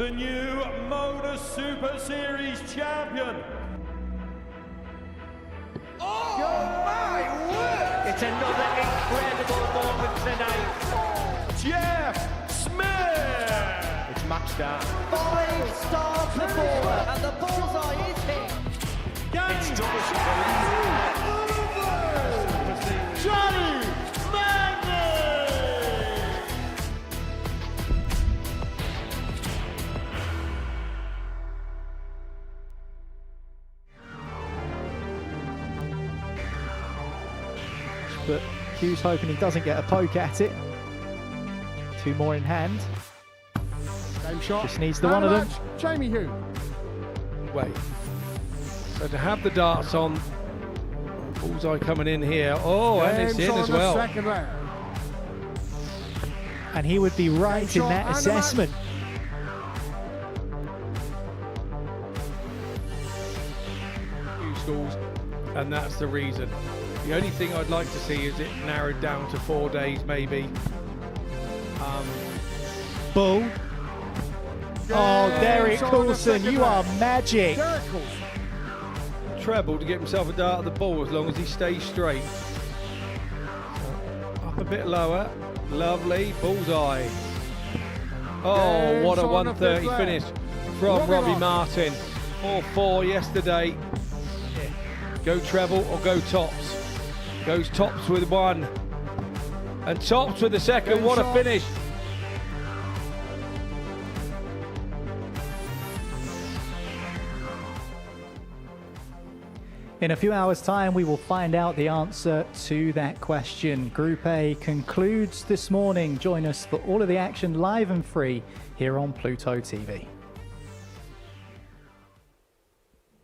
the new Modus Super Series champion. Oh my word! It's another incredible moment tonight. Jeff Smith! It's match start. 5-star performer, and the bullseye is hit. It's Johnny Magnus! But Hughes hoping he doesn't get a poke at it. Two more in hand. Game shot. Just needs the one of them. Jamie Hughes. Wait. So to have the darts on, bullseye coming in here. Oh, and it's in as well. Second round. And he would be right in that assessment. Few schools, and that's the reason. The only thing I'd like to see is it narrowed down to 4 days, maybe. Bull. Oh, Derek Coulson, you are magic. Derek Coulson. Treble to get himself a dart at the ball as long as he stays straight. So, up a bit lower. Lovely. Bullseye. Oh, what a 130 finish from Robbie Martin. 4-4 yesterday. Go treble or go tops. Goes tops with one. And tops with the second. What a finish. In a few hours' time, we will find out the answer to that question. Group A concludes this morning. Join us for all of the action live and free here on Pluto TV.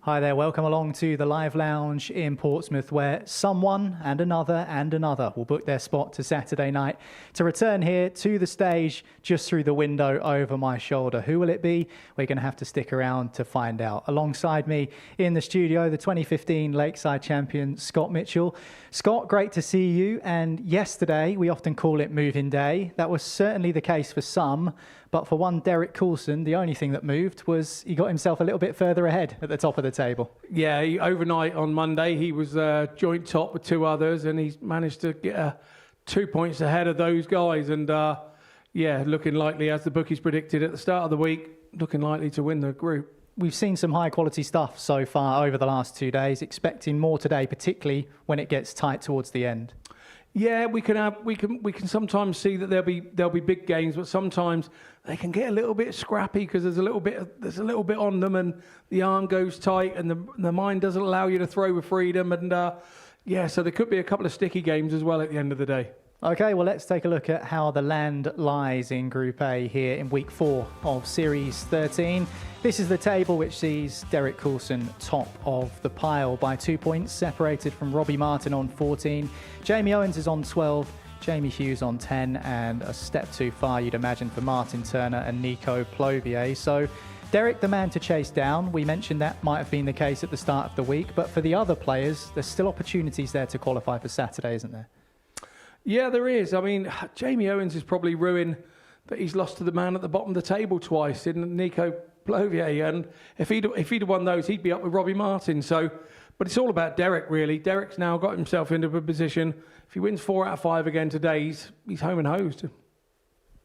Hi there, welcome along to the Live Lounge in Portsmouth, where someone and another will book their spot to Saturday night to return here to the stage just through the window over my shoulder. Who will it be? We're going to have to stick around to find out. Alongside me in the studio, the 2015 Lakeside champion, Scott Mitchell. Scott, great to see you. And yesterday, we often call it moving day. That was certainly the case for some. But for one Derek Coulson, the only thing that moved was he got himself a little bit further ahead at the top of the table. Yeah, overnight on Monday, he was joint top with two others, and he's managed to get 2 points ahead of those guys. And yeah, looking likely, as the bookies predicted at the start of the week, looking likely to win the group. We've seen some high quality stuff so far over the last 2 days, expecting more today, particularly when it gets tight towards the end. Yeah, we can sometimes see that there'll be big games, but sometimes they can get a little bit scrappy because there's a little bit on them, and the arm goes tight, and the mind doesn't allow you to throw with freedom, and yeah, so there could be a couple of sticky games as well at the end of the day. Okay, well, let's take a look at how the land lies in Group A here in week 4 of Series 13. This is the table which sees Derek Coulson top of the pile by 2 points, separated from Robbie Martin on 14. Jamie Owens is on 12, Jamie Hughes on 10, and a step too far, you'd imagine, for Martin Turner and Nico Plovier. So Derek, the man to chase down. We mentioned that might have been the case at the start of the week, but for the other players, there's still opportunities there to qualify for Saturday, isn't there? Yeah, there is. I mean, Jamie Owens is probably ruined that he's lost to the man at the bottom of the table twice in Nico Plovier, and if he'd won those, he'd be up with Robbie Martin. So, but it's all about Derek, really. Derek's now got himself into a position. If he wins 4 out of 5 again today, he's home and hosed.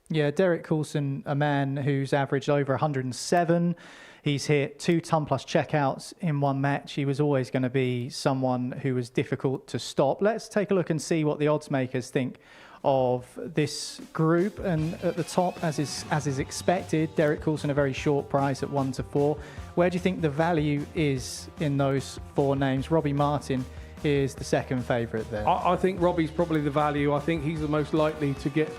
Yeah, Derek Coulson, a man who's averaged over 107. He's hit 2 ton-plus checkouts in one match. He was always going to be someone who was difficult to stop. Let's take a look and see what the odds makers think of this group. And at the top, as is expected, Derek Coulson a very short price at 1 to 4. Where do you think the value is in those 4 names? Robbie Martin is the second favourite there. I think Robbie's probably the value. I think he's the most likely to get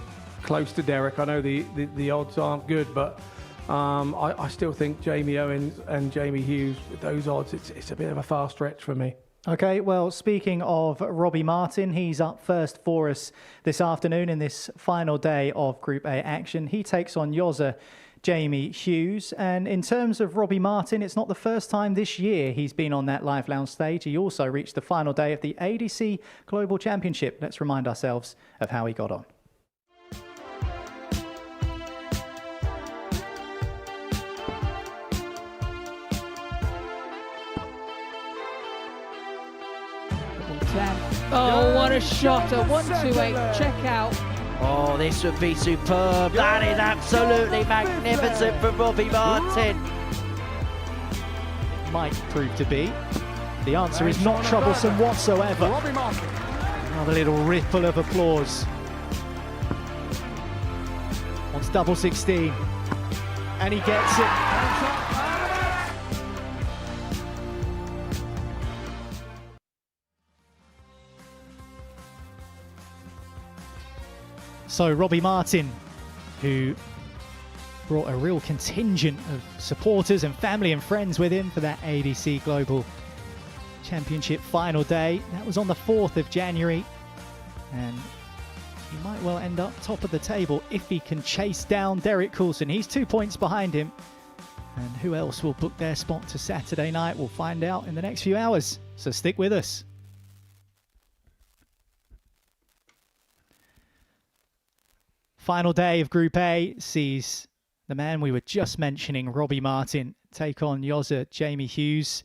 close to Derek. I know the odds aren't good, but I still think Jamie Owens and Jamie Hughes, with those odds, it's a bit of a far stretch for me. Okay, well, speaking of Robbie Martin, he's up first for us this afternoon in this final day of Group A action. He takes on Yozza Jamie Hughes. And in terms of Robbie Martin, it's not the first time this year he's been on that Live Lounge stage. He also reached the final day of the ADC Global Championship. Let's remind ourselves of how he got on. 10. Oh, what a shot. A 128. Check out. Oh, this would be superb. That is absolutely magnificent from Robbie Martin. Might prove to be. The answer is not troublesome whatsoever. Robbie Martin. Another little ripple of applause. Wants double 16. And he gets it. So Robbie Martin, who brought a real contingent of supporters and family and friends with him for that ADC Global Championship final day. That was on the 4th of January. And he might well end up top of the table if he can chase down Derek Coulson. He's 2 points behind him. And who else will book their spot to Saturday night? We'll find out in the next few hours. So stick with us. Final day of Group A sees the man we were just mentioning, Robbie Martin, take on Yozza Jamie Hughes.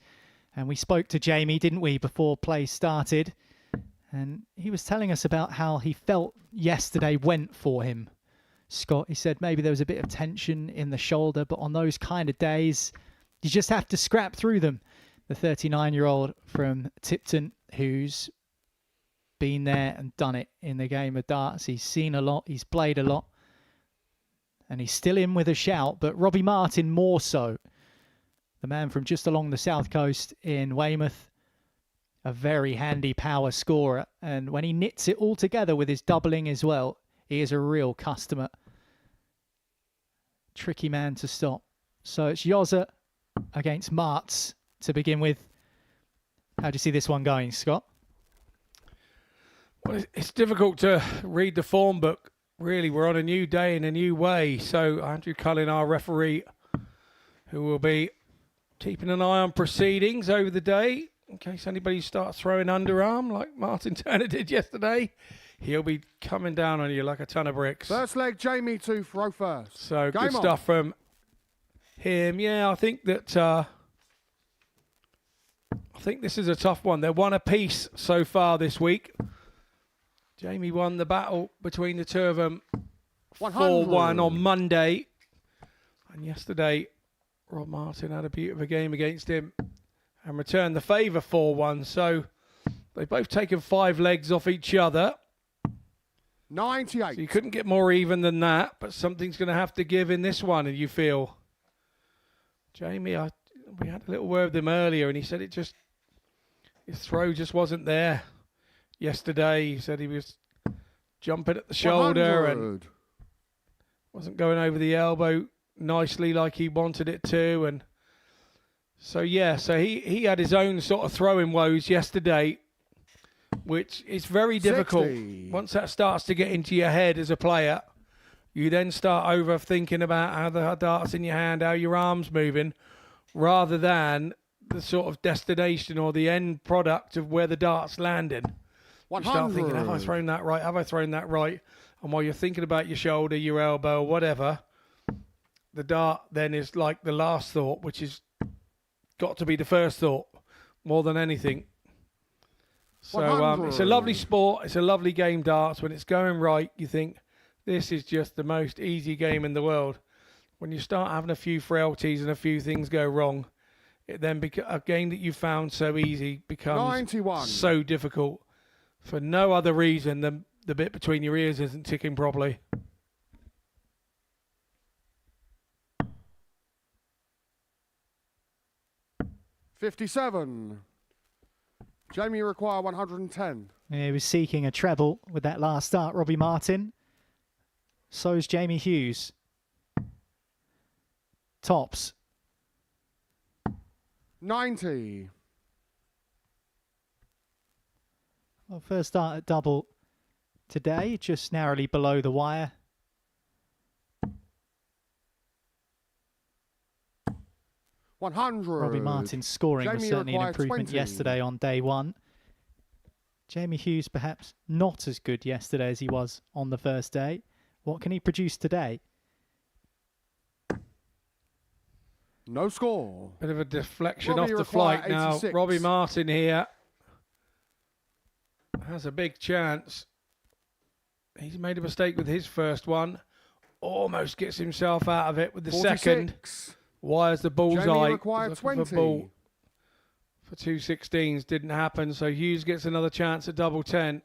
And we spoke to Jamie, didn't we, before play started? And he was telling us about how he felt yesterday went for him. Scott, he said maybe there was a bit of tension in the shoulder, but on those kind of days, you just have to scrap through them. The 39-year-old from Tipton, who's been there and done it in the game of darts. He's seen a lot, he's played a lot, and he's still in with a shout, but Robbie Martin more so. The man from just along the south coast in Weymouth, a very handy power scorer, and when he knits it all together with his doubling as well, he is a real customer. Tricky man to stop. So it's Yozza against Martz to begin with. How do you see this one going, Scott? Well, it's difficult to read the form book. Really, we're on a new day in a new way. So Andrew Cullen, our referee, who will be keeping an eye on proceedings over the day, in case anybody starts throwing underarm like Martin Turner did yesterday, he'll be coming down on you like a ton of bricks. First leg, Jamie to throw first. So Game good on. stuff from him. Yeah, I think that this is a tough one. They're one apiece so far this week. Jamie won the battle between the two of them 4-1 on Monday. And yesterday, Rob Martin had a beautiful game against him and returned the favour 4-1. So they've both taken 5 legs off each other. 98. So you couldn't get more even than that, but something's going to have to give in this one, and you feel. Jamie, we had a little word with him earlier, and he said his throw just wasn't there. Yesterday, he said he was jumping at the shoulder 100. and wasn't going over the elbow nicely like he wanted it to. And so, yeah, so he had his own sort of throwing woes yesterday, which is very difficult. 60. Once that starts to get into your head as a player, you then start overthinking about how the dart's in your hand, how your arm's moving, rather than the sort of destination or the end product of where the dart's landing. You start thinking, have I thrown that right? Have I thrown that right? And while you're thinking about your shoulder, your elbow, whatever, the dart then is like the last thought, which is got to be the first thought more than anything. So it's a lovely sport. It's a lovely game, darts. When it's going right, you think this is just the most easy game in the world. When you start having a few frailties and a few things go wrong, it then a game that you found so easy becomes 91. so difficult for no other reason than the bit between your ears isn't ticking properly. $57. Jamie require 110. Yeah, he was seeking a treble with that last start, Robbie Martin. So is Jamie Hughes. Tops. 90. Well, first start at double today, just narrowly below the wire. Robbie Martin scoring was certainly an improvement 20. yesterday on day one. Jamie Hughes perhaps not as good yesterday as he was on the first day. What can he produce today? No score. Bit of a deflection Robbie off the flight require now. 86. Robbie Martin here. has a big chance. He's made a mistake with his first one. Almost gets himself out of it with the 46. second. Wires the bullseye. Jamie required Looking for 20. ball for 216s. Didn't happen. So Hughes gets another chance at double 10.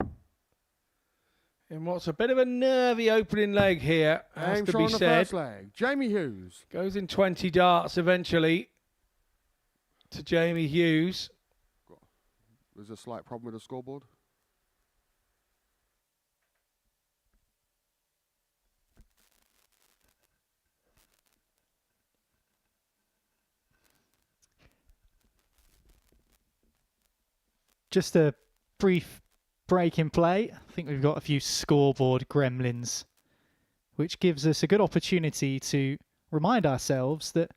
In what's a bit of a nervy opening leg here, has Aim to shot be on the said. first leg. Jamie Hughes. Goes in 20 darts eventually to Jamie Hughes. There's a slight problem with the scoreboard. Just a brief break in play. I think we've got a few scoreboard gremlins, which gives us a good opportunity to remind ourselves that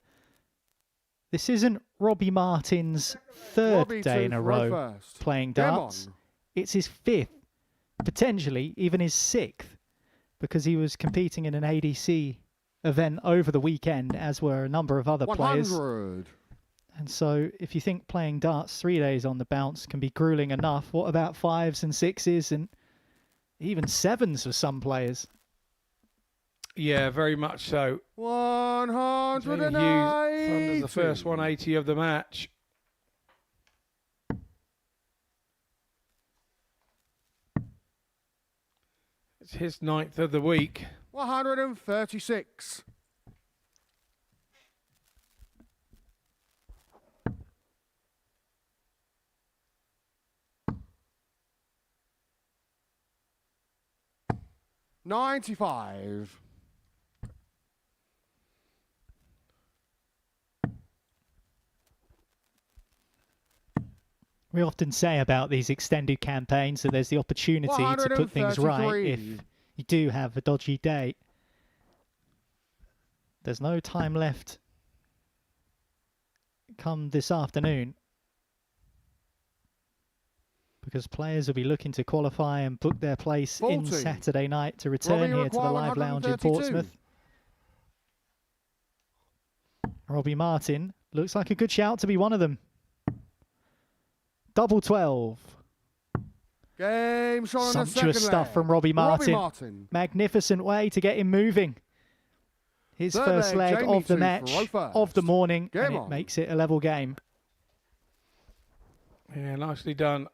this isn't Robbie Martin's third Robbie day in to a throw row first. playing Game darts. on. It's his fifth, potentially even his sixth, because he was competing in an ADC event over the weekend, as were a number of other players. 100. And so if you think playing darts 3 days on the bounce can be grueling enough, what about 5s and 6s and even 7s for some players? Yeah, very much so. 180. Jamie Hughes thunders the first 180 of the match. It's his 9th of the week. 136. $95. We often say about these extended campaigns that there's the opportunity to put things right if 133. you do have a dodgy day. There's no time left come this afternoon, because players will be looking to qualify and book their place 40. in Saturday night to return Robbie here to the require Live Lounge in 132. Portsmouth. Robbie Martin looks like a good shout to be one of them. Double 12. Game shot on the second Sumptuous stuff leg. from Robbie Martin. Robbie Martin. Magnificent way to get him moving. His Third first leg, leg Jamie of the to match, throw first. of the morning, Game and it on. makes it a level game. Yeah, nicely done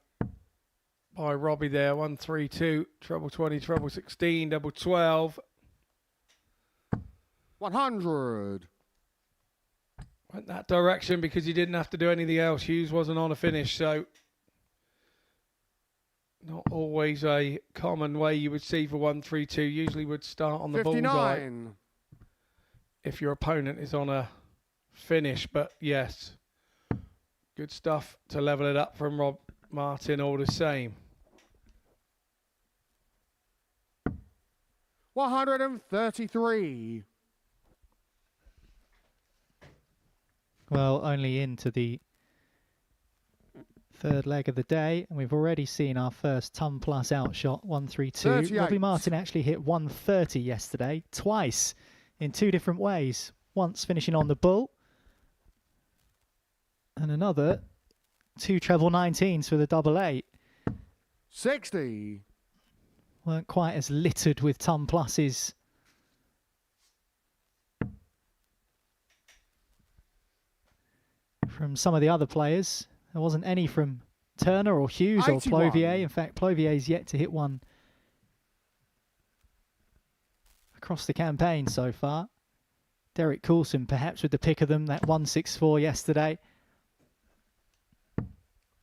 by Robbie there. 132, treble 20, treble 16, double 12. 100. Went that direction because he didn't have to do anything else. Hughes wasn't on a finish, so not always a common way you would see for 132. Usually would start on the bullseye 59. if your opponent is on a finish. But yes, good stuff to level it up from Rob Martin all the same. 133. Well, only into the third leg of the day, and we've already seen our first ton plus outshot, 132. 38. Robbie Martin actually hit 130 yesterday, twice in two different ways. Once finishing on the bull, and another 2 treble 19s for the double 8. 60. Weren't quite as littered with ton pluses from some of the other players. There wasn't any from Turner or Hughes or 81. Plovier. In fact, Plovier's yet to hit one across the campaign so far. Derek Coulson perhaps with the pick of them, that 164 yesterday.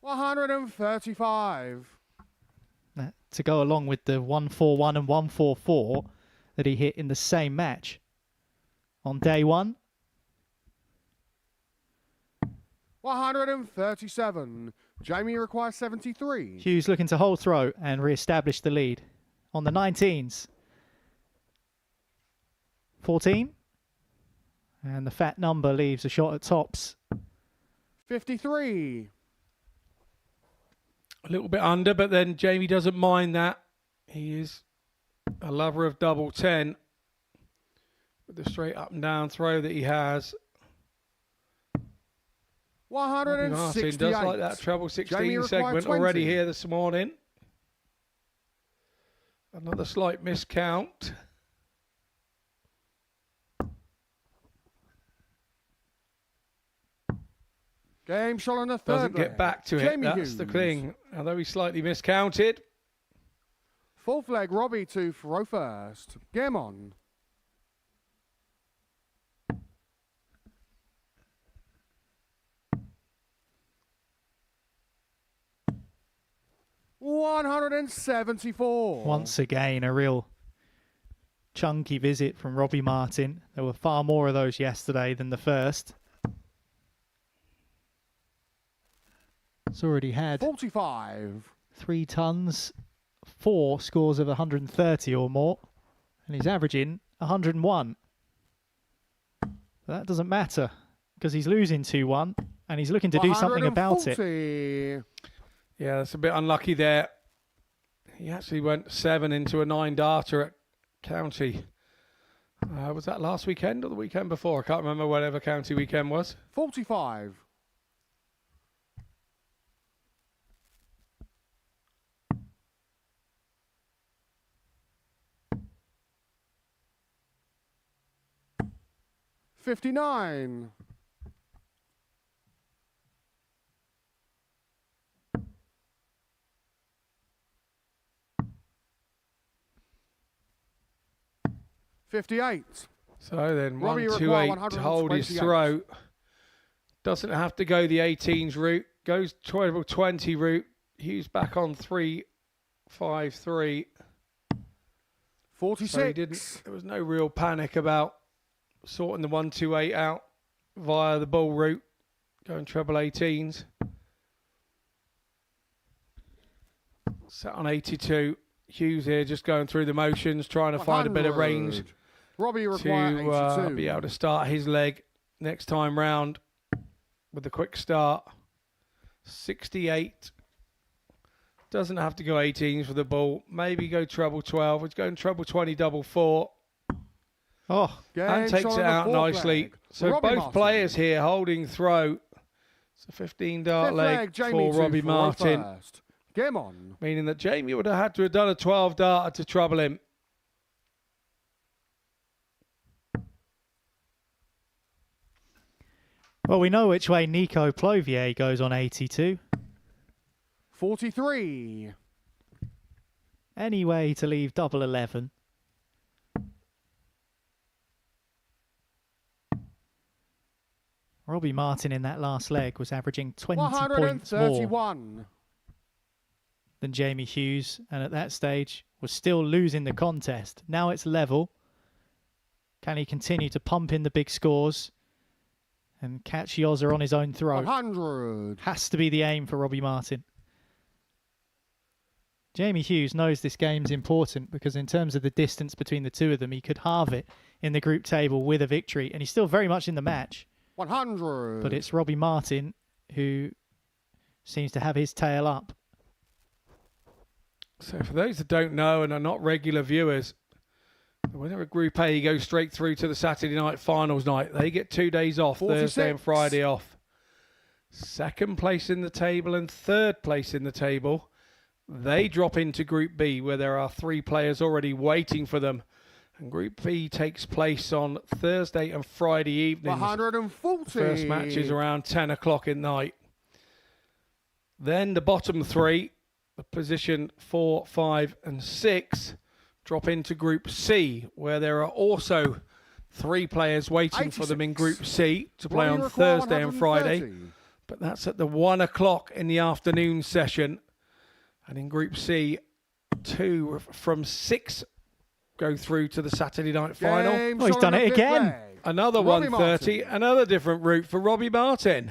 135. To go along with the 141 and 144 that he hit in the same match on day one. 137. Jamie requires 73. Hughes looking to hold throw and re-establish the lead on the 19s. 14. And the fat number leaves a shot at tops. 53. A little bit under, but then Jamie doesn't mind that. He is a lover of double 10 with the straight up and down throw that he has. Robbie Martin 168. does like that treble Jamie 16 required segment 20. already here this morning. Another slight miscount. Game shot on the third Doesn't get leg. back to it. Jamie That's Hughes. the thing. Although he slightly miscounted. Fourth leg, Robbie to throw first. Game on. $174. Once again, a real chunky visit from Robbie Martin. There were far more of those yesterday than the first. It's already had 45. 3 tons, 4 scores of 130 or more, and he's averaging 101. But that doesn't matter because he's losing 2-1 and he's looking to do something about it. 140. Yeah, that's a bit unlucky there. He actually went 7 into a 9-darter at County. Was that last weekend or the weekend before? I can't remember whatever County weekend was. 45. $59. $58. So then Robbie 128 to hold his 128. throat. Doesn't have to go the 18s route. Goes 12-20 route. Hughes back on 3-5-3. 46. So he didn't. There was no real panic about sorting the 128 out via the ball route. Going treble 18s. Sat on 82. Hughes here just going through the motions, trying to find a bit of range 100. Robbie require to 82. be able to start his leg next time round with a quick start. 68. Doesn't have to go 18s for the ball. Maybe go treble 12. It's going treble 20, double 4. Oh, Game And takes shot it on the out fourth nicely. leg. So Robbie both Martin. players here holding throw. It's a 15-dart Fifth leg Jamie for to Robbie throw Martin. first. Game on. Meaning that Jamie would have had to have done a 12-darter to trouble him. well, we know which way Nico Plovier goes on 82. 43. Any way to leave double 11. Robbie Martin in that last leg was averaging 20 points more 131. than Jamie Hughes, and at that stage was still losing the contest. Now it's level. Can he continue to pump in the big scores and catch Yozza on his own throat? 100. Has to be the aim for Robbie Martin. Jamie Hughes knows this game's important because in terms of the distance between the two of them, he could halve it in the group table with a victory, and he's still very much in the match. 100. But it's Robbie Martin who seems to have his tail up. So for those that don't know and are not regular viewers, the winner of Group A goes straight through to the Saturday night finals night. They get 2 days off, 46. Thursday and Friday off. Second place in the table and third place in the table, they drop into Group B where there are 3 players already waiting for them. And Group B takes place on Thursday and Friday evenings. 140. The first match is around 10 o'clock at night. Then the bottom 3, the position 4, 5 and 6, drop into Group C, where there are also 3 players waiting for them in Group C to play Robbie on require Thursday and Friday. 130. But that's at the 1 o'clock in the afternoon session. And in Group C, 2 from 6 go through to the Saturday night final. Game Oh, he's shot done on the it fifth again. leg. Another Robbie 130, Martin. another different route for Robbie Martin.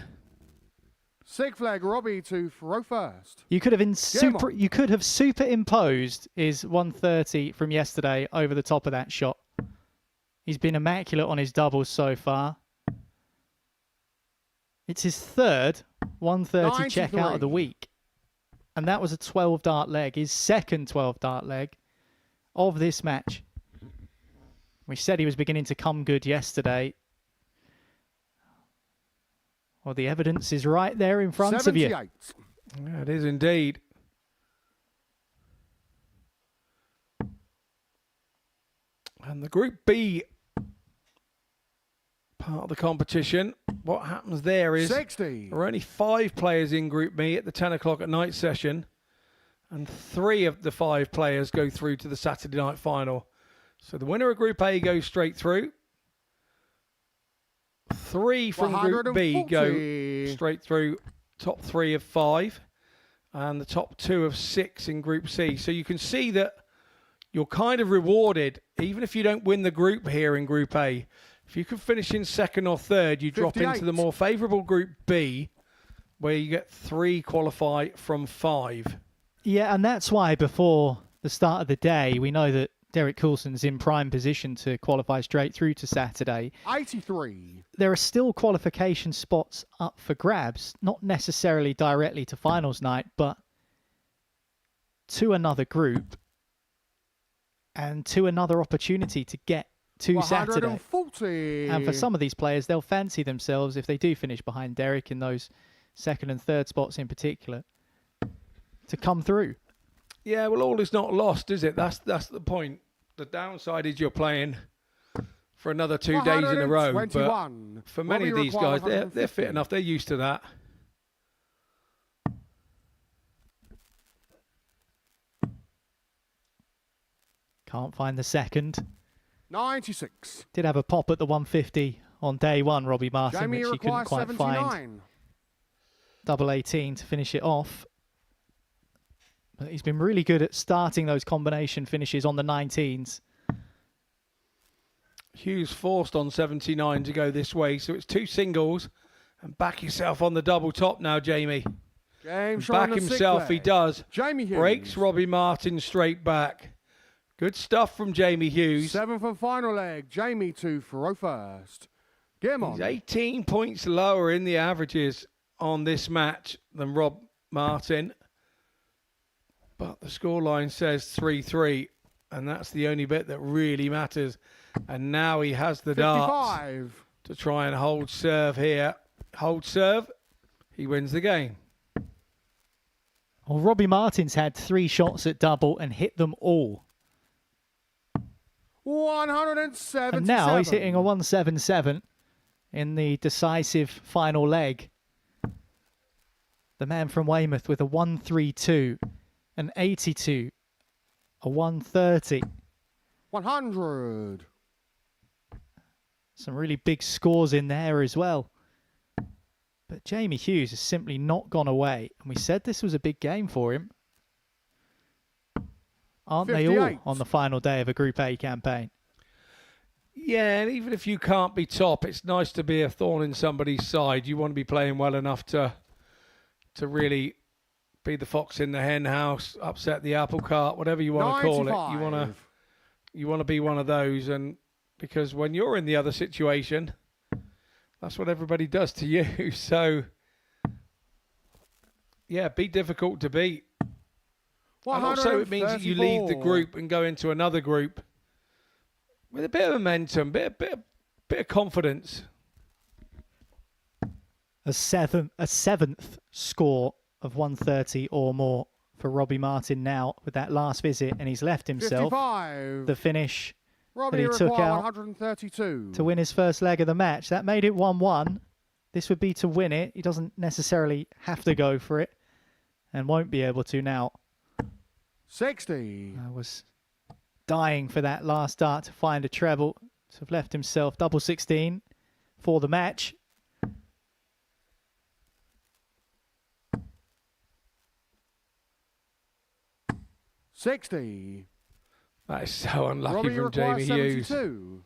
Sixth leg, Robbie to throw first. You could have on. you could have superimposed his 130 from yesterday over the top of that shot. He's been immaculate on his doubles so far. It's his third 130 check out of the 93. week. And that was a 12-dart leg, his second 12-dart leg of this match. We said he was beginning to come good yesterday. Well, the evidence is right there in front of you. 78. Yeah, it is indeed. And the Group B part of the competition, what happens there is 60. there are only 5 players in Group B at the 10 o'clock at night session, and 3 of the 5 players go through to the Saturday night final. So the winner of Group A goes straight through. 3 from Group B go straight through, top 3 of 5, and the top 2 of 6 in Group C. So you can see that you're kind of rewarded, even if you don't win the group here in Group A. If you can finish in 2nd or 3rd, you drop into the more favourable Group B, where you get 3 qualify from 5. Yeah, and that's why before the start of the day, we know that Derek Coulson's in prime position to qualify straight through to Saturday. 83. There are still qualification spots up for grabs, not necessarily directly to finals night, but to another group and to another opportunity to get to Saturday. 140. And for some of these players, they'll fancy themselves, if they do finish behind Derek in those 2nd and 3rd spots in particular, to come through. Yeah, well, all is not lost, is it? That's the point. The downside is you're playing for another 2 days in a row. But for many of these guys, they're fit enough. They're used to that. Can't find the 2nd. 96. Did have a pop at the 150 on day 1, Robbie Martin, which he couldn't quite 79. find. Double 18 to finish it off. But he's been really good at starting those combination finishes on the 19s. Hughes forced on 79 to go this way, so it's 2 singles. And back yourself on the double top now, Jamie. Back himself, he does. Jamie Hughes. Breaks Robbie Martin straight back. Good stuff from Jamie Hughes. 7th and final leg. Jamie to throw first. Get him on. He's 18 points lower in the averages on this match than Rob Martin. But the scoreline says 3-3, and that's the only bit that really matters. And now he has the 55. darts to try and hold serve here. Hold serve, he wins the game. Well, Robbie Martin's had 3 shots at double and hit them all. 177. And now he's hitting a 177 in the decisive final leg. The man from Weymouth with a 132, an 82, a 130. 100. Some really big scores in there as well. But Jamie Hughes has simply not gone away. And we said this was a big game for him. Aren't 58. they all on the final day of a Group A campaign? Yeah, and even if you can't be top, it's nice to be a thorn in somebody's side. You want to be playing well enough to really be the fox in the hen house, upset the apple cart, whatever you want to call it. You want to be one of those, and because when you're in the other situation, that's what everybody does to you. So, yeah, be difficult to beat. And also it means that you leave the group and go into another group with a bit of momentum, bit of confidence. A seventh score of 130 or more for Robbie Martin now with that last visit, and he's left himself 55. the finish Robbie that he took out 132. to win his first leg of the match. That made it 1-1. This would be to win it. He doesn't necessarily have to go for it and won't be able to now. 60. I was dying for that last dart to find a treble. So have left himself double 16 for the match. $60. That is so unlucky Robbie from Jamie Hughes. 72.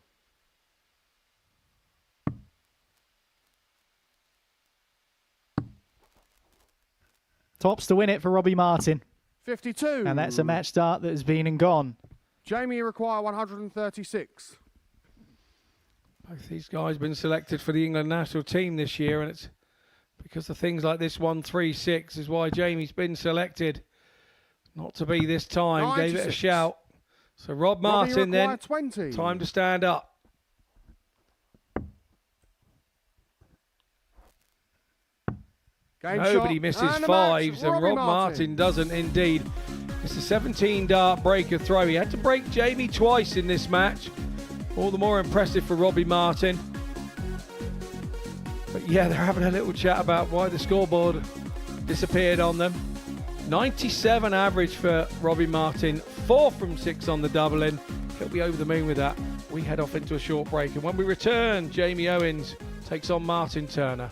Tops to win it for Robbie Martin. 52. And that's a match start that has been and gone. Jamie require 136. Both these guys have been selected for the England national team this year, and it's because of things like this 136 is why Jamie's been selected. Not to be this time. 96. Gave it a shout. So Rob Martin then, 20. time to stand up. Game Nobody shot misses and a fives, match. and Rob Martin doesn't indeed. It's a 17 dart breaker throw. He had to break Jamie twice in this match. All the more impressive for Robbie Martin. But yeah, they're having a little chat about why the scoreboard disappeared on them. 97 average for Robbie Martin, 4 from 6 on the double-in. He'll be over the moon with that. We head off into a short break, and when we return, Jamie Owens takes on Martin Turner.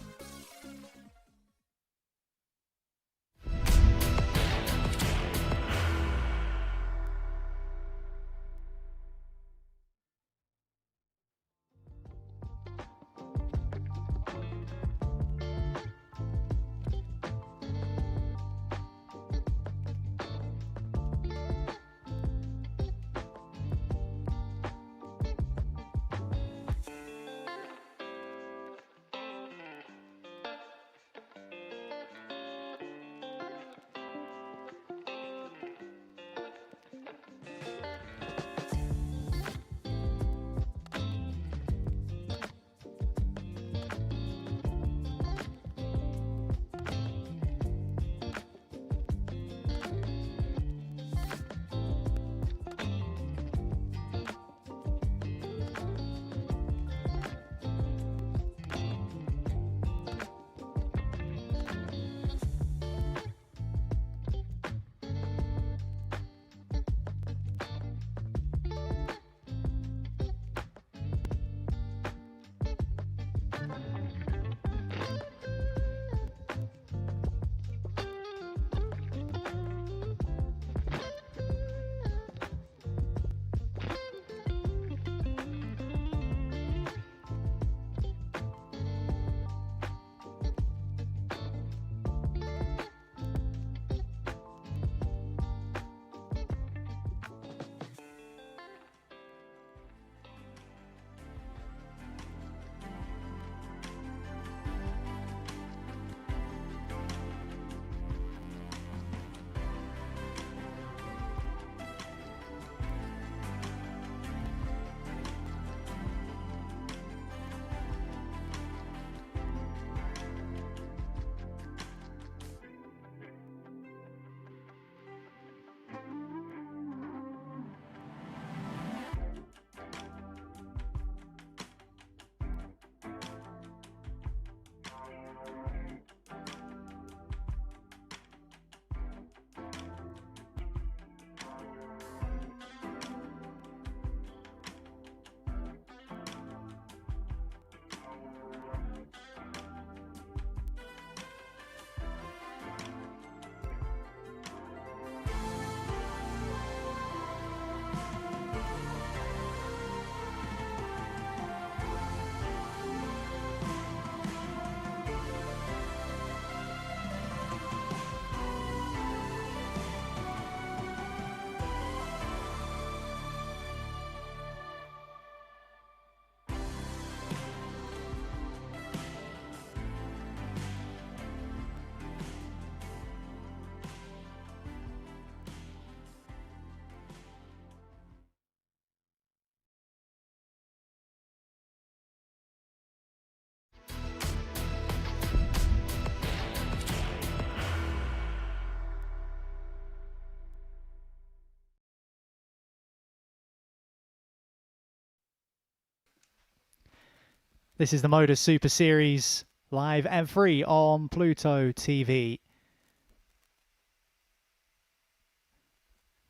This is the Modus Super Series, live and free on Pluto TV.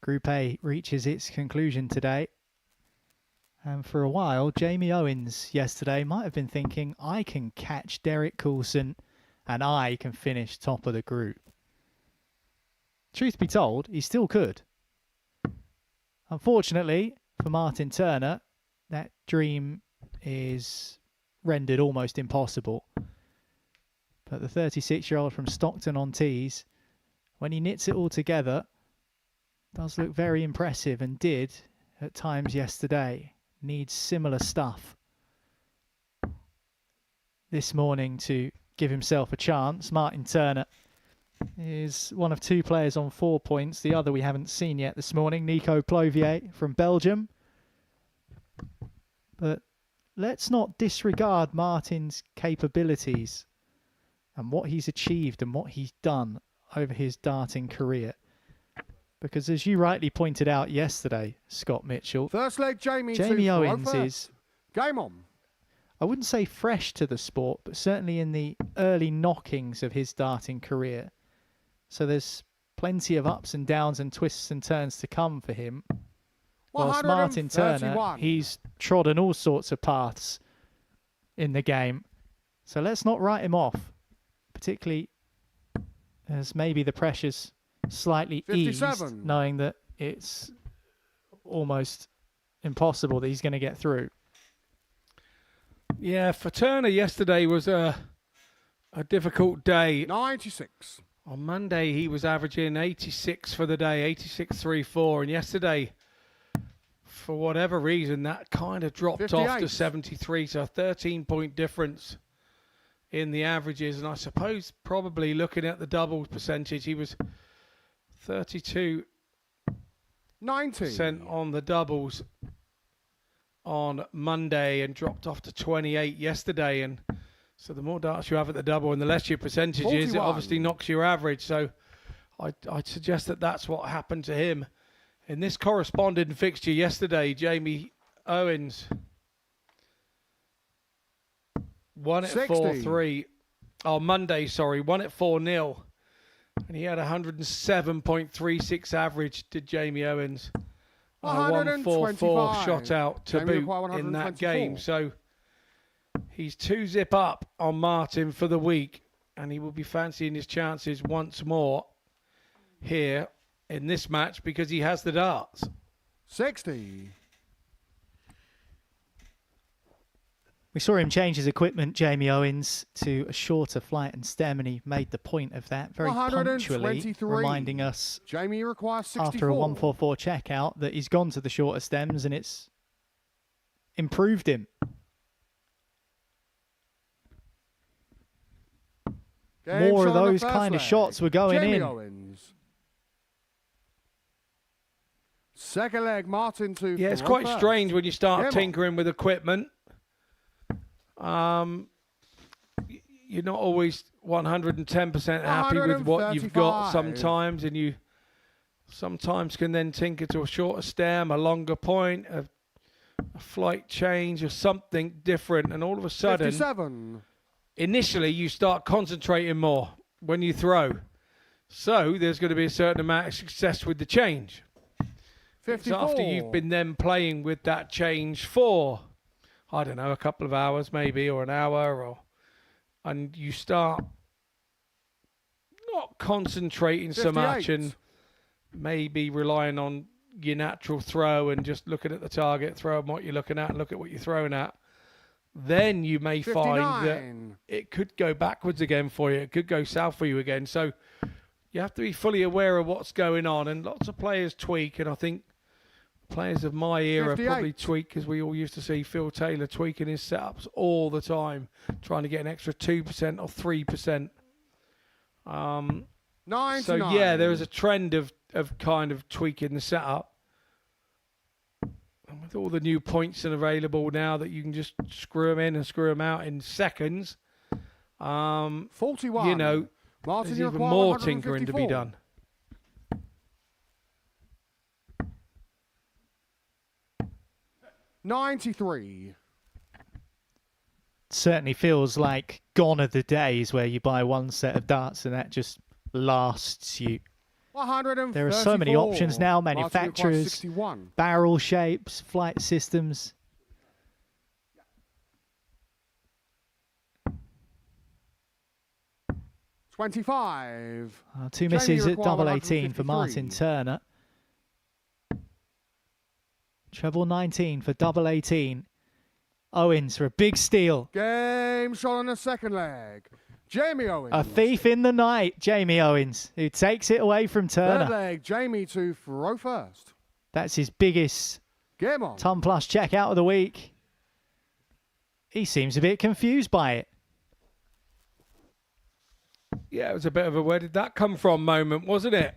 Group A reaches its conclusion today. And for a while, Jamie Owens yesterday might have been thinking, I can catch Derek Coulson and I can finish top of the group. Truth be told, he still could. Unfortunately, for Martin Turner, that dream is rendered almost impossible. But the 36-year-old from Stockton on tees, when he knits it all together, does look very impressive and did at times yesterday. Needs similar stuff this morning to give himself a chance. Martin Turner is one of 2 players on 4 points. The other we haven't seen yet this morning, Nico Plovier from Belgium. But let's not disregard Martin's capabilities and what he's achieved and what he's done over his darting career. Because as you rightly pointed out yesterday, Scott Mitchell, First leg, Jamie Owens first. is, Game on. I wouldn't say fresh to the sport, but certainly in the early knockings of his darting career. So there's plenty of ups and downs and twists and turns to come for him. Whilst Martin Turner, he's trodden all sorts of paths in the game. So let's not write him off, particularly as maybe the pressure's slightly 57. eased, knowing that it's almost impossible that he's going to get through. Yeah, for Turner, yesterday was a difficult day. 96. On Monday, he was averaging 86 for the day, 86.34. And yesterday, for whatever reason, that kind of dropped 58. off to 73. So a 13-point difference in the averages. And I suppose probably looking at the doubles percentage, he was 32% 90. on the doubles on Monday and dropped off to 28 yesterday. And so the more darts you have at the double and the less your percentage is, it 41. obviously knocks your average. So I'd suggest that that's what happened to him. In this corresponding fixture yesterday, Jamie Owens won at 4-3. Oh, Monday, sorry, won at 4-0. And he had 107.36 average, did Jamie Owens. 144 shot out to Jamie boot in that game. So he's 2-zip up on Martin for the week, and he will be fancying his chances once more here in this match because he has the darts. 60. We saw him change his equipment, Jamie Owens, to a shorter flight and stem, and he made the point of that very punctually, reminding us Jamie requires 64. after a 144 checkout that he's gone to the shorter stems and it's improved him. More of those kind of shots were going Jamie in. Owens. Second leg, Martin to Yeah, it's quite first. strange when you start Game on. tinkering with equipment. You're not always 110% happy with what you've got 135. sometimes, and you sometimes can then tinker to a shorter stem, a longer point, a flight change or something different, and all of a sudden 57. initially you start concentrating more when you throw. So there's going to be a certain amount of success with the change. 54. It's after you've been then playing with that change for, I don't know, a couple of hours maybe, or an hour, and you start not concentrating so much 58. and maybe relying on your natural throw and just looking at the target, throw and what you're looking at, and look at what you're throwing at. Then you may 59. find that it could go backwards again for you. It could go south for you again. So you have to be fully aware of what's going on. And lots of players tweak. And I think players of my era 58. probably tweak, because we all used to see Phil Taylor tweaking his setups all the time, trying to get an extra 2% or 3%. 99. So, yeah, there is a trend of kind of tweaking the setup. And with all the new points available now that you can just screw them in and screw them out in seconds, 41. you know, Martin, there's you even require more tinkering to be 154. done. $93. Certainly feels like gone are the days where you buy one set of darts and that just lasts you. 134. There are so many options now, Martin requires manufacturers, 61. barrel shapes, flight systems. $25. Two Jamie misses at require double 18 for 153. Martin Turner. Treble 19 for double 18. Owens for a big steal. Game shot on the second leg. Jamie Owens. A thief in the night, Jamie Owens, who takes it away from Third Turner. leg, Jamie to throw first. That's his biggest Game on. ton plus check out of the week. He seems a bit confused by it. Yeah, it was a bit of a where did that come from moment, wasn't it?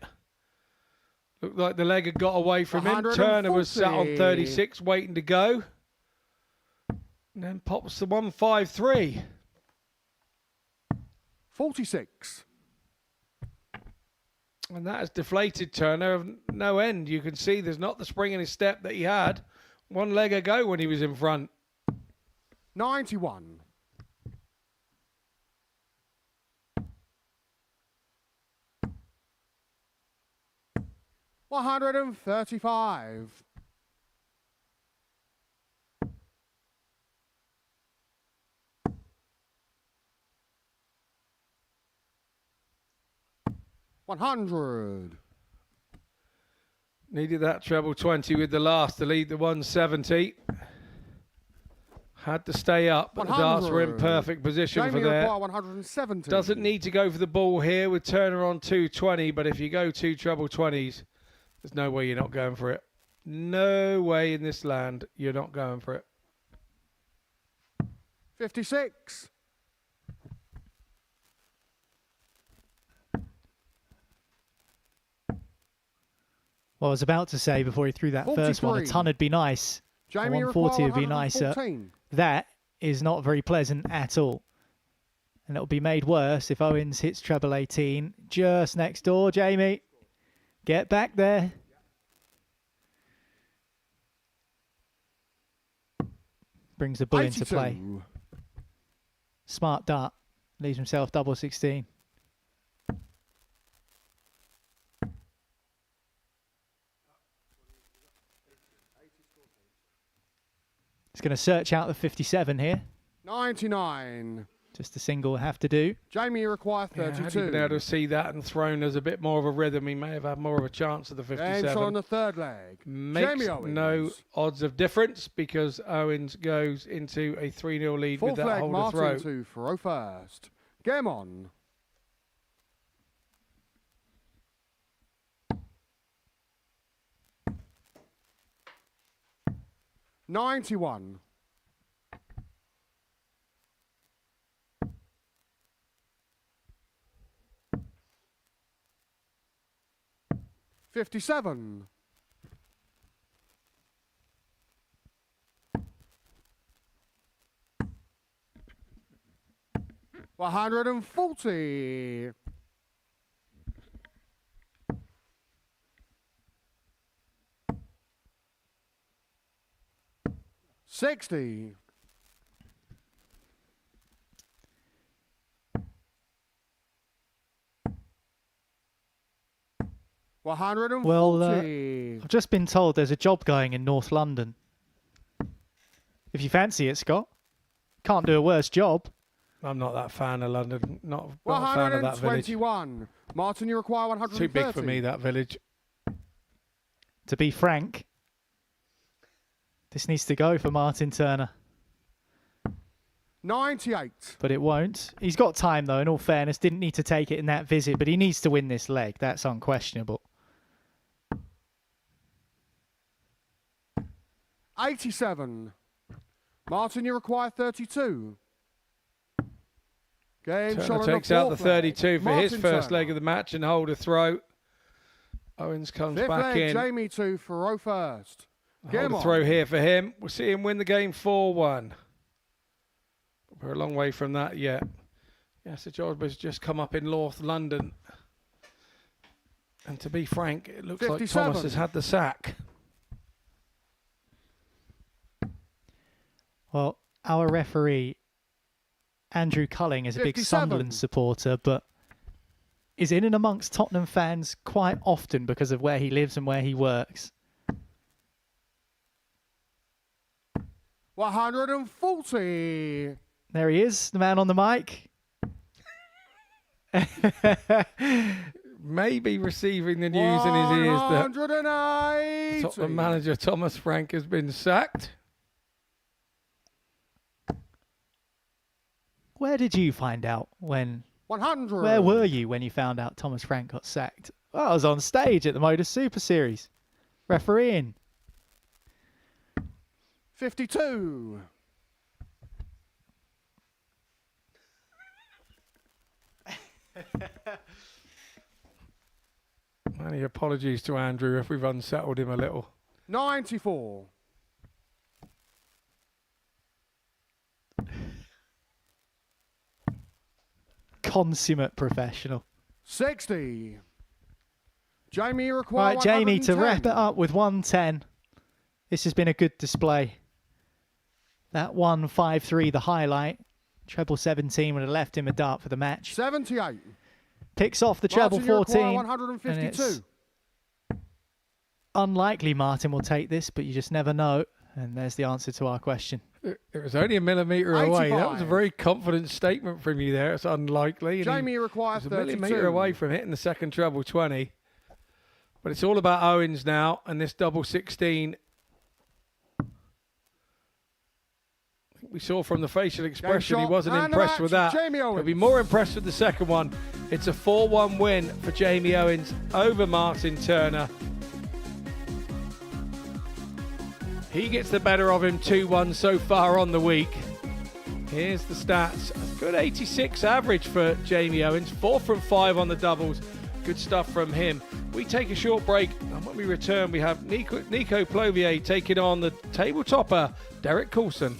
Looked like the leg had got away from him. Turner was sat on 36 waiting to go. And then pops the 153. 46. And that has deflated Turner of no end. You can see there's not the spring in his step that he had one leg ago when he was in front. 91. $135. $100. Needed that treble 20 with the last to lead the 170. Had to stay up, but the darts were in perfect position Jamie for there. 170. Doesn't need to go for the ball here with Turner on 220, but if you go 2 treble 20s, there's no way you're not going for it. No way in this land you're not going for it. 56. Well, I was about to say before he threw that first one, a 43. ton would be nice. Jamie 140 would be require nicer. 114. That is not very pleasant at all. And it'll be made worse if Owens hits treble 18 just next door. Jamie, get back there. Brings the bull into play. 82. Smart dart. Leaves himself double 16. He's going to search out the 57 here. 99. Just a single will have to do. Jamie, you require Yeah, 32. had he been able to see that and thrown as a bit more of a rhythm, he may have had more of a chance of the James 57. on the third leg. Makes Jamie Owens. no odds of difference because Owens goes into a 3-0 lead Fourth with that leg, holder Martin throw. to throw first. Game on. $91. $57. $140. $60. $140. Well, I've just been told there's a job going in North London. If you fancy it, Scott. Can't do a worse job. I'm not that fan of London. Not a fan of that village. 121. Martin, you require 130. Too big for me, that village. To be frank, this needs to go for Martin Turner. 98. But it won't. He's got time, though, in all fairness. Didn't need to take it in that visit, but he needs to win this leg. That's unquestionable. 87. Martin, you require 32. Game Turner shot on takes the out the fourth leg. 32 for his Martin first Turner. leg of the match and hold a throw. Owens comes Fifth back leg, in. Jamie to throw first. Hold Game a on. throw here for him. We'll see him win the game 4-1. We're a long way from that yet. Yes, the job has just come up in North London. And to be frank, it looks like 57. Thomas has had the sack. Well, our referee, Andrew Culling, is a big 57. Sunderland supporter, but is in and amongst Tottenham fans quite often because of where he lives and where he works. 140. There he is, the man on the mic. Maybe receiving the news in his ears that 180. Tottenham manager Thomas Frank has been sacked. Where did you find out when... 100. Where were you when you found out Thomas Frank got sacked? Well, I was on stage at the Modus Super Series, refereeing. 52. Many apologies to Andrew if we've unsettled him a little. 94. Consummate professional. 60. Jamie, you require Right, Jamie, to 110. wrap it up with 110. This has been a good display. That 153, the highlight. Treble 17 would have left him a dart for the match. 78. Picks off the treble Martin, you require 14. 152. And it's unlikely Martin will take this, but you just never know. And there's the answer to our question. It was only a millimetre away. That was a 85. very confident statement from you there. It's unlikely. And Jamie, you require was a 32. millimetre away from hitting the second treble 20. But it's all about Owens now and this double 16. I think we saw from the facial expression he shot wasn't and the impressed match, with that. Jamie Owens. He'll be more impressed with the second one. It's a 4-1 win for Jamie Owens over Martin Turner. He gets the better of him 2-1 so far on the week. Here's the stats. A good 86 average for Jamie Owens. 4 from 5 on the doubles. Good stuff from him. We take a short break, and when we return, we have Nico Plovier taking on the table topper, Derek Coulson.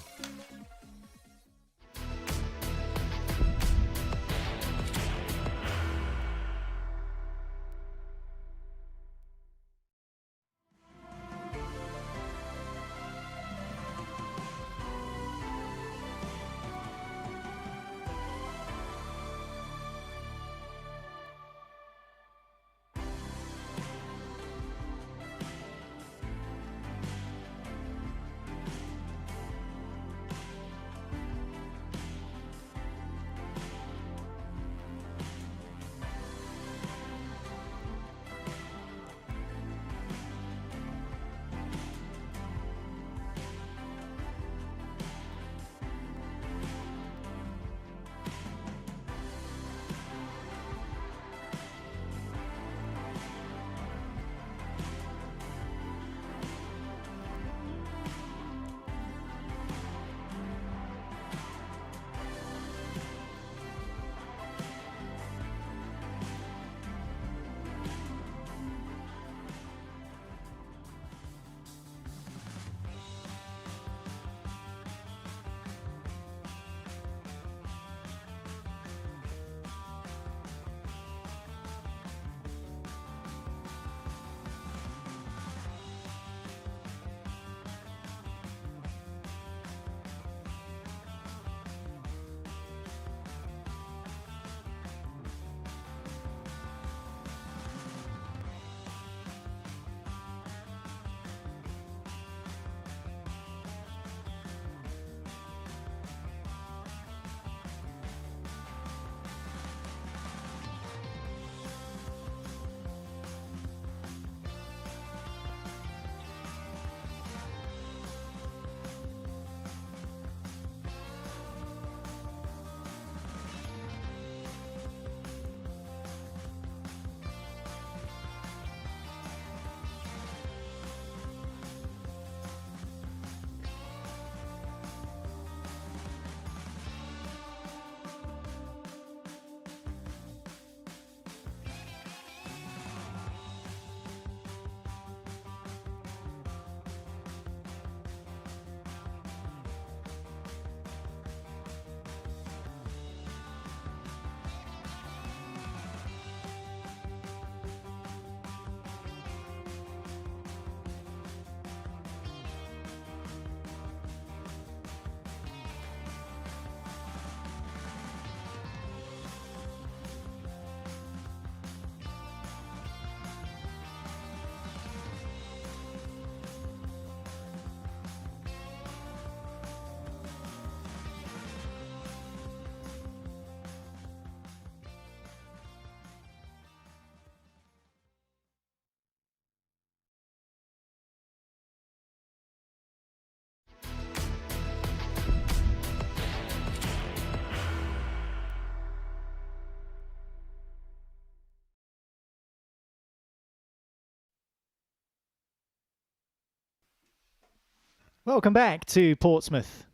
Welcome back to Portsmouth.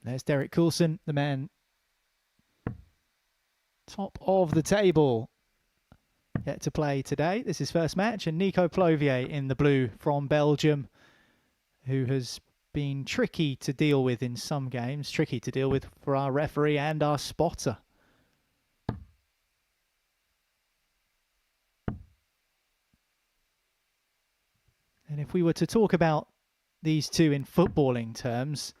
There's Derek Coulson, the man top of the table, yet to play today. This is first match, and Nico Plovier in the blue from Belgium, who has been tricky to deal with in some games, tricky to deal with for our referee and our spotter. And if we were to talk about these two in footballing terms,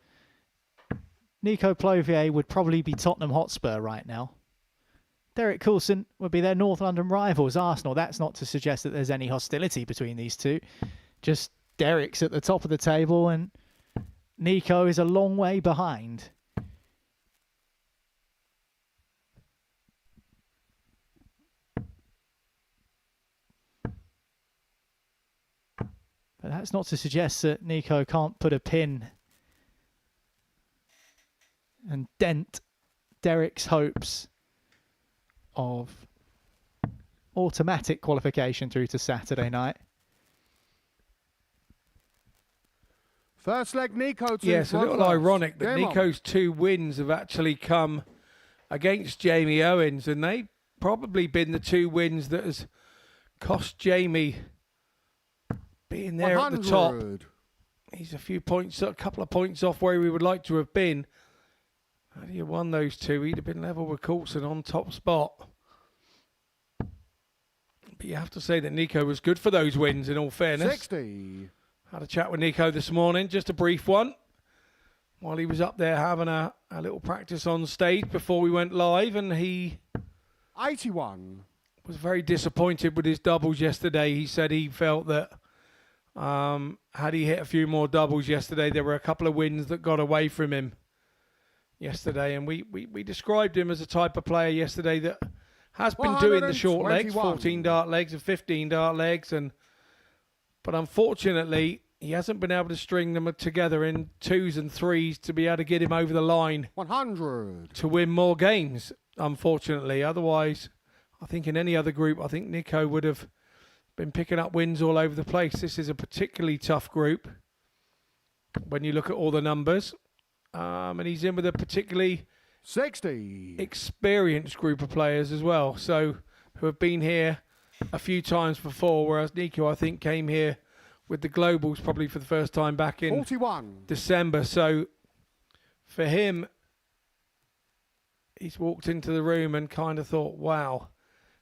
Nico Plovier would probably be Tottenham Hotspur right now. Derek Coulson would be their North London rivals, Arsenal. That's not to suggest that there's any hostility between these two. Just Derek's at the top of the table and Nico is a long way behind. But that's not to suggest that Nico can't put a pin and dent Derek's hopes of automatic qualification through to Saturday night. First leg, Nico. Yes, a little ironic that Nico's 2 wins have actually come against Jamie Owens, and they've probably been the 2 wins that has cost Jamie being there 100. At the top. He's a couple of points off where we would like to have been. Had he won those 2, he'd have been level with Coulson on top spot. But you have to say that Nico was good for those wins, in all fairness. 60. Had a chat with Nico this morning, just a brief one, while he was up there having a little practice on stage before we went live, and he 81. Was very disappointed with his doubles yesterday. He said he felt that had he hit a few more doubles yesterday, there were a couple of wins that got away from him yesterday, and we described him as a type of player yesterday that has been doing the short legs, 14 dart legs and 15 dart legs, but unfortunately he hasn't been able to string them together in 2s and 3s to be able to get him over the line 100 to win more games, unfortunately. Otherwise, I think in any other group, I think Nico would have been picking up wins all over the place. This is a particularly tough group when you look at all the numbers. And he's in with a particularly 60 experienced group of players as well, so who have been here a few times before, whereas Nico, I think, came here with the Globals probably for the first time back in 41 December. So for him, he's walked into the room and kind of thought, wow,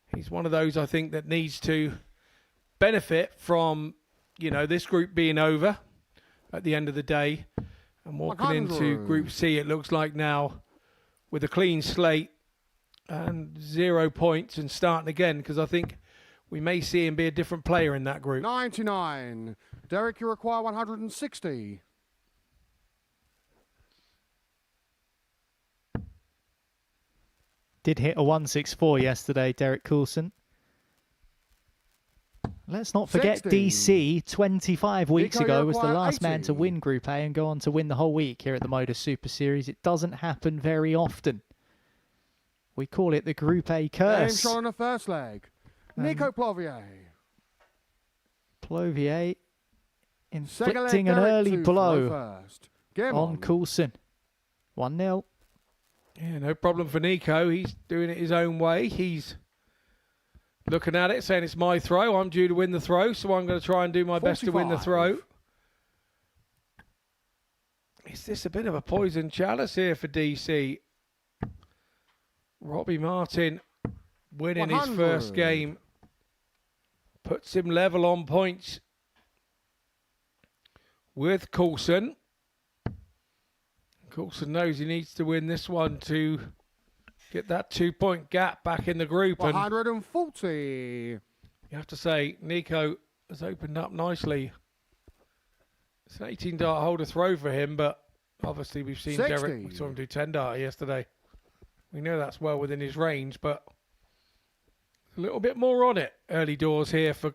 he's one of those, I think, that needs to benefit from, this group being over at the end of the day. And walking 100. into Group C, it looks like now, with a clean slate and 0 points and starting again, because I think we may see him be a different player in that group. 99. Derek, you require 160. Did hit a 164 yesterday, Derek Coulson. Let's not forget 60. DC 25 weeks Nico, ago you was the require last 80. man to win Group A and go on to win the whole week here at the Modus Super Series. It doesn't happen very often. We call it the Group A Game curse. shot on the first leg. Nico Plovier. Plovier Second leg, inflicting an Derek early to blow first. Game on Coulson. 1-0. Yeah, no problem for Nico. He's doing it his own way. He's looking at it, saying it's my throw. I'm due to win the throw, so I'm going to try and do my best to win the 45. throw. Is this a bit of a poison chalice here for DC? Robbie Martin winning 100. his first game puts him level on points with Coulson. Coulson knows he needs to win this one to get that 2-point gap back in the group. 140. You have to say, Nico has opened up nicely. It's an 18-dart holder throw for him, but obviously we've seen 60. Derek. We saw him do 10-dart yesterday. We know that's well within his range, but a little bit more on it early doors here for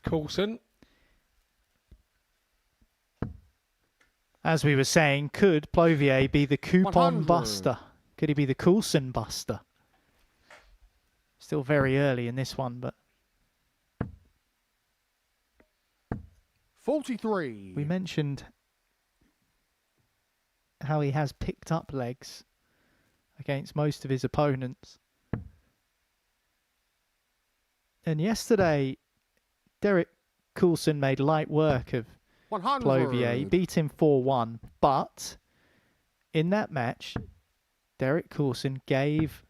Coulson. As we were saying, could Plovier be the coupon 100. buster? Could he be the Coulson buster? Still very early in this one, but 43. we mentioned how he has picked up legs against most of his opponents. And yesterday, Derek Coulson made light work of 100. Plovier. He beat him 4-1, but in that match, Derek Coulson gave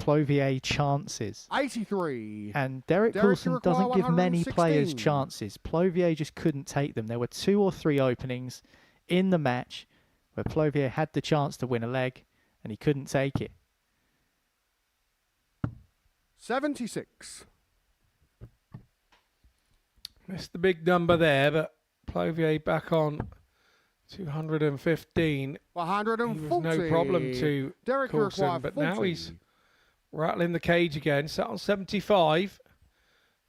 Plovier chances. 83. And Derek Derek, Coulson you require doesn't give many 116. players chances. Plovier just couldn't take them. There were 2 or 3 openings in the match where Plovier had the chance to win a leg and he couldn't take it. 76. Missed the big number there, but Plovier back on 215. 140. He was no problem to Derek, you Coulson, require but 40. now he's rattling the cage again. Sat on 75.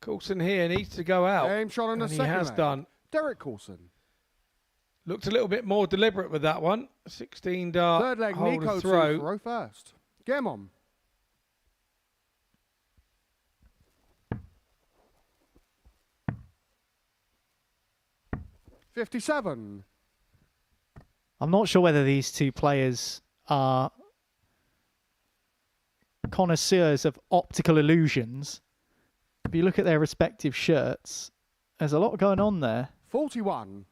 Coulson here needs to go out. Game shot in the and he second has leg. done. Derek Coulson. Looked a little bit more deliberate with that one. 16 dart Third leg, hold Nico and to throw. throw first. Game on. $57. I'm not sure whether these two players are connoisseurs of optical illusions. If you look at their respective shirts, there's a lot going on there. 41.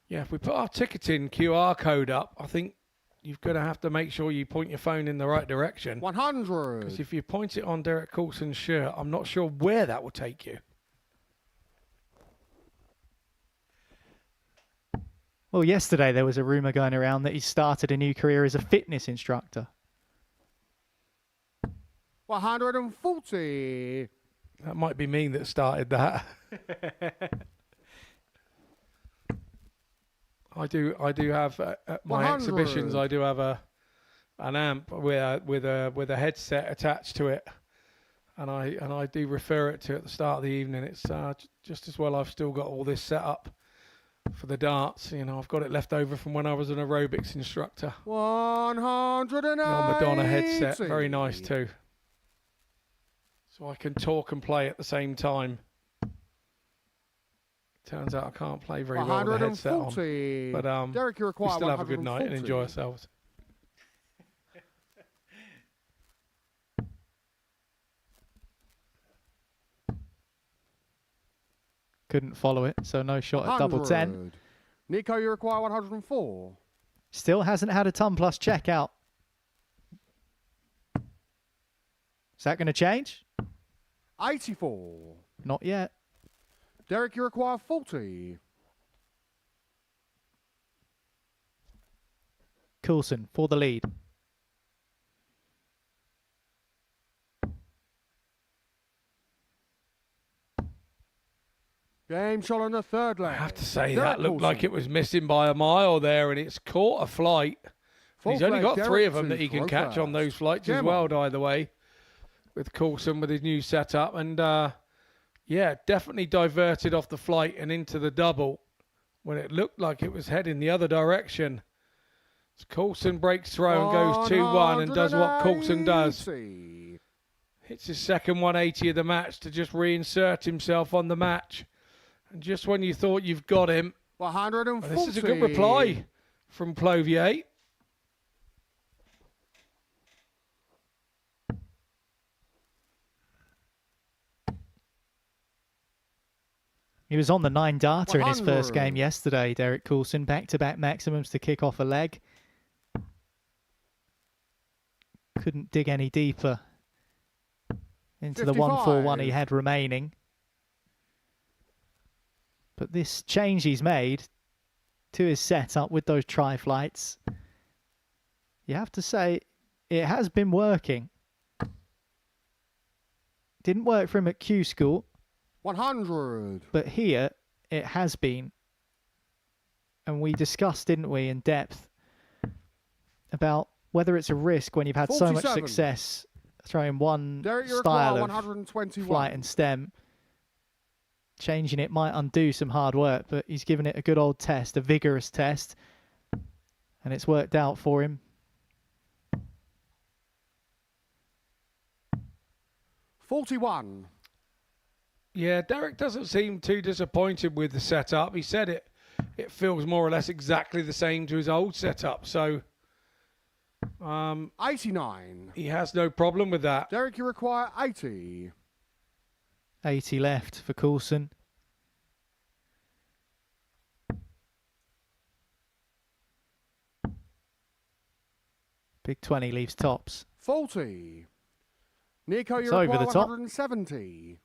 Yeah, if we put our ticketing QR code up, I think you're going to have to make sure you point your phone in the right direction. 100. Because if you point it on Derek Coulson's shirt, I'm not sure where that will take you. Well, yesterday there was a rumour going around that he started a new career as a fitness instructor. 140. That might be me that started that. I do have at my 100. exhibitions. I do have an amp with a headset attached to it, and I do refer it to at the start of the evening. It's just as well I've still got all this set up for the darts. You know, I've got it left over from when I was an aerobics instructor. 180. The old Madonna headset, very nice too. So I can talk and play at the same time. Turns out I can't play very well with the headset on. But Derek, you we require still have a good night and 140. enjoy ourselves. Couldn't follow it, so no shot at double 10. 100. Nico, you require 104. Still hasn't had a ton plus checkout. Is that going to change? 84. Not yet. Derek, you require 40. Coulson for the lead. Game shot on the third leg. I have to say Derek that looked Coulson. like it was missing by a mile there, and it's caught a flight. Full He's only flag, got 3 Derek of them that he to can throw catch on first. those flights as Gem well, on. either way, with Coulson with his new setup. And, yeah, definitely diverted off the flight and into the double when it looked like it was heading the other direction. So Coulson breaks throw and goes 2-1 and does what Coulson does. 180. Hits his second 180 of the match to just reinsert himself on the match. And just when you thought you've got him, 140. this is a good reply from Plovier. He was on the 9 darter in his first 100. game yesterday, Derek Coulson. Back-to-back maximums to kick off a leg. Couldn't dig any deeper into the 141 he 55. had remaining. But this change he's made to his setup with those tri-flights, you have to say it has been working. Didn't work for him at Q School, 100. but here it has been. And we discussed, didn't we, in depth about whether it's a risk when you've had so much 47. success throwing one Derek, you style require of 121. flight and stem. Changing it might undo some hard work, but he's given it a good old test, a vigorous test, and it's worked out for him. 41. Yeah, Derek doesn't seem too disappointed with the setup. He said it feels more or less exactly the same to his old setup. So 89. he has no problem with that. Derek, you require 80. 80 left for Coulson. Big 20 leaves tops. 40. Nico, It's you over require the top. 170.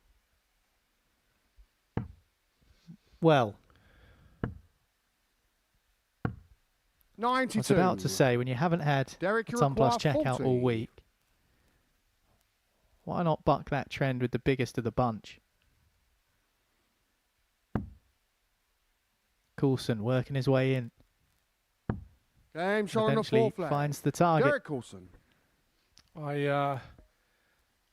Well, 92. I was about to say, when you haven't had Derek, you Sun Plus require checkout 40. all week, why not buck that trend with the biggest of the bunch? Coulson working his way in. Game shot on the Eventually fourth flag. finds the target. Derek Coulson. I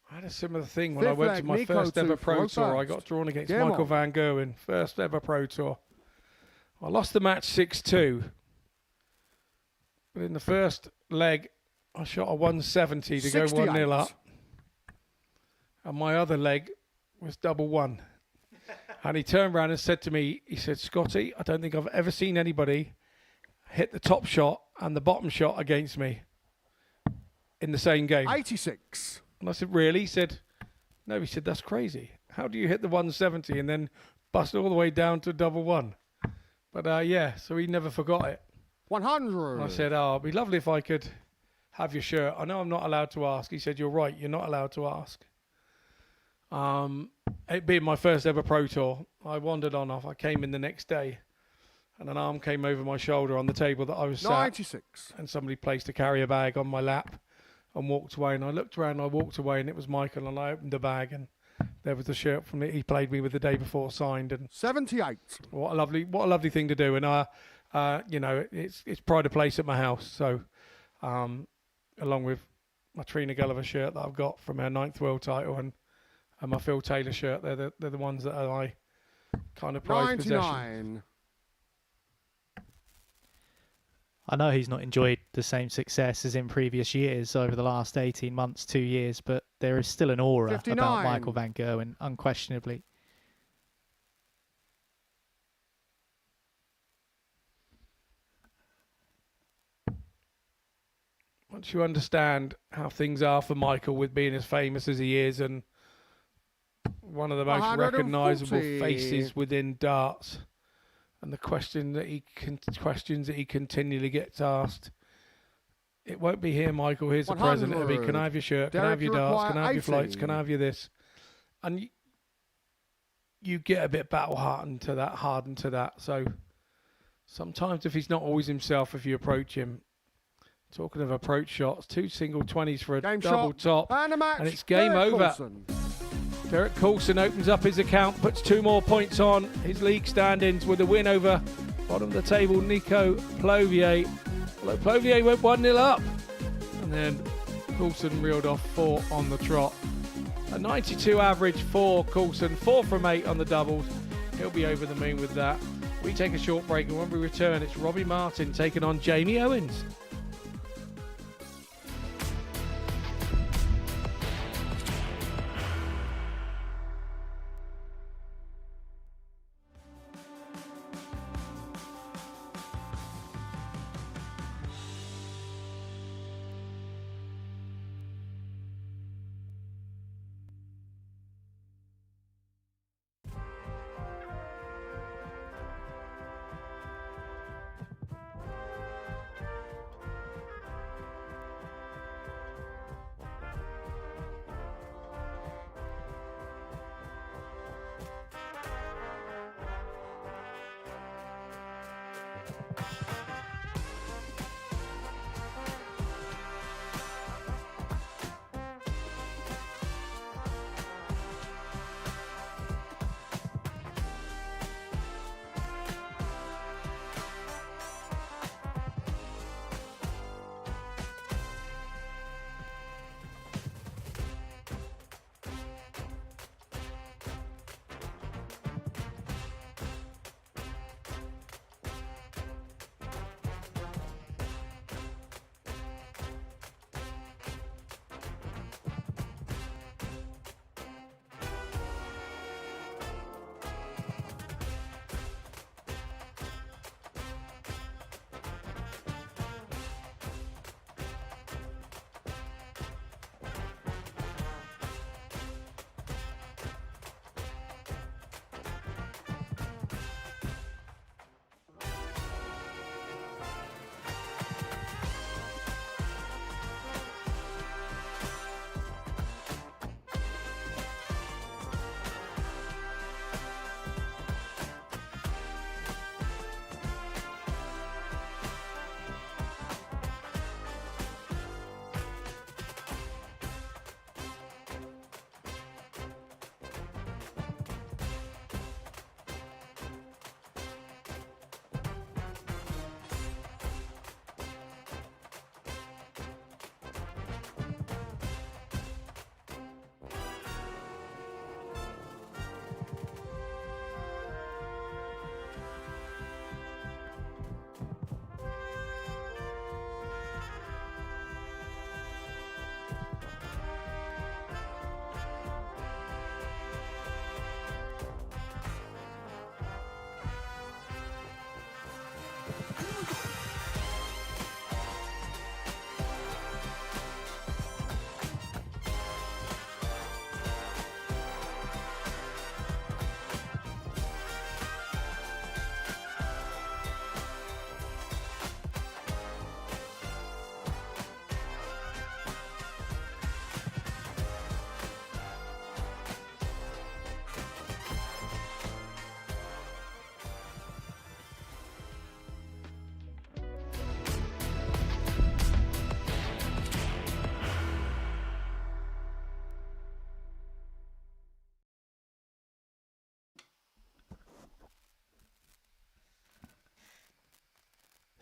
had a similar thing when I Fifth went to leg, my Nico first ever to Pro throw Tour. I first. got drawn against Game Michael on. van Gerwen, first ever Pro Tour. I lost the match 6-2. But in the first leg, I shot a 170 to go 68. 1-0 up. And my other leg was double one. And he turned around and said to me, he said, Scotty, I don't think I've ever seen anybody hit the top shot and the bottom shot against me in the same game. 86. And I said, really? He said, no. He said, that's crazy. How do you hit the 170 and then bust all the way down to double one? But yeah, so he never forgot it. 100. And I said, oh, it'd be lovely if I could have your shirt. I know I'm not allowed to ask. He said, you're right. You're not allowed to ask. It being my first ever Pro Tour, I wandered on off. I came in the next day and an arm came over my shoulder on the table that I was sat, 96. and somebody placed a carrier bag on my lap and walked away. And I looked around and I walked away and it was Michael, and I opened the bag and there was the shirt from it he played me with the day before signed. And 78. what a lovely thing to do. And you know, it's pride of place at my house. So along with my Trina Gulliver shirt that I've got from our 9th world title and my Phil Taylor shirt, they're the ones that I kind of prized possession. 99. I know he's not enjoyed the same success as in previous years over the last 18 months, 2 years, but there is still an aura 59. about Michael van Gerwen, unquestionably. Once you understand how things are for Michael with being as famous as he is and one of the most 140. recognisable faces within darts, and the questions that he continually gets asked, it won't be here, Michael, here's the present. It'll be, can I have your shirt? Can I Derek, have your you darts? require Can I have your flights? 80. Can I have your this? And you get a bit hardened to that. So sometimes if he's not always himself, if you approach him, talking of approach shots, 2 single 20s for a Game double shot. top, And a match. and it's game Derek over. Coulson. Derek Coulson opens up his account, puts 2 more points on his league standings with a win over bottom of the table Nico Plovier. Although Plovier went 1-0 up, and then Coulson reeled off 4 on the trot. A 92 average for Coulson, 4 from 8 on the doubles. He'll be over the moon with that. We take a short break, and when we return, it's Robbie Martin taking on Jamie Owens.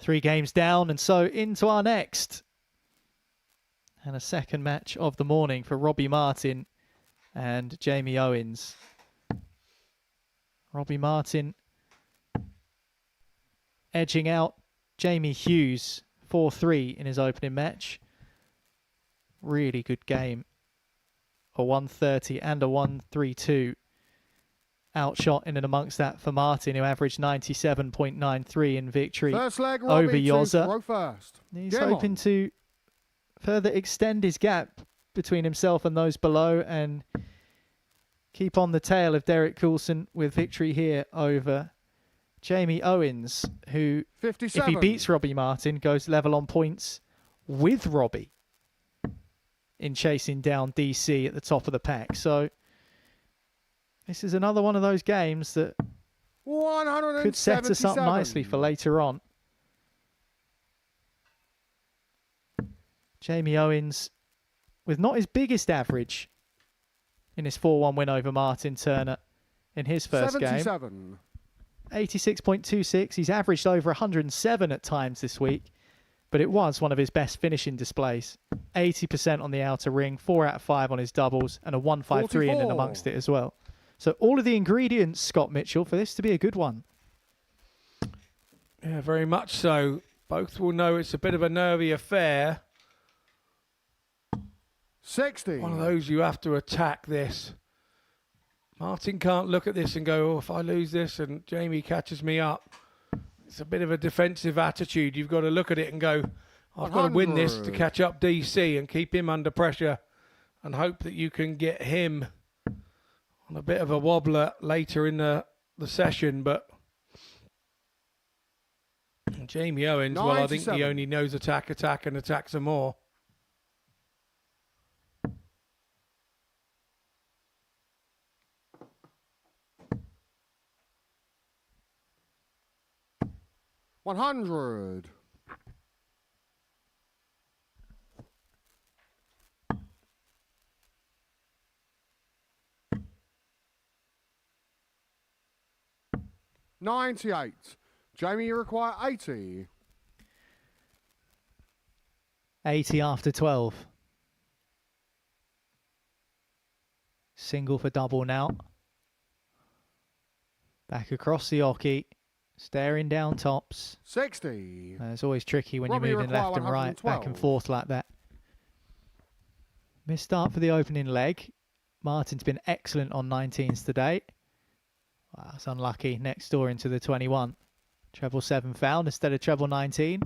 3 games down, and so into our next. And a second match of the morning for Robbie Martin and Jamie Owens. Robbie Martin edging out Jamie Hughes 4-3 in his opening match. Really good game. A 130 and a 132. Outshot in and amongst that for Martin, who averaged 97.93 in victory First leg, over Robbie to Yoza. throw first. He's Game hoping on. to further extend his gap between himself and those below and keep on the tail of Derek Coulson with victory here over Jamie Owens, who, 57. if he beats Robbie Martin, goes level on points with Robbie in chasing down DC at the top of the pack. So this is another one of those games that could set us up nicely for later on. Jamie Owens with not his biggest average in his 4-1 win over Martin Turner in his first 77. game. 86.26. He's averaged over 107 at times this week, but it was one of his best finishing displays. 80% on the outer ring, 4 out of 5 on his doubles, and a 153 in and amongst it as well. So all of the ingredients, Scott Mitchell, for this to be a good one. Yeah, very much so. Both will know it's a bit of a nervy affair. 60. One of those you have to attack this. Martin can't look at this and go, oh, if I lose this and Jamie catches me up. It's a bit of a defensive attitude. You've got to look at it and go, I've got to win this to catch up DC and keep him under pressure and hope that you can get him on a bit of a wobbler later in the session. But Jamie Owens, well, I think he only knows attack, and attack some more. $100. $98. Jamie, you require 80. 80 after 12. Single for double now. Back across the oche. Staring down tops. 60. It's always tricky when Robbie, you're moving left and right, back and 112. forth like that. Missed start for the opening leg. Martin's been excellent on 19s today. Wow, it's unlucky. Next door into the 21. Treble 7 found instead of treble 19.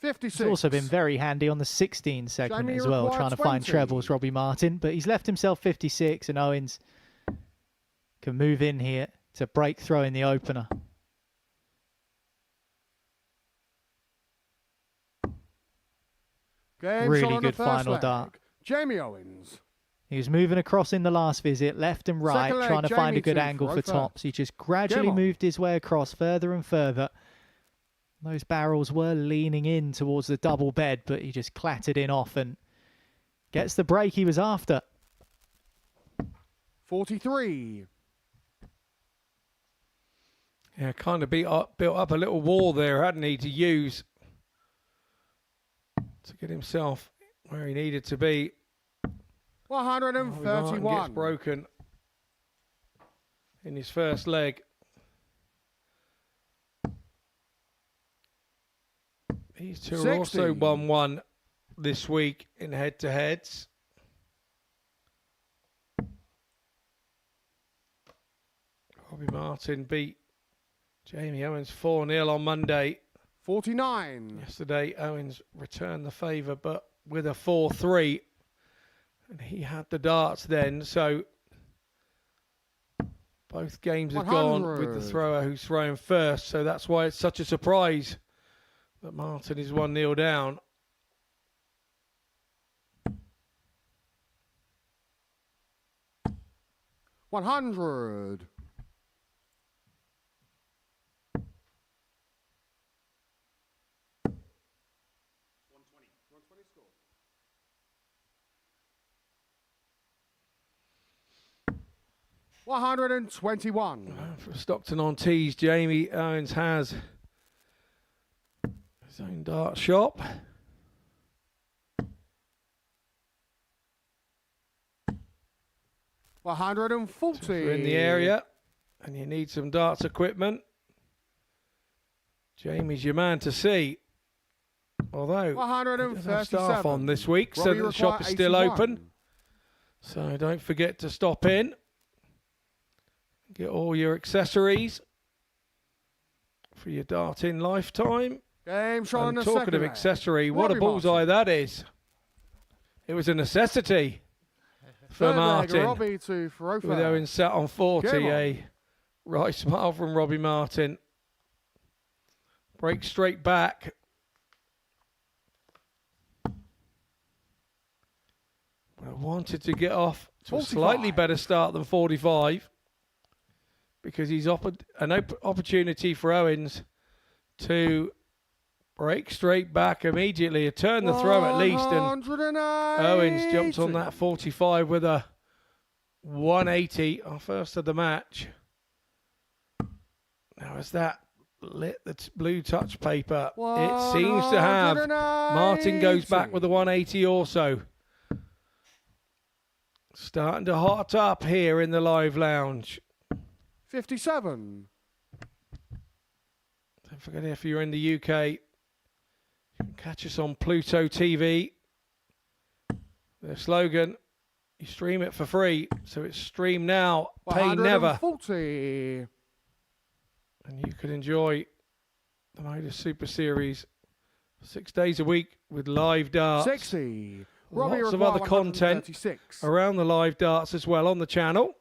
56. He's also been very handy on the 16 segment Jamie as well, required trying to find 20. trebles, Robbie Martin. But he's left himself 56, and Owens can move in here to break throw in the opener. Games Really on the good first final leg. dart. Jamie Owens. He was moving across in the last visit, left and right, Second leg, trying to find a Jamie good to angle throw for first. tops. He just gradually Game on. moved his way across further and further. Those barrels were leaning in towards the double bed, but he just clattered in off and gets the break he was after. 43. Yeah, kind of built up a little wall there, hadn't he, to use to get himself where he needed to be. 131. Gets broken in his first leg. These two are also 60. 1-1 this week in head-to-heads. Robbie Martin beat Jamie Owens 4-0 on Monday. 49. Yesterday, Owens returned the favour, but with a 4-3. And he had the darts then, so both games have gone with the 100. thrower who's throwing first. So that's why it's such a surprise that Martin is 1-0 down. $100. $121. For Stockton on tees, Jamie Owens has His own dart shop. 140. If you're in the area and you need some darts equipment, Jamie's your man to see. Although, he doesn't have staff on this week, so the shop is still open. So don't forget to stop in. Get all your accessories for your darting lifetime. Game shot And in the talking second of leg. accessory, what a Robbie bullseye that is. It was a necessity for Third leg, Martin. Robbie to Farofa. With Owens set on 40, Game on. a right smile from Robbie Martin. Break straight back. But I wanted to get off to a 45. slightly better start than 45 because he's offered an opportunity for Owens to break straight back immediately, turn the throw at least, and 180. Owens jumps on that 45 with a 180, our first of the match. Now as that lit the blue touch paper, it seems to have. Martin goes back with a 180 also. Starting to hot up here in the live lounge. 57. Don't forget, if you're in the UK, you can catch us on Pluto TV. Their slogan, you stream it for free, so it's stream now, pay never. 140. And you can enjoy the Modus Super Series 6 days a week with live darts. 60. Robbie Lots of require other content 136. around the live darts as well on the channel.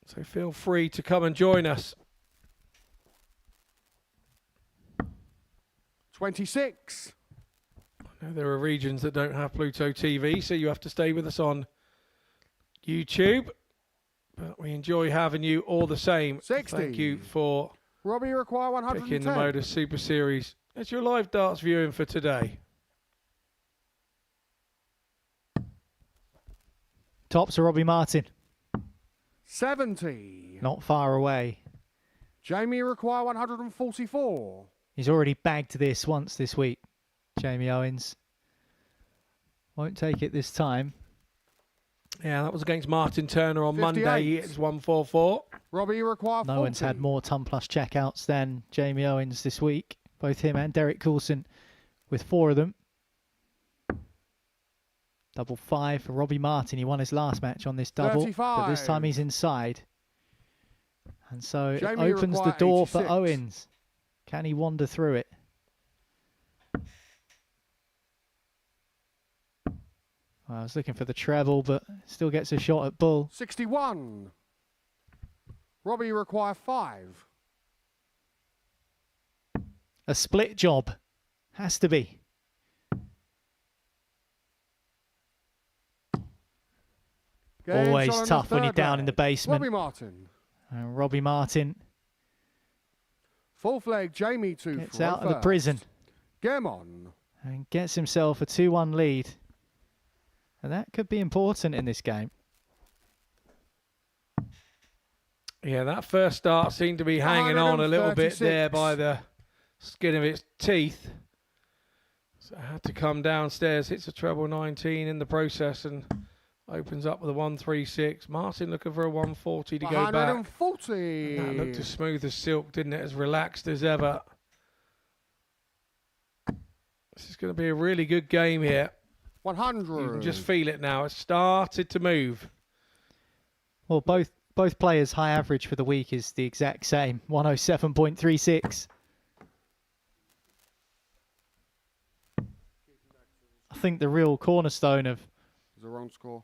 So feel free to come and join us. 26. I know there are regions that don't have Pluto TV, so you have to stay with us on YouTube. But we enjoy having you all the same. 60. Thank you for Robbie require picking the 110. Modus Super Series. It's your live darts viewing for today. Tops are Robbie Martin. 70. Not far away. Jamie require 144. He's already bagged this once this week, Jamie Owens. Won't take it this time. Yeah, that was against Martin Turner on 58. Monday. It's 144. Robbie require 40. No one's had more ton plus checkouts than Jamie Owens this week. Both him and Derek Coulson with 4 of them. Double 5 for Robbie Martin. He won his last match on this double. 35. But this time he's inside. And so it Jamie opens the require door 86. for Owens. Can he wander through it? Well, I was looking for the treble, but still gets a shot at bull. 61. Robbie require 5. A split job. Has to be. Game Always shot on the tough when you're third down in the leg. basement. Robbie Martin. And Robbie Martin Fourth leg, Jamie to gets out of the prison Game on. and gets himself a 2-1 lead. And that could be important in this game. Yeah, that first start seemed to be hanging on a little bit there 136. by the skin of its teeth. So it had to come downstairs, hits a treble 19 in the process and opens up with a 136. Martin looking for a 140 to go back. 140. That looked as smooth as silk, didn't it? As relaxed as ever. This is going to be a really good game here. 100. You can just feel it now. It's started to move. Well, both players' high average for the week is the exact same, 107.36. I think the real cornerstone of It's the wrong score.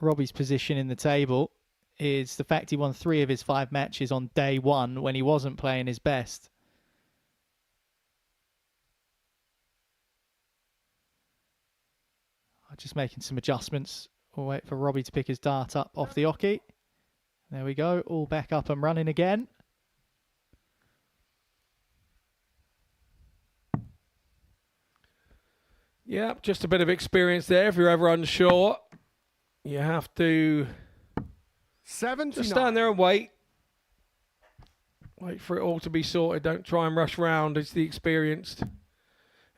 Robbie's position in the table is the fact he won 3 of his 5 matches on day 1 when he wasn't playing his best. Just making some adjustments. We'll wait for Robbie to pick his dart up off the oche. There we go, all back up and running again. Yeah, just a bit of experience there. If you're ever unsure, you have to 79. just stand there and wait. Wait for it all to be sorted. Don't try and rush round. It's the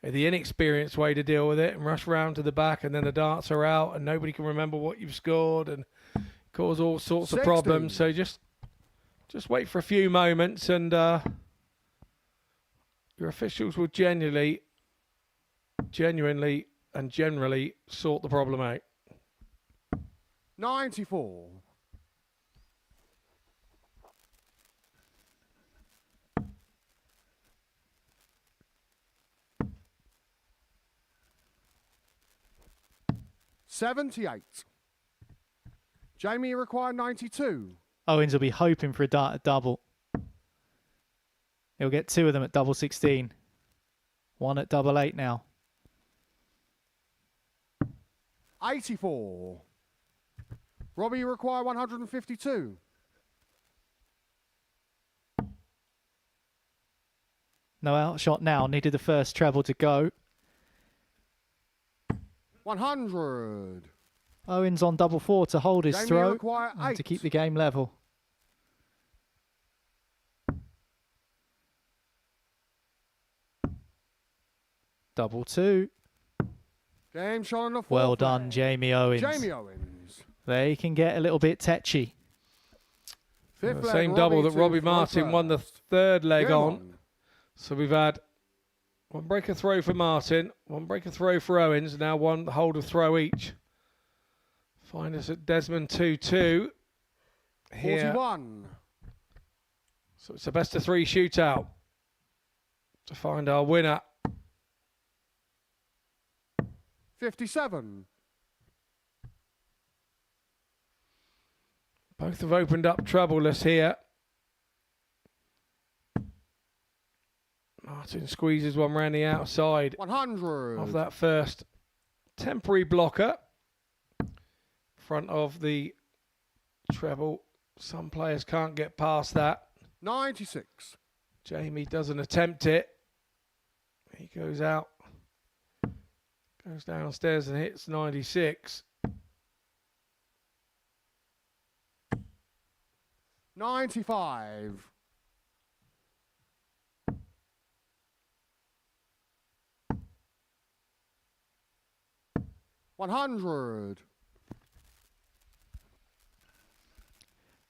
inexperienced way to deal with it, and rush round to the back, and then the darts are out, and nobody can remember what you've scored, and cause all sorts of problems. So just wait for a few moments, and your officials will genuinely and generally sort the problem out. 94. $78. Jamie required 92. Owens will be hoping for a dart at double. He'll get 2 of them at double 16. 1 at double 8 now. 84. Robbie required 152. No outshot now. Needed the first treble to go. 100. Owens on double 4 to hold his Jamie throw require and 8. to keep the game level. Double 2. Game shot on the 4th. Well done, Jamie Owens. Jamie Owens. They can get a little bit tetchy. Fifth The leg, same double that to Robbie throw Martin won the first. third leg Game on. So we've had 1 breaker throw for Martin, 1 breaker throw for Owens, now 1 hold of throw each. Find us at Desmond 2-2 here. 41. So it's a best of 3 shootout to find our winner. 57. Both have opened up troubleless here. Martin squeezes one round the outside 100. of that first temporary blocker. Front of the treble. Some players can't get past that. 96. Jamie doesn't attempt it. He goes out. Goes downstairs and hits 96. 95. $100.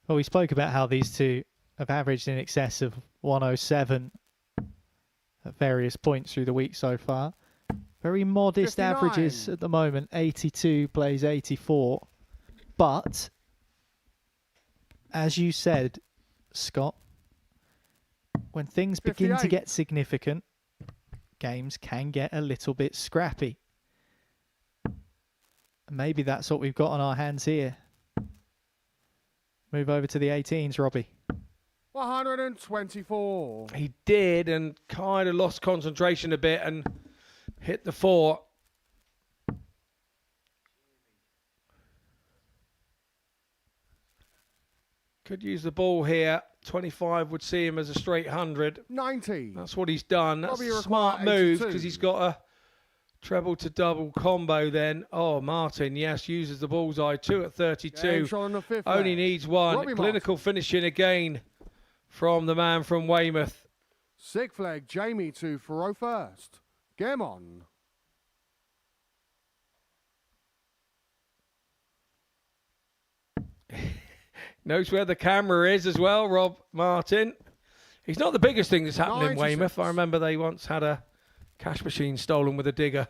Well, we spoke about how these two have averaged in excess of 107 at various points through the week so far. Very modest 59. averages at the moment. 82 plays 84. But, as you said, Scott, when things begin to 58. get significant, games can get a little bit scrappy. Maybe that's what we've got on our hands here. Move over to the 18s, Robbie. 124. He did, and kind of lost concentration a bit and hit the 4. Could use the ball here. 25 would see him as a straight 100. 90. That's what he's done. That's Robbie a require smart move 82. because he's got a treble to double combo then. Oh, Martin, yes, uses the bullseye. 2 at 32. Game shot on the 5th Only leg. needs 1. Robbie Clinical Martin. finishing again from the man from Weymouth. 6th leg, Jamie to throw first. Game on. Knows where the camera is as well, Rob Martin. He's not the biggest thing that's happened in 96. Weymouth. I remember they once had a cash machine stolen with a digger.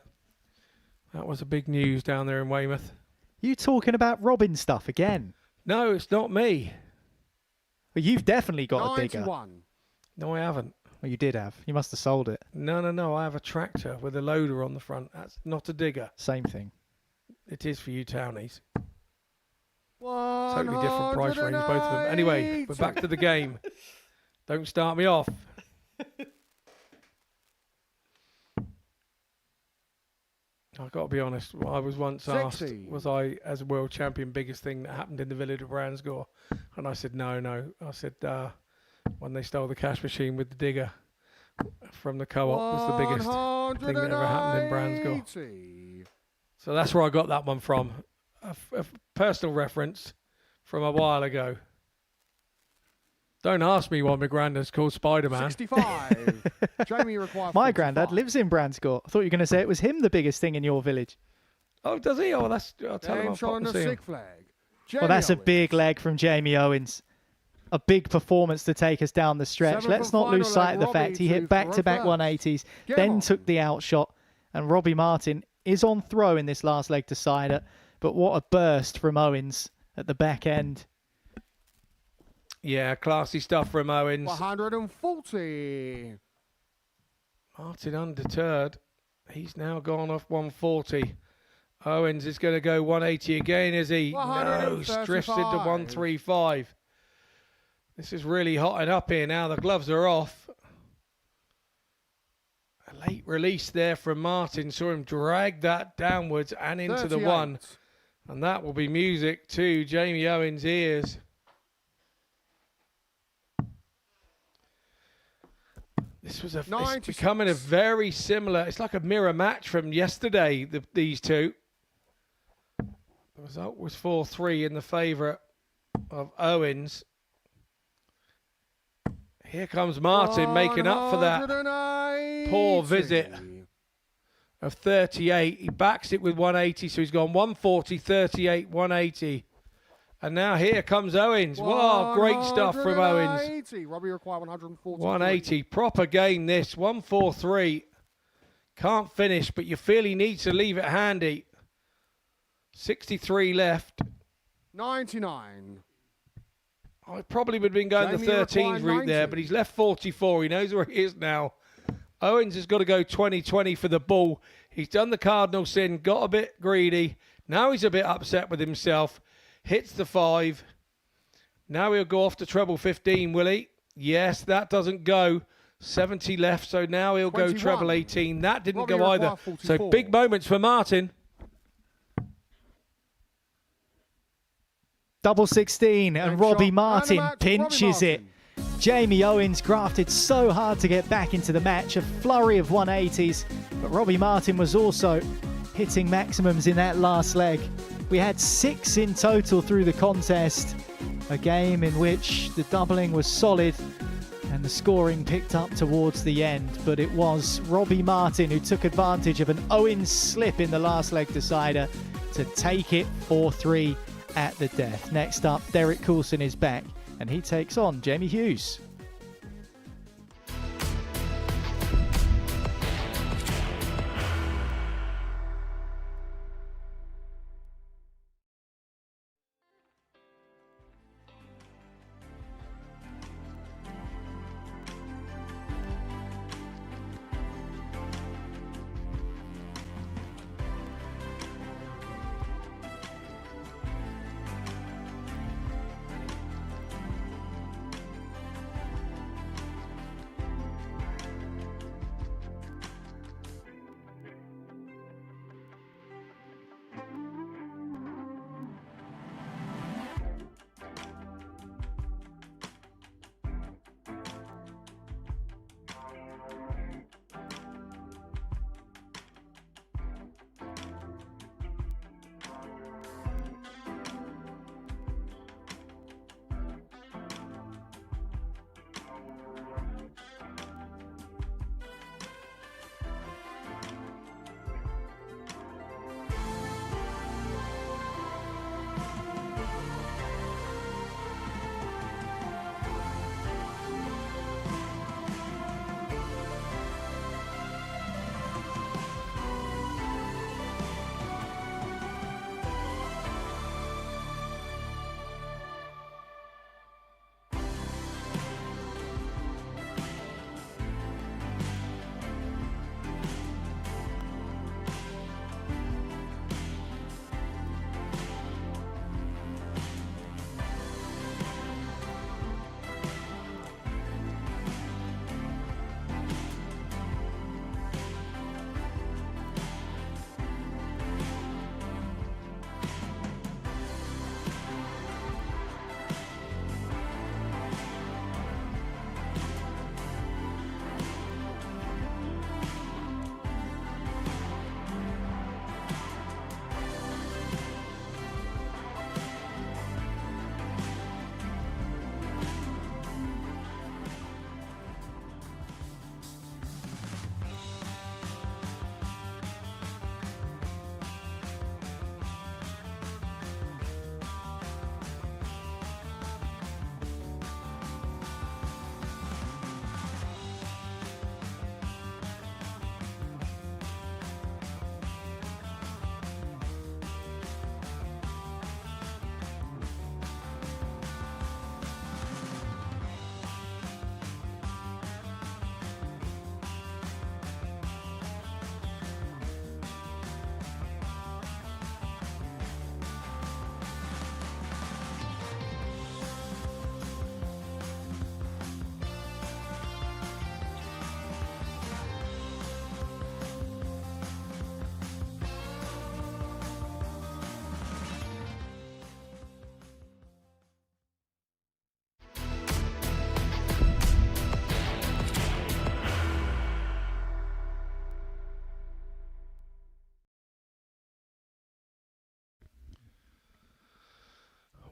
That was a big news down there in Weymouth. You talking about robbing stuff again? No, it's not me. Well, you've definitely got a digger. 91. No, I haven't. Well, you did have. You must have sold it. No. I have a tractor with a loader on the front. That's not a digger. Same thing. It is for you townies. 180. Totally different price range, both of them. Anyway, we're back to the game. Don't start me off. I've got to be honest. I was once asked, 60. was I, as a world champion, biggest thing that happened in the village of Bransgore? And I said, no. I said, when they stole the cash machine with the digger from the co-op was the biggest thing that ever happened in Bransgore. 180. So that's where I got that one from. A personal reference from a while ago. Don't ask me why my granddad's called Spider-Man. 65. Jamie required My 45. granddad lives in Branscourt. I thought you were going to say it was him the biggest thing in your village. Oh, does he? Oh, I'll tell him I'll James pop on and the see him. SIG flag. Well, that's a Owens. big leg from Jamie Owens. A big performance to take us down the stretch. Seventh Let's and not lose final sight leg, of the Robbie fact he to hit back-to-back Roper. 180s, Get then on. took the outshot, and Robbie Martin is on throw in this last leg decider. But what a burst from Owens at the back end. Yeah, classy stuff from Owens. 140. Martin undeterred. He's now gone off 140. Owens is going to go 180 again, is he? No, drifts into 135. This is really hotting up here now. The gloves are off. A late release there from Martin. Saw him drag that downwards and into the 38. one. And that will be music to Jamie Owens' ears. This was it's becoming a very similar, it's like a mirror match from yesterday, these two. The result was 4-3 in the favour of Owens. Here comes Martin making up for that poor visit of 38. He backs it with 180, so he's gone 140, 38, 180. And now here comes Owens. Wow, great stuff from Owens. Robbie required 140. 180. Proper game this. 143. Can't finish, but you feel he needs to leave it handy. 63 left. 99. I probably would have been going Jamie the 13s required route there, 90. but he's left 44. He knows where he is now. Owens has got to go 20-20 for the bull. He's done the cardinal sin, got a bit greedy. Now he's a bit upset with himself. Hits the 5. Now he'll go off to treble 15, will he? Yes, that doesn't go. 70 left, so now he'll 21. go treble 18. That didn't Robbie go either. required 44. So big moments for Martin. Double 16, and Robbie Martin pinches it. Jamie Owens grafted so hard to get back into the match, a flurry of 180s, but Robbie Martin was also hitting maximums in that last leg. We had 6 in total through the contest, a game in which the doubling was solid and the scoring picked up towards the end, but it was Robbie Martin who took advantage of an Owens slip in the last leg decider to take it 4-3 at the death. Next up, Derek Coulson is back and he takes on Jamie Hughes.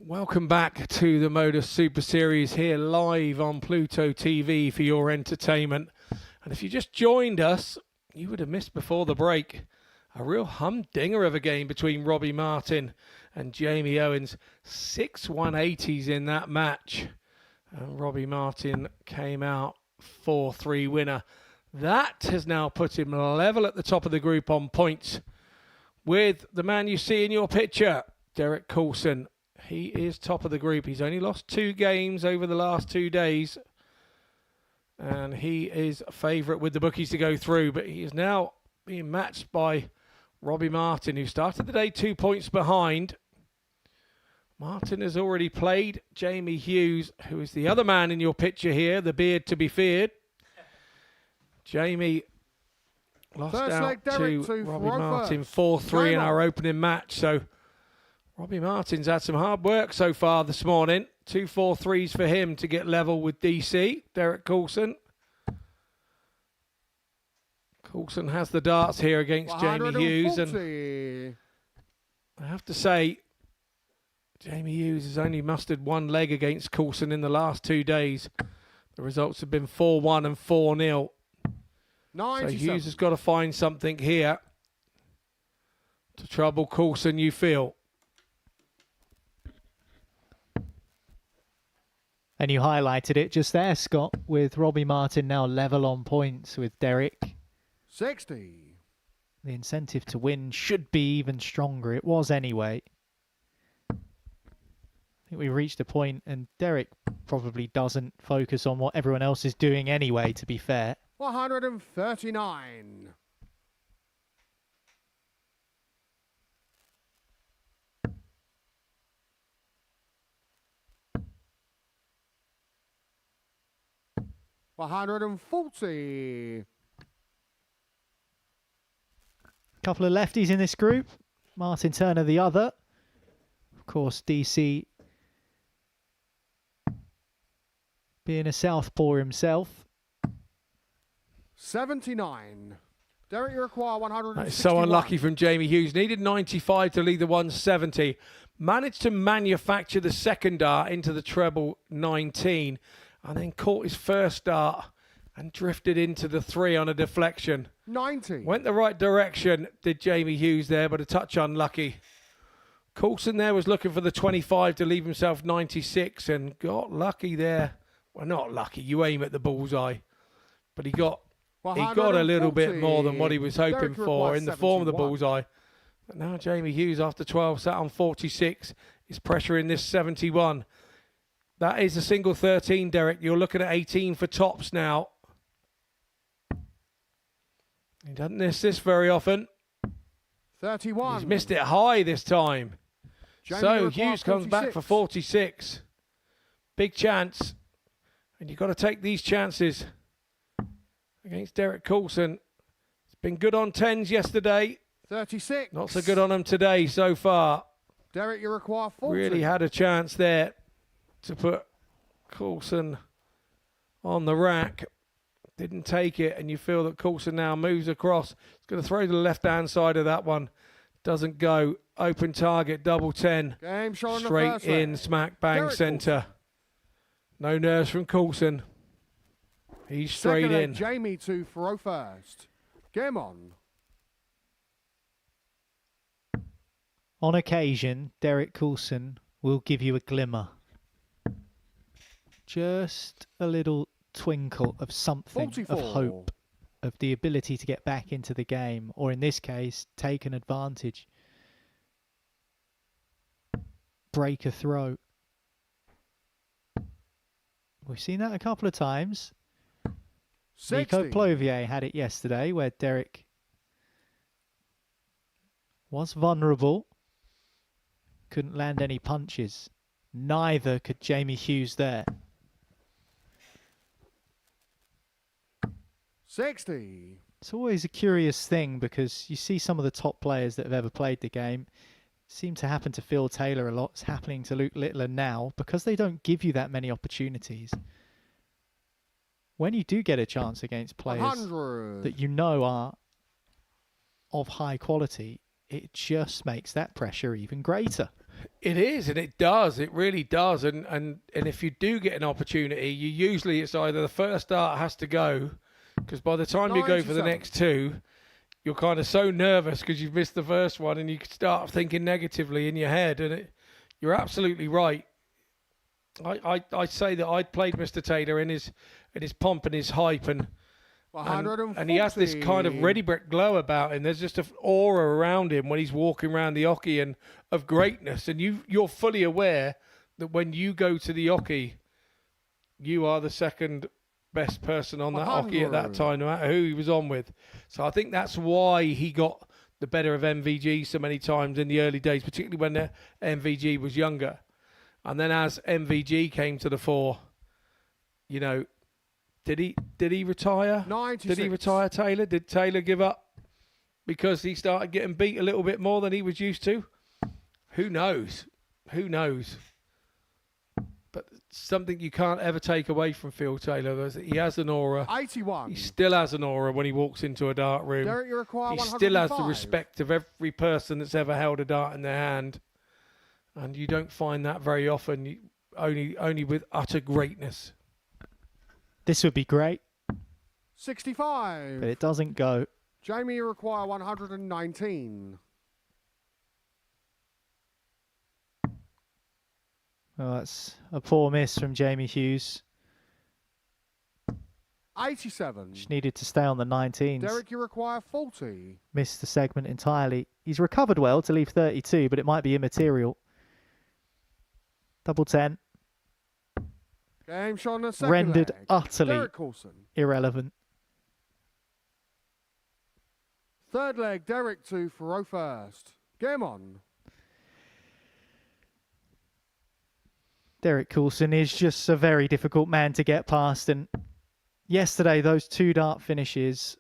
Welcome back to the Modus Super Series here live on Pluto TV for your entertainment. And if you just joined us, you would have missed before the break a real humdinger of a game between Robbie Martin and Jamie Owens. 6 180s in that match. And Robbie Martin came out 4-3 winner. That has now put him level at the top of the group on points with the man you see in your picture, Derek Coulson. He is top of the group. He's only lost 2 games over the last 2 days. And he is a favourite with the bookies to go through. But he is now being matched by Robbie Martin, who started the day 2 points behind. Martin has already played Jamie Hughes, who is the other man in your picture here, the beard to be feared. Jamie lost out to Robbie Martin 4-3 in our opening match. So Robbie Martin's had some hard work so far this morning. 2 4-3s for him to get level with DC, Derek Coulson. Coulson has the darts here against Jamie Hughes. And I have to say, Jamie Hughes has only mustered 1 leg against Coulson in the last 2 days. The results have been 4-1 and 4-0. So Hughes has got to find something here to trouble Coulson, you feel. And you highlighted it just there, Scott, with Robbie Martin now level on points with Derek. 60. The incentive to win should be even stronger. It was anyway. I think we reached a point, and Derek probably doesn't focus on what everyone else is doing anyway, to be fair. 139. $140. Couple of lefties in this group. Martin Turner the other. Of course, DC being a southpaw himself. 79. Derek, you require 161. That is so unlucky from Jamie Hughes. Needed 95 to lead the 170. Managed to manufacture the second dart into the treble 19. And then caught his first dart and drifted into the 3 on a deflection. 90. Went the right direction, did Jamie Hughes there, but a touch unlucky. Coulson there was looking for the 25 to leave himself 96 and got lucky there. Well, not lucky. You aim at the bullseye. But he got a little bit more than what he was hoping for in the form of the bullseye. But now Jamie Hughes, after 12, sat on 46, is pressuring this 71. That is a single 13, Derek. You're looking at 18 for tops now. He doesn't miss this very often. 31. He's missed it high this time. Jamie So Hughes comes back for 46. Big chance. And you've got to take these chances against Derek Coulson. It's been good on 10s yesterday. 36. Not so good on them today so far. Derek, you require 40. Really had a chance there to put Coulson on the rack. Didn't take it, and you feel that Coulson now moves across. He's going to throw to the left-hand side of that one. Doesn't go. Open target, double 10. Game shot on the Straight first in, leg. smack bang Derek centre. No nerves from Coulson. He's straight Second leg, in. Jamie to throw first. Game on. On occasion, Derek Coulson will give you a glimmer. Just a little twinkle of something, 44. of hope, of the ability to get back into the game, or in this case, take an advantage. Break a throw. We've seen that a couple of times. 60. Nico Plovier had it yesterday, where Derek was vulnerable. Couldn't land any punches. Neither could Jamie Hughes there. 60. It's always a curious thing because you see some of the top players that have ever played the game seem to happen to Phil Taylor a lot. It's happening to Luke Littler now because they don't give you that many opportunities. When you do get a chance against players 100. that you know are of high quality, it just makes that pressure even greater. It is, and it does. It really does. And if you do get an opportunity, it's either the first dart has to go, because by the time you go for the 97. next two, you're kind of so nervous because you've missed the first one, and you start thinking negatively in your head. And you're absolutely right. I say that I played Mr. Taylor in his pomp and his hype, and he has this kind of ready brick glow about him. There's just an aura around him when he's walking around the hockey and of greatness. And you're fully aware that when you go to the hockey, you are the second best person on that hockey at that time, no matter who he was on with. So I think that's why he got the better of MVG so many times in the early days, particularly when the MVG was younger. And then as MVG came to the fore, you know, did he retire? 96. Did he retire, Taylor? Did Taylor give up because he started getting beat a little bit more than he was used to? Who knows? Who knows? But something you can't ever take away from Phil Taylor is that he has an aura. 81. He still has an aura when he walks into a dart room. Derek, you require He still has the 105. respect of every person that's ever held a dart in their hand. And you don't find that very often, only with utter greatness. This would be great, 65. but it doesn't go. Jamie, you require 119. Well, that's a poor miss from Jamie Hughes. 87. Just needed to stay on the 19s. Derek, you require 40. Missed the segment entirely. He's recovered well to leave 32, but it might be immaterial. Double 10. Game shot on the second Rendered leg. utterly Derek Coulson. irrelevant. Third leg, Derek to Thoreau first. Game on. Derek Coulson is just a very difficult man to get past, and yesterday those two dart finishes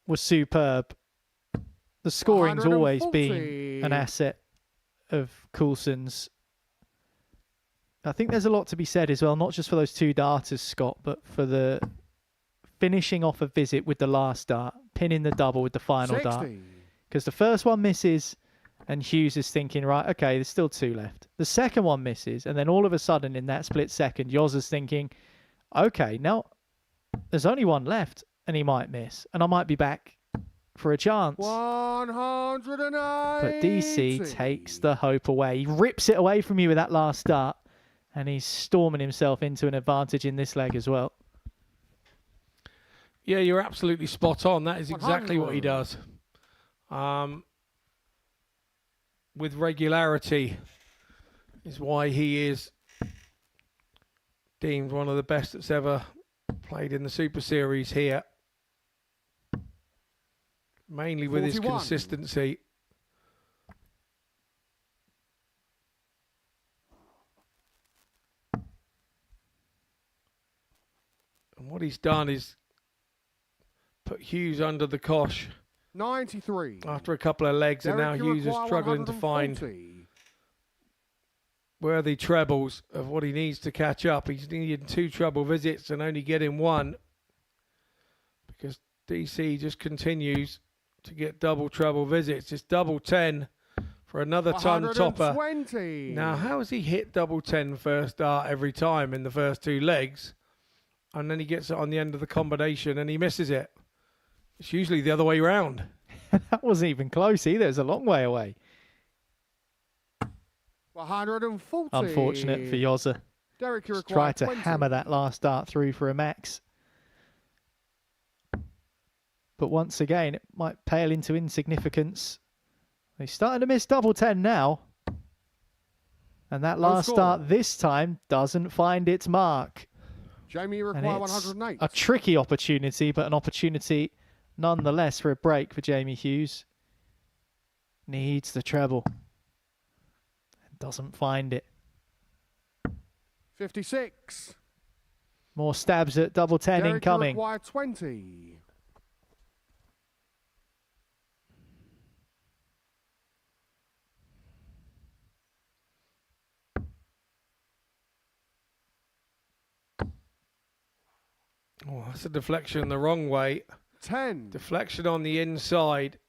were superb. The scoring's always been 140. an asset of Coulson's. I think there's a lot to be said as well, not just for those two darters, Scott, but for the finishing off a visit with the last dart, pinning the double with the final 60. dart. Because the first one misses, and Hughes is thinking, right, okay, there's still two left. The second one misses, and then all of a sudden, in that split second, Yoz is thinking, okay, now there's only one left, and he might miss, and I might be back for a chance. 180. But DC takes the hope away. He rips it away from you with that last dart, and he's storming himself into an advantage in this leg as well. Yeah, you're absolutely spot on. That is exactly what he 100. does. With regularity is why he is deemed one of the best that's ever played in the Super Series here. Mainly with his 41. consistency. And what he's done is put Hughes under the cosh 93. after a couple of legs, and now Derek, you Hughes is require struggling to find 140. worthy trebles of what he needs to catch up. He's needed 2 treble visits and only getting 1 because DC just continues to get double treble visits. It's double 10 for another ton topper. 120. Now, how has he hit double 10 first dart every time in the first 2 legs, and then he gets it on the end of the combination and he misses it? It's usually the other way round. That wasn't even close either. It was a long way away. 140. Unfortunate for Yoza. Derek, you Just require tried to 20. hammer that last dart through for a max. But once again, it might pale into insignificance. He's starting to miss double 10 now. And that last score. dart this time doesn't find its mark. Jamie, you And require it's 108. a tricky opportunity, but an opportunity nonetheless for a break for Jamie Hughes. Needs the treble. And doesn't find it. 56. More stabs at double 10 Derek, you incoming. require 20. Oh, that's a deflection the wrong way. 10. Deflection on the inside.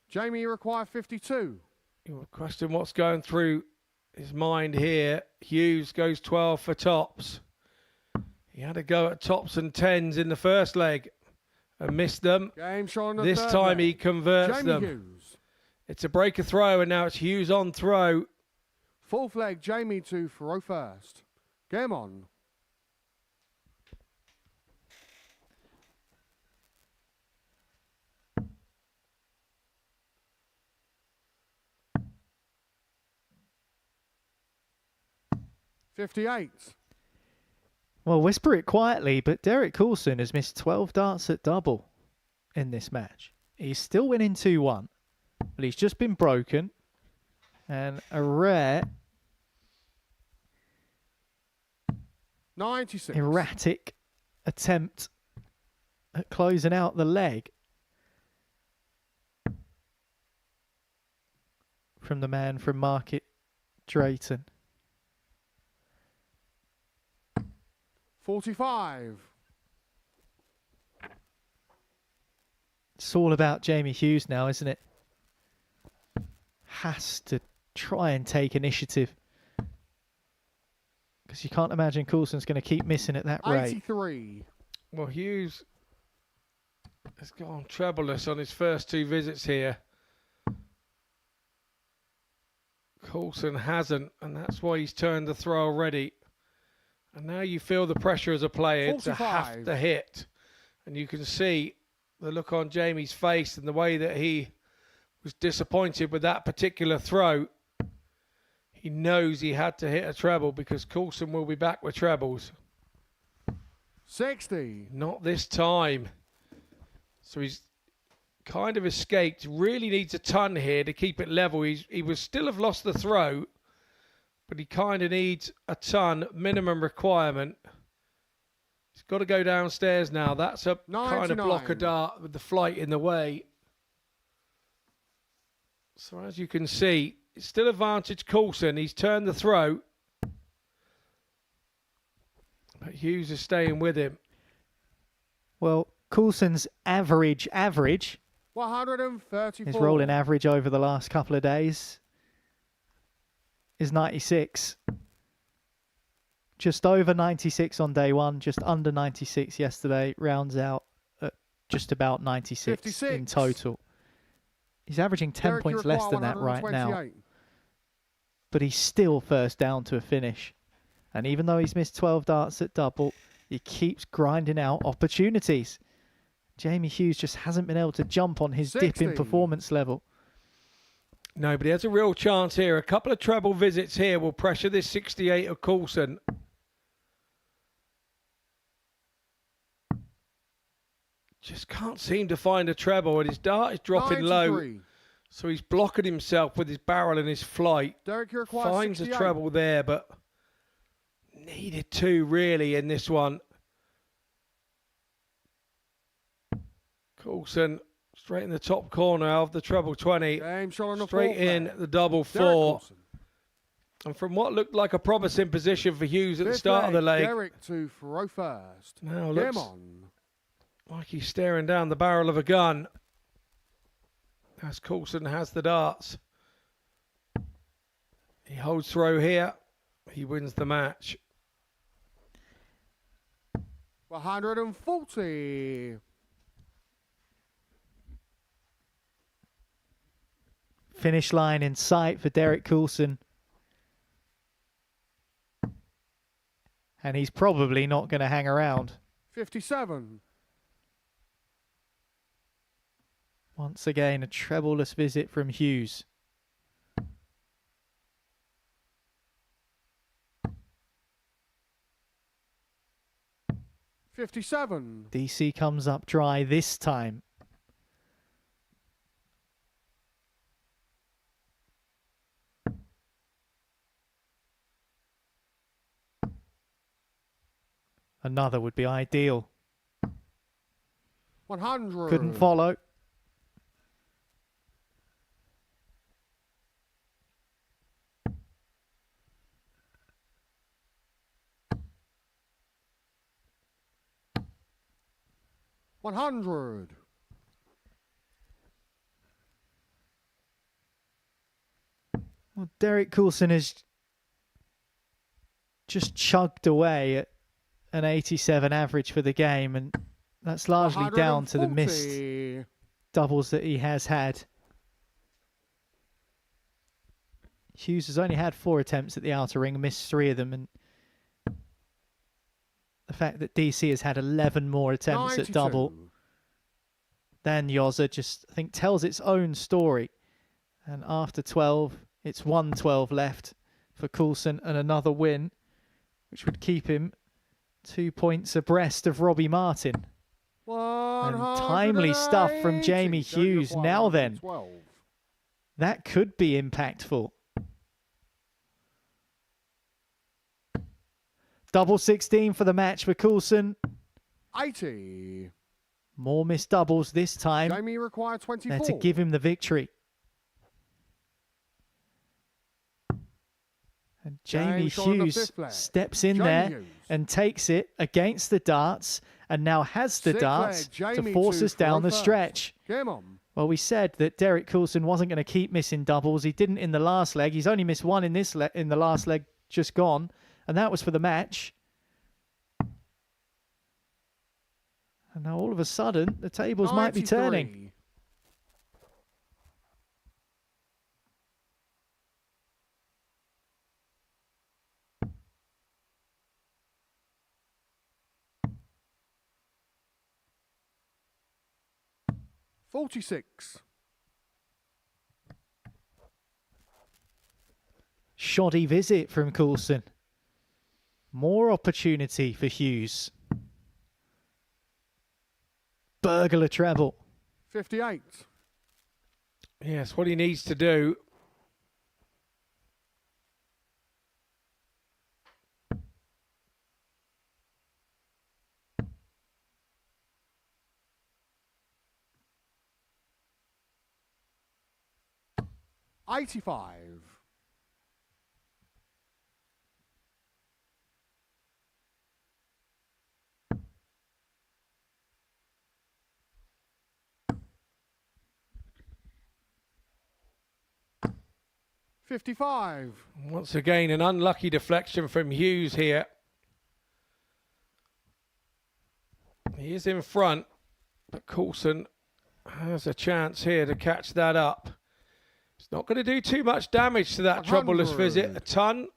Jamie, you require 52. You question what's going through his mind here. Hughes goes 12 for tops. He had a go at tops and tens in the first leg and missed them. Game shot on the This third time leg. he converts Jamie them. Hughes. It's a breaker throw, and now it's Hughes on throw. Fourth leg, Jamie to throw first. Game on. .58. Well, whisper it quietly, but Derek Coulson has missed 12 darts at double in this match. He's still winning 2-1, but he's just been broken. And a rare, 96. erratic attempt at closing out the leg from the man from Market Drayton. 45. It's all about Jamie Hughes now, isn't it? Has to try and take initiative, because you can't imagine Coulson's going to keep missing at that rate. 83. Well, Hughes has gone trebleless on his first two visits here. Coulson hasn't, and that's why he's turned the throw already. And now you feel the pressure as a player 45. to have to hit. And you can see the look on Jamie's face and the way that he was disappointed with that particular throw. He knows he had to hit a treble because Coulson will be back with trebles. 60. Not this time. So he's kind of escaped. Really needs a ton here to keep it level. He would still have lost the throw, but he kind of needs a ton minimum requirement. He's got to go downstairs now. That's a kind of 99. block a dart with the flight in the way. So as you can see, it's still advantage Coulson. He's turned the throw, but Hughes is staying with him. Well, Coulson's average 134. his rolling average over the last couple of days is 96. Just over 96 on day one, just under 96 yesterday, rounds out at just about 96 56. in total. He's averaging 10 Derek, points you less require than that right now, 128. but he's still first down to a finish. And even though he's missed 12 darts at double, he keeps grinding out opportunities. Jamie Hughes just hasn't been able to jump on his dip in 60. performance level. No, but he has a real chance here. A couple of treble visits here will pressure this 68 of Coulson. Just can't seem to find a treble, and his dart is dropping 93. low. So he's blocking himself with his barrel and his flight. Derek, you require Finds 68. a treble there, but needed two really in this one. Coulson straight in the top corner of the treble 20. Game shot on the Straight fourth in leg. the double Derek four. Coulson. And from what looked like a promising position for Hughes at the Fifth start of the leg, Derek to throw first. now Game looks on. like he's staring down the barrel of a gun. As Coulson has the darts. He holds throw here. He wins the match. 140. Finish line in sight for Derek Coulson. And he's probably not going to hang around. 57. Once again, a trebleless visit from Hughes. .57. DC comes up dry this time. Another would be ideal. 100. Couldn't follow. .100. Well, Derek Coulson has just chugged away at an 87 average for the game, and that's largely down to the missed doubles that he has had. Hughes has only had 4 attempts at the outer ring, missed 3 of them, and the fact that DC has had 11 more attempts at double than Yoza just, I think, tells its own story. And after 12, it's 112 left for Coulson and another win, which would keep him 2 points abreast of Robbie Martin. And timely stuff from Jamie Hughes. Now then, that could be impactful. Double 16 for the match for Coulson. 80. More missed doubles this time. Jamie required 24. There to give him the victory. And Jamie Hughes steps in there and takes it against the darts, and now has the darts to force us down the stretch. Game on. Well, we said that Derek Coulson wasn't going to keep missing doubles. He didn't in the last leg. He's only missed 1 in this in the last leg just gone, and that was for the match. And now all of a sudden, the tables 93. might be turning. $46. Shoddy visit from Coulson. More opportunity for Hughes. Burglar treble. 58. Yes, what he needs to do. $85. $55. Once again, an unlucky deflection from Hughes here. He is in front, but Coulson has a chance here to catch that up. It's not going to do too much damage to that troubleless visit. A ton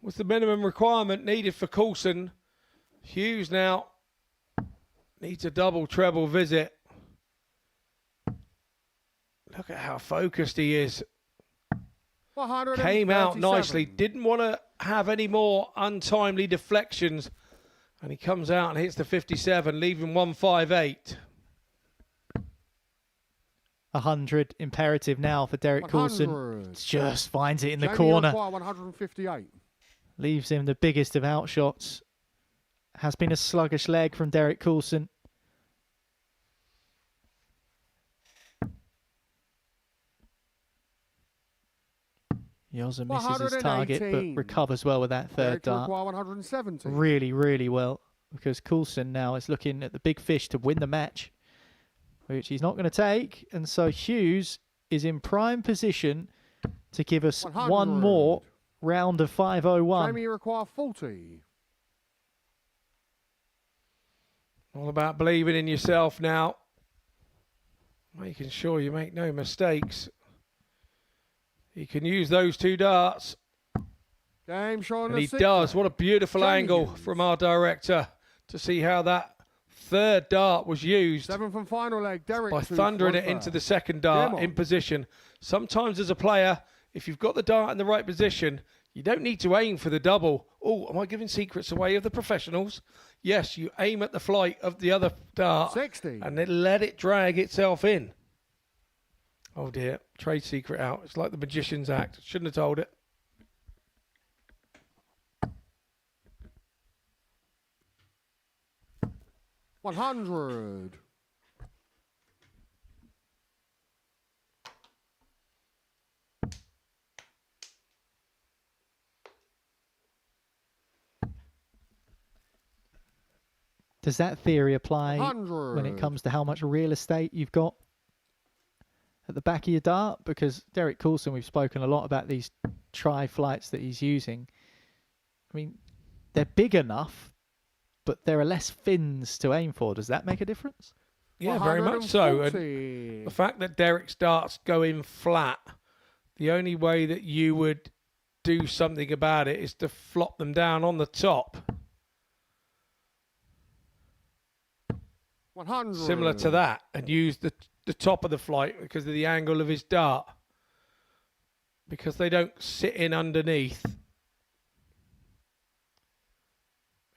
was the minimum requirement needed for Coulson. Hughes now needs a double treble visit. Look at how focused he is. Came out nicely. Didn't want to have any more untimely deflections. And he comes out and hits the 57, leaving 158. 100 imperative now for Derek Coulson. Just finds it in the Jamie corner. 158. Leaves him the biggest of outshots. Has been a sluggish leg from Derek Coulson. Yoza misses his target, but recovers well with that third dart. 170. Really, really well, because Coulson now is looking at the big fish to win the match, which he's not going to take. And so Hughes is in prime position to give us 100. one more round of 501. Jamie require 40. All about believing in yourself now. Making sure you make no mistakes. He can use those 2 darts. Game showing and he does. What a beautiful angle from our director to see how that third dart was used. 7th and final leg. Derek by thundering it into the second dart in position. Sometimes as a player, if you've got the dart in the right position, you don't need to aim for the double. Oh, am I giving secrets away of the professionals? Yes, you aim at the flight of the other dart 60. and then let it drag itself in. Oh dear, trade secret out. It's like the Magician's Act. Shouldn't have told it. $100. Does that theory apply 100. when it comes to how much real estate you've got at the back of your dart? Because Derek Coulson, we've spoken a lot about these tri-flights that he's using. I mean, they're big enough, but there are less fins to aim for. Does that make a difference? Yeah, very much so. And 140. the fact that Derek's darts go in flat, the only way that you would do something about it is to flop them down on the top. 100. Similar to that, and use the top of the flight because of the angle of his dart. Because they don't sit in underneath.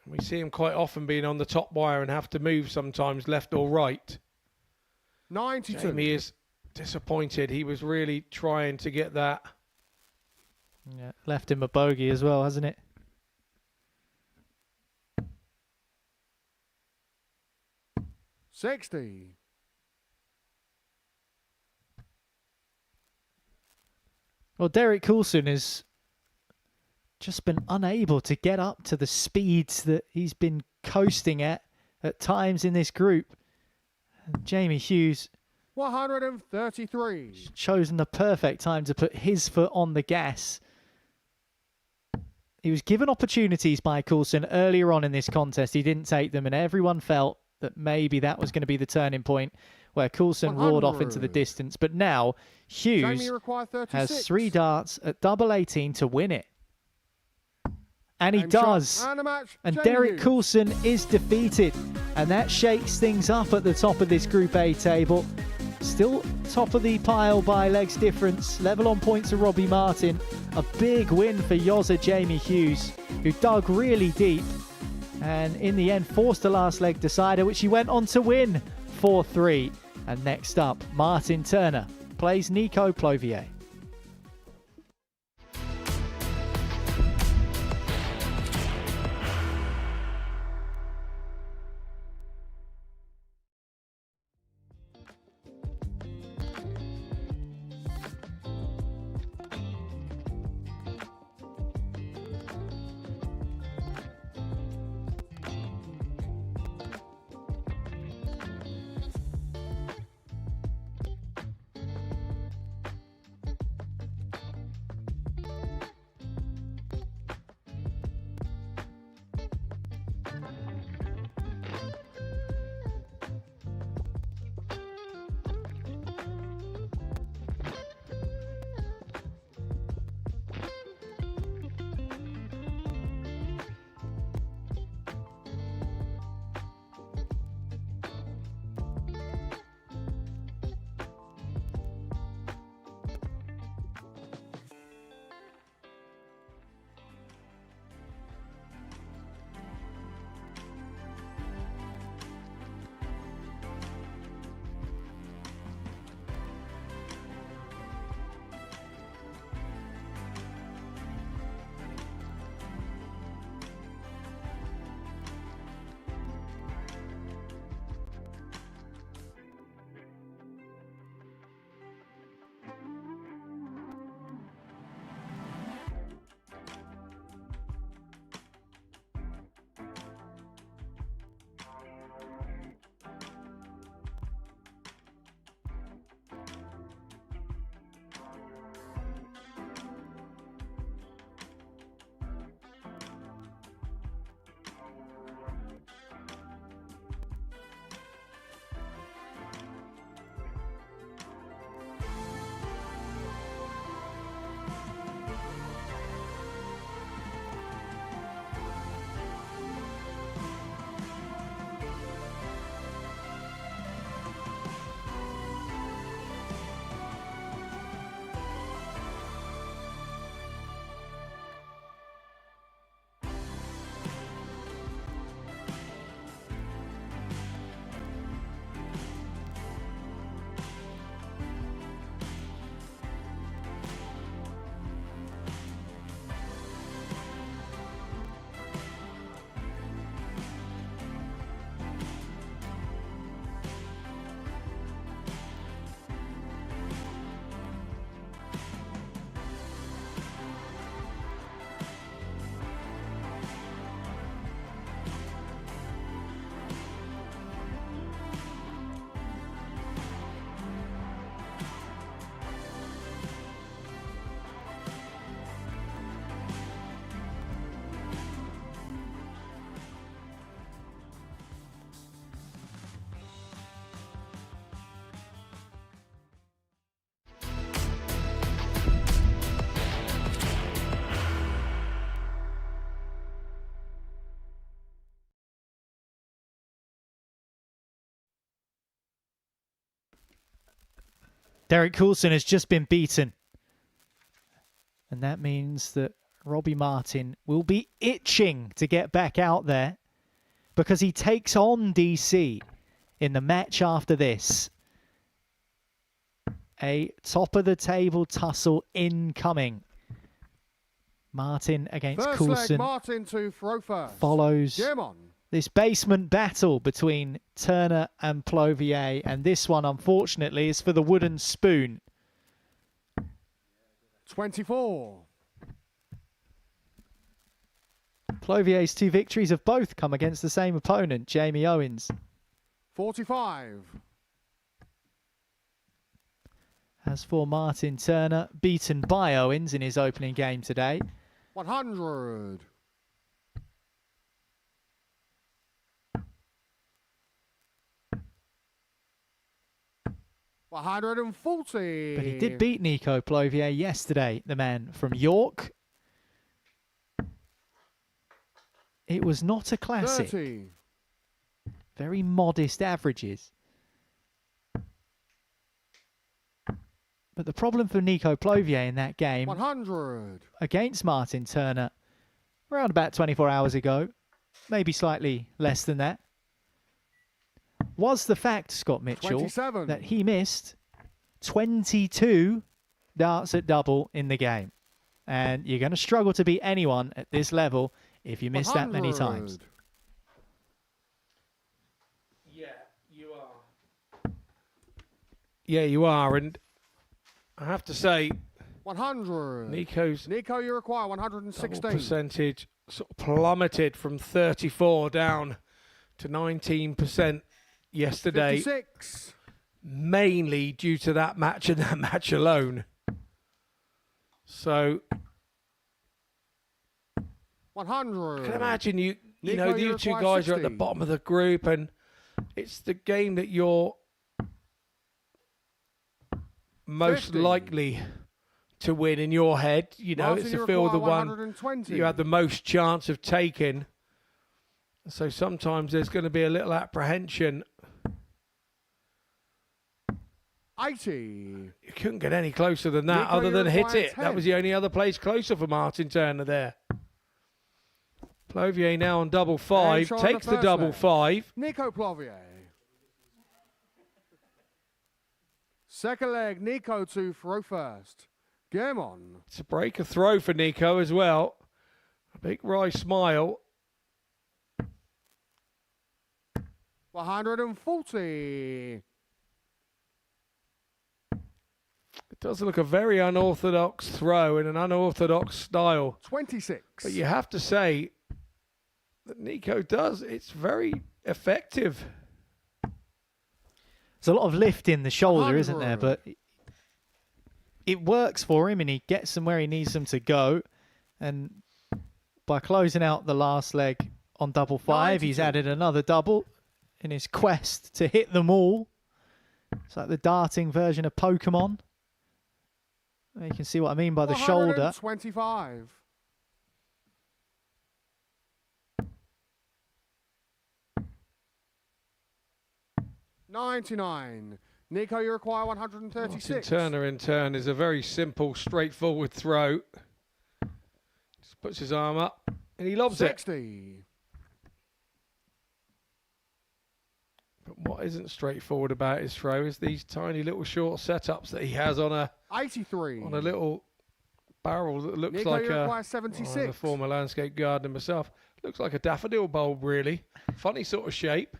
We see him quite often being on the top wire and have to move sometimes left or right. 92. Jamie is disappointed. He was really trying to get that. Yeah, left him a bogey as well, hasn't it? $60. Well, Derek Coulson has just been unable to get up to the speeds that he's been coasting at times in this group. And Jamie Hughes 133. chosen the perfect time to put his foot on the gas. He was given opportunities by Coulson earlier on in this contest. He didn't take them, and everyone felt that maybe that was going to be the turning point where Coulson roared off into the 100. distance. But now Hughes Jamie required 36. has 3 darts at double 18 to win it. And he Game shot does. And a match. And Jamie Derek Hughes. Coulson is defeated. And that shakes things up at the top of this Group A table. Still top of the pile by legs difference. Level on points to Robbie Martin. A big win for Yozza Jamie Hughes, who dug really deep. And in the end forced the last leg decider, which he went on to win 4-3. And next up, Martin Turner plays Nico Plovier. Derek Coulson has just been beaten. And that means that Robbie Martin will be itching to get back out there because he takes on DC in the match after this. A top-of-the-table tussle incoming. Martin against First Coulson leg, Martin to throw first. follows Game on. this basement battle between Turner and Plovier. And this one, unfortunately, is for the wooden spoon. 24. Plovier's 2 victories have both come against the same opponent, Jamie Owens. 45. As for Martin Turner, beaten by Owens in his opening game today. 100. $140. But he did beat Nico Plovier yesterday, the man from York. It was not a classic. 30. Very modest averages. But the problem for Nico Plovier in that game 100. against Martin Turner around about 24 hours ago, maybe slightly less than that, was the fact, Scott Mitchell, 27. that he missed 22 darts at double in the game. And you're going to struggle to beat anyone at this level if you miss that many times. 100. Yeah, you are. Yeah, you are. And I have to say, 100. Nico, you require double 116. percentage sort of plummeted from 34 down to 19% yesterday, 56. mainly due to that match and that match alone. So 100. I can imagine you Nico, know, you you two require guys are at the 60. bottom of the group, and it's the game that you're most 50. likely to win in your head. You know, Martin, it's you to feel the require one 120. that you had the most chance of taking. So sometimes there's going to be a little apprehension. 80. You couldn't get any closer than that, Nico, other you than hit require it. 10. That was the only other place closer for Martin Turner there. Plovier now on double 5, shot on takes the the first double leg. 5. Nico Plovier. Second leg, Nico to throw first. Game on. It's a break, a throw for Nico as well. A big wry smile. 140. It does look a very unorthodox throw in an unorthodox style. 26. But you have to say that Nico does. It's very effective. There's a lot of lift in the shoulder, isn't there? 100. But it works for him and he gets them where he needs them to go. And by closing out the last leg on double 5, he's 92. added another double in his quest to hit them all. It's like the darting version of Pokemon. You can see what I mean by the shoulder. 125. $99. Nico, you require 136. Martin Turner in turn is a very simple, straightforward throw. Just puts his arm up and he lobs it. 60. But what isn't straightforward about his throw is these tiny little short setups that he has on a 83. little barrel that looks Nico, like you a, require well, I'm 76. a former landscape gardener myself. Looks like a daffodil bulb, really. Funny sort of shape.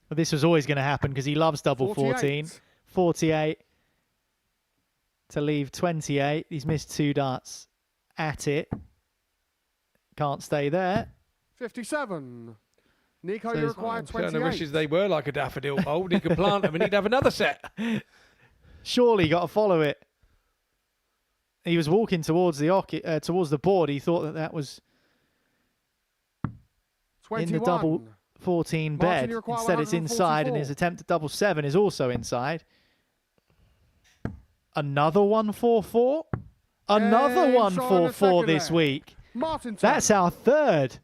But this was always going to happen because he loves double 14. 48 to leave 28. He's missed 2 darts at it. Can't stay there. 57. Nico, So you he's- require Turner 28. wishes they were like a daffodil bulb. He could plant them and he'd have another set. Surely got to follow it. He was walking towards the board. He thought that was 21. in the double 14 Martin, bed. you require Instead, it's inside, and his 144. attempt at double 7 is also inside. Another 144. Another And 144 second this leg. week. Martin Turner. That's our third.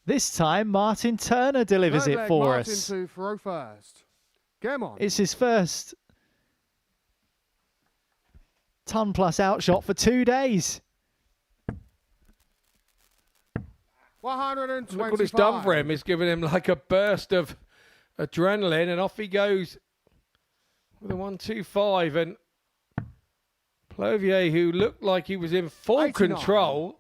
This time, Martin Turner delivers Third it leg, for Martin us. to throw first. Game on. It's his first ton plus outshot for 2 days. 125. Look what it's done for him. It's given him like a burst of adrenaline, and off he goes with a 125. And Plovier, who looked like he was in full 89. control,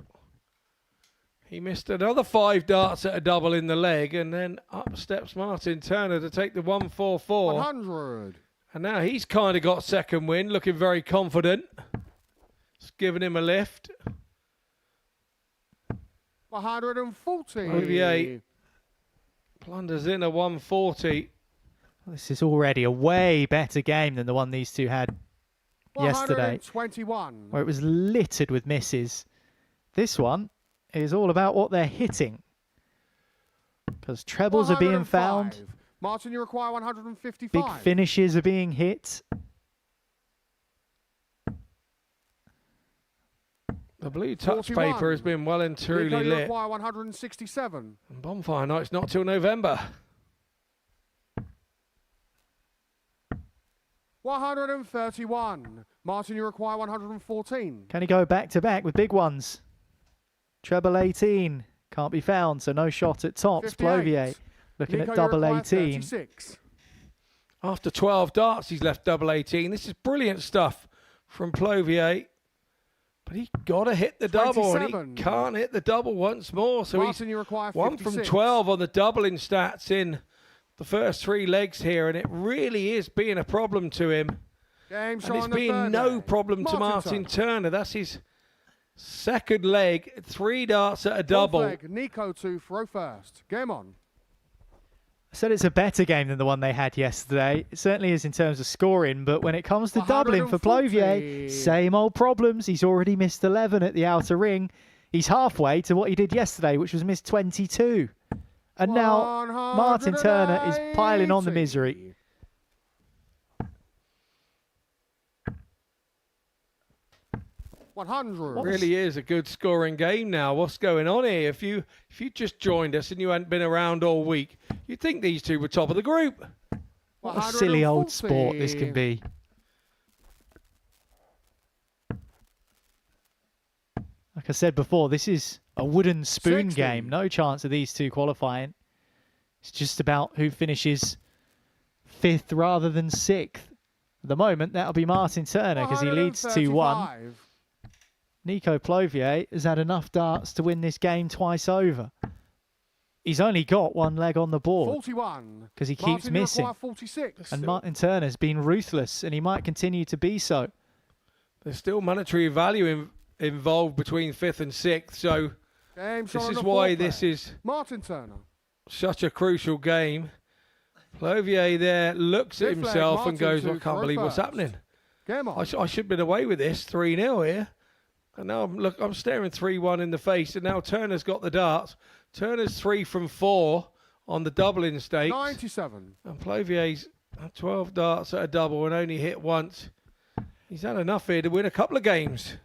he missed another 5 darts at a double in the leg, and then up steps Martin Turner to take the 144. 100. And now he's kind of got second win, looking very confident. It's giving him a lift. 140. Plovier plunders in a 140. This is already a way better game than the one these two had yesterday, 121. where it was littered with misses. This one is all about what they're hitting, because trebles are being 105. found, Martin, you require 155. big finishes are being hit. The blue touch 41. paper has been well and Nico, truly you lit. require 167. And bonfire night's not till November. 131. Martin, you require 114. Can he go back to back with big ones? Treble 18 can't be found, so no shot at tops. 58. Plovier looking Nico, at you double require 18. 36. After 12 darts, he's left double 18. This is brilliant stuff from Plovier. But he got to hit the double, and 27. he can't hit the double once more. So Martin, you require he's 1 56. from 12 on the doubling stats in the first 3 legs here, and it really is being a problem to him. Game And shot it's on the been third no leg. problem to Martin Turner. That's his second leg, 3 darts at a Fourth double. leg, Nico to throw first. Game on. I said it's a better game than the one they had yesterday. It certainly is in terms of scoring, but when it comes to doubling for 140. Plovier, same old problems. He's already missed 11 at the outer ring. He's halfway to what he did yesterday, which was miss 22. And now Martin Turner is piling on the misery. 100. Really is a good scoring game now. What's going on here? If you just joined us and you hadn't been around all week, you'd think these two were top of the group. What a silly old sport this can be. Like I said before, this is a wooden spoon 60. game. No chance of these two qualifying. It's just about who finishes 5th rather than 6th. At the moment, that'll be Martin Turner because he leads 2-1. 135. Nico Plovier has had enough darts to win this game twice over. He's only got 1 leg on the board 41. because he Martin, keeps you missing. require 46. And Martin Turner's been ruthless, and he might continue to be so. There's still monetary value involved between 5th and 6th, so Game shot this on is the why fourth this leg. is Martin Turner. such a crucial game. Plovier there looks at Fifth leg, himself and Martin goes, to I can't throw believe what's first. happening. Game on. I should have been away with this 3-0 here. And now I'm staring 3-1 in the face, and now Turner's got the darts. Turner's 3 from 4 on the doubling stakes. 97. And Plovier's 12 darts at a double and only hit once. He's had enough here to win a couple of games.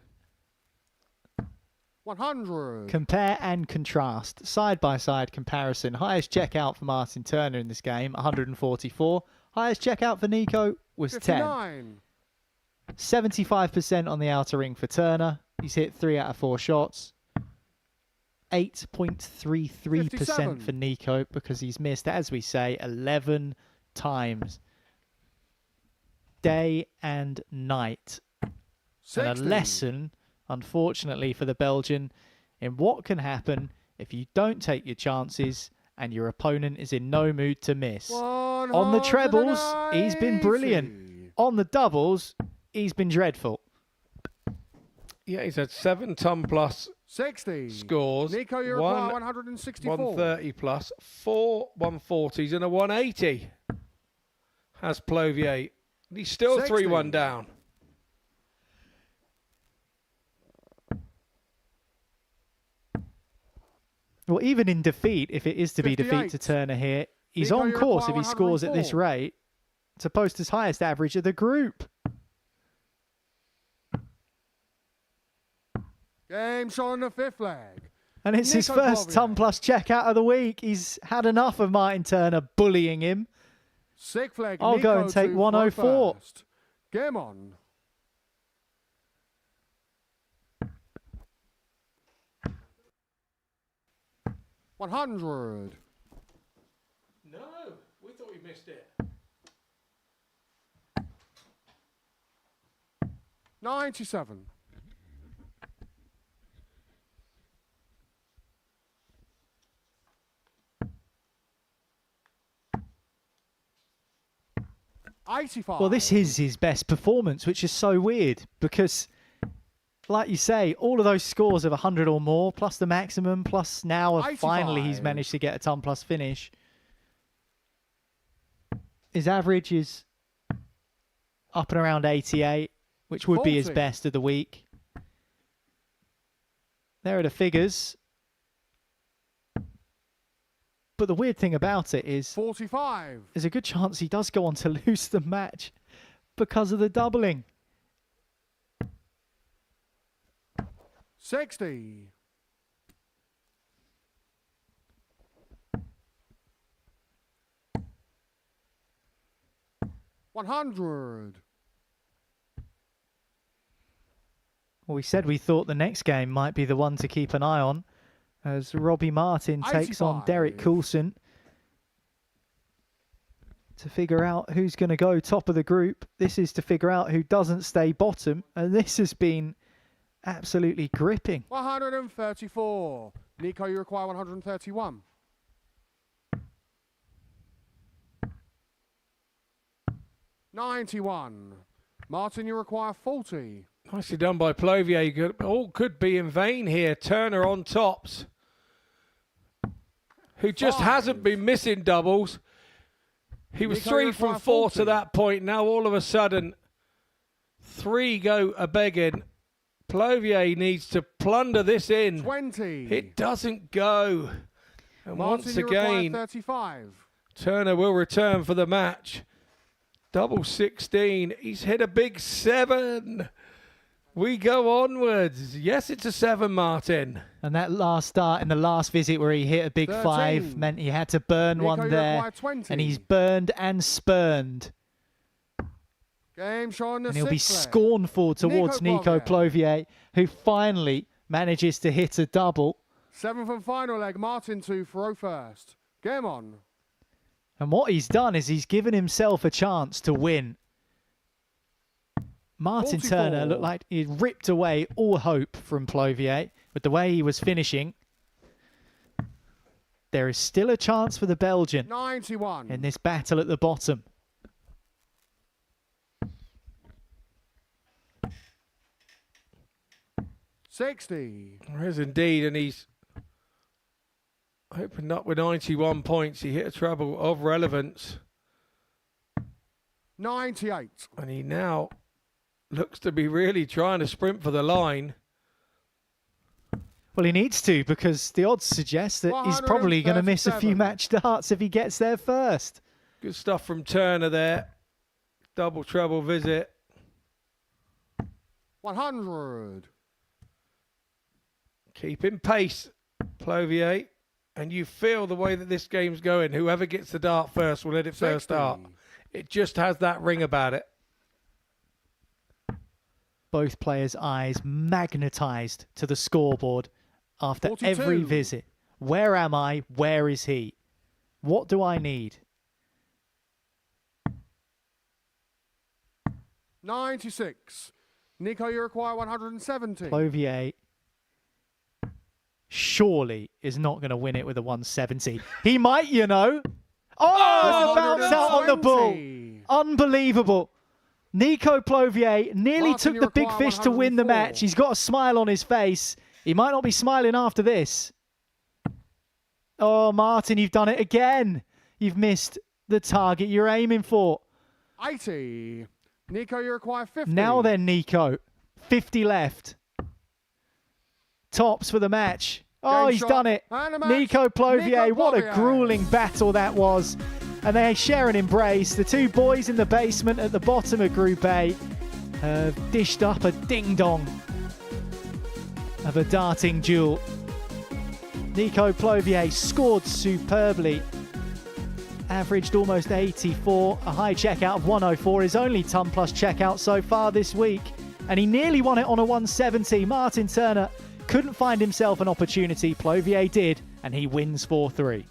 100. Compare and contrast. Side-by-side comparison. Highest checkout for Martin Turner in this game, 144. Highest checkout for Nico was 10. 59. 75% on the outer ring for Turner. He's hit 3 out of 4 shots. 8.33% 57. for Nico because he's missed, as we say, 11 times. Day and night. 60. And a lesson, unfortunately, for the Belgian in what can happen if you don't take your chances and your opponent is in no mood to miss. On the trebles, he's been brilliant. 180. On the doubles, he's been dreadful. Yeah, he's had 7 ton plus 60. scores. Nico, you require 164. 130 plus, 4 140s and a 180 has Plovier. He's still 60. 3-1 down. Well, even in defeat, if it is to be defeat to 58. Turner here, he's Nico, on you course if require he scores at this 104. rate to post his highest average of the group. Game shot on the 5th leg. And it's his Nico first Plovier. ton plus check out of the week. He's had enough of Martin Turner bullying him. Sixth leg. I'll Nico go and take to 104. first. Game on. $100. No, we thought we missed it. 97. $85. Well, this is his best performance, which is so weird because, like you say, all of those scores of 100 or more, plus the maximum, plus now finally he's 85. managed to get a ton plus finish. His average is up and around 88, which would be his 40. best of the week. There are the figures. But the weird thing about it is 45. there's a good chance he does go on to lose the match because of the doubling. 60. $100. Well, we said we thought the next game might be the one to keep an eye on as Robbie Martin takes on 85. Derek Coulson to figure out who's going to go top of the group. This is to figure out who doesn't stay bottom, and this has been absolutely gripping. 134. Nico, you require 131. $91. Martin, you require 40. Nicely done by Plovier. All could be in vain here. Turner on tops, who just 5. hasn't been missing doubles. He was Nico, 3 you from require 4 to 40. that point. Now all of a sudden, 3 go a-begging. Plovier needs to plunder this in. 20. It doesn't go. And Martin, once you require again, 35. Turner will return for the match. Double 16. He's hit a big 7. We go onwards. Yes, it's a 7, Martin. And that last start in the last visit where he hit a big 13. 5 meant he had to burn Nico, one you there. require 20. And he's burned and spurned. Game showing the And he'll be sixth leg. scornful towards Nico Plovier. Plovier, who finally manages to hit a double. 7th and final leg. Martin to throw first. Game on. And what he's done is he's given himself a chance to win. Martin 44. Turner looked like he ripped away all hope from Plovier with the way he was finishing. There is still a chance for the Belgian 91. in this battle at the bottom. $60. There is indeed, and he's opened up with 91 points. He hit a treble of relevance, $98. and he now looks to be really trying to sprint for the line. Well, he needs to, because the odds suggest that he's probably going to miss a few 137. match darts if he gets there first. Good stuff from Turner there. Double treble visit. 100. Keeping pace, Plovier. And you feel the way that this game's going. Whoever gets the dart first will let it first 60. start. It just has that ring about it. Both players' eyes magnetized to the scoreboard after 42. every visit. Where am I? Where is he? What do I need? 96. Nico, you require 170. Plovier surely is not going to win it with a 170. He might, you know. Oh, the bounce out on the bull. 120. Unbelievable. Nico Plovier nearly Martin, took you the big require fish to win the 104. match. He's got a smile on his face. He might not be smiling after this. Oh, Martin, you've done it again. You've missed the target you're aiming for. 80. Nico, you require 50. Now then, Nico. 50 left. Tops for the match. Oh, Game he's shot done it. and a match. Nico Plovier. Nico What a Plovier. grueling battle that was. And they share an embrace. The two boys in the basement at the bottom of Group A have dished up a ding-dong of a darting duel. Nico Plovier scored superbly averaged almost 84, a high checkout of 104, his only ton plus checkout so far this week. And he nearly won it on a 170. Martin Turner couldn't find himself an opportunity. Plovier did, and he wins 4-3.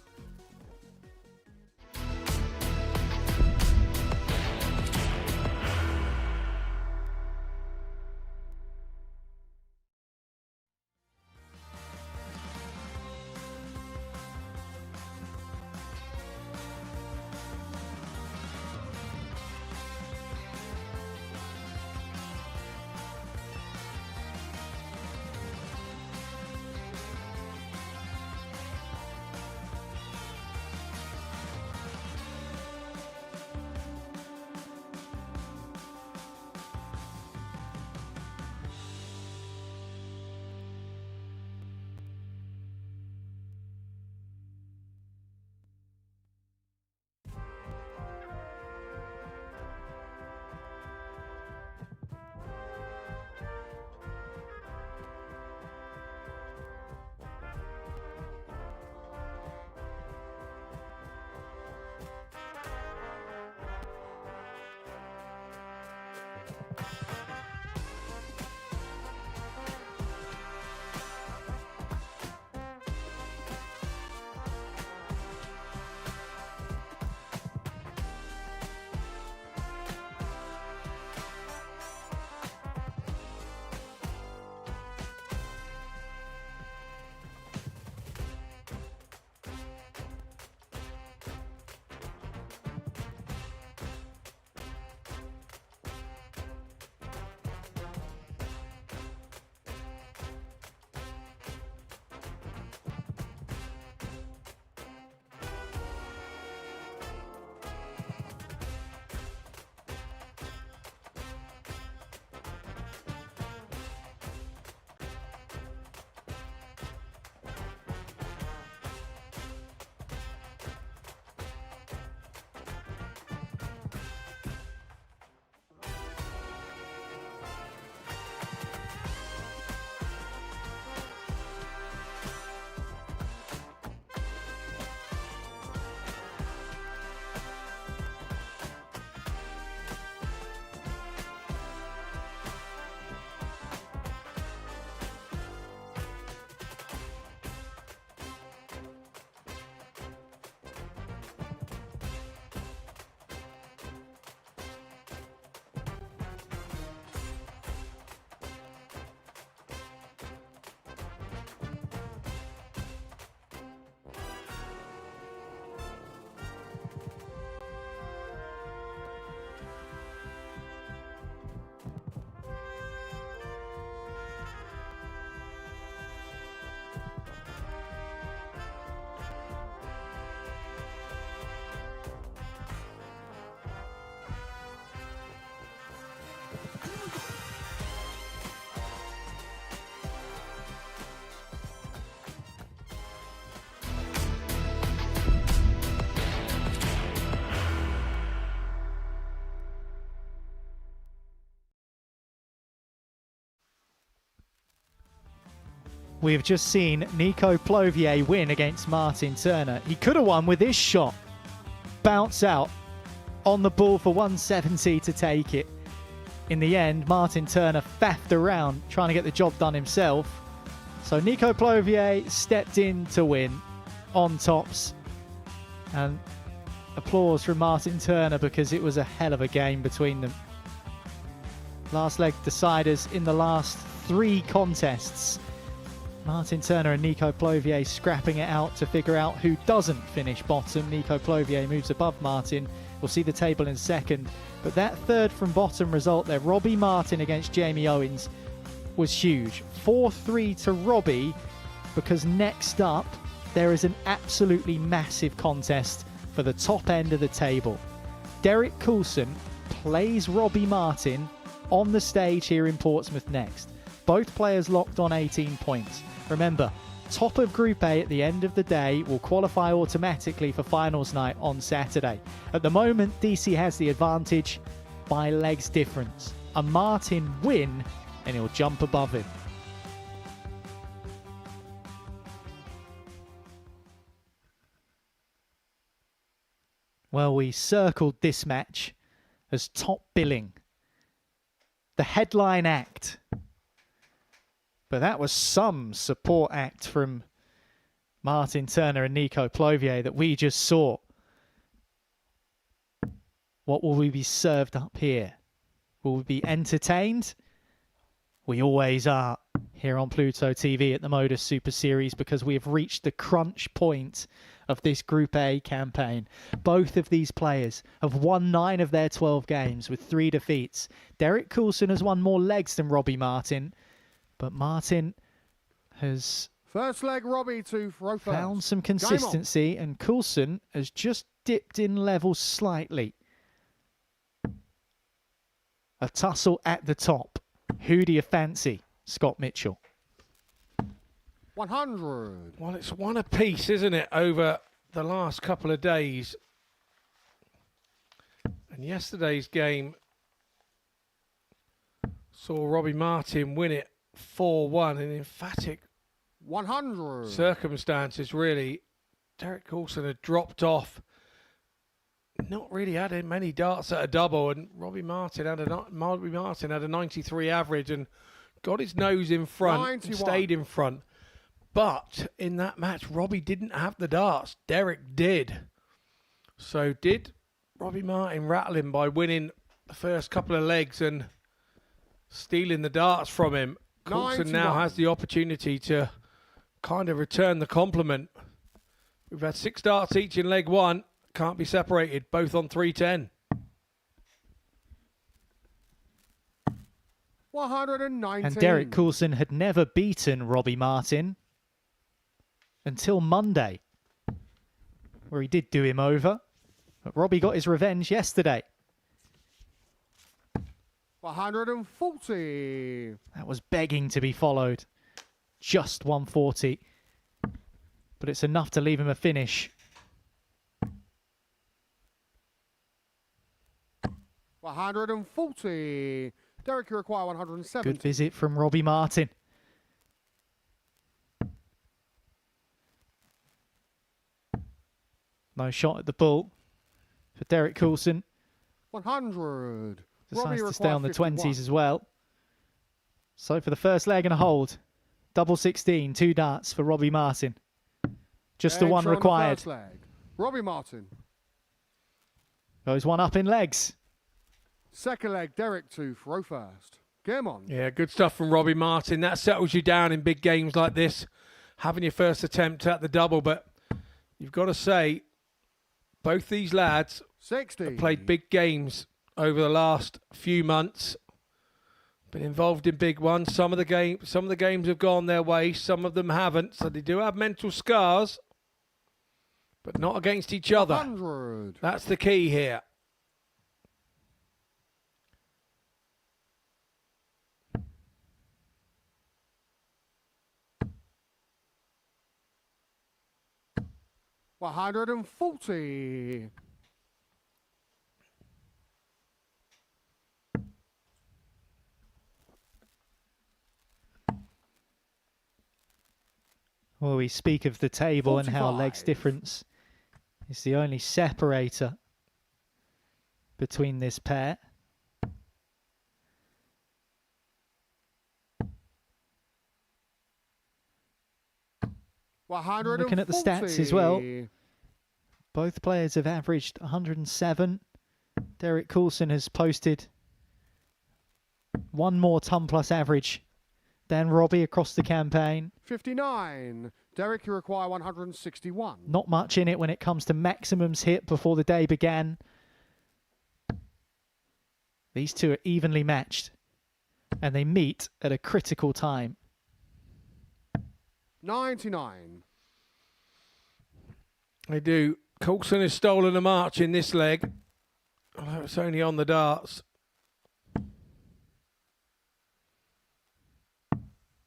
We've just seen Nico Plovier win against Martin Turner. He could have won with this shot. Bounce out on the ball for 170 to take it. In the end, Martin Turner faffed around trying to get the job done himself. So Nico Plovier stepped in to win on tops. And applause from Martin Turner because it was a hell of a game between them. Last leg deciders in the last 3 contests. Martin Turner and Nico Plovier scrapping it out to figure out who doesn't finish bottom. Nico Plovier moves above Martin. We'll see the table in a second. But that third from bottom result there, Robbie Martin against Jamie Owens, was huge. 4-3 to Robbie, because next up there is an absolutely massive contest for the top end of the table. Derek Coulson plays Robbie Martin on the stage here in Portsmouth next. Both players locked on 18 points. Remember, top of Group A at the end of the day will qualify automatically for finals night on Saturday. At the moment, DC has the advantage by legs difference. A Martin win and he'll jump above him. Well, we circled this match as top billing. The headline act. But that was some support act from Martin Turner and Nico Plovier that we just saw. What will we be served up here? Will we be entertained? We always are here on Pluto TV at the Modus Super Series because we have reached the crunch point of this Group A campaign. Both of these players have won 9 of their 12 games with 3 defeats. Derek Coulson has won more legs than Robbie Martin, but Martin has First leg, Robbie to throw first. found some consistency, and Coulson has just dipped in level slightly. A tussle at the top. Who do you fancy? Scott Mitchell. 100. Well, it's one apiece, isn't it, over the last couple of days. And yesterday's game saw Robbie Martin win it 4-1 in emphatic 100. circumstances, really. Derek Coulson had dropped off. Not really had many darts at a double, and Robbie Martin had a 93 average and got his nose in front 91. and stayed in front. But in that match, Robbie didn't have the darts. Derek did. So did Robbie Martin rattle him by winning the first couple of legs and stealing the darts from him? Coulson now has the opportunity to kind of return the compliment. We've had 6 darts each in leg 1. Can't be separated, both on 310. 119. And Derek Coulson had never beaten Robbie Martin until Monday, where he did do him over. But Robbie got his revenge yesterday. 140. That was begging to be followed. Just 140. But it's enough to leave him a finish. 140. Derek, you require 170. Good visit from Robbie Martin. No shot at the bull for Derek Coulson. 100. Decides Robbie to stay on the 51. 20s as well. So for the first leg and a hold, double 16, 2 darts for Robbie Martin. Just the one Extra on required. first leg. Robbie Martin. Goes one up in legs. Second leg, Derek to throw first. Game on. Yeah, good stuff from Robbie Martin. That settles you down in big games like this, having your first attempt at the double. But you've got to say, both these lads 60. have played big games over the last few months. Been involved in big ones. Some of the games have gone their way. Some of them haven't. So they do have mental scars, but not against each other. 100. That's the key here. $140. Well, we speak of the table and how 45. legs difference is the only separator between this pair. Looking at the stats as well, both players have averaged 107. Derek Coulson has posted one more ton plus average than Robbie across the campaign. 59. Derek, you require 161. Not much in it when it comes to maximums hit before the day began. These two are evenly matched, and they meet at a critical time. 99. They do. Coulson has stolen a march in this leg, although it's only on the darts.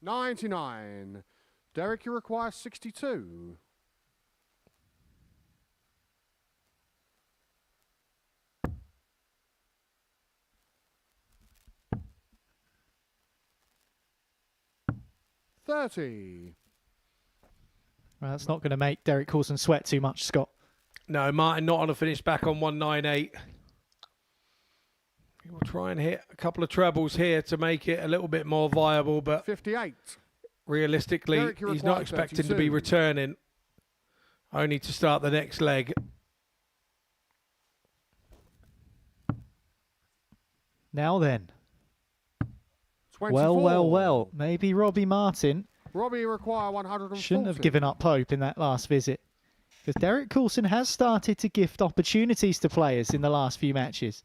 99. Derek, you require 62. $30. Well, that's not going to make Derek Coulson sweat too much, Scott. No, Martin not on a finish, back on 198. We'll try and hit a couple of trebles here to make it a little bit more viable, but 58. realistically, Derek, you he's not require expecting to be 32. returning, only to start the next leg. Now then. 24. Well. Maybe Robbie Martin Robbie require 140. shouldn't have given up hope in that last visit. Because Derek Coulson has started to gift opportunities to players in the last few matches.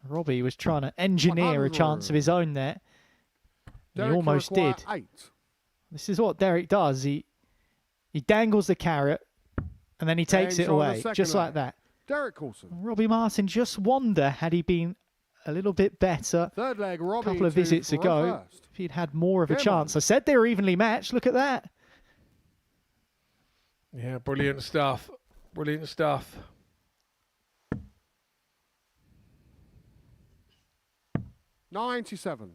Robbie was trying to engineer a chance of his own there. Derek, He almost you require did. 8. This is what Derek does. He dangles the carrot and then he takes it James on the away, second just like leg. that. Derek Coulson. Robbie Martin just wonder had he been a little bit better Third leg, a Robbie. couple of to visits throw ago, first. if he'd had more of a Game chance. on. I said they were evenly matched. Look at that. Yeah, brilliant stuff. Brilliant stuff. $97.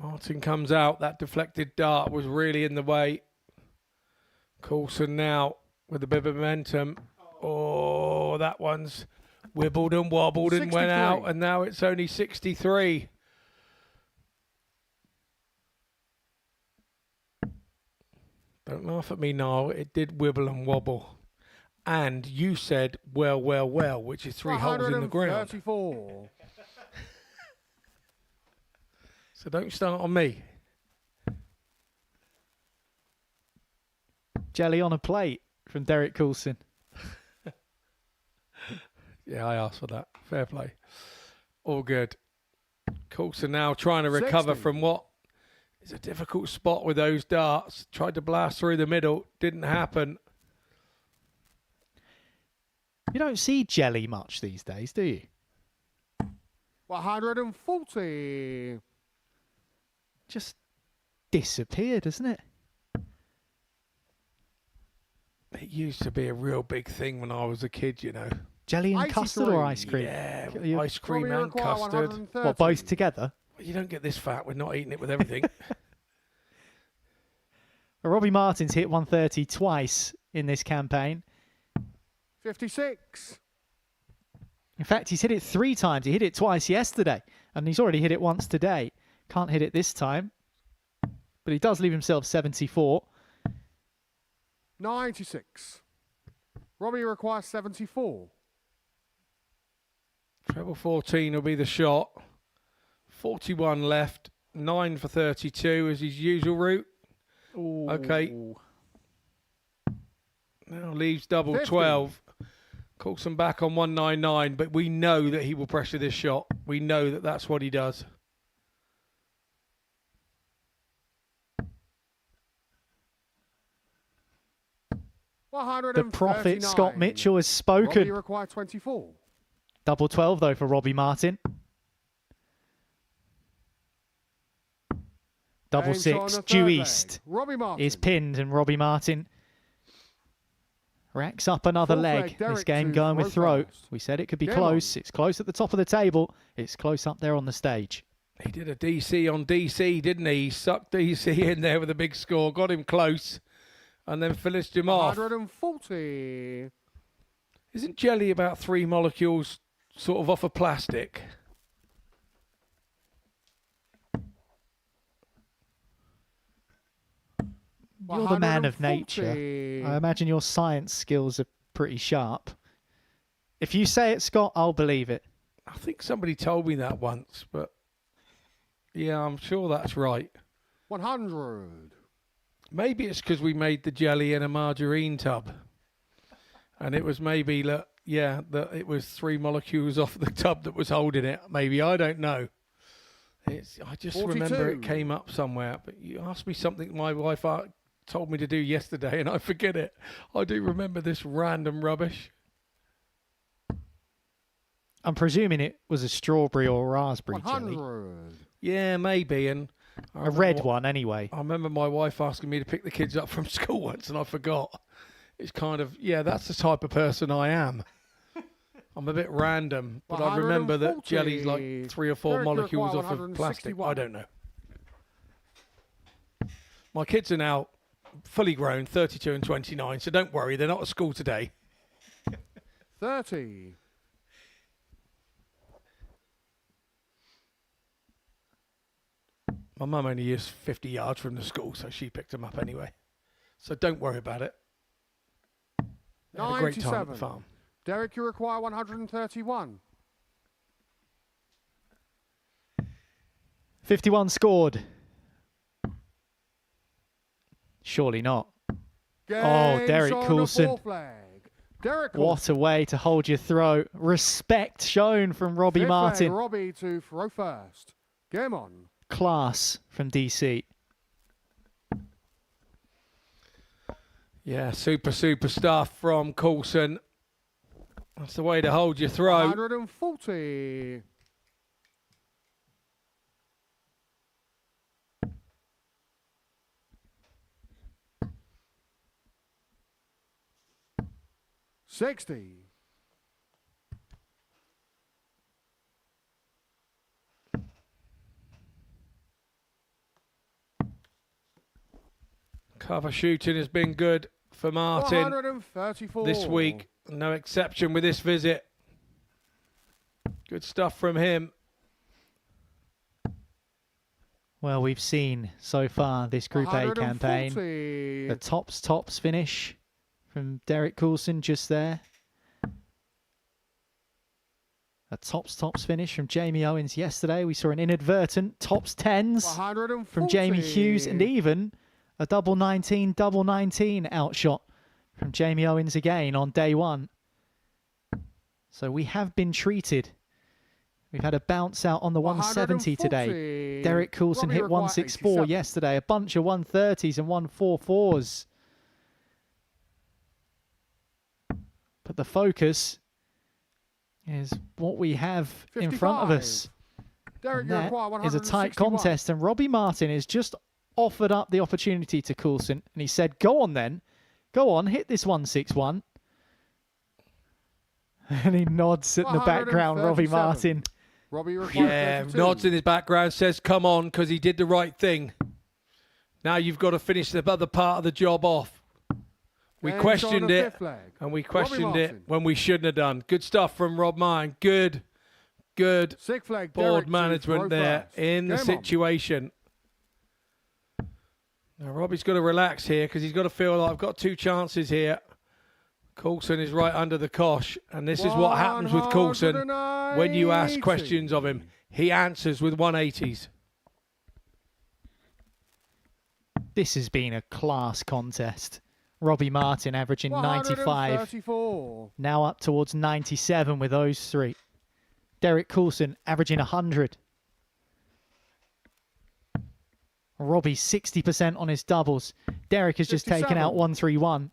Martin comes out. That deflected dart was really in the way. Coulson now with a bit of momentum. Oh, that one's wibbled and wobbled and went 63. out, and now it's only 63. Don't laugh at me, Niall. It did wibble and wobble. And you said, well, which is 3 holes in the ground. 134. So don't start on me. Jelly on a plate from Derek Coulson. Yeah, I asked for that. Fair play. All good. Coulson now trying to recover 60. from what is a difficult spot with those darts. Tried to blast through the middle. Didn't happen. You don't see Jelly much these days, do you? 140. Just disappeared, isn't it? It used to be a real big thing when I was a kid, you know. Jelly and 83. custard or ice cream? Yeah, You- ice cream Robbie and require custard. 130. What, both together? You don't get this fat. We're not eating it with everything. Well, Robbie Martin's hit 130 twice in this campaign. 56. In fact, he's hit it 3 times. He hit it twice yesterday, and he's already hit it once today. Can't hit it this time, but he does leave himself 74. 96. Robbie requires 74. Treble 14 will be the shot. 41 left. 9 for 32 is his usual route. Okay. Now leaves double 50. 12. Coulson back on 199, but we know that he will pressure this shot. We know that that's what he does. The prophet Scott Mitchell has Robbie spoken. require 24. Double 12 though for Robbie Martin. Double James on 6. the Due third East leg. Robbie Martin. is pinned, and Robbie Martin racks up another Fourth leg. leg, Derek This game to going with throw throw. first. We said it could be Game close. on. It's close at the top of the table. It's close up there on the stage. He did a DC on DC, didn't he? He sucked DC in there with a big score, got him close, and then finished him off. 140. Isn't jelly about 3 molecules sort of off of plastic? You're the man of nature. 140. I imagine your science skills are pretty sharp. If you say it, Scott, I'll believe it. I think somebody told me that once, but yeah, I'm sure that's right. 100. Maybe it's because we made the jelly in a margarine tub, and it was maybe that it was 3 molecules off the tub that was holding it. Maybe, I don't know. I just remember it 42. came up somewhere. But you asked me something my wife told me to do yesterday, and I forget it. I do remember this random rubbish. I'm presuming it was a strawberry or raspberry jelly. 100. Yeah, maybe. And A red one, anyway. I remember my wife asking me to pick the kids up from school once, and I forgot. It's kind of, that's the type of person I am. I'm a bit random, but I remember that 140. jelly's like 3 or 4 Derek, you molecules require off of plastic. 161. I don't know. My kids are now fully grown, 32 and 29, so don't worry, they're not at school today. 30. My mum only is 50 yards from the school, so she picked them up anyway. So don't worry about it. They had a great time at the 97. farm. Derek, you require 131. 51 scored. Surely not. Game Derek shown Coulson. the fourth leg. Derek Coulson. What a way to hold your throat. Respect shown from Robbie Fifth Martin. leg, Robbie to throw first. Game on. Class from DC. Yeah, super stuff from Coulson. That's the way to hold your throat. 140. $60. Cover shooting has been good for Martin 134. this week. No exception with this visit. Good stuff from him. Well, we've seen so far this Group A campaign. 140. The tops finish from Derek Coulson just there. A tops finish from Jamie Owens yesterday. We saw an inadvertent tops 10s 140. from Jamie Hughes, and even a double 19 outshot from Jamie Owens again on day one. So we have been treated. We've had a bounce out on the 170 today. Derek Coulson Robbie hit required 164 87. yesterday. A bunch of 130s and 144s. But the focus is what we have in front of us. Derek, And you that require is a tight 161. contest, and Robbie Martin has just offered up the opportunity to Coulson, and he said, go on then. Go on, hit this 161. And he nods in the background, Robbie 137. Martin. Robbie requires Yeah, 32. nods in his background, says, come on, because he did the right thing. Now you've got to finish the other part of the job off. We Game questioned on the it, fifth leg. and we Robbie questioned it Martin. when we shouldn't have done. Good stuff from Rob Martin. Good Sixth leg, board Derek to management throw there first. in the Game on. situation. Now Robbie's got to relax here because he's got to feel like I've got two chances here. Coulson is right under the cosh, and this is what happens with Coulson when you ask 180. questions of him. He answers with 180s. This has been a class contest. Robbie Martin averaging 95. 134. Now up towards 97 with those three. Derek Coulson averaging 100. Robbie 60% on his doubles. Derek has just taken 57. out 131.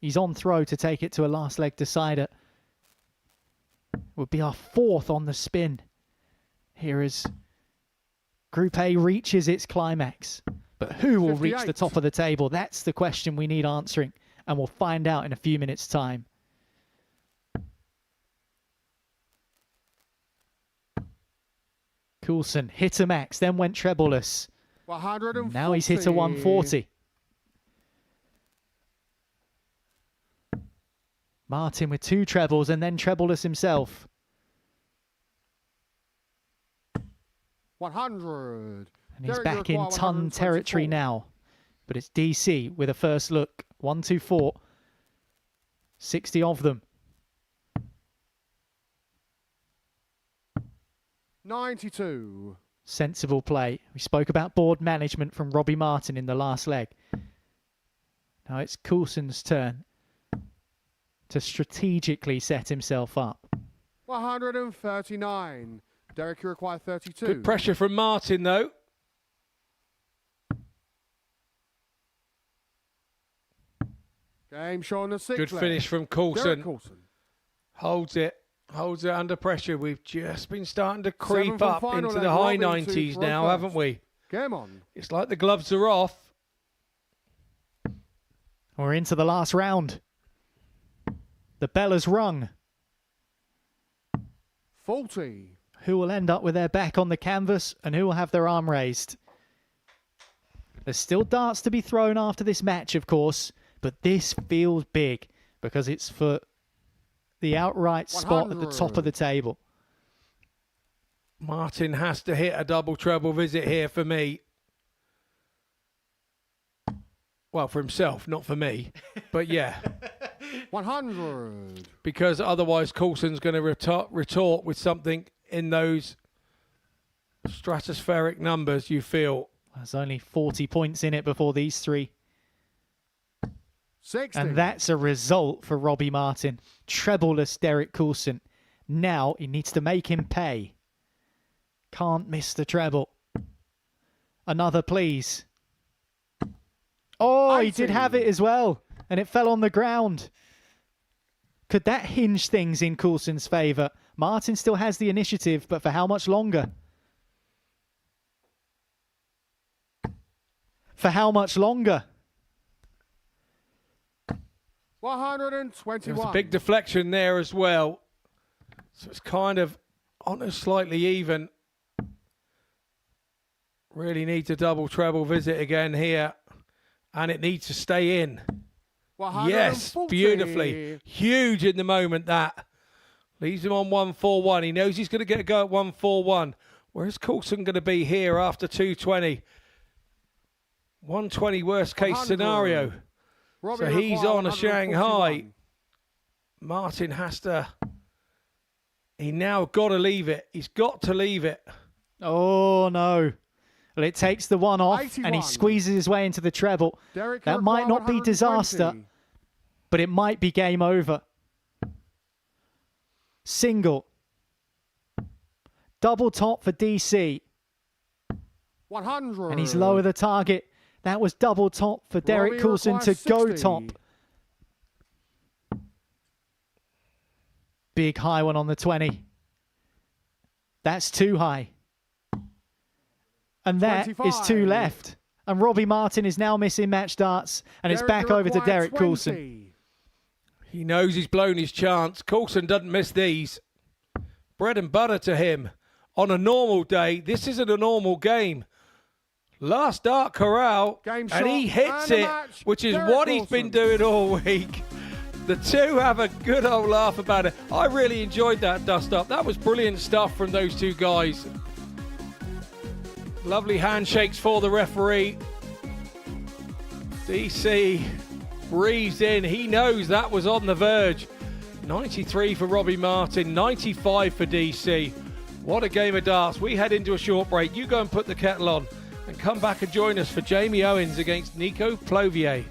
He's on throw to take it to a last leg decider. Would be our fourth on the spin. Here as Group A reaches its climax. But who will reach the 58. top of the table? That's the question we need answering. And we'll find out in a few minutes' time. Coulson hit a max, then went trebleless. 140. Now he's hit a 140. Martin with two trebles and then trebleless himself. 100. And he's Derek, you back in require ton 124. territory now. But it's DC with a first look. 1, 2, 4. 60 of them. 92. Sensible play. We spoke about board management from Robbie Martin in the last leg. Now it's Coulson's turn to strategically set himself up. 139. Derek, you require 32. Good pressure from Martin, though. Game showing the sixth Good leg. finish from Derek Coulson. Coulson. Holds it under pressure. We've just been starting to creep Seventh and up final into leg, the high Robbie to 90s throw now, first. haven't we? Game on. It's like the gloves are off. We're into the last round. The bell has rung. 40. Who will end up with their back on the canvas and who will have their arm raised? There's still darts to be thrown after this match, of course, but this feels big because it's for the outright spot at the top of the table. Martin has to hit a double treble visit here for me. Well, for himself, not for me. But yeah. 100. Because otherwise Coulson's going to retort with something in those stratospheric numbers, you feel. There's only 40 points in it before these three. 60. And that's a result for Robbie Martin. Trebleless Derek Coulson. Now he needs to make him pay. Can't miss the treble. Another, please. Oh, he did have it as well. And it fell on the ground. Could that hinge things in Coulson's favour? Martin still has the initiative, but for how much longer? For how much longer? 121. There was a big deflection there as well. So it's kind of on a slightly even. Really needs a double treble visit again here. And it needs to stay in. 140. Yes, beautifully. Huge in the moment, that. Leaves him on 141. He knows he's going to get a go at 141. Where's Coulson going to be here after 220? 120 worst case scenario. Robbie So he's require on a 141. Shanghai. Martin has to. He now got to leave it. He's got to leave it. Oh, no. Well, it takes the one off 81. and he squeezes his way into the treble. Derek That might not be 120. disaster, but it might be game over. Single. Double top for DC. 100. And he's lower the target. That was double top for Derek Robbie Coulson to requires go 60. top. Big high one on the 20. That's too high. And that is 25. two left. And Robbie Martin is now missing match darts. And it's back over to Derek Coulson. He knows he's blown his chance. Coulson doesn't miss these. Bread and butter to him. On a normal day, this isn't a normal game. Last dart corral, Game and he shot hits and a it, match. which is Derek what he's been Coulson. doing all week. The two have a good old laugh about it. I really enjoyed that dust-up. That was brilliant stuff from those two guys. Lovely handshakes for the referee. DC breathes in. He knows that was on the verge. 93 for Robbie Martin, 95 for DC. What a game of darts. We head into a short break. You go and put the kettle on and come back and join us for Jamie Owens against Nico Plovier.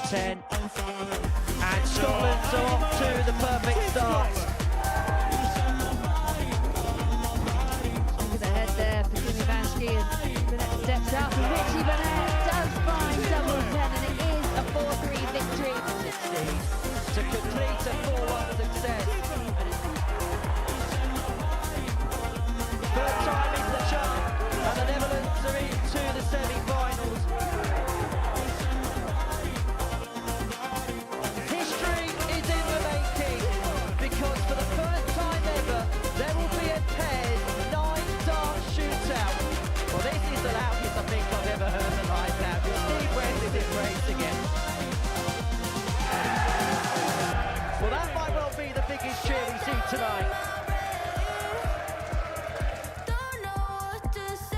10. And Scotland's are off to the perfect start. Look at the head there for Jimmy Vansky, and Burnett steps up, and Richie Burnett does find double 10, and it is a 4-3 victory. 16 to complete a 4-1 success. Third time in the chart, and the Netherlands are into the semi-finals. History is in the making, because for the first time ever, there will be a paired 9-dart shootout. Well, this is the loudest I think I've ever heard the live now. Steve West is in race again. Well, that might well be the biggest cheer we see tonight.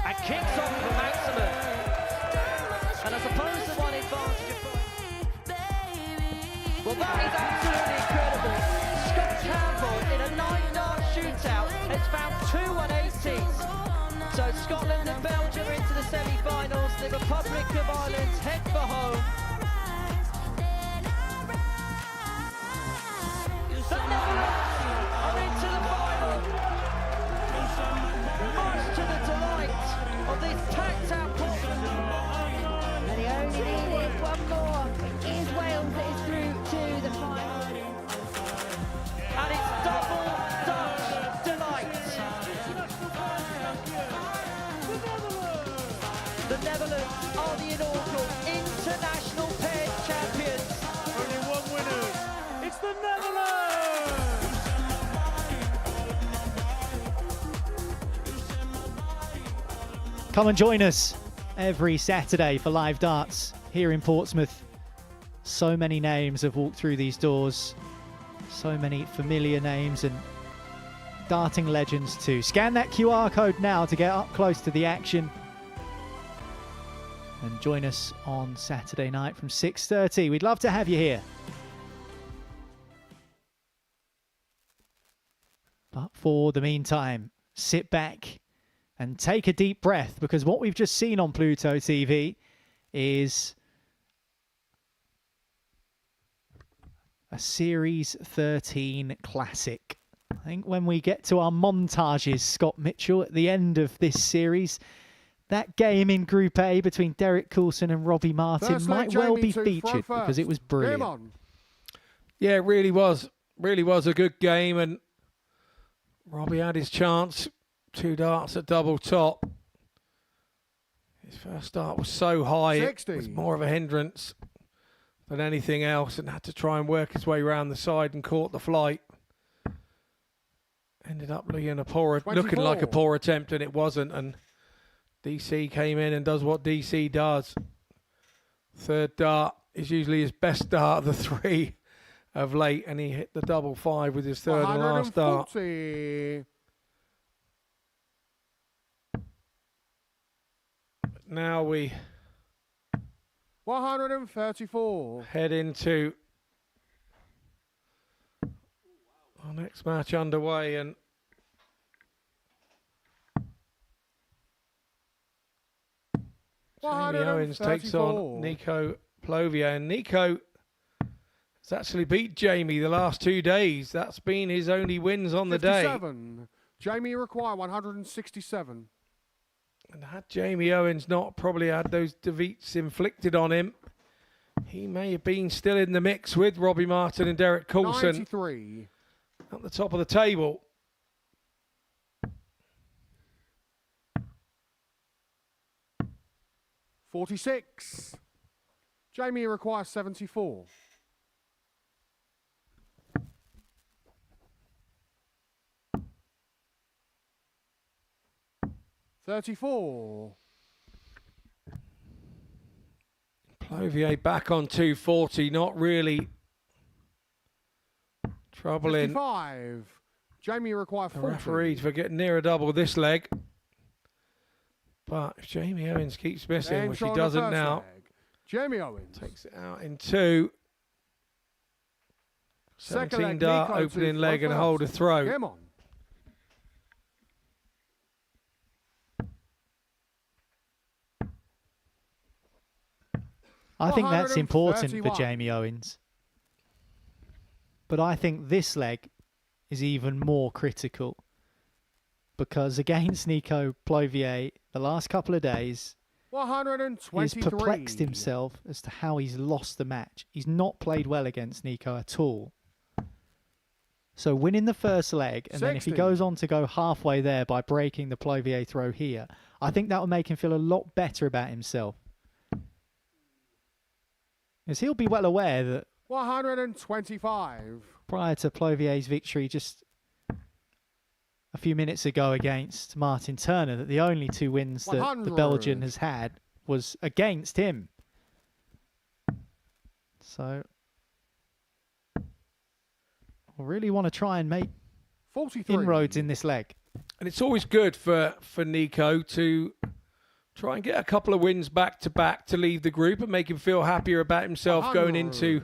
And kicks off for maximum. And I suppose the one advantage of... Well, that is absolutely incredible. Scott Campbell in a 9-dart shootout has found 2 180s. So Scotland and Belgium are into the semi-finals. The Republic of Ireland head for home. The Netherlands are into the final. Much to the delight of this packed-out Portland. And he only needed one more. It is Wales that is through to the final. And it's double Dutch delight. The Netherlands are the inaugural international pairs champions. Only one winner. It's the Netherlands. Come and join us every Saturday for live darts here in Portsmouth. So many names have walked through these doors. So many familiar names and darting legends too. Scan that QR code now to get up close to the action. And join us on Saturday night from 6:30. We'd love to have you here. But for the meantime, sit back and take a deep breath, because what we've just seen on Pluto TV is a Series 13 classic. I think when we get to our montages, Scott Mitchell, at the end of this series, that game in Group A between Derek Coulson and Robbie Martin First might leg, well Jamie be to featured throw because it was first. brilliant. Game on. Yeah, it really was. Really was a good game, and Robbie had his chance. 2 darts at double top. His first start was so high, 60. it was more of a hindrance than anything else, and had to try and work his way around the side and caught the flight. Ended up looking like a poor attempt, and it wasn't. And DC came in and does what DC does. Third dart is usually his best dart of the 3 of late, and he hit the double 5 with his third and last dart. 140. Now we 134. head into our next match underway, and Jamie Owens takes on Nico Plovier, and Nico has actually beat Jamie the last 2 days. That's been his only wins on the day. 57. Jamie require 167. And had Jamie Owens not probably had those defeats inflicted on him, he may have been still in the mix with Robbie Martin and Derek Coulson 93. at the top of the table. $46. Jamie requires 74. $34. Plovier back on 240, not really troubling 55. Jamie requires the 40. referees for getting near a double this leg. But if Jamie Owens keeps missing, Then which he showing the doesn't first now, leg. Jamie Owens. takes it out in 2. Second 17 leg, dart, Nico opening to leg and a throw hold of first. throw. Game on. I think that's important for 131. Jamie Owens. But I think this leg is even more critical. Because against Nico Plovier, the last couple of days, 123. he's perplexed himself as to how he's lost the match. He's not played well against Nico at all. So winning the first leg, and then if he 60. goes on to go halfway there by breaking the Plovier throw here, I think that will make him feel a lot better about himself. As he'll be well aware that 125. prior to Plovier's victory just a few minutes ago against Martin Turner, that the only 2 wins that the 100. Belgian has had was against him. So I really want to try and make 43. inroads in this leg. And it's always good for Nico to try and get a couple of wins back to back to leave the group and make him feel happier about himself 100. going into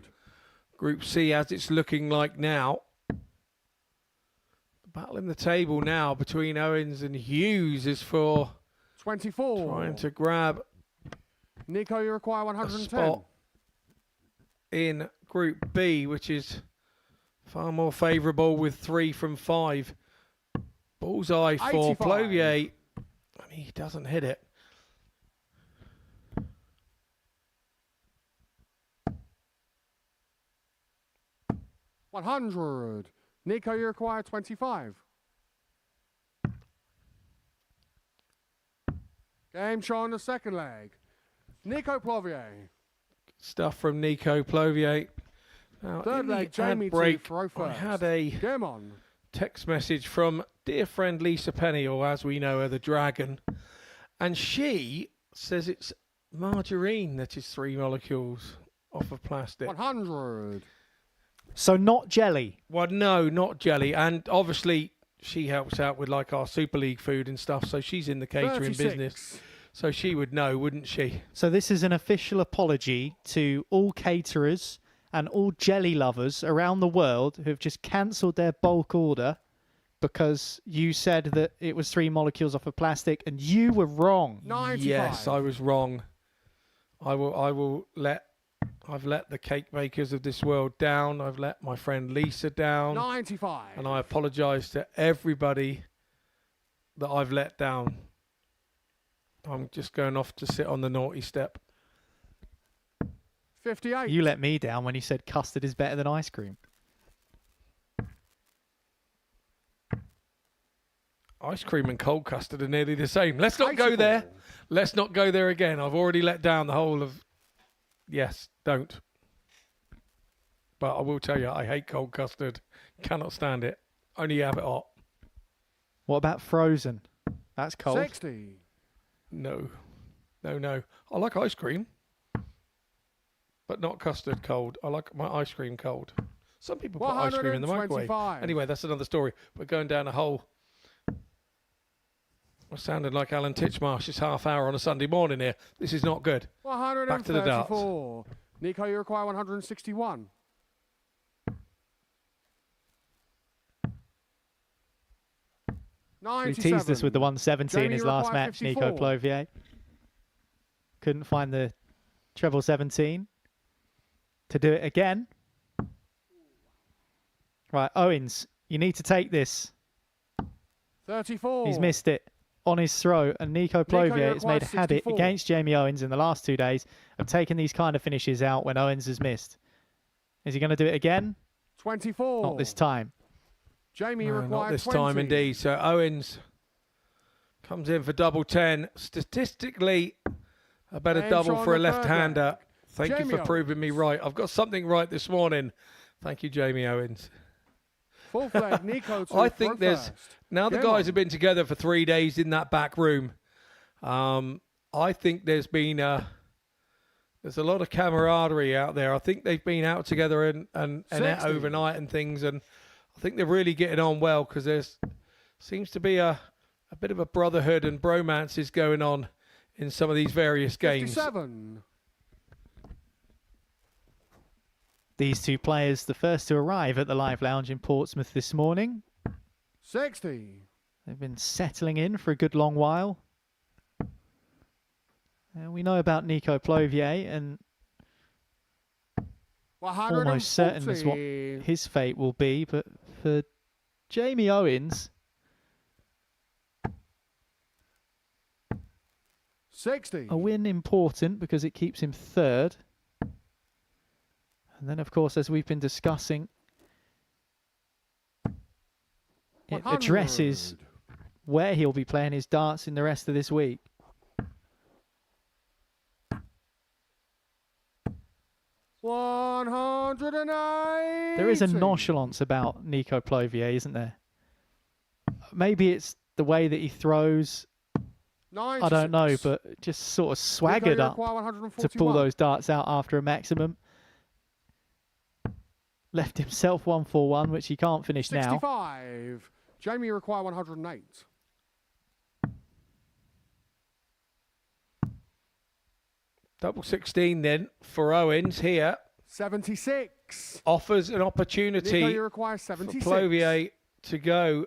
Group C as it's looking like now. The battle in the table now between Owens and Hughes is for 24. trying to grab Nico, you require a 110. spot in Group B, which is far more favourable with 3 from 5. Bullseye for 85. Plovier. And he doesn't hit it. $100. Nico, you require 25. Game show on the second leg. Nico Plovier. Stuff from Nico Plovier. Now, Third in the leg, Jamie ad to break, throw I first. had a Game on. text message from dear friend Lisa Penny, or as we know her, the Dragon. And she says it's margarine that is 3 molecules off of plastic. 100. So not jelly. Well, no, not jelly. And obviously, she helps out with like our Super League food and stuff. So she's in the catering 36. business. So she would know, wouldn't she? So this is an official apology to all caterers and all jelly lovers around the world who have just cancelled their bulk order because you said that it was 3 molecules off of plastic and you were wrong. 95. Yes, I was wrong. I've let the cake makers of this world down. I've let my friend Lisa down. 95. And I apologise to everybody that I've let down. I'm just going off to sit on the naughty step. 58. You let me down when you said custard is better than ice cream. Ice cream and cold custard are nearly the same. Let's not go there. Let's not go there again. I've already let down the whole of... Yes, don't. But I will tell you, I hate cold custard. Cannot stand it. Only have it hot. What about frozen? That's cold. 60. No. No. I like ice cream. But not custard cold. I like my ice cream cold. Some people put ice cream in the microwave. 125. Anyway, that's another story. We're going down a hole. We're sounding like Alan Titchmarsh's half hour on a Sunday morning here. This is not good. 134. Back to the darts. Nico, you require 161. He teased us with the 170 in Jamie, his you last require match, Nico 54. Plovier. Couldn't find the treble 17 to do it again. Right, Owens, you need to take this. 34. He's missed it on his throw, and Nico Plovier has made a habit 64. against Jamie Owens in the last 2 days of taking these kind of finishes out when Owens has missed. Is he going to do it again? 24. Not this time. Jamie, you No, require not this 20. time indeed. So Owens comes in for double 10. Statistically, a better And double Sean for a the third left-hander. leg. Thank you Jamie for proving me right. I've got something right this morning. Thank you, Jamie Owens. Fourth leg, Nico to I think throw there's... first. Now the Game guys on. have been together for 3 days in that back room. I think there's been there's a lot of camaraderie out there. I think they've been out together and out 60. overnight and things, and I think they're really getting on well because there's seems to be a bit of a brotherhood and bromances going on in some of these various games. 57. These 2 players, the first to arrive at the Live Lounge in Portsmouth this morning. 60. They've been settling in for a good long while. We know about Nico Plovier, and almost certain is what his fate will be. But for Jamie Owens, 60. a win important because it keeps him third. And then, of course, as we've been discussing, it addresses where he'll be playing his darts in the rest of this week. 180. There is a nonchalance about Nico Plovier, isn't there? Maybe it's the way that he throws. 96. I don't know, but just sort of swaggered up to pull those darts out after a maximum. Left himself 141, which he can't finish 65. now. Jamie, you require 108. Double 16 then for Owens here. 76. Offers an opportunity Nico, you require for 76. Plovier to go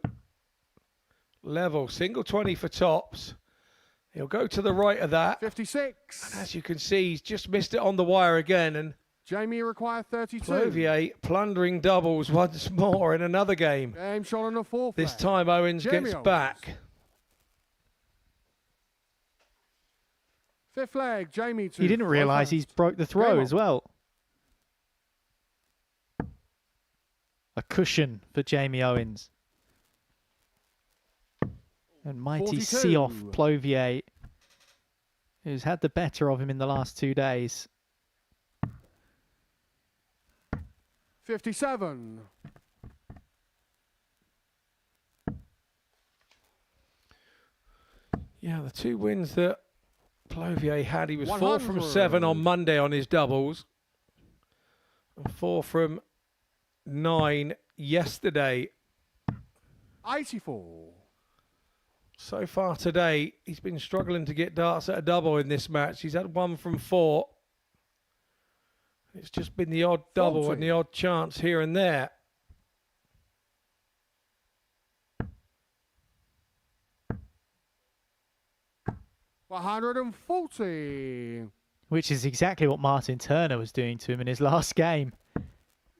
level. Single 20 for tops. He'll go to the right of that. 56. And as you can see, he's just missed it on the wire again. And Jamie, you require 32. Plovier plundering doubles once more in another game. Game shot on the fourth. This leg. time Owens Jamie gets Owens. back. Fifth leg, Jamie. He didn't realise he's broke the throw as well. A cushion for Jamie Owens. And mighty 42. see-off Plovier, who's had the better of him in the last 2 days. 57. Yeah, the two wins that Plovier had, he was 4 from 100. 7 on Monday on his doubles. And 4 from 9 yesterday. 84. So far today, he's been struggling to get darts at a double in this match. He's had 1 from 4. It's just been the odd double 40. and the odd chance here and there. $140. Which is exactly what Martin Turner was doing to him in his last game.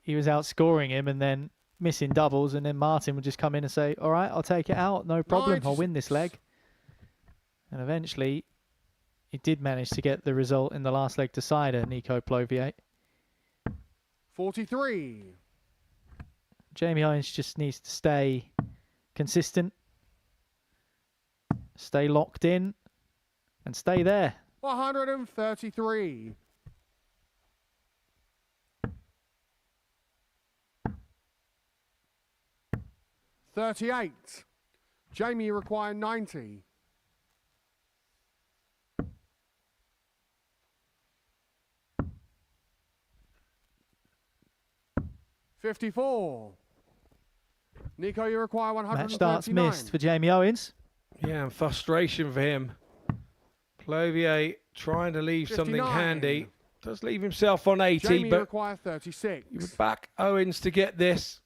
He was outscoring him and then missing doubles, and then Martin would just come in and say, all right, I'll take it out, no problem, I'll win this leg. And eventually, he did manage to get the result in the last leg decider, Nico Plovier. 43. Jamie Owens just needs to stay consistent, stay locked in, and stay there. 133. $38. Jamie, you require 90. $54. Nico, you require 139. Match starts missed for Jamie Owens. Yeah, and frustration for him. Plovier trying to leave 59. something handy. Does leave himself on 80, Jamie, you but require 36. you would back Owens to get this.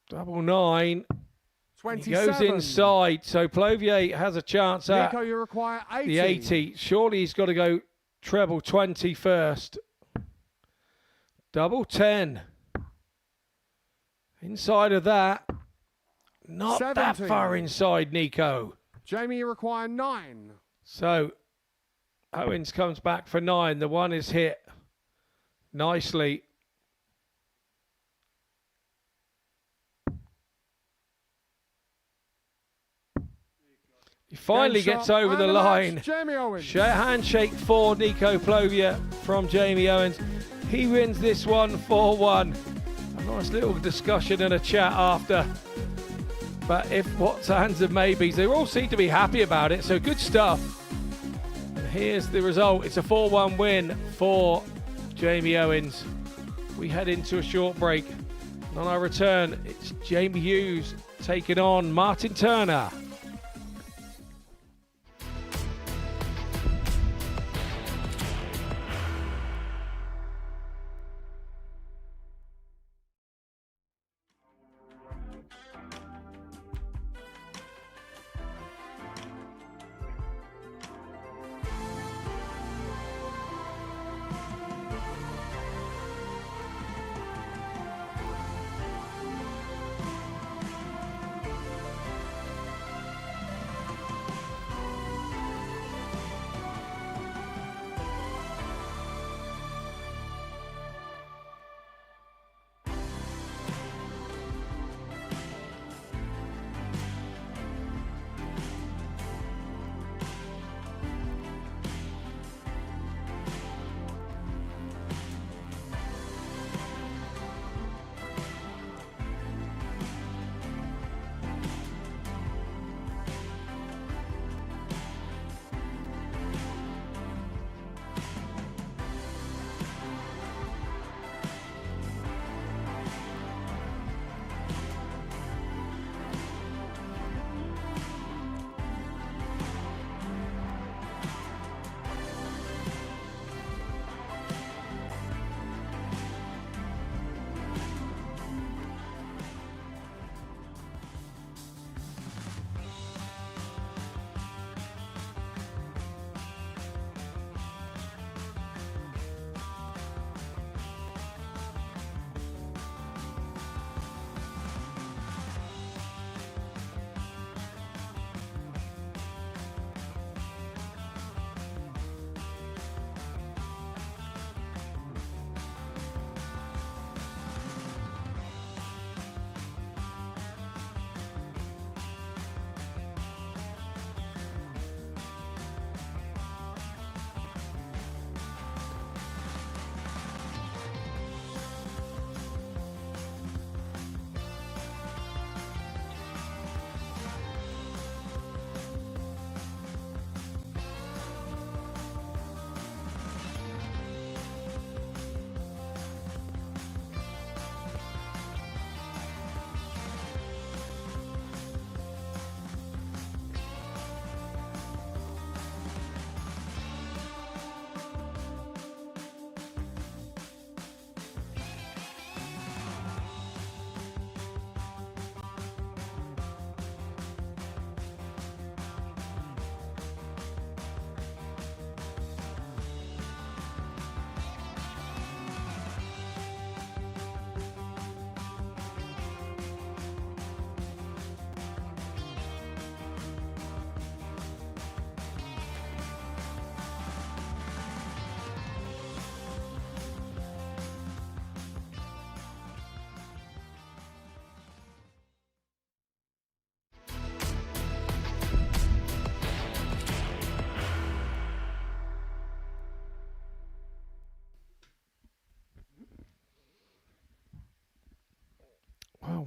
Double 9. 27. He goes inside, so Plovier has a chance at Nico, you require 80. the 80. Surely he's got to go treble 20 first. Double 10. Inside of that. Not 70. that far inside, Nico. Jamie, you require 9. So Owens comes back for 9. The one is hit nicely. He finally Game gets shot over and the match, line. Jamie Owens. Handshake for Nico Plovier from Jamie Owens. He wins this one 4-1. A nice little discussion and a chat after. But if what's hands and maybes, they all seem to be happy about it. So good stuff. And here's the result. It's a 4-1 win for Jamie Owens. We head into a short break. And on our return, it's Jamie Hughes taking on Martin Turner.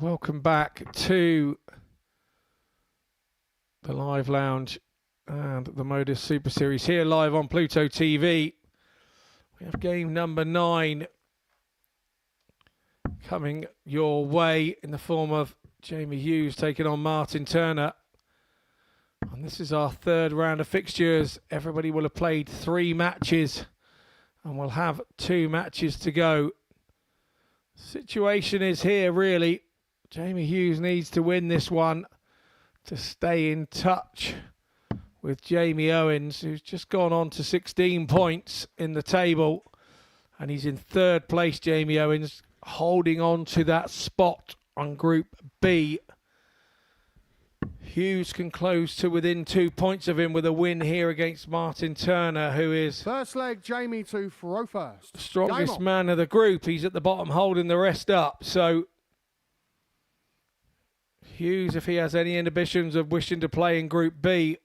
Welcome back to the Live Lounge and the Modus Super Series here live on Pluto TV. We have game number 9 coming your way in the form of Jamie Hughes taking on Martin Turner. And this is our third round of fixtures. Everybody will have played 3 matches and we'll have 2 matches to go. Situation is here really. Jamie Hughes needs to win this one to stay in touch with Jamie Owens, who's just gone on to 16 points in the table. And he's in 3rd place, Jamie Owens, holding on to that spot on Group B. Hughes can close to within 2 points of him with a win here against Martin Turner, who is First leg, Jamie to throw first. the strongest man of the group. He's at the bottom holding the rest up. So Hughes, if he has any inhibitions of wishing to play in Group B,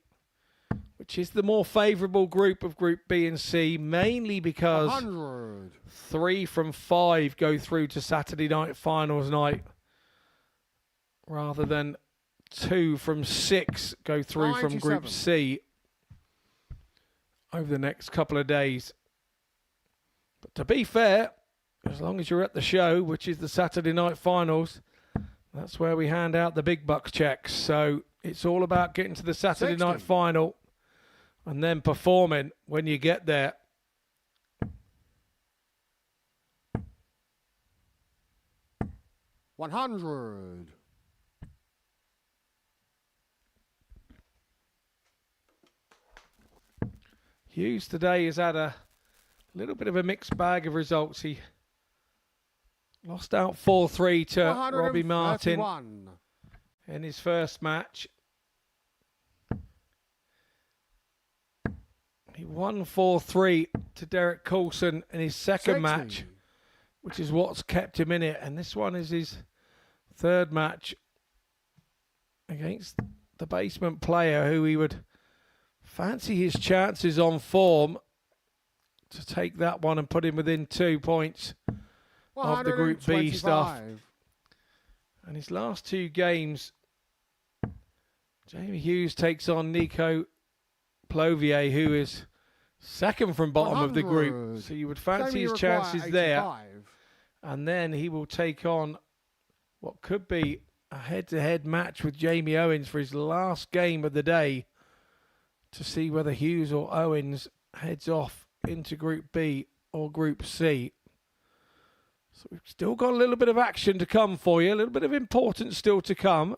which is the more favourable group of Group B and C, mainly because 100. 3 from 5 go through to Saturday night finals night, rather than 2 from 6 go through from Group 97. C over the next couple of days. But to be fair, as long as you're at the show, which is the Saturday night finals, that's where we hand out the big bucks checks. So it's all about getting to the Saturday 60. night final and then performing when you get there. $100. Hughes today has had a little bit of a mixed bag of results. He lost out 4-3 to Robbie Martin 131. in his first match. He won 4-3 to Derek Coulson in his second 60. match, which is what's kept him in it. And this one is his 3rd match against the basement player who he would fancy his chances on form to take that one and put him within 2 points of the Group B stuff. 125. And his last 2 games, Jamie Hughes takes on Nico Plovier, who is 2nd from bottom of the group. 100. So you would fancy Jamie his require chances there. 85. And then he will take on what could be a head-to-head match with Jamie Owens for his last game of the day to see whether Hughes or Owens heads off into Group B or Group C. So we've still got a little bit of action to come for you, a little bit of importance still to come.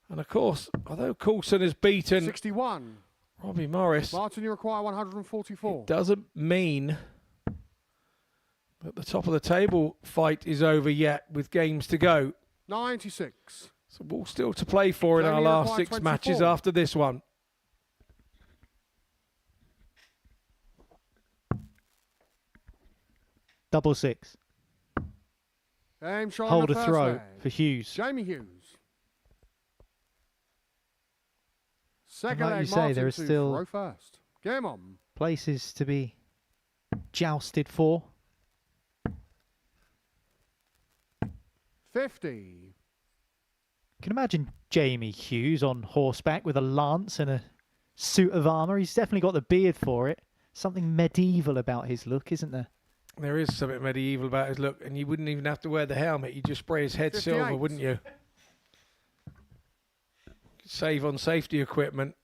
And of course, although Coulson has beaten 61. Robbie Morris, Martin, you require 144. it doesn't mean that the top of the table fight is over yet with games to go. 96. So we'll still to play for in our Jamie last required 6 matches 24. after this one. Double 6. Aim shot Hold on a the throw first leg. for Hughes. Jamie Hughes. Second like leg, you say, Martin there is to still- throw first. Game on. Places to be jousted for. 50. Can imagine Jamie Hughes on horseback with a lance and a suit of armour. He's definitely got the beard for it. Something medieval about his look, isn't there? There is something medieval about his look, and you wouldn't even have to wear the helmet. You'd just spray his head 58. silver, wouldn't you? Save on safety equipment.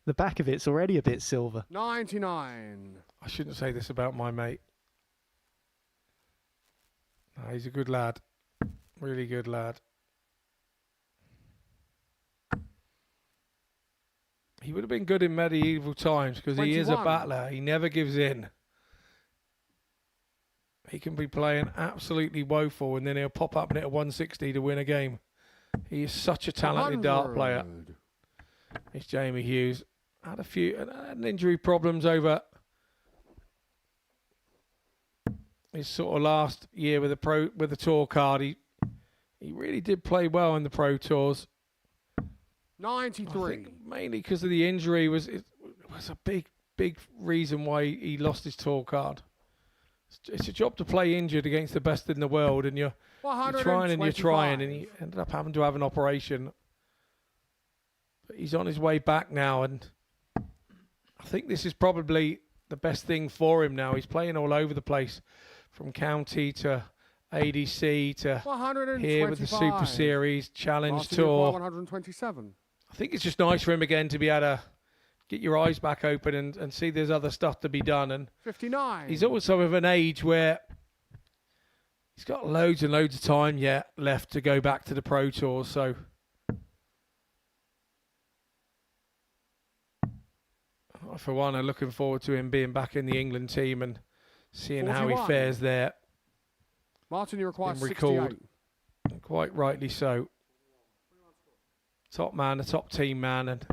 The back of it's already a bit silver. 99. I shouldn't say this about my mate. No, he's a good lad. Really good lad. He would have been good in medieval times because he is a 21. battler. He never gives in. He can be playing absolutely woeful and then he'll pop up and hit a 160 to win a game. He is such a talented dart player. 100. It's Jamie Hughes. Had an injury problems over his sort of last year with the tour card. He really did play well in the pro tours. 93. I think mainly because of the injury was a big reason why he lost his tour card. It's a job to play injured against the best in the world, and you're trying and you're trying, and he ended up having to have an operation. But he's on his way back now, and I think this is probably the best thing for him now. He's playing all over the place, from county to ADC to here with the Super Series Challenge Tour. 127. I think it's just nice for him again to be able to get your eyes back open and see there's other stuff to be done. And 59. he's also of an age where he's got loads and loads of time yet left to go back to the Pro Tour. So I, for one, are looking forward to him being back in the England team and seeing 41. how he fares there. Martin, you require Been recalled, 68. and quite rightly so. Top man, a top team man, and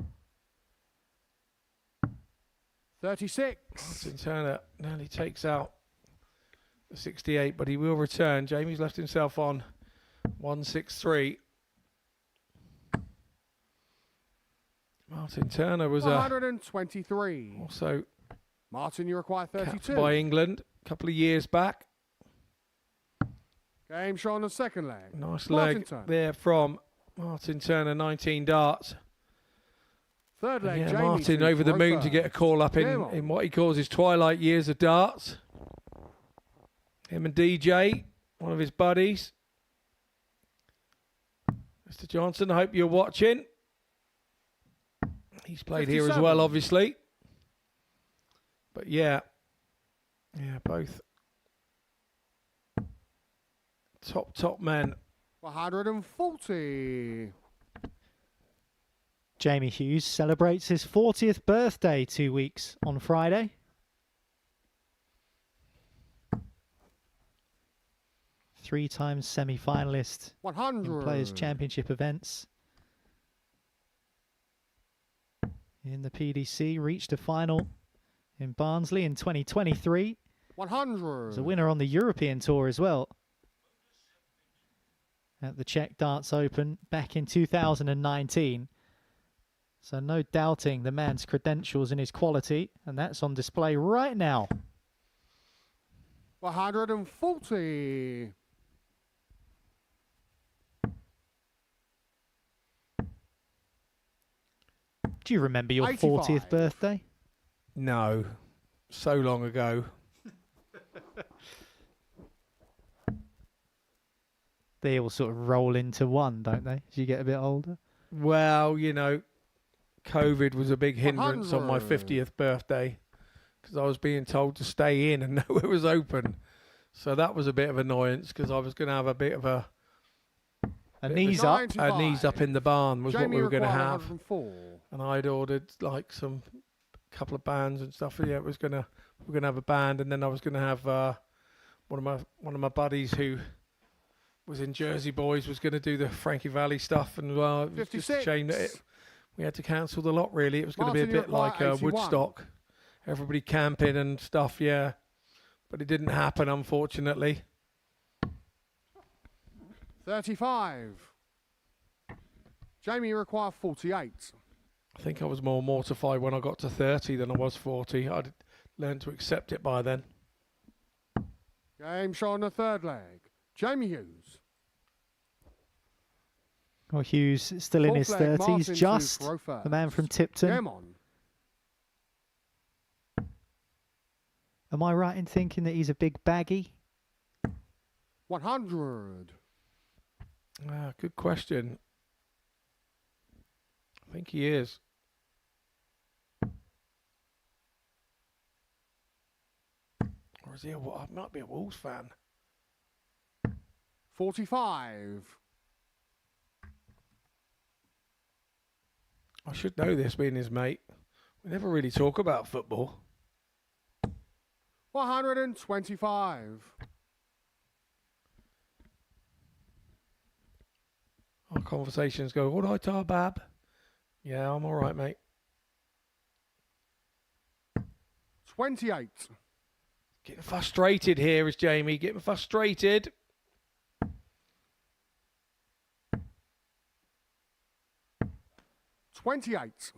36. Martin Turner nearly takes out the 68, but he will return. Jamie's left himself on 163. Martin Turner was 123. also Martin, you require capped 32. by England a couple of years back. Game show on the second leg. Nice Martin leg Turner. there from Martin Turner, 19 darts. Third leg, Yeah, Jamie Martin to over the throw moon to first. get a call up Game on. in what he calls his twilight years of darts. Him and DJ, one of his buddies. Mr. Johnson, I hope you're watching. He's played here as 57. well, obviously. But yeah, both top men. 140. Jamie Hughes celebrates his 40th birthday 2 weeks on Friday. Three-time semi-finalist 100. in Players' Championship events. In the PDC, reached a final in Barnsley in 2023. 100. Was a winner on the European Tour as well. At the Czech Darts Open back in 2019. So no doubting the man's credentials and his quality, and that's on display right now. 140. Do you remember your 85. 40th birthday? No, so long ago. They all sort of roll into one, don't they, as you get a bit older? Well, you know, COVID was a big hindrance on my 100. 50th birthday because I was being told to stay in and nowhere was open. So that was a bit of annoyance because I was going to have a bit of a knees up. 95. knees up in the barn was what Jamie we were going to required have. 104. And I'd ordered like some couple of bands and stuff. Yeah, we're gonna have a band, and then I was gonna have one of my buddies who was in Jersey Boys was gonna do the Frankie Valley stuff, and it was just a 56. shame that we had to cancel the lot. Really, it was going to be a Martin, bit you're like at 81. Woodstock, everybody camping and stuff. Yeah, but it didn't happen, unfortunately. 35. Jamie, you require 48. I think I was more mortified when I got to 30 than I was 40. I'd learned to accept it by then. Game show on the third leg. Jamie Hughes. Well, Hughes still in Fourth his leg, 30s, Martin just to throw first. the man from Tipton. Game on. Am I right in thinking that he's a big baggy? 100. Good question. I think he is. Or is he I might be a Wolves fan. 45. I should know this, being his mate. We never really talk about football. 125. Our conversations go, all right, Tarbab? Yeah, I'm all right, mate. 28. Getting frustrated here is Jamie. Getting frustrated. $28.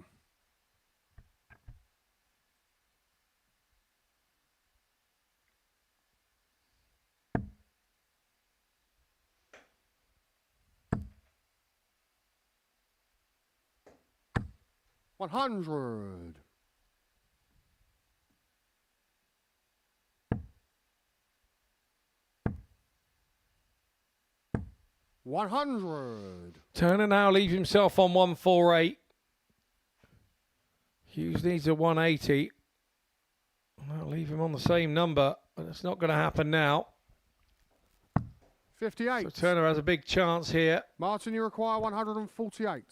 100. $100. Turner now leaves himself on 148. Hughes needs a 180. I'll leave him on the same number, but it's not going to happen now. 58. So Turner has a big chance here Martin, you require 148.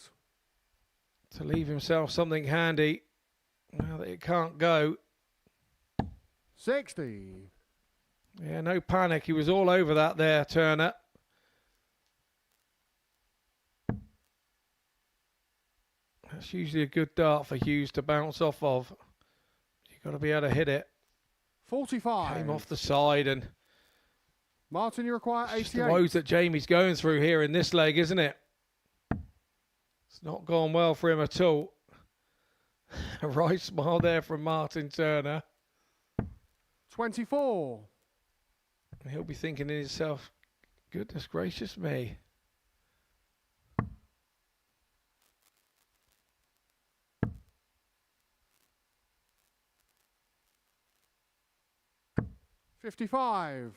to leave himself something handy now that it can't go. 60. Yeah, no panic. He was all over that there, Turner. That's usually a good dart for Hughes to bounce off of. You've got to be able to hit it. 45. Came off the side, and Martin, you require it's the 88. woes that Jamie's going through here in this leg, isn't it? It's not gone well for him at all. A right smile there from Martin Turner. 24. He'll be thinking to himself, goodness gracious me. $55.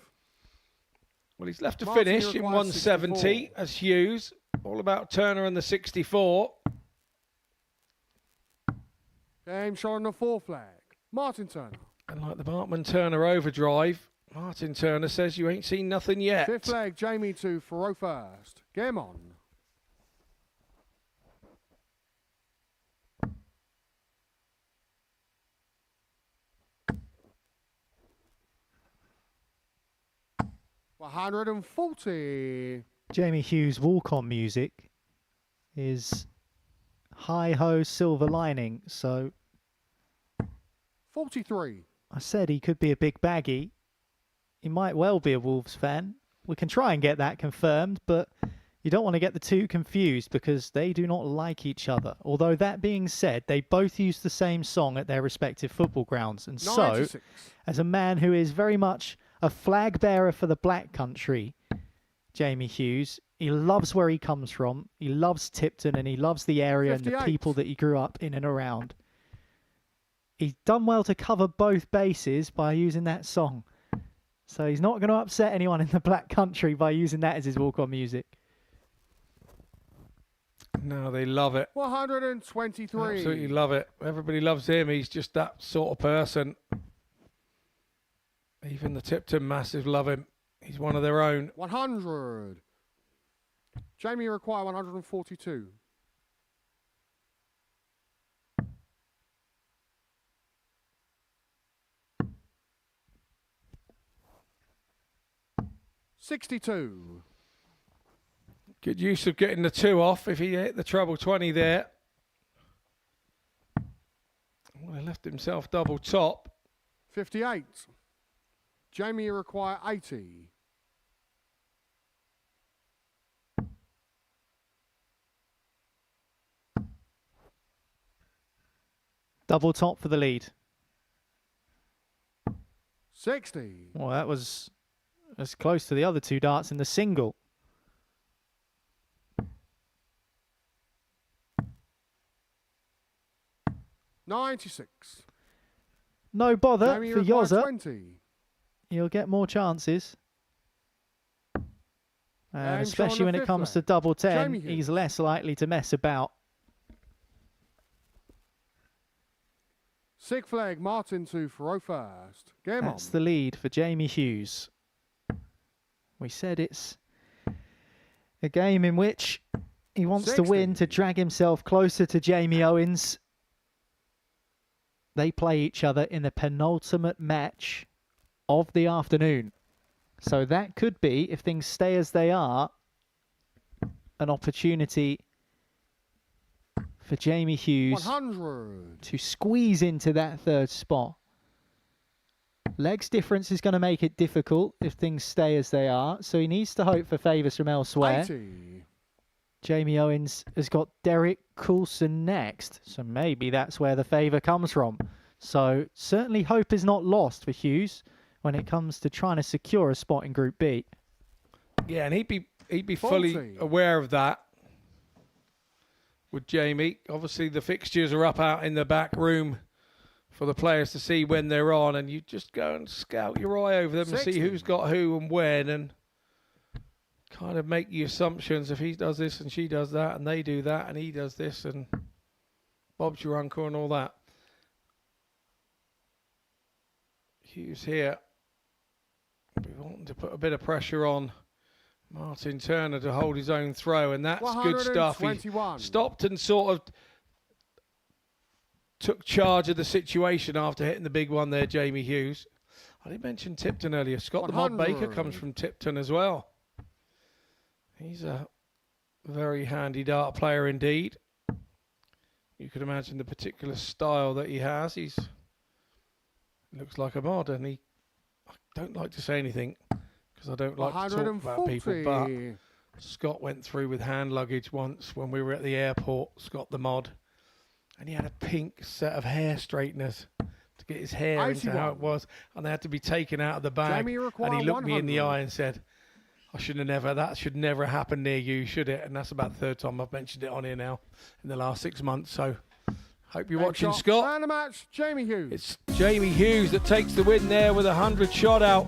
Well, he's left to Martin, finish you in require 170 64. as Hughes. All about Turner and the 64. Game shot on the 4 flag. Martin Turner. And like the Bartman Turner overdrive, Martin Turner says you ain't seen nothing yet. 5th leg, Jamie to Thoreau first. Game on. $140. Jamie Hughes' walk-on music is Hi-Ho Silver Lining, so 43. I said he could be a big baggy. He might well be a Wolves fan. We can try and get that confirmed, but you don't want to get the two confused because they do not like each other. Although that being said, they both use the same song at their respective football grounds. And 96. so, as a man who is very much a flag bearer for the Black Country, Jamie Hughes, he loves where he comes from. He loves Tipton and he loves the area 58. and the people that he grew up in and around. He's done well to cover both bases by using that song. So he's not going to upset anyone in the Black Country by using that as his walk-on music. No, they love it. 123. Absolutely love it. Everybody loves him. He's just that sort of person. Even the Tipton Massive love him. He's one of their own. 100. Jamie, you require 142. $62. Good use of getting the 2 off if he hit the treble 20 there. Well, he left himself double top. 58. Jamie, you require 80. Double top for the lead. 60. Well, that was as close to the other two darts in the single. $96. No bother Jamie, you for require Yoza. 20. He'll get more chances. And And especially Sean when the it fifth comes to leg. double 10, Jamie Hughes. he's less likely to mess about. 6th flag, Martin to Thoreau first. Game That's on. the lead for Jamie Hughes. We said it's a game in which he wants to 60. win to drag himself closer to Jamie Owens. They play each other in the penultimate match of the afternoon. So that could be, if things stay as they are, an opportunity for Jamie Hughes 100. to squeeze into that third spot. Legs difference is going to make it difficult if things stay as they are, so he needs to hope for favours from elsewhere. 80. Jamie Owens has got Derek Coulson next, so maybe that's where the favour comes from. So certainly hope is not lost for Hughes when it comes to trying to secure a spot in Group B. Yeah, and he'd be fully 40. aware of that. with Jamie. Obviously, the fixtures are up out in the back room for the players to see when they're on, and you just go and scout your eye over them and see who's got who and when, and kind of make the assumptions if he does this and she does that and they do that and he does this and Bob's your uncle and all that. Hughes here. We want to put a bit of pressure on Martin Turner to hold his own throw, and that's good stuff. He stopped and sort of took charge of the situation after hitting the big one there, Jamie Hughes. I did mention Tipton earlier. Scott the Mod Baker comes from Tipton as well. He's a very handy dart player indeed. You could imagine the particular style that he has. He looks like a mod, and I don't like to say anything because I don't like to talk about people, but Scott went through with hand luggage once when we were at the airport, Scott the Mod, and he had a pink set of hair straighteners to get his hair into how it was, and they had to be taken out of the bag, and he looked me in the eye and said, that should never happen near you, should it? And that's about the third time I've mentioned it on here now in the last 6 months, so hope you're watching, Scott. Man of the match, Jamie Hughes. It's Jamie Hughes that takes the win there with 100 shot out.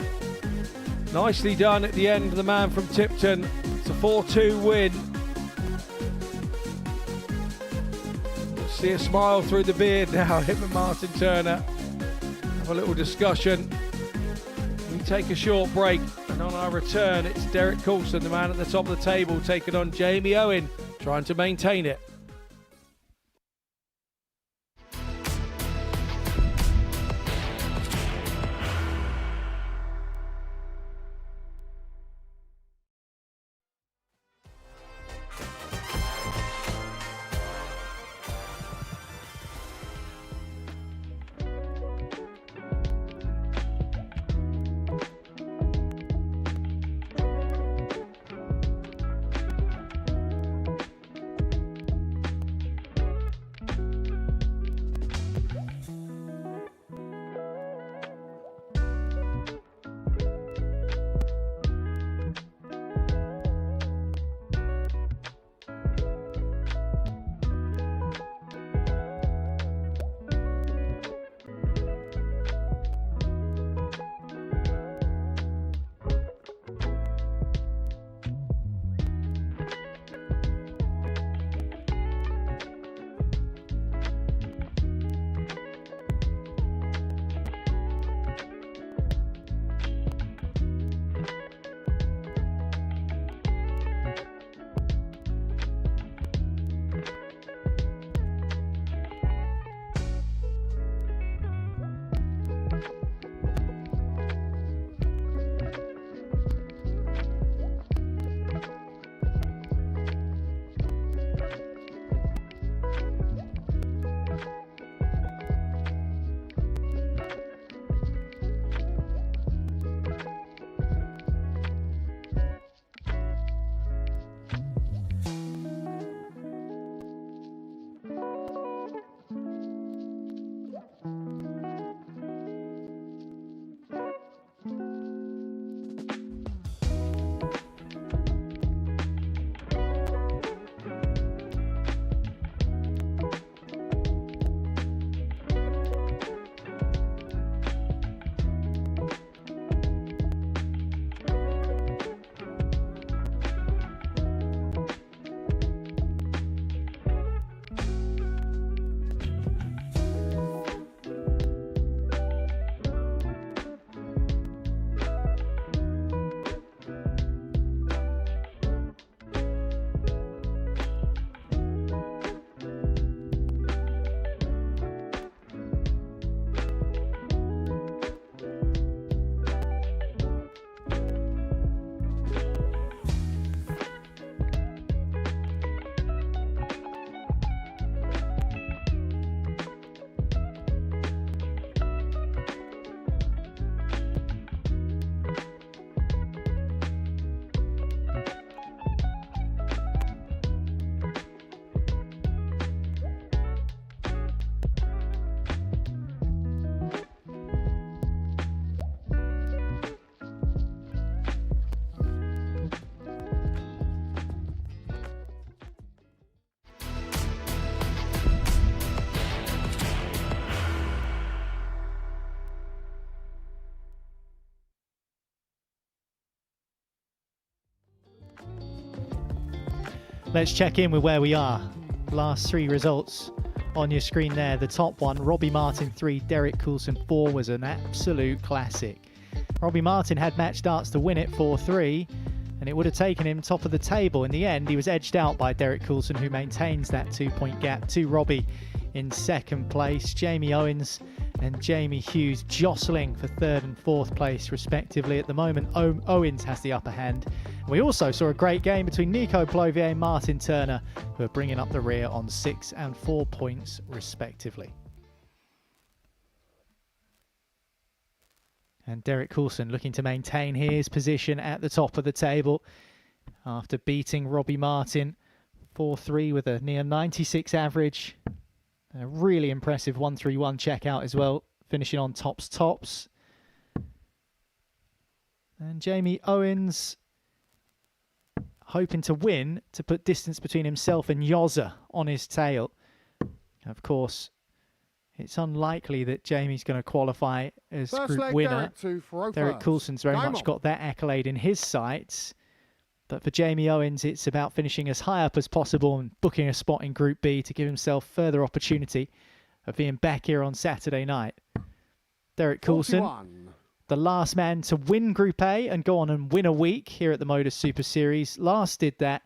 Nicely done at the end, the man from Tipton. It's a 4-2 win. We'll see a smile through the beard now, him and Martin Turner. Have a little discussion. We take a short break, and on our return, it's Derek Coulson, the man at the top of the table, taking on Jamie Owen, trying to maintain it. Let's check in with where we are. Last 3 results on your screen there. The top one, Robbie Martin 3, Derek Coulson 4, was an absolute classic. Robbie Martin had match darts to win it 4-3, and it would have taken him top of the table. In the end, he was edged out by Derek Coulson, who maintains that 2-point gap to Robbie in second place. Jamie Owens and Jamie Hughes jostling for 3rd and 4th place respectively. At the moment, Owens has the upper hand. We also saw a great game between Nico, Plovier and Martin Turner, who are bringing up the rear on 6 and 4 points respectively. And Derek Coulson looking to maintain his position at the top of the table after beating Robbie Martin 4-3 with a near 96 average. A really impressive 1-3-1 checkout as well, finishing on tops. And Jamie Owens hoping to win to put distance between himself and Yozza on his tail. Of course, it's unlikely that Jamie's going to qualify as group winner. Derek Coulson's very much got that accolade in his sights. But for Jamie Owens, it's about finishing as high up as possible and booking a spot in Group B to give himself further opportunity of being back here on Saturday night. Derek Coulson, 41. The last man to win Group A and go on and win a week here at the Modus Super Series. Last did that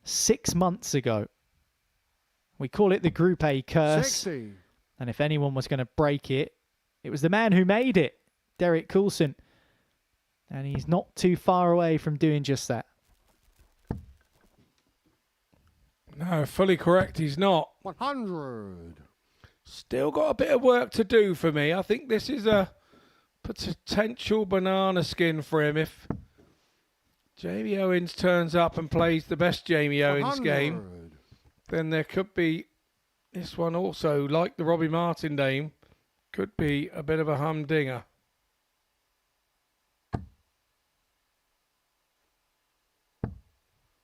6 months ago. We call it the Group A curse. 60. And if anyone was going to break it, it was the man who made it, Derek Coulson. And he's not too far away from doing just that. No, fully correct, he's not. 100. Still got a bit of work to do for me. I think this is a potential banana skin for him. If Jamie Owens turns up and plays the best Jamie Owens 100. game, then there could be this one also, like the Robbie Martin game, could be a bit of a humdinger.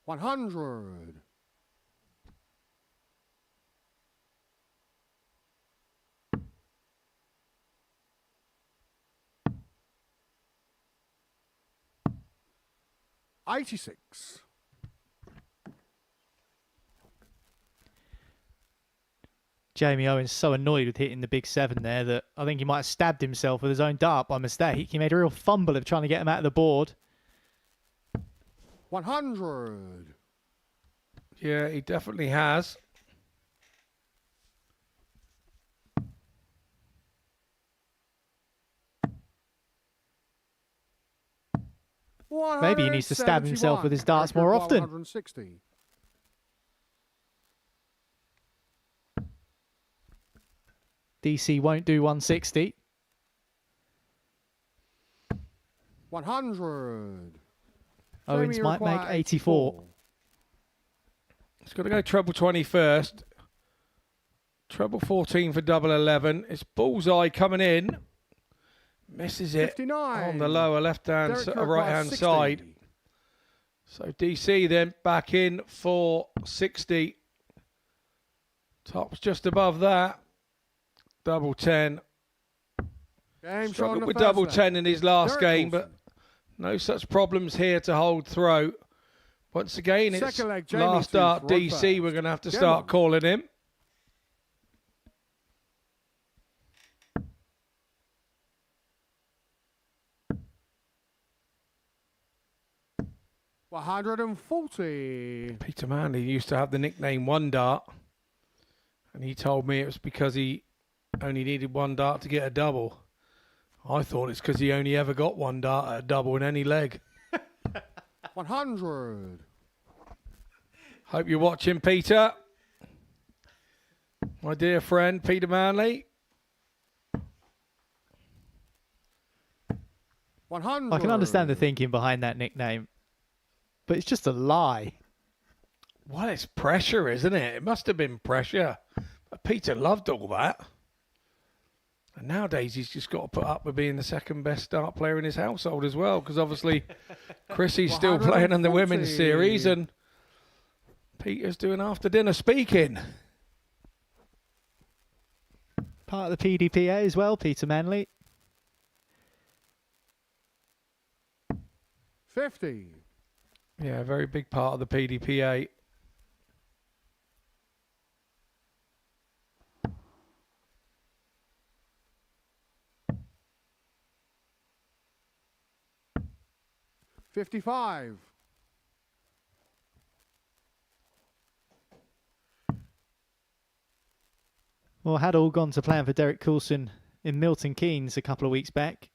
$100. $86. Jamie Owens so annoyed with hitting the big 7 there that I think he might have stabbed himself with his own dart by mistake. He made a real fumble of trying to get him out of the board. 100. Yeah, he definitely has. Maybe he needs to stab himself with his darts more often. 160. DC won't do 160. 100. Owens might make 84. It's got to go treble 20 first. Treble 14 for double 11. It's bullseye coming in. Misses it 59. on the lower left-hand, right-hand 60. side. So DC then back in for 60. Top's just above that. Double 10. Struggled with double 10 in his last game, but no such problems here to hold throat. Once again, it's last dart DC. We're going to have to start calling him. $140. Peter Manley used to have the nickname One Dart, and he told me it was because he only needed 1 dart to get a double. I thought it's because he only ever got 1 dart at a double in any leg. 100. Hope you're watching, Peter. My dear friend, Peter Manley. 100. I can understand the thinking behind that nickname, but it's just a lie. Well, it's pressure, isn't it? It must have been pressure. But Peter loved all that. And nowadays, he's just got to put up with being the second best dart player in his household as well, because obviously Chrissy's still playing in the women's series and Peter's doing after dinner speaking. Part of the PDPA as well, Peter Manley. 50. Yeah, a very big part of the PDPA. 55. Well, had all gone to plan for Derek Coulson in Milton Keynes a couple of weeks back,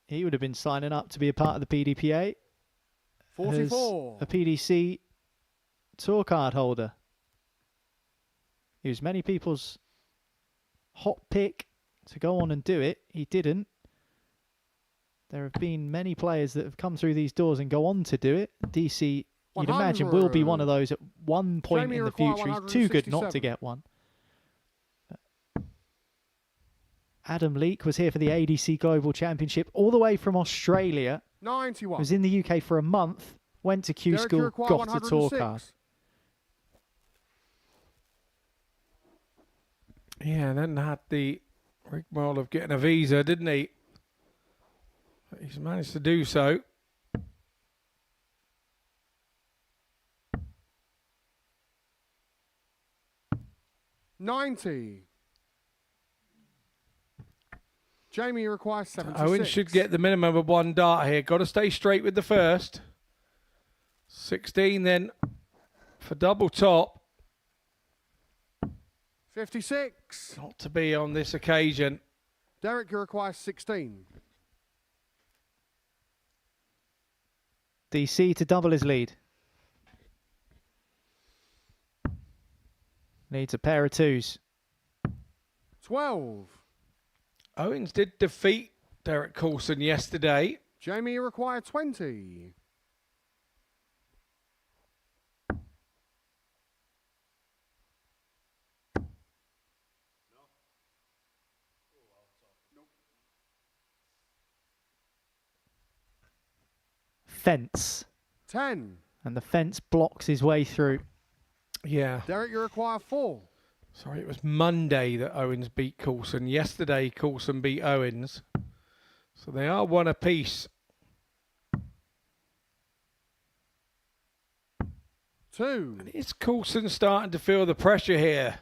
he would have been signing up to be a part of the PDPA. 44. As a PDC tour card holder. He was many people's hot pick to go on and do it. He didn't. There have been many players that have come through these doors and go on to do it. DC, you'd imagine, will be one of those at one point in the future. He's too good not to get one. Adam Leake was here for the ADC Global Championship all the way from Australia. 91. Was in the UK for a month, went to Q School, got a tour card. Yeah, and then had the rigmarole of getting a visa, didn't he? But he's managed to do so. $90. Jamie requires 76. Owens should get the minimum of 1 dart here. Got to stay straight with the first. 16 then for double top. 56. Not to be on this occasion. Derek requires 16. DC to double his lead. Needs a pair of twos. 12. Owens did defeat Derek Coulson yesterday. Jamie required 20. Fence. 10. And the fence blocks his way through. Yeah. Derek, you require 4. Sorry, it was Monday that Owens beat Coulson. Yesterday, Coulson beat Owens. So they are one apiece. 2. And is Coulson starting to feel the pressure here?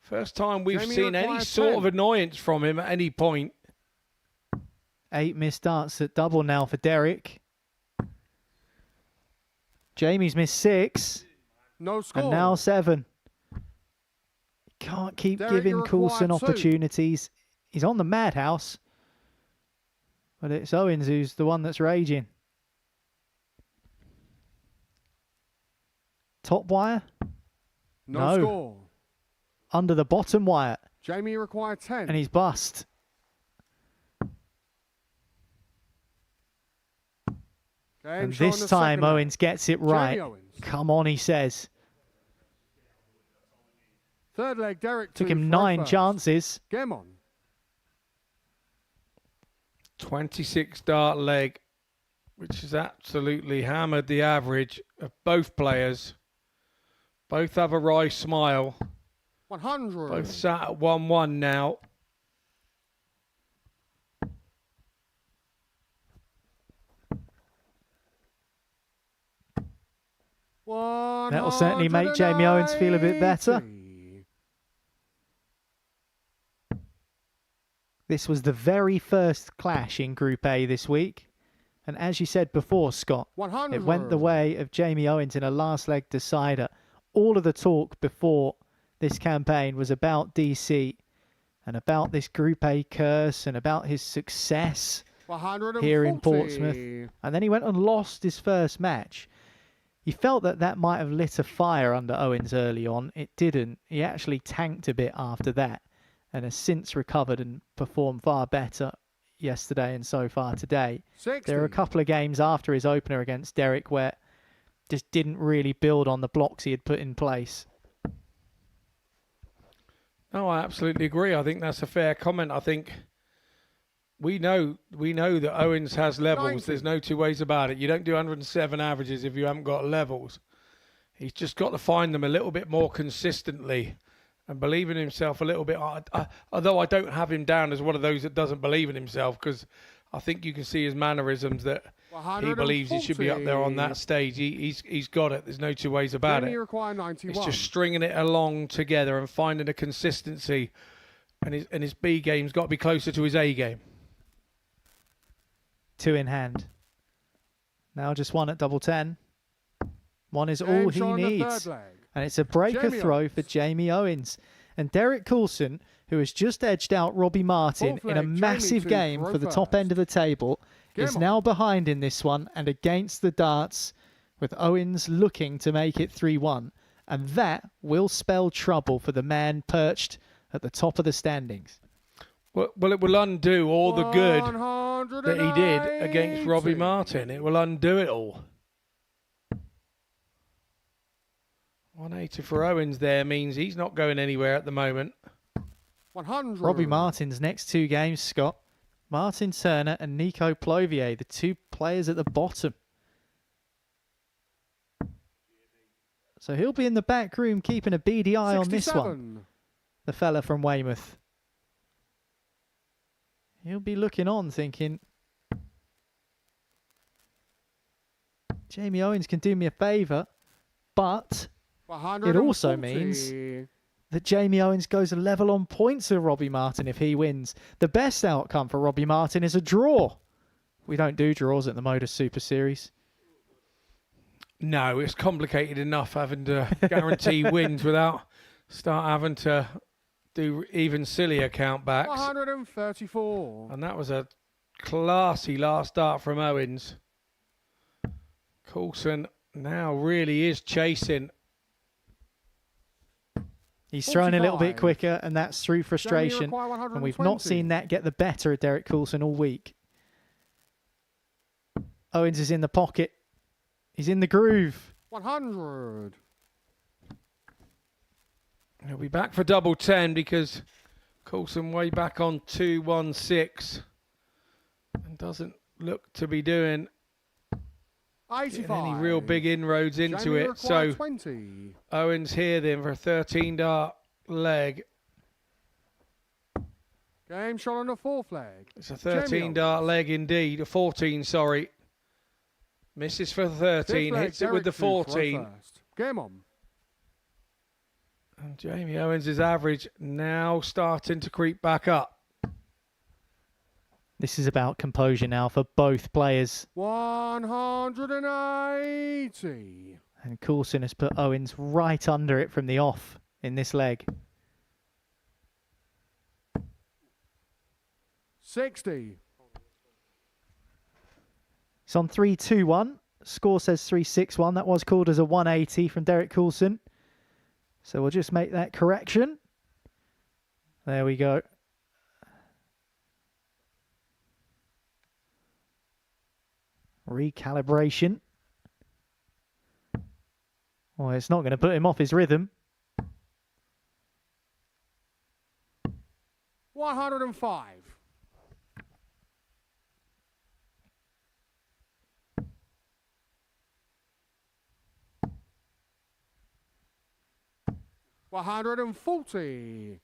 First time we've Jamie seen any required sort 10. of annoyance from him at any point. 8 missed darts at double now for Derek. Jamie's missed 6. No score. And now 7. Can't keep Derek, giving you Coulson require 2. opportunities. He's on the madhouse. But it's Owens who's the one that's raging. Top wire? No score. Under the bottom wire. Jamie required 10. And he's bust. And this time Owens gets it right. Come on, he says. Third leg, Derek. Took him 9 chances. Game on. 26 dart leg, which has absolutely hammered the average of both players. Both have a wry smile. 100. Both sat at 1-1 now. That'll certainly make Jamie Owens feel a bit better. This was the very first clash in Group A this week. And as you said before, Scott, 100. it went the way of Jamie Owens in a last leg decider. All of the talk before this campaign was about DC and about this Group A curse and about his success here in Portsmouth. And then he went and lost his first match. You felt that that might have lit a fire under Owens early on. It didn't. He actually tanked a bit after that and has since recovered and performed far better yesterday and so far today. 60. There are a couple of games after his opener against Derek where just didn't really build on the blocks he had put in place. No, I absolutely agree. I think that's a fair comment. I think we know that Owens has levels. 90. There's no two ways about it. You don't do 107 averages if you haven't got levels. He's just got to find them a little bit more consistently and believe in himself a little bit. Although I don't have him down as one of those that doesn't believe in himself, because I think you can see his mannerisms that he believes he should be up there on that stage. He's got it. There's no two ways about it. Require 91. It's just stringing it along together and finding a consistency. And his B game's got to be closer to his A game. 2 in hand. Now just one at double 10. One is Game all he shot on the needs. third leg. And it's a breaker Jamie throw Owens. for Jamie Owens. And Derek Coulson, who has just edged out Robbie Martin Fourth in a leg, Jamie massive to game throw for the top first. end of the table, is Game now on. behind in this one and against the darts, with Owens looking to make it 3-1. And that will spell trouble for the man perched at the top of the standings. Well, it will undo all the good 180. that he did against Robbie Martin. It will undo it all. 180 for Owens there means he's not going anywhere at the moment. 100. Robbie Martin's next two games, Scott. Martin Turner and Nico Plovier, the two players at the bottom. So he'll be in the back room keeping a beady eye on this one. The fella from Weymouth. He'll be looking on thinking, Jamie Owens can do me a favour, but it also means that Jamie Owens goes level on points with Robbie Martin if he wins. The best outcome for Robbie Martin is a draw. We don't do draws at the Modus Super Series. No, it's complicated enough having to guarantee wins without having to do even sillier countbacks. 134. And that was a classy last start from Owens. Coulson now really is chasing. He's throwing a little bit 45. quicker, and that's through frustration. require And we've not 120. seen that get the better of Derek Coulson all week. Owens is in the pocket. He's in the groove. 100. He'll be back for double 10 because Coulson way back on 2-1-6 and doesn't look to be doing 85. any real big inroads into Jamie it. require So 20. Owens here then for a 13-dart leg. Game shot on the fourth leg. It's a Jamie 13-dart leg indeed. A 14, sorry. Misses for 13. Fifth leg, Hits it with the Derek to throw 14. first. Game on. And Jamie Owens' average now starting to creep back up. This is about composure now for both players. 180. And Coulson has put Owens right under it from the off in this leg. 60. It's on 3-2-1. Score says 3-6-1. That was called as a 180 from Derek Coulson. So we'll just make that correction. There we go. Recalibration. Well, it's not going to put him off his rhythm. 105. $140.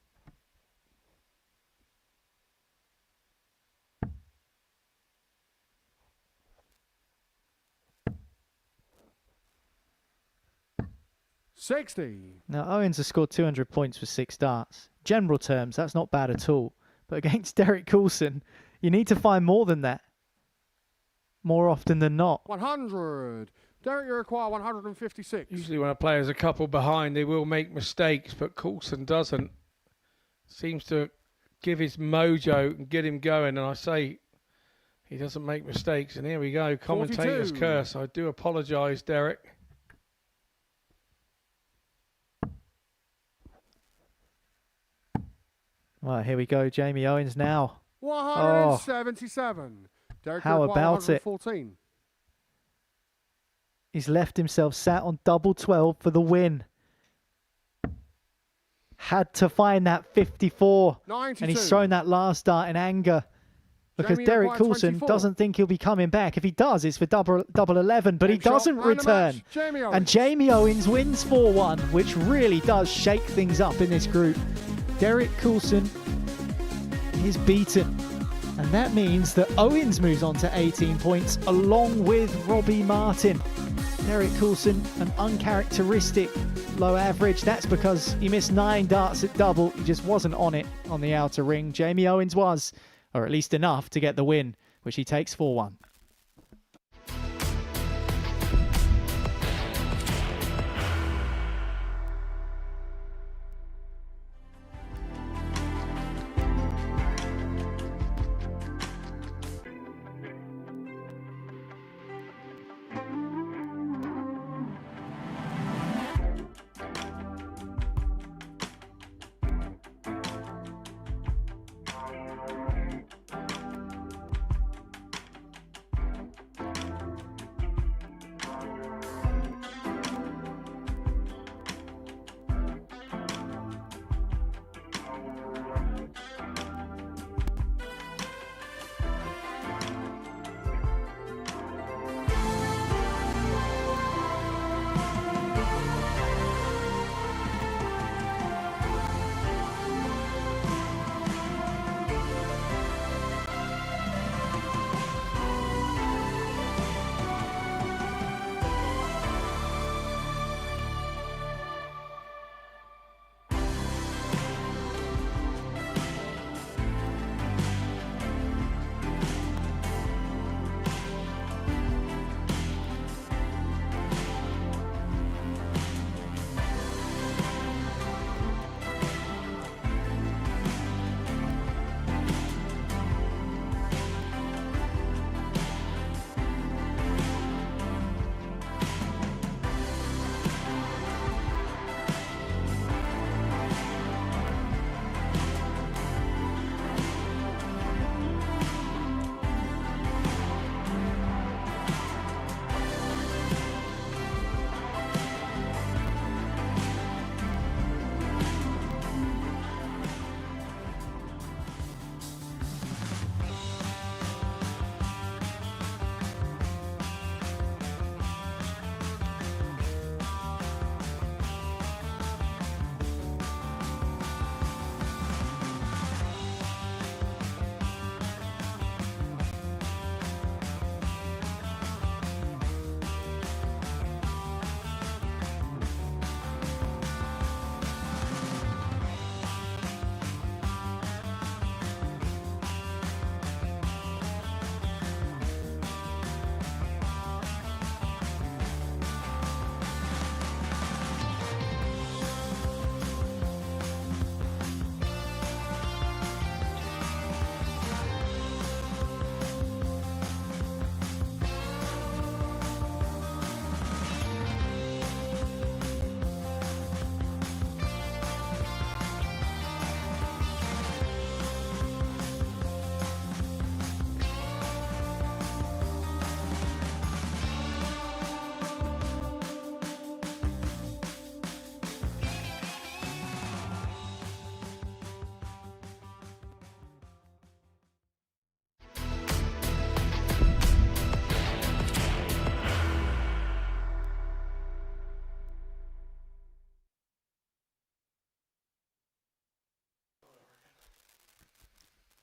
$60. Now, Owens has scored 200 points with 6 darts. General terms, that's not bad at all. But against Derek Coulson, you need to find more than that. More often than not. 100. Derek, you require 156. Usually when a player's a couple behind, they will make mistakes, but Coulson doesn't. Seems to give his mojo and get him going, and I say he doesn't make mistakes. And here we go, commentator's 42. curse. I do apologise, Derek. Well, here we go, Jamie Owens now. 177. Derek, How you require about it? 114. He's left himself sat on double 12 for the win. Had to find that 54. 92. And he's thrown that last dart in anger. Because Jamie Derek requires Coulson 24. doesn't think he'll be coming back. If he does, it's for double 11. But he Game shot doesn't and the return. match, Jamie Owens. And Jamie Owens wins 4-1, which really does shake things up in this group. Derek Coulson is beaten. And that means that Owens moves on to 18 points along with Robbie Martin. Derek Coulson, an uncharacteristic low average. That's because he missed 9 darts at double. He just wasn't on it on the outer ring. Jamie Owens was, or at least enough to get the win, which he takes 4-1.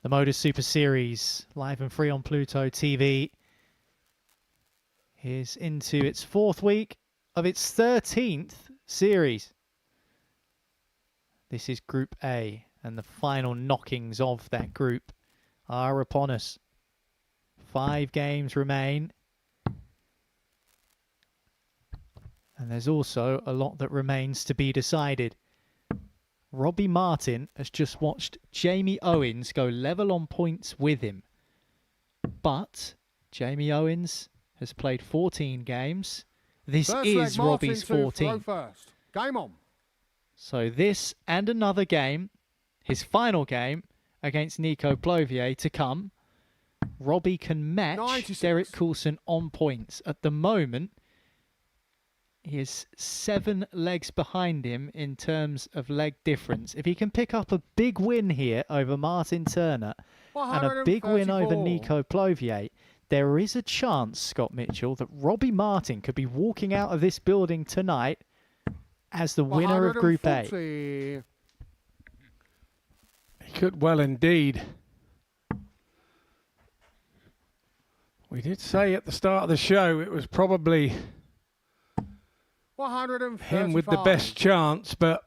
The Modus Super Series, live and free on Pluto TV, is into its 4th week of its 13th series. This is Group A, and the final knockings of that group are upon us. 5 games remain. And there's also a lot that remains to be decided. Robbie Martin has just watched Jamie Owens go level on points with him. But Jamie Owens has played 14 games. This is Robbie's 14. First. Game on. So this and another game, his final game against Nico Plovier to come, Robbie can match 96. Derek Coulson on points. At the moment, he is 7 legs behind him in terms of leg difference. If he can pick up a big win here over Martin Turner and a big win over Nico Plovier, there is a chance, Scott Mitchell, that Robbie Martin could be walking out of this building tonight as the winner of Group A. He could well indeed. We did say at the start of the show it was probably him with the best chance, but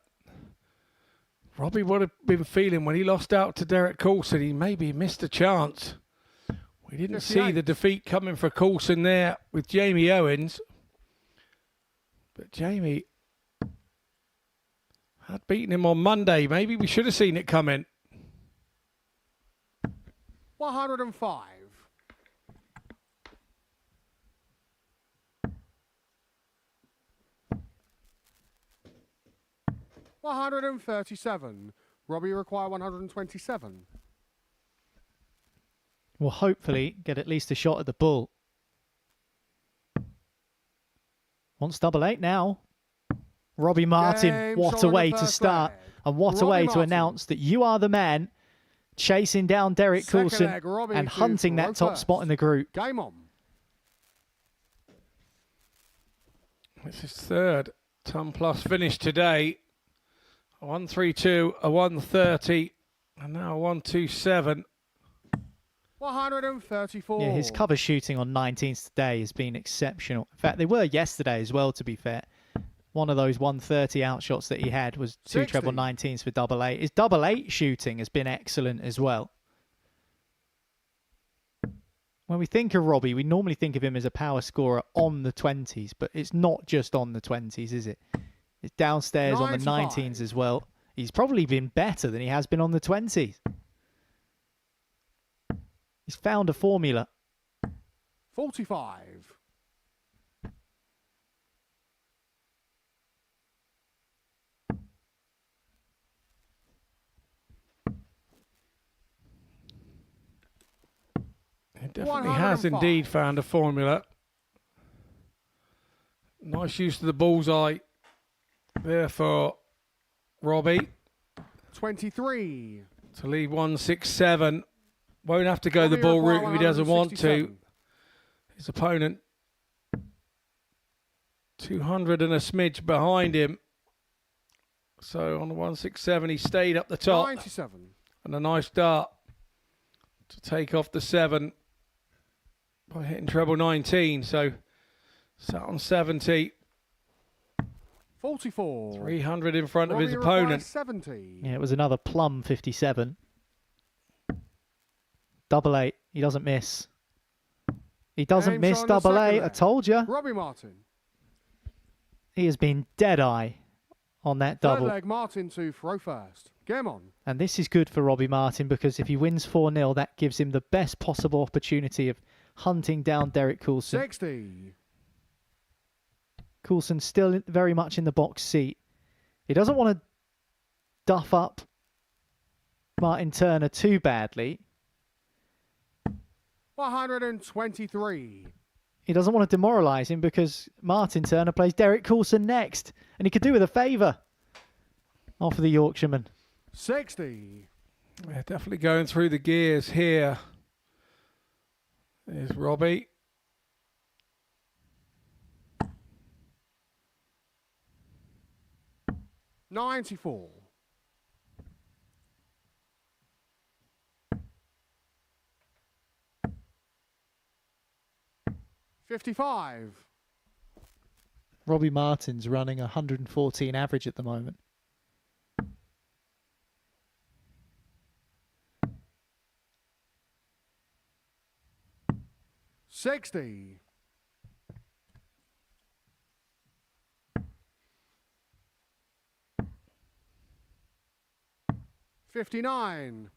Robbie would have been feeling when he lost out to Derek Coulson, he maybe missed a chance. We didn't see the defeat coming for Coulson there with Jamie Owens, but Jamie had beaten him on Monday. Maybe we should have seen it coming. 105. 137. Robbie require 127. Will hopefully get at least a shot at the bull. Wants double 8 now. Robbie Martin, what a way to start. And what a way to announce that you are the man chasing down Derek Coulson and hunting that top spot in the group. Game on. It's his 3rd ton plus finish today. A 132, a 130, and now a 127. 134. Yeah, his cover shooting on 19s today has been exceptional. In fact, they were yesterday as well, to be fair. One of those 130 outshots that he had was 2 treble 19s for double 8. His double 8 shooting has been excellent as well. When we think of Robbie, we normally think of him as a power scorer on the 20s, but it's not just on the 20s, is it? It's downstairs 95. On the 19s as well. He's probably been better than he has been on the 20s. He's found a formula. 45. He definitely has indeed found a formula. Nice use of the bullseye there for Robbie. 23. To leave 167. Won't have to go the ball route if he doesn't want to. His opponent 200 and a smidge behind him. So on the 167 he stayed up the top. 97. And a nice dart to take off the 7 by hitting treble 19. So sat on 70. 44. 300 in front of his opponent. 70. Yeah, it was another plum 57. Double 8. He doesn't miss. He doesn't miss double 8. I told you. Robbie Martin. He has been dead-eye on that double. Third leg Martin to throw first. Game on. And this is good for Robbie Martin because if he wins 4-0, that gives him the best possible opportunity of hunting down Derek Coulson. 60. Coulson still very much in the box seat. He doesn't want to duff up Martin Turner too badly. 123. He doesn't want to demoralise him because Martin Turner plays Derek Coulson next. And he could do with a favour off of the Yorkshireman. 60. Yeah, definitely going through the gears here. There's Robbie. $94. 55. Robbie Martin's running 114 average at the moment. $60. 59.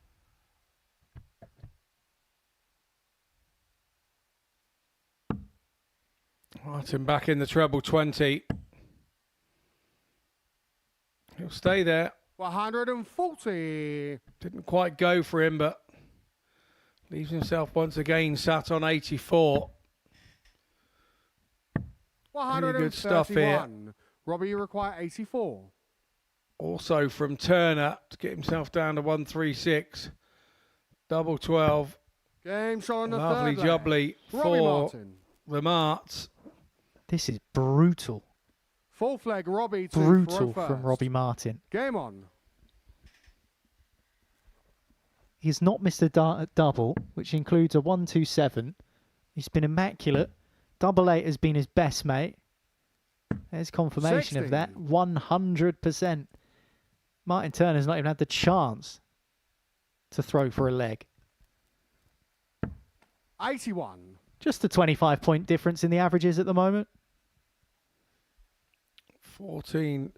Martin back in the treble 20. He'll stay there. 140. Didn't quite go for him, but leaves himself once again sat on 84. Really good stuff here. Robbie, you require 84. Also from Turner to get himself down to 136. Double 12. Game shot on the Lovely third jubbly leg. Robbie for Martin. the Marts. This is brutal. Fourth leg, Robbie to Brutal throw from first. Robbie Martin. Game on. He's not missed a double, which includes a 1-2-7. He's been immaculate. Double 8 has been his best, mate. There's confirmation 60. of that. 100%. Martin Turner's not even had the chance to throw for a leg. 81. Just a 25-point difference in the averages at the moment.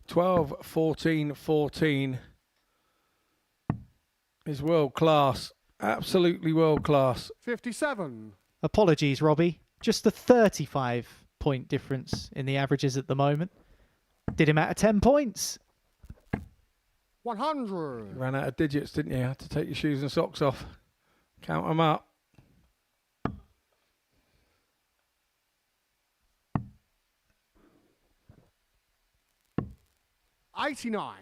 12, 14, 14 is world class. Absolutely world class. 57. Apologies, Robbie. Just a 35-point difference in the averages at the moment. Did him out of 10 points. 100. Ran out of digits, didn't you? Had to take your shoes and socks off. Count them up. $89.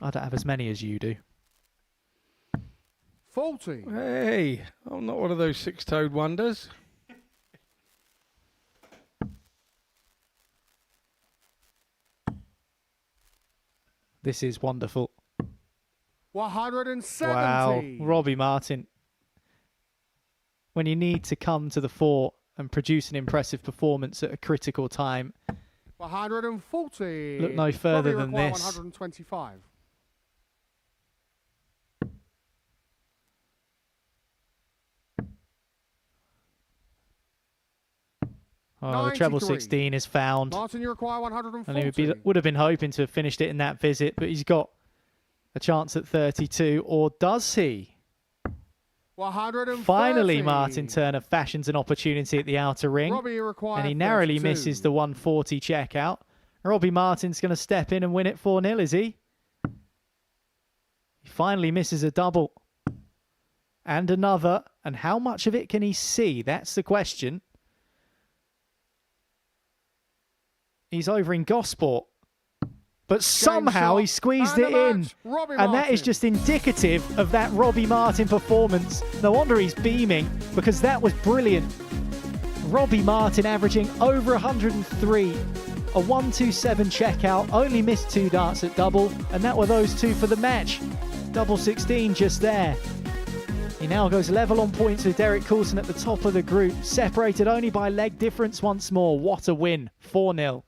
I don't have as many as you do. 40. Hey, I'm not one of those six-toed wonders. This is wonderful. 170. Wow, Robbie Martin. When you need to come to the fore and produce an impressive performance at a critical time, 140. look no further Robbie than require this. 125. Oh, the treble 93. 16 is found. Martin, you require 140. And he would have been hoping to have finished it in that visit, but he's got a chance at 32, or does he? 130. Finally, Martin Turner fashions an opportunity at the outer ring, Robbie, you require and he narrowly 32. misses the 140 checkout. Robbie Martin's going to step in and win it 4-0, is he? He finally misses a double. And another. And how much of it can he see? That's the question. He's over in Gosport. But somehow he squeezed it in. And that is just indicative of that Robbie Martin performance. No wonder he's beaming, because that was brilliant. Robbie Martin averaging over 103. A 1-2-7 checkout. Only missed 2 darts at double. And that were those 2 for the match. Double 16 just there. He now goes level on points with Derek Coulson at the top of the group. Separated only by leg difference once more. What a win. 4-0.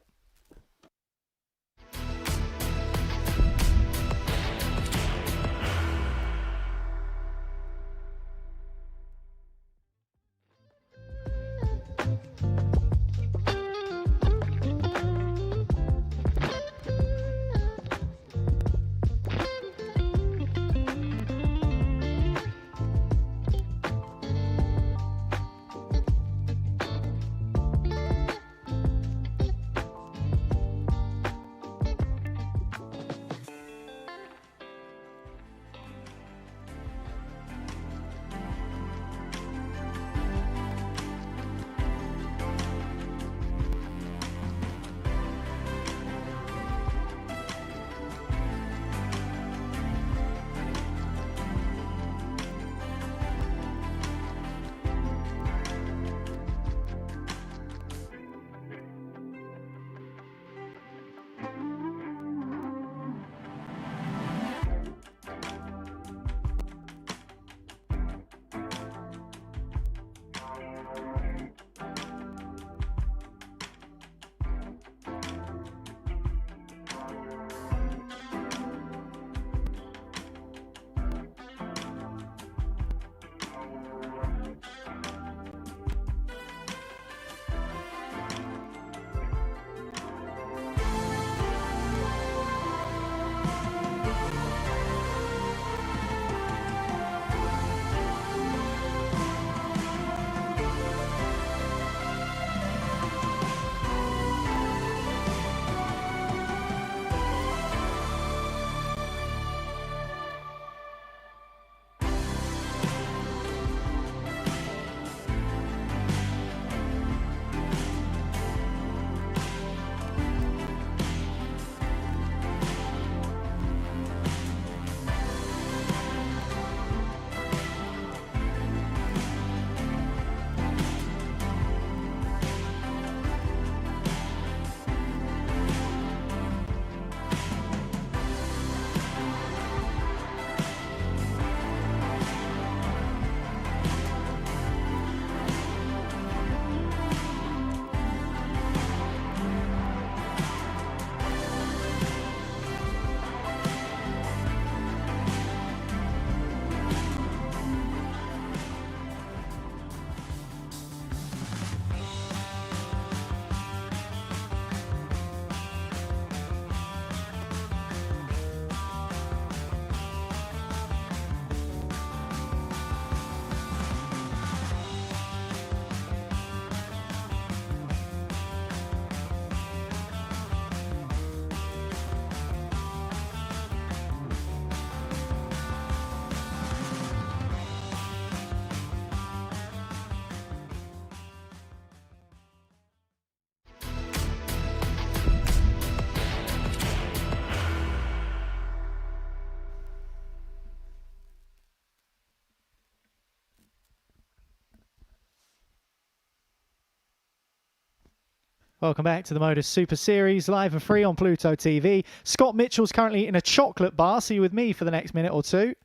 Welcome back to the Modus Super Series, live and free on Pluto TV. Scott Mitchell's currently in a chocolate bar. See you with me for the next minute or two.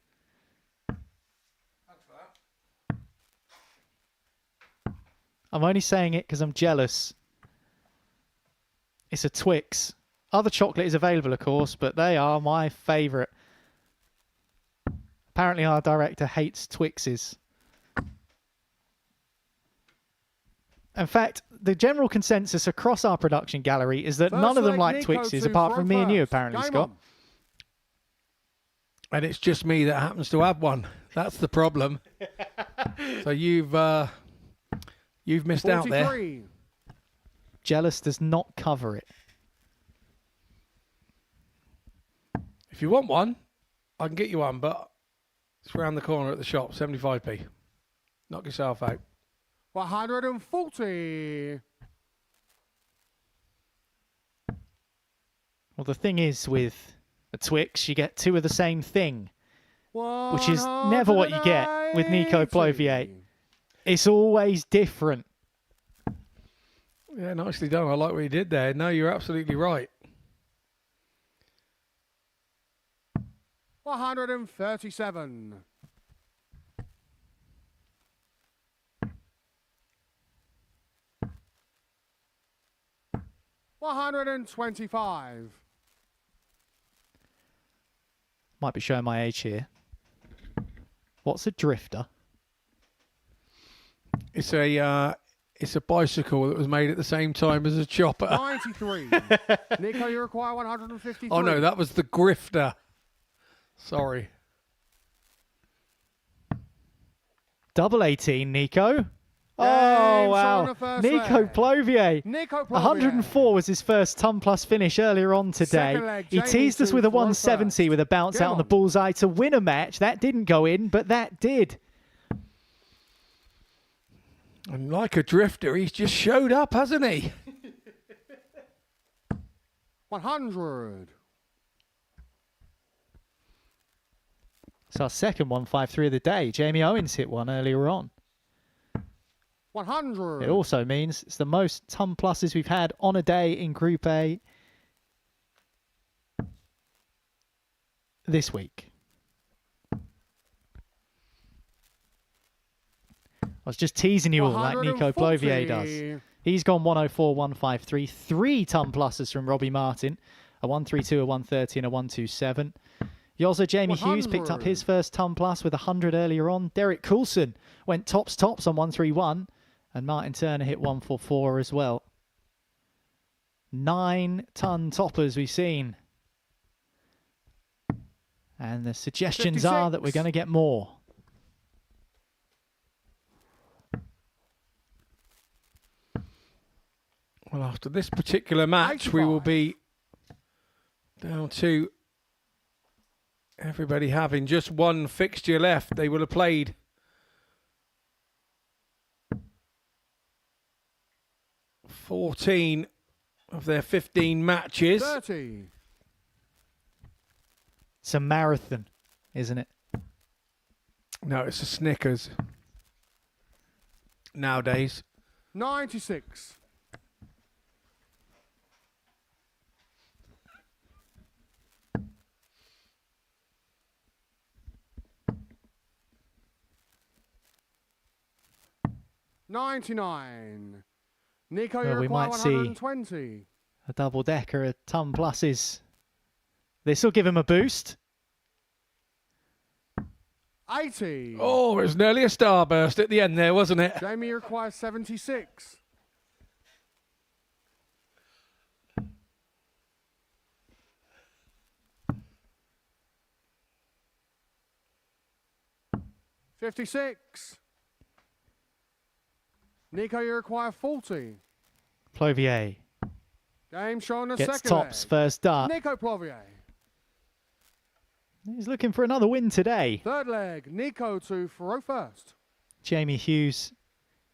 I'm only saying it because I'm jealous. It's a Twix. Other chocolate is available, of course, but they are my favourite. Apparently our director hates Twixes. In fact, the general consensus across our production gallery is that none of them like Twixes, apart from me and you, apparently, Scott. And it's just me that happens to have one. That's the problem. So you've missed out there. Jealous does not cover it. If you want one, I can get you one, but it's around the corner at the shop, 75p. Knock yourself out. 140. Well, the thing is with a Twix, you get two of the same thing, which is never what you get with Nico Plovier. It's always different. Yeah, nicely done. I like what you did there. No, you're absolutely right. 137. 125. Might be showing my age here. What's a drifter? It's a bicycle that was made at the same time as a chopper. 93. Nico, you require 153. Oh no, that was the grifter. Sorry. Double 18, Nico. Oh, wow. Nico Plovier. Nico Plovier. 104 was his first ton plus finish earlier on today. Leg, he teased us with a 170 with a bounce out on the bullseye to win a match. That didn't go in, but that did. And like a drifter, he's just showed up, hasn't he? 100. It's our second 153 of the day. Jamie Owens hit one earlier on. 100. It also means it's the most ton pluses we've had on a day in Group A this week. I was just teasing you all like Nico Plovier does. He's gone 104, 153. 3 ton pluses from Robbie Martin. A 132, a 130 and a 127. Also, Jamie Hughes picked up his first ton plus with 100 earlier on. Derek Coulson went tops on 131. And Martin Turner hit 144 as well. 9 ton toppers we've seen. And the suggestions 56. are that we're going to get more. Well, after this particular match, 85. we will be down to everybody having just one fixture left. They will have played 14 of their 15 matches. 30. It's a marathon, isn't it? No, it's a Snickers. Nowadays. 96. 99. Nico, Well, you we require might see 120. a double decker of ton pluses. This will give him a boost. 80. Oh, it was nearly a starburst at the end there, wasn't it? Jamie requires 76. 56. Nico, you require 40. Plovier Game showing a gets second tops leg. first up. Nico Plovier. He's looking for another win today. Third leg, Nico to throw first. Jamie Hughes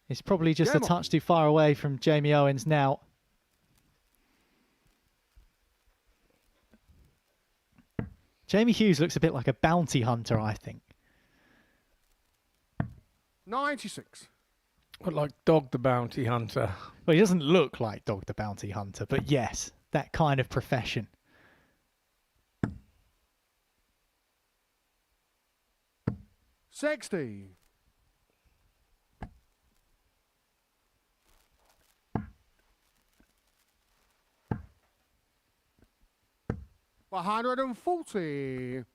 is probably just a Come on. touch too far away from Jamie Owens now. Jamie Hughes looks a bit like a bounty hunter, I think. 96. But like Dog the Bounty Hunter. Well, he doesn't look like Dog the Bounty Hunter, but yes, that kind of profession. $60. $140.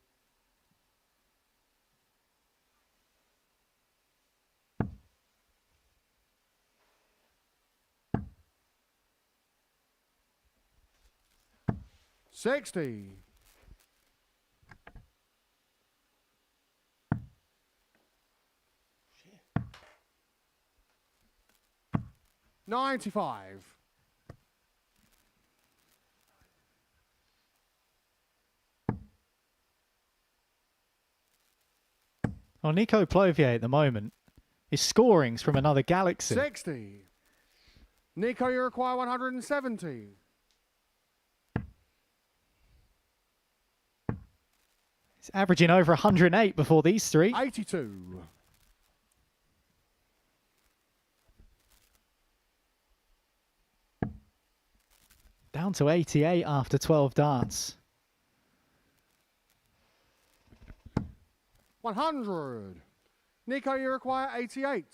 $60. $95. Well, Nico Plovier at the moment is scorings from another galaxy. 60. Nico, you require 170. He's averaging over 108 before these three. 82. Down to 88 after 12 darts. 100. Nico, you require 88.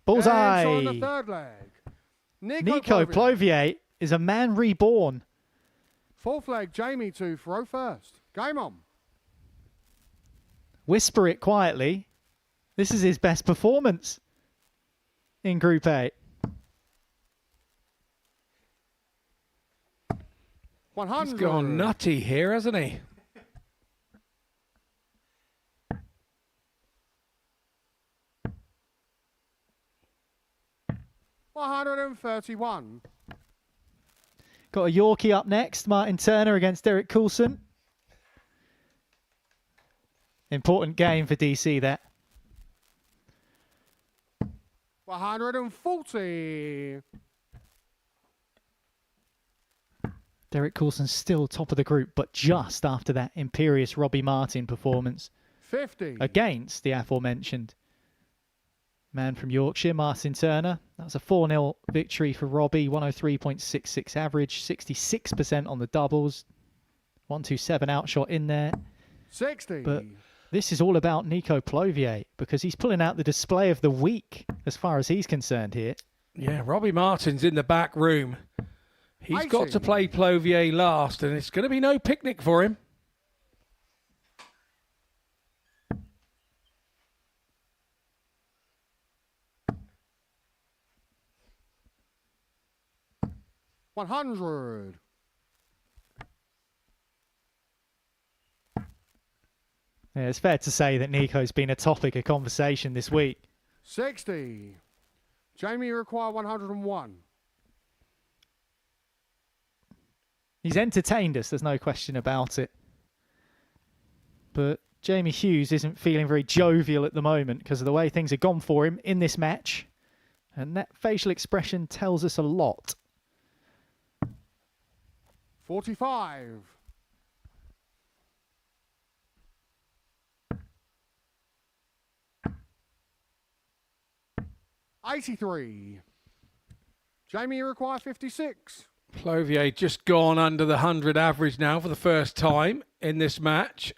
Bullseye! And on the third leg. Nico Plovier is a man reborn. Fourth leg, Jamie to throw first. Game on. Whisper it quietly. This is his best performance in Group A. 100. He's gone nutty here, hasn't he? $131. Got a Yorkie up next. Martin Turner against Derek Coulson. Important game for DC there. 140. Derek Coulson still top of the group, but just after that imperious Robbie Martin performance 50. against the aforementioned man from Yorkshire, Martin Turner. That was a 4-0 victory for Robbie, 103.66 average, 66% on the doubles, 127 outshot in there. 60. But this is all about Nico Plovier because he's pulling out the display of the week as far as he's concerned here. Yeah, Robbie Martin's in the back room. He's got to 80. play Plovier last, and it's going to be no picnic for him. $100. Yeah, it's fair to say that Nico's been a topic of conversation this week. 60. Jamie, you require 101. He's entertained us, there's no question about it. But Jamie Hughes isn't feeling very jovial at the moment because of the way things have gone for him in this match. And that facial expression tells us a lot. 45. $83. Jamie, you require 56. Plovier just gone under the 100 average now for the first time in this match.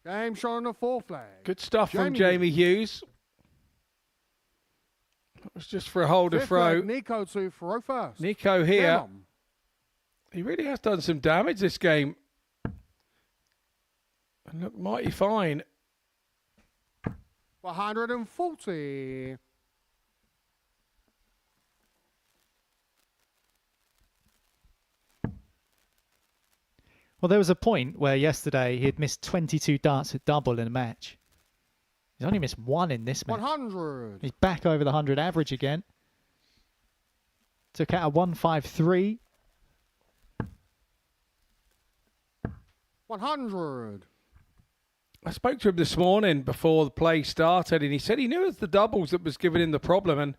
Game shot on the fourth leg. Good stuff from Jamie. Jamie Hughes. That was just for a hold to Fifth throw. leg, Nico to throw first. Nico Game here. on. He really has done some damage this game. And look mighty fine. 140. Well, there was a point where yesterday he had missed 22 darts at double in a match. He's only missed one in this match. 100. He's back over the 100 average again. Took out a 153. 100. I spoke to him this morning before the play started, and he said he knew it was the doubles that was giving him the problem. And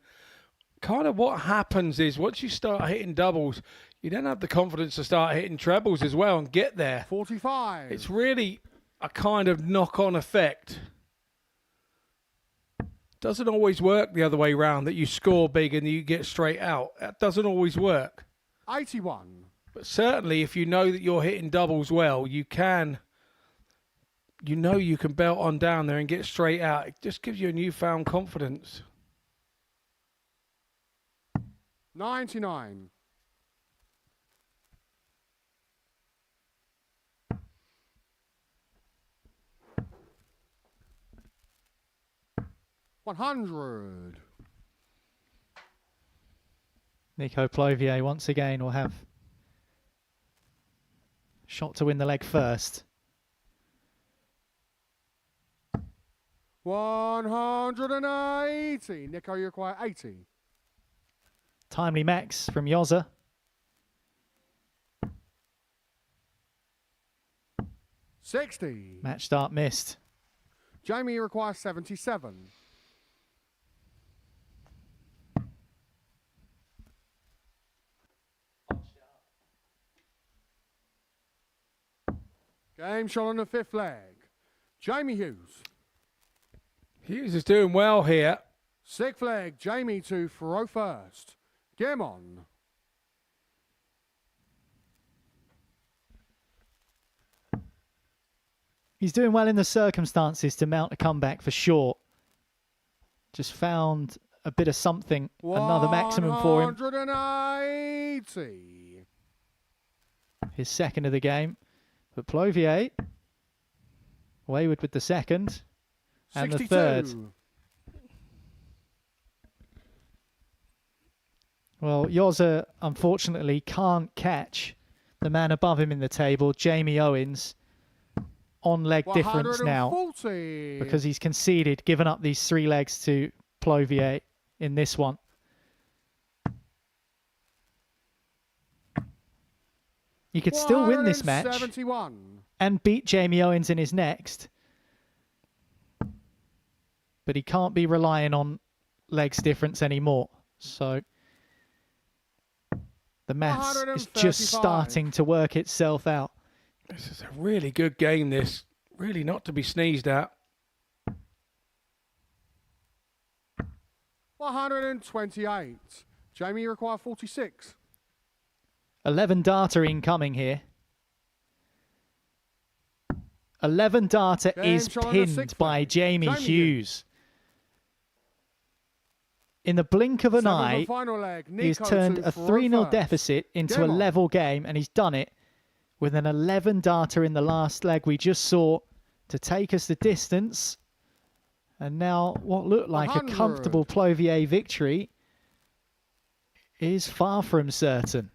kind of what happens is once you start hitting doubles, you then have the confidence to start hitting trebles as well and get there. 45. It's really a kind of knock-on effect. Doesn't always work the other way round, that you score big and you get straight out. That doesn't always work. 81. But certainly if you know that you're hitting doubles well, you can belt on down there and get straight out. It just gives you a newfound confidence. 99. $100. Nico Plovier once again will have shot to win the leg first. 180. Nico, you require 80. Timely max from Yoza. 60. Match start missed. Jamie, you require 77. Game shot on the 5th leg. Jamie Hughes. Hughes is doing well here. 6th leg, Jamie to throw first. Game on. He's doing well in the circumstances to mount a comeback for sure. Just found a bit of something, another maximum for him. 180. His second of the game. But Plovier, wayward with the second and 62. the third. Well, Yoza unfortunately can't catch the man above him in the table, Jamie Owens, on leg difference now, 140. because he's conceded, given up these 3 legs to Plovier in this one. You could still win this match 171. and beat Jamie Owens in his next. But he can't be relying on legs difference anymore. So the maths is just 135. starting to work itself out. This is a really good game, this. Really not to be sneezed at. 128. Jamie, you require 46. 11 data incoming here. 11 data Game is shot on the pinned 6th by leg. Jamie Jamie Hughes. In the blink of an 7th eye, and final leg, he's Nico turned to a throw 3-0 first. deficit into Game a on. level game, and he's done it with an 11 data in the last leg we just saw to take us the distance. And now what looked like 100. a comfortable Plovier victory is far from certain.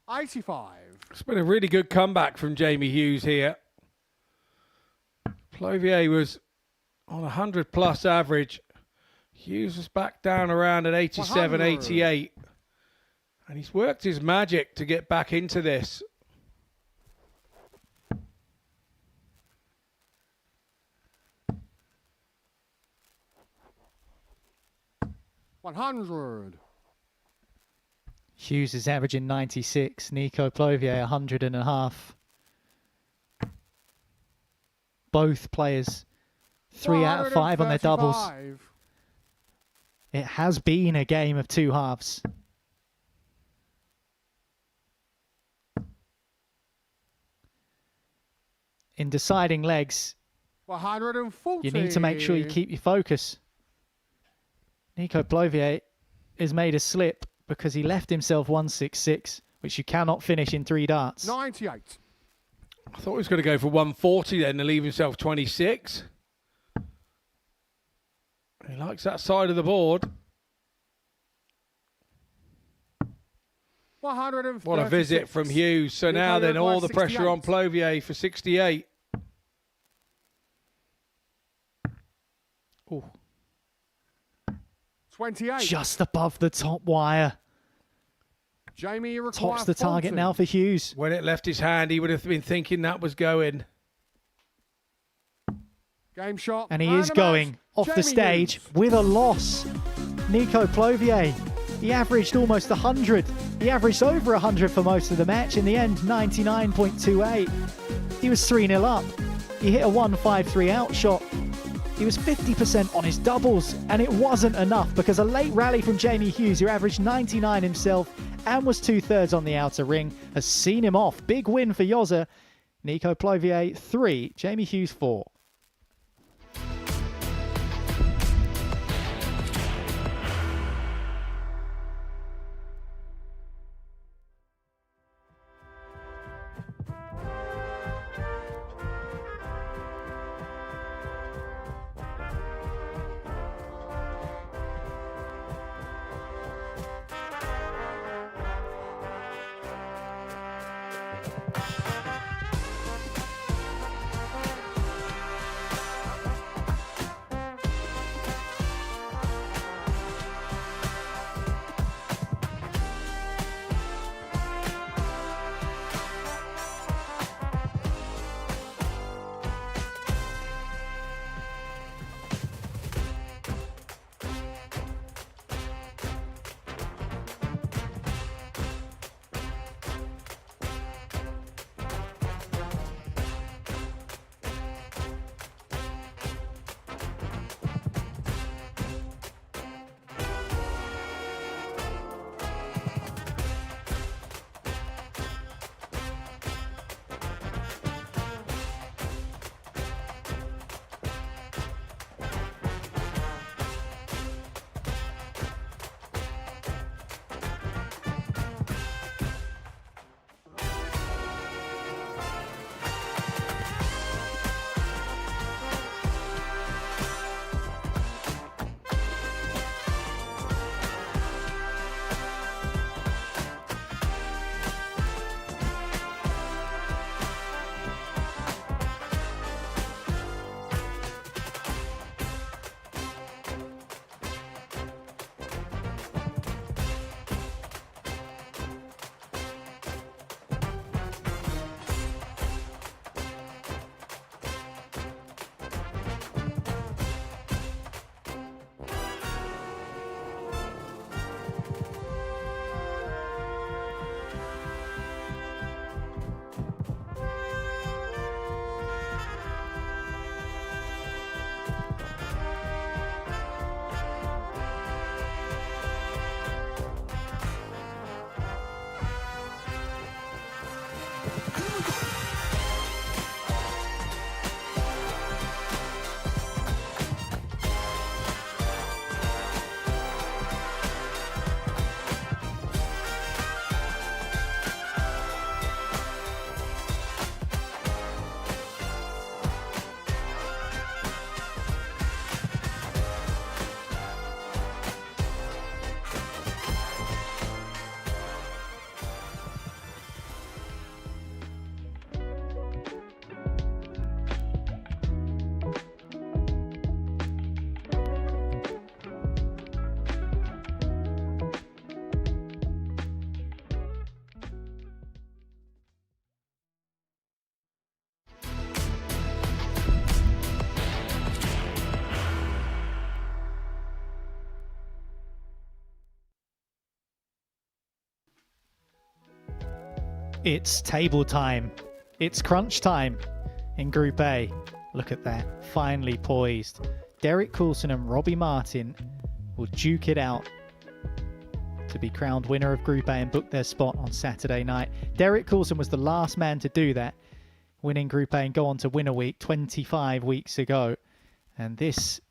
$85. It's been a really good comeback from Jamie Hughes here. Plovier was on 100 plus average. Hughes was back down around at 87, 100. 88. And he's worked his magic to get back into this. $100. Hughes is averaging 96. Nico Plovier 100.5. Both players 3 out of 5 on their doubles. 135. It has been a game of 2 halves. In deciding legs, 140. you need to make sure you keep your focus. Nico Plovier has made a slip because he left himself 166, which you cannot finish in 3 darts. 98. I thought he was going to go for 140 then to leave himself 26. He likes that side of the board. 136. What a visit from Hughes. So Nico, now you then require all the pressure on 68. Plovier for 68. Ooh, 28. just above the top wire. Jamie, you require Tops the target 40. now for Hughes. When it left his hand, he would have been thinking that was going. Game shot. And he Man is of going match, off the Jamie stage Hughes. with a loss. Nico Plovier, he averaged almost 100. He averaged over 100 for most of the match. In the end, 99.28. He was 3-0 up. He hit a 1-5-3 out shot. He was 50% on his doubles, and it wasn't enough because a late rally from Jamie Hughes, who averaged 99 himself and was 2/3 on the outer ring, has seen him off. Big win for Yoza. Nico Plovier 3, Jamie Hughes 4. It's table time. It's crunch time in Group A. Look at that. Finally poised. Derek Coulson and Robbie Martin will duke it out to be crowned winner of Group A and book their spot on Saturday night. Derek Coulson was the last man to do that, winning Group A and go on to win a week 25 weeks ago. And this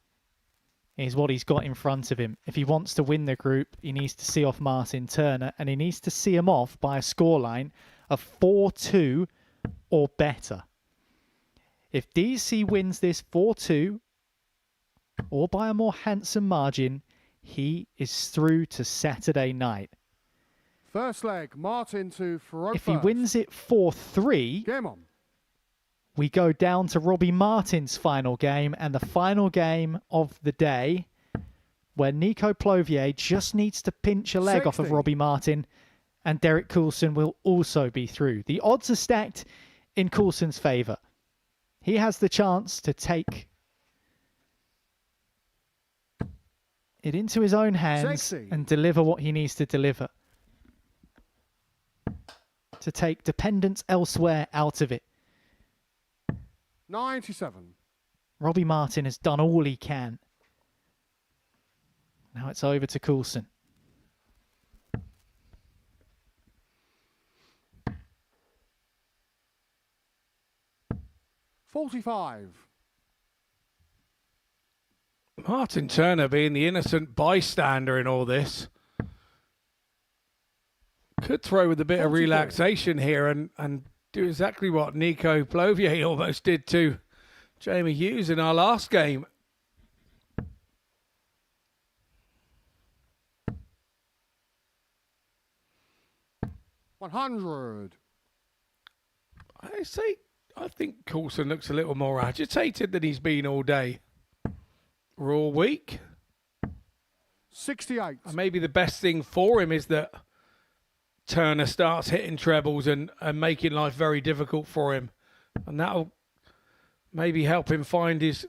is what he's got in front of him. If he wants to win the group, he needs to see off Martin Turner, and he needs to see him off by a scoreline of 4-2 or better. If DC wins this 4-2 or by a more handsome margin, he is through to Saturday night. First leg, Martin to Faro. If he wins it 4-3, Game on. we go down to Robbie Martin's final game, and the final game of the day, where Nico Plovier just needs to pinch a leg off of 60. Robbie Martin, and Derek Coulson will also be through. The odds are stacked in Coulson's favour. He has the chance to take it into his own hands 60. and deliver what he needs to deliver. To take dependence elsewhere out of it. 97. Robbie Martin has done all he can. Now it's over to Coulson. $45. Martin Turner being the innocent bystander in all this. Could throw with a bit of 44. relaxation here and do exactly what Nico Plovier almost did to Jamie Hughes in our last game. $100. I think Coulson looks a little more agitated than he's been all day. Or all week. 68. And maybe the best thing for him is that Turner starts hitting trebles and making life very difficult for him. And that'll maybe help him find his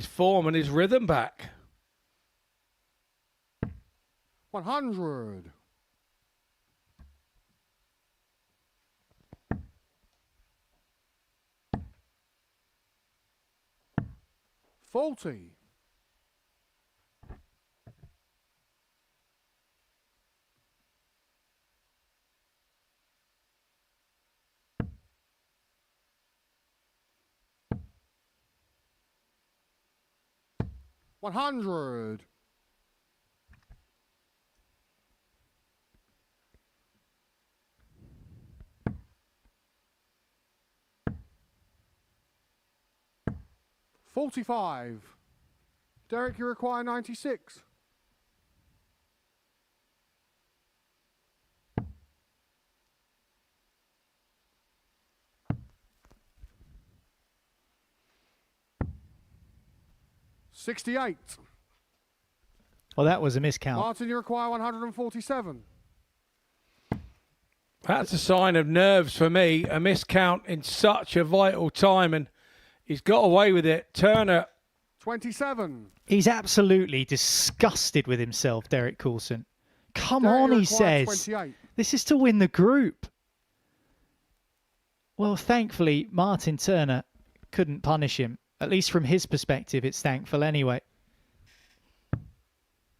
form and his rhythm back. 100. $40. $100. $45. Derek, you require 96. $68. Well, that was a miscount. Martin, you require 147. That's a sign of nerves for me. A miscount in such a vital time, and he's got away with it. Turner. 27. He's absolutely disgusted with himself, Derek Coulson. Come Derek, on, you he require says. 28. This is to win the group. Well, thankfully, Martin Turner couldn't punish him. At least from his perspective, it's thankful anyway.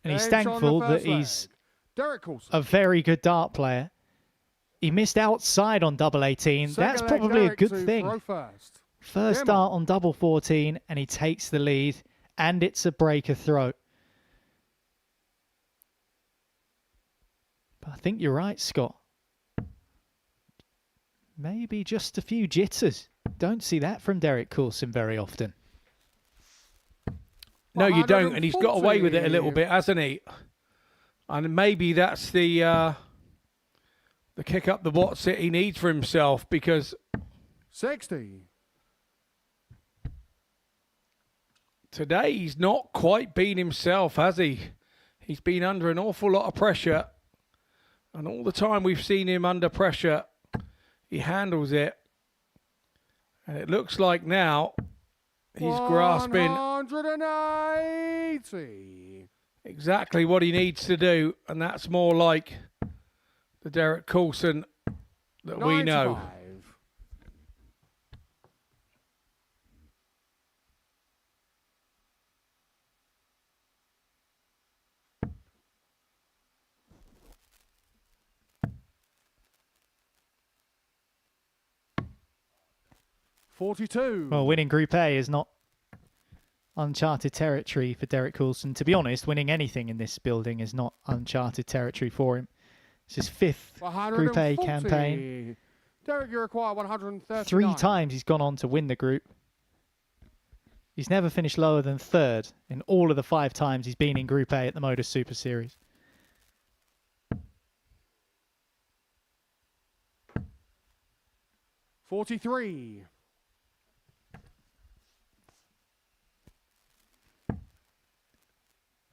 And he's Games on the thankful that first he's leg. Derek Coulson. a very good dart player. He missed outside on double 18. Second That's leg, probably a Derek good to thing. throw first. First Game dart on. on double 14, and he takes the lead, and it's a breaker throw. But I think you're right, Scott. Maybe just a few jitters. Don't see that from Derek Coulson very often. No, you don't, and he's got away with it a little bit, hasn't he? And maybe that's the kick up the what's it he needs for himself, because 60. today he's not quite been himself, has he? He's been under an awful lot of pressure, and all the time we've seen him under pressure, he handles it. And it looks like now he's grasping 180. exactly what he needs to do, and that's more like the Derek Coulson that we know. 95. $42. Well, winning Group A is not uncharted territory for Derek Coulson. To be honest, winning anything in this building is not uncharted territory for him. It's his fifth Group A 140. campaign. Derek, you require 139. 3 times he's gone on to win the group. He's never finished lower than third in all of the 5 times he's been in Group A at the Modus Super Series. $43.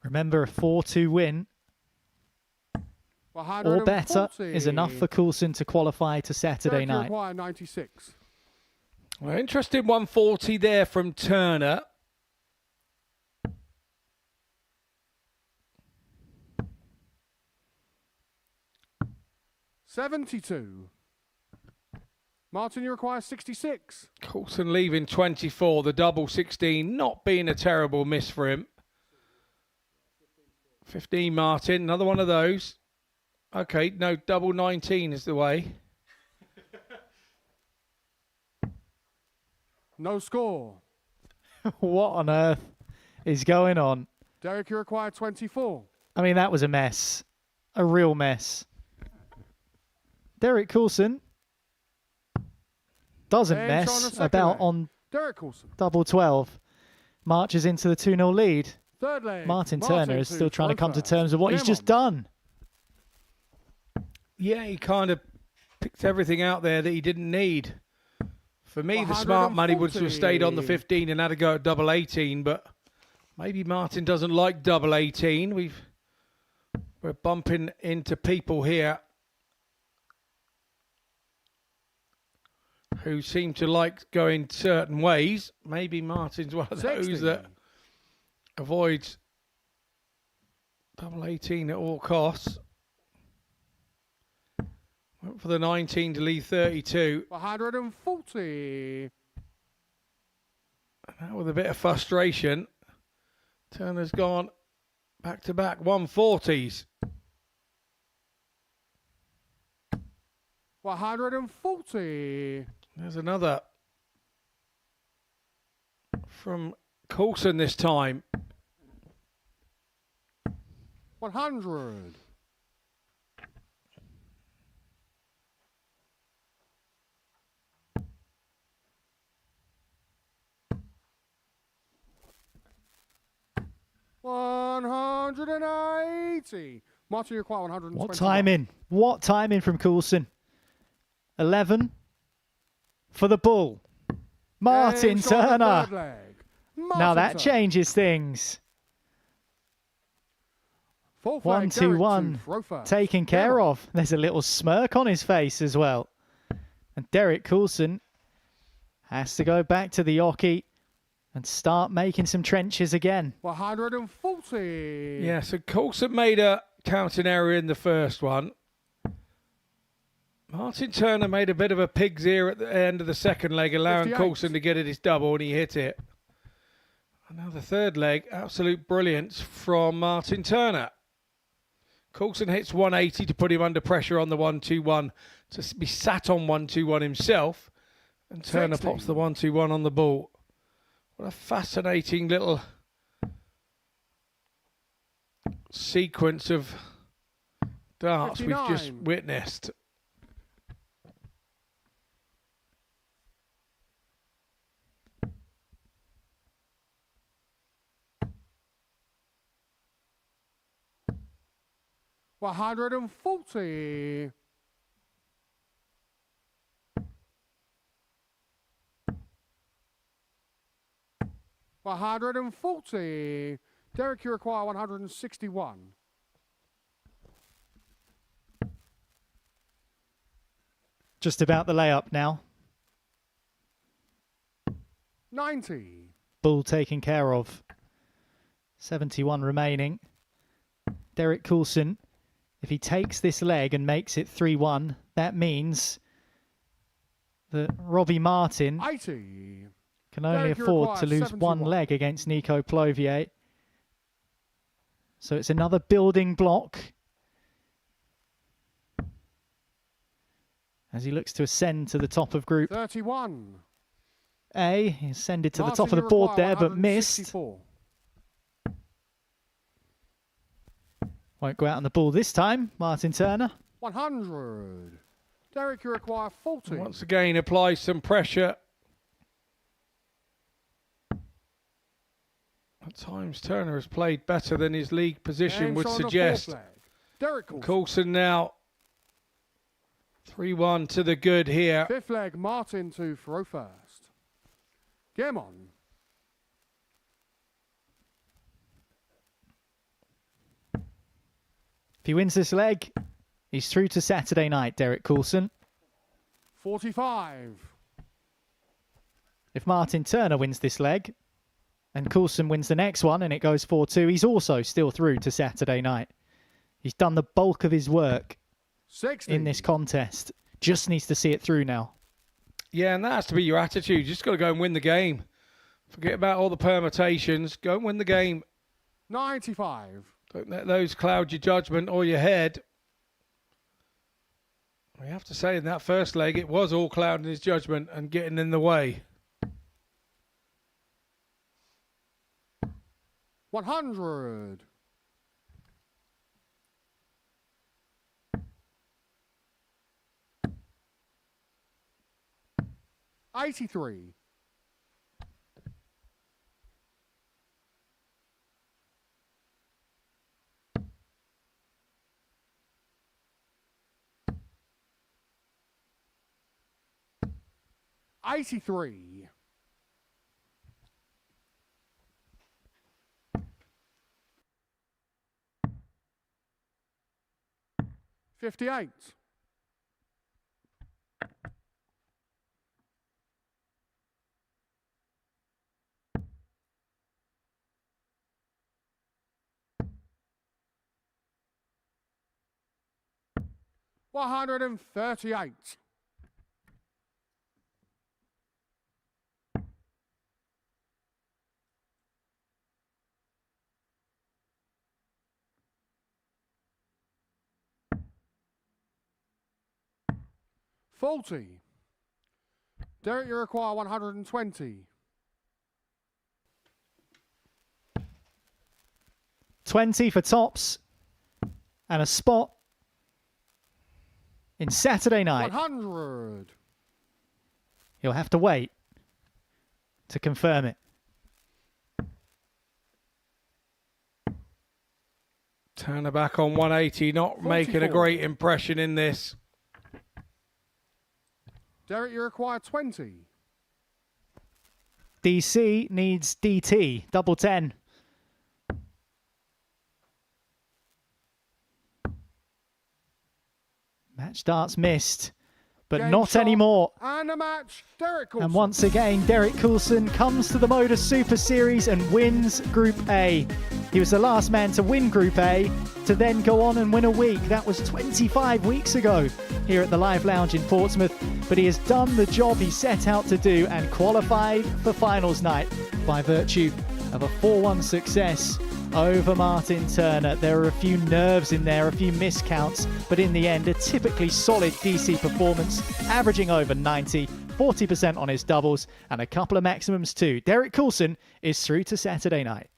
Remember, a 4-2 win or better is enough for Coulson to qualify to Saturday Derek, you night. require 96. Well, interesting 140 there from Turner. 72. Martin, you require 66. Coulson leaving 24, the double 16, not being a terrible miss for him. 15, Martin, another one of those. Okay, no, double 19 is the way. No score. What on earth is going on? Derek, you require 24. I mean, that was a mess. A real mess. Derek Coulson doesn't And mess on the second about leg. on Derek Coulson. double 12. Marches into the 2-0 lead. Third leg. Martin Turner is to still trying to come to first. terms with what he's Game just on. done. Yeah, he kind of picked everything out there that he didn't need. For me, the smart money would have stayed on the 15 and had to go at double 18, but maybe Martin doesn't like double 18. We're bumping into people here who seem to like going certain ways. Maybe Martin's one of those 60. that avoids double 18 at all costs. Went for the 19 to lead 32. 140. Now with a bit of frustration, Turner's gone back-to-back 140s. 140. There's another from Coulson this time. 100. $180. Martin, you require 120. What timing? What timing from Coulson? 11 for the bull. Martin Turner. Now that changes things. 1-2-1 taken care of. There's a little smirk on his face as well. And Derek Coulson has to go back to the Yoki and start making some trenches again. 140. Yeah, so Coulson made a counting error in the first one. Martin Turner made a bit of a pig's ear at the end of the second leg, allowing 58. Coulson to get it his double, and he hit it. And now the third leg, absolute brilliance from Martin Turner. Coulson hits 180 to put him under pressure on the 1-2-1, to be sat on 1-2-1 himself, and Turner 60. pops the 1-2-1 on the ball. What a fascinating little sequence of darts 59. we've just witnessed. $140. 140. Derek, you require 161. Just about the layup now. 90. Bull taken care of. 71 remaining. Derek Coulson, if he takes this leg and makes it 3-1, that means that Robbie Martin 80. can only Derek, you afford to require lose 71. one leg against Nico Plovier. So it's another building block as he looks to ascend to the top of Group 31. A. He ascended to the Martin, top of the you board require there, but missed. 164. Won't go out on the ball this time, Martin Turner. 100. Derek, you require 40. Once again, applies some pressure. At times, Turner has played better than his league position And would so on the fourth suggest. leg, Derek Coulson. Coulson now 3-1 to the good here. Fifth leg, Martin to throw first. Game on. If he wins this leg, he's through to Saturday night, Derek Coulson. 45. If Martin Turner wins this leg and Coulson wins the next one and it goes 4-2, he's also still through to Saturday night. He's done the bulk of his work 60. in this contest. Just needs to see it through now. Yeah, and that has to be your attitude. You just got to go and win the game. Forget about all the permutations. Go and win the game. 95. Don't let those cloud your judgment or your head. We have to say in that first leg, it was all clouding his judgment and getting in the way. 100. 83. 83. 58. 138. 40. Derek, you require 120. 20 for tops and a spot in Saturday night. 100. You'll have to wait to confirm it. Turner back on 180, not 44. making a great impression in this. Derek, you require 20. DC needs DT, double 10. Match darts missed, but Game not shot. anymore. And a match, Derek Coulson. And once again, Derek Coulson comes to the Modus Super Series and wins Group A. He was the last man to win Group A, to then go on and win a week. That was 25 weeks ago here at the Live Lounge in Portsmouth. But he has done the job he set out to do and qualified for finals night by virtue of a 4-1 success over Martin Turner. There are a few nerves in there, a few miscounts, but in the end, a typically solid DC performance, averaging over 90, 40% on his doubles, and a couple of maximums too. Derek Coulson is through to Saturday night.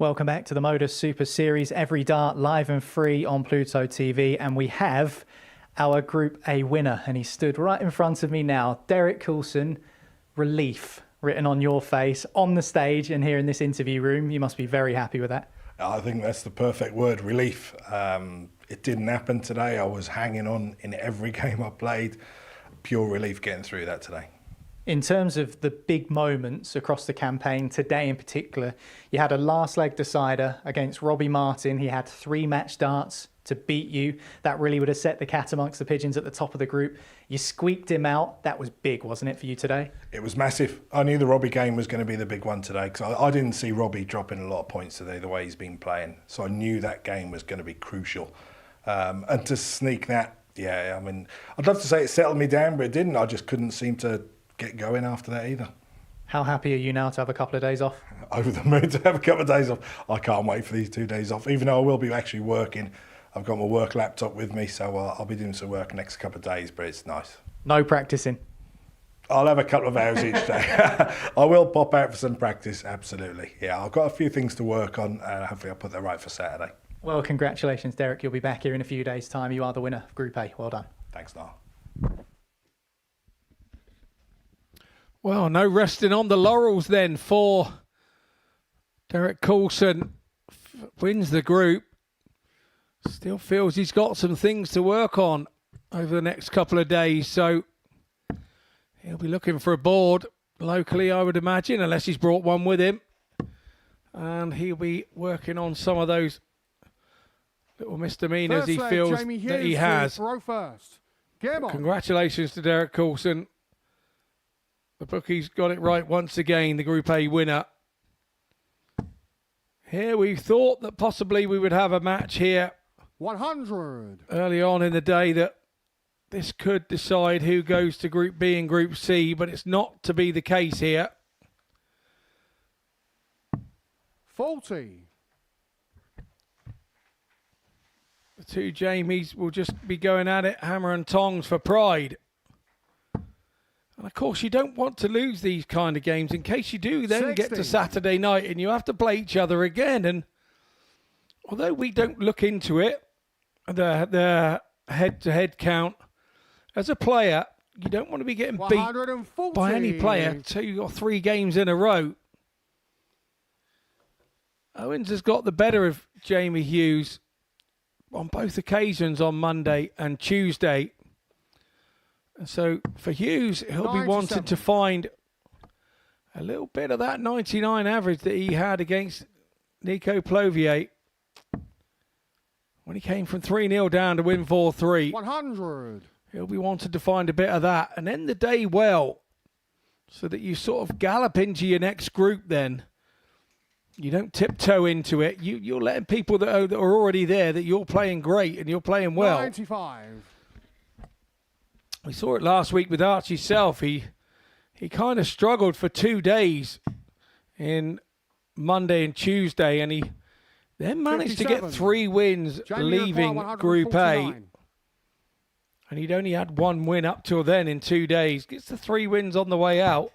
Welcome back to the Modus Super Series, every dart live and free on Pluto TV. And we have our Group A winner, and he stood right in front of me now. Derek Coulson, relief written on your face on the stage and here in this interview room. You must be very happy with that. I think that's the perfect word, relief. It didn't happen today. I was hanging on in every game I played. Pure relief getting through that today. In terms of the big moments across the campaign, today in particular, you had a last leg decider against Robbie Martin. He had 3 match darts to beat you. That really would have set the cat amongst the pigeons at the top of the group. You squeaked him out. That was big, wasn't it, for you today? It was massive. I knew the Robbie game was going to be the big one today because I didn't see Robbie dropping a lot of points today the way he's been playing. So I knew that game was going to be crucial. And to sneak that, yeah, I mean, I'd love to say it settled me down, but it didn't. I just couldn't seem to get going after that either. How happy are you now to have a couple of days off? Over the moon to have a couple of days off. I can't wait for these 2 days off, even though I will be actually working. I've got my work laptop with me, so I'll be doing some work next couple of days, but it's nice. No practicing? I'll have a couple of hours each day. I will pop out for some practice, absolutely. Yeah, I've got a few things to work on, and hopefully I'll put that right for Saturday. Well, congratulations, Derek. You'll be back here in a few days' time. You are the winner of Group A. Well done. Thanks, Niall. Well, no resting on the laurels then for Derek Coulson. Wins the group. Still feels he's got some things to work on over the next couple of days. So he'll be looking for a board locally, I would imagine, unless he's brought one with him. And he'll be working on some of those little misdemeanors he feels that he has. Congratulations to Derek Coulson. The bookies got it right once again, the Group A winner. Here we thought that possibly we would have a match here 100 early on in the day that this could decide who goes to Group B and Group C, but it's not to be the case here. 40. The two Jamies will just be going at it, hammer and tongs for pride. And of course, you don't want to lose these kind of games. In case you do, then 60. Get to Saturday night and you have to play each other again. And although we don't look into it, the head-to-head count, as a player, you don't want to be getting beat by any player 2 or 3 games in a row. Owens has got the better of Jamie Hughes on both occasions on Monday and Tuesday. And so for Hughes, he'll be wanting to find a little bit of that 99 average that he had against Nico Plovier when he came from 3-0 down to win 4-3. 100. He'll be wanting to find a bit of that and end the day well so that you sort of gallop into your next group then. You don't tiptoe into it. You're letting people that are already there that you're playing great and you're playing well. 95. We saw it last week with Archie Self. He kind of struggled for 2 days in Monday and Tuesday, and he then managed 57. to get 3 wins leaving Group A. And he'd only had 1 win up till then in 2 days. Gets the 3 wins on the way out.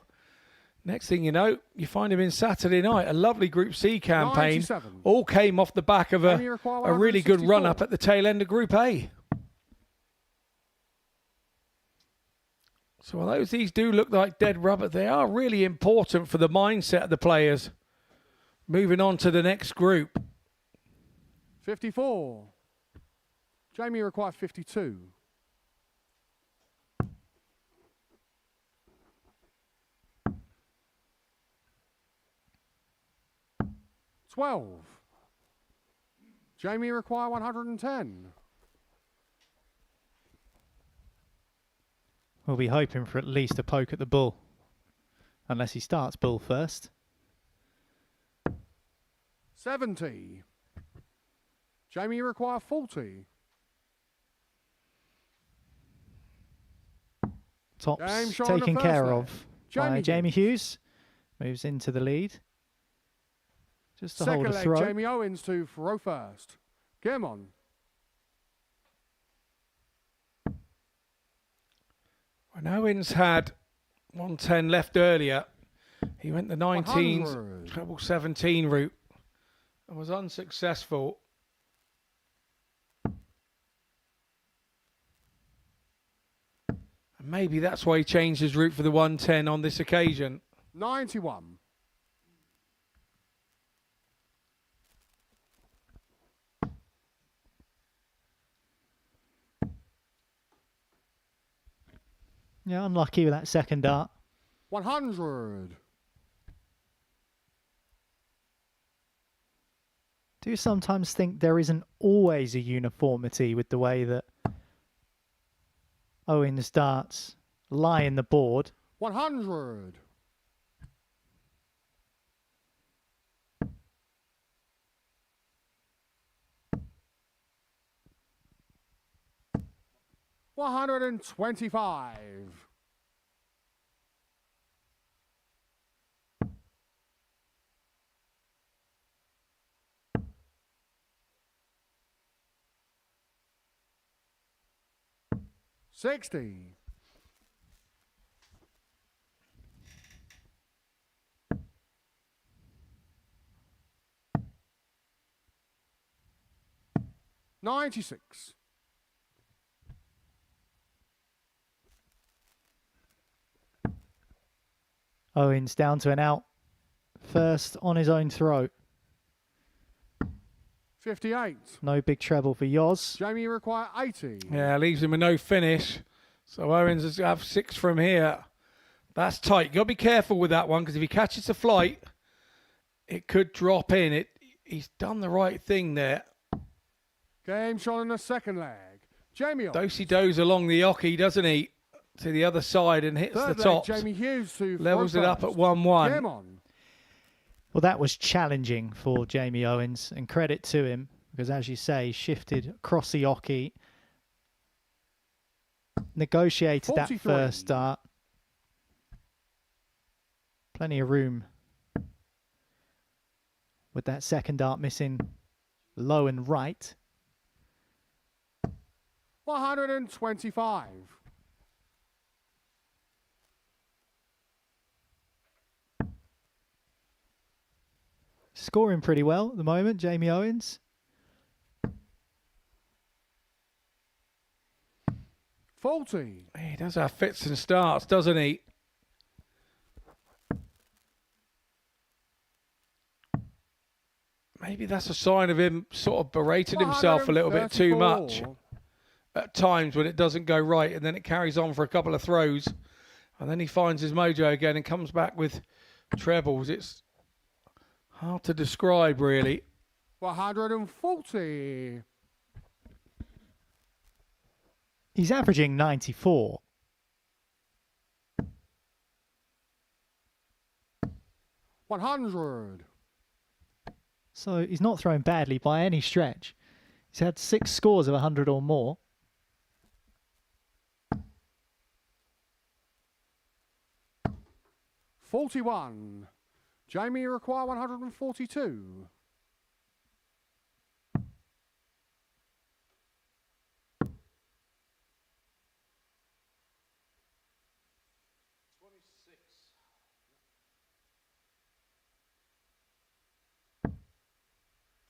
Next thing you know, you find him in Saturday night. A lovely Group C campaign. 97. All came off the back of a really good run-up at the tail end of Group A. So although these do look like dead rubber, they are really important for the mindset of the players. Moving on to the next group. 54. Jamie required 52. Jamie required 110. We'll be hoping for at least a poke at the bull. Unless he starts bull first. 70. Jamie required 40. Tops taken care of by Jamie Hughes. Moves into the lead. Just to hold a throw. Jamie Owens to throw first. Game on. When Owens had 110 left earlier, he went the 19, treble 17 route and was unsuccessful. And maybe that's why he changed his route for the 110 on this occasion. 91. Yeah, unlucky with that second dart. 100. Do sometimes think there isn't always a uniformity with the way that Owens' darts lie in the board. 100. $125. $60. $96. Owens down to an out. First on his own throat. 58. No big treble for Yoz. Jamie, you require 80. Yeah, leaves him with no finish. So Owens has to have 6 from here. That's tight. Got to be careful with that one, because if he catches a flight, it could drop in. He's done the right thing there. Game shot in the second leg. Jamie Owens. Do-si-does along the oche, doesn't he? To the other side and hits Third the leg, top. Jamie Hughes to Levels it up at first. 1-1. Game on. Well, that was challenging for Jamie Owens, and credit to him, because as you say, shifted across the oche, negotiated that 43. first dart. Plenty of room with that second dart missing low and right. 125. Scoring pretty well at the moment, Jamie Owens. 40. He does have fits and starts, doesn't he? Maybe that's a sign of him sort of berating himself a little bit too much 134. at times when it doesn't go right, and then it carries on for a couple of throws, and then he finds his mojo again and comes back with trebles. It's hard to describe, really. 140. He's averaging 94. $100. So he's not throwing badly by any stretch. He's had 6 scores of 100 or more. $41. Jamie, you require 142.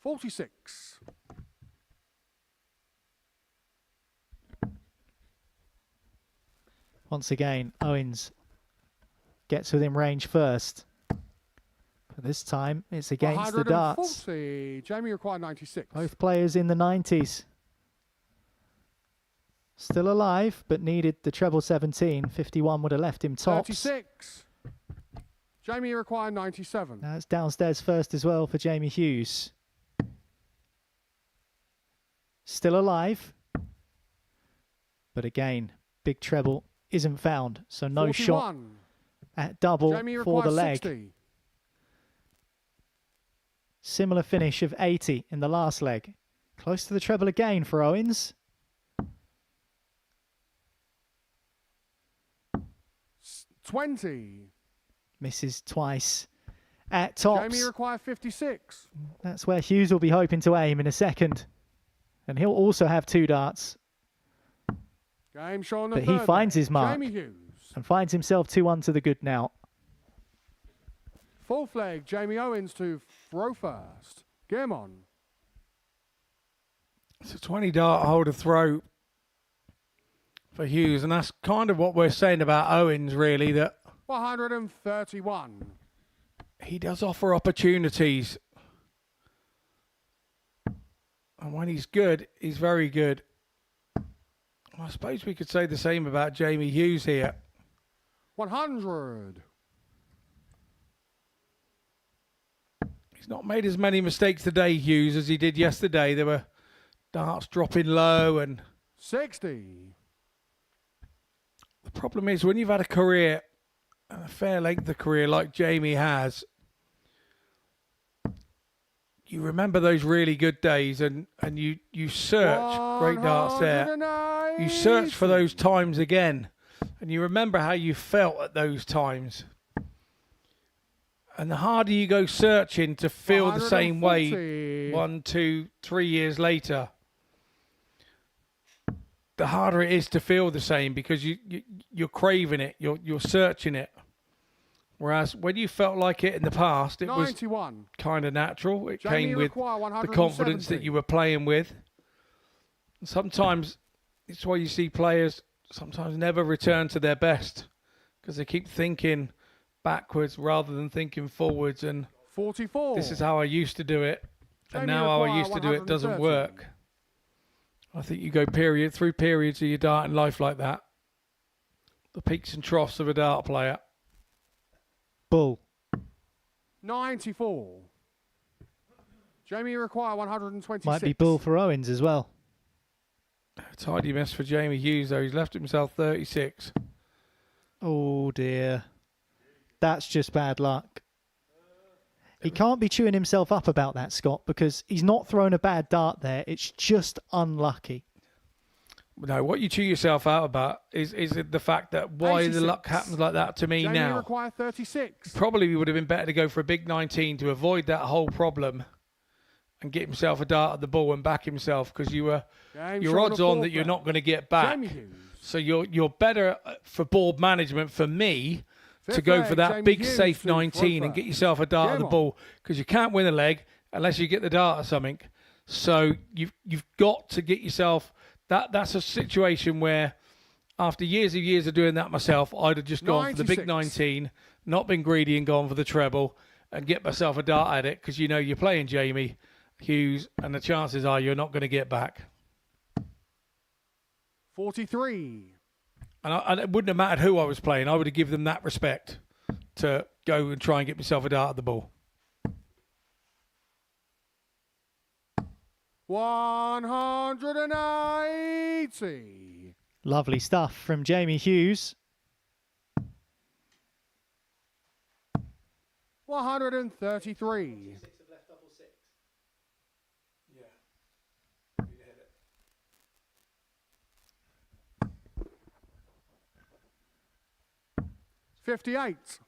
$46. Once again, Owens gets within range first. But this time, it's against the darts. 140. Jamie required 96. Both players in the 90s. Still alive, but needed the treble 17. 51 would have left him tops. 36. Jamie required 97. That's downstairs first as well for Jamie Hughes. Still alive. But again, big treble isn't found. So no 41. shot at double Jamie for the requires leg. 60. Similar finish of 80 in the last leg. Close to the treble again for Owens. 20. Misses twice at tops. Jamie required 56. That's where Hughes will be hoping to aim in a second. And he'll also have 2 darts. Game shot on the But he third finds leg. his mark. Jamie Hughes. And finds himself 2-1 to the good now. Fourth leg, Jamie Owens to throw first. Game on. It's a 20 dart hole to throw for Hughes, and that's kind of what we're saying about Owens, really, that 131. he does offer opportunities. And when he's good, he's very good. I suppose we could say the same about Jamie Hughes here. 100. He's not made as many mistakes today, Hughes, as he did yesterday. There were darts dropping low, and 60. the problem is when you've had a career, and a fair length of career like Jamie has, you remember those really good days, and you search, great darts there, you search for those times again, and you remember how you felt at those times. And the harder you go searching to feel the same way 1, 2, 3 years later, the harder it is to feel the same, because you're craving it, you're searching it. Whereas when you felt like it in the past, it 91. was kind of natural. It Jamie came with the confidence that you were playing with. And sometimes it's why you see players sometimes never return to their best, because they keep thinking backwards rather than thinking forwards. And 44. this is how I used to do it, and Jamie now how I Maguire, used to do it doesn't 130. work. I think you go through periods of your dart in life like that. The peaks and troughs of a dart player. Bull. 94. Jamie require 126. Might be bull for Owens as well. Tidy mess for Jamie Hughes, though. He's left himself 36. Oh dear. That's just bad luck. He can't be chewing himself up about that, Scott, because he's not thrown a bad dart there. It's just unlucky. No, what you chew yourself out about is the fact that why 86. the luck happens like that to me Jamie now. require 36. Probably would have been better to go for a big 19 to avoid that whole problem and get himself a dart at the ball and back himself, because you're odds on that you're not going to get back. Jamie Hughes. So you're better for board management for me to Fifth go leg, for that Jamie big Hughes safe to 19 throw and get first. yourself a dart at Game the on. ball, because you can't win a leg unless you get the dart or something. So you've got to get yourself that's a situation where after years of doing that myself, I'd have just gone for the big 96. 19, not been greedy and gone for the treble and get myself a dart at it, because you know you're playing Jamie Hughes and the chances are you're not going to get back. 43. And it wouldn't have mattered who I was playing. I would have given them that respect to go and try and get myself a dart at the ball. 180. Lovely stuff from Jamie Hughes. 133. 58.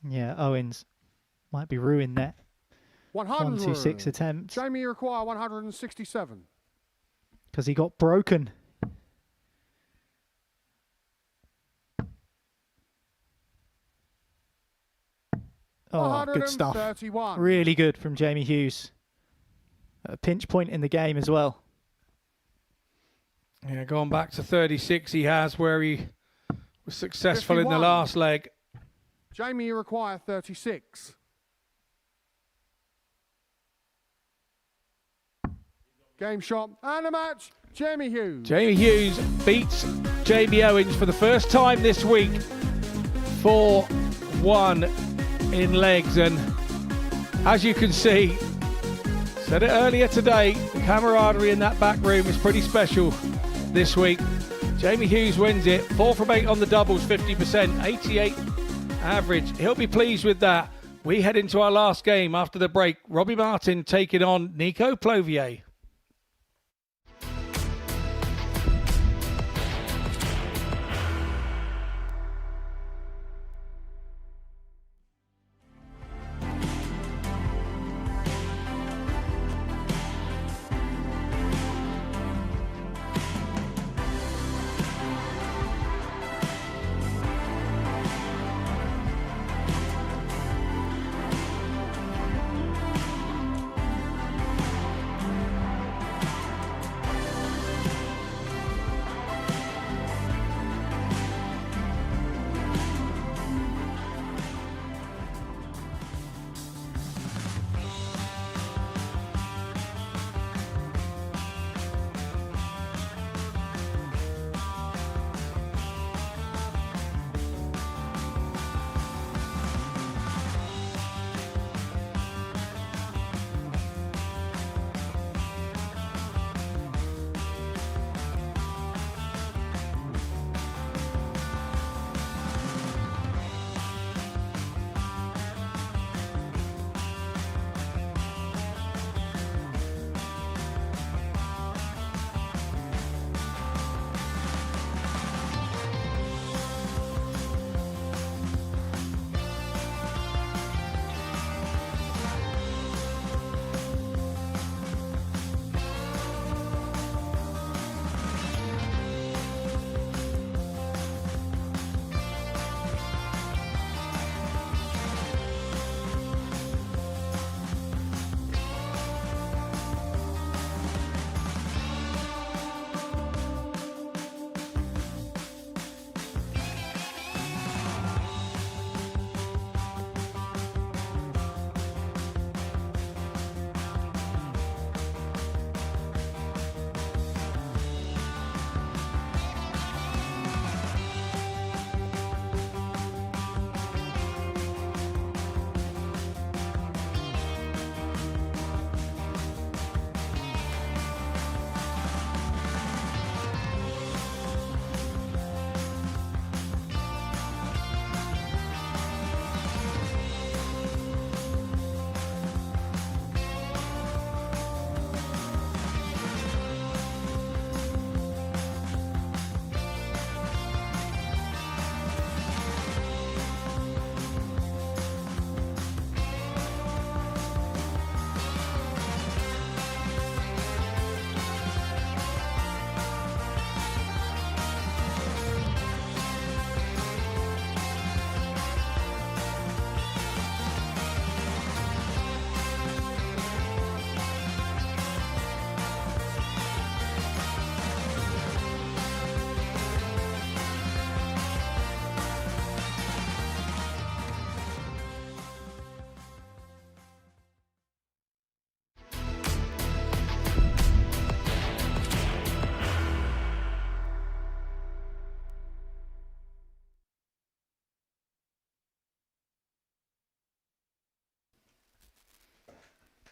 Yeah, Owens might be ruined there. 100. 126 attempts Jamie require 167. because he got broken. Oh, good stuff. 131. Really good from Jamie Hughes. A pinch point in the game as well. Yeah, going back to 36 he has, where he was successful in the 51. last leg. Jamie require 36. Game shot and a match. Jamie Hughes. Jamie Hughes beats Jamie Owens for the first time this week. 4-1 in legs, and as you can see, said it earlier today, the camaraderie in that back room is pretty special this week. Jamie Hughes wins it, 4 from 8 on the doubles, 50%, 88 average. He'll be pleased with that. We head into our last game after the break. Robbie Martin taking on Nico Plovier.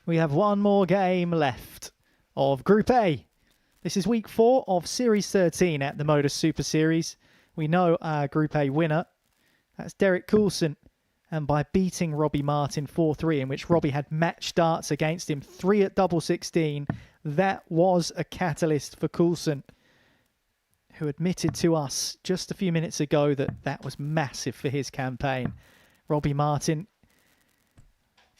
We have one more game left of Group A. This is week 4 of Series 13 at the Modus Super Series. We know our Group A winner. That's Derek Coulson. And by beating Robbie Martin 4-3, in which Robbie had match darts against him, 3 at double 16, that was a catalyst for Coulson, who admitted to us just a few minutes ago that that was massive for his campaign. Robbie Martin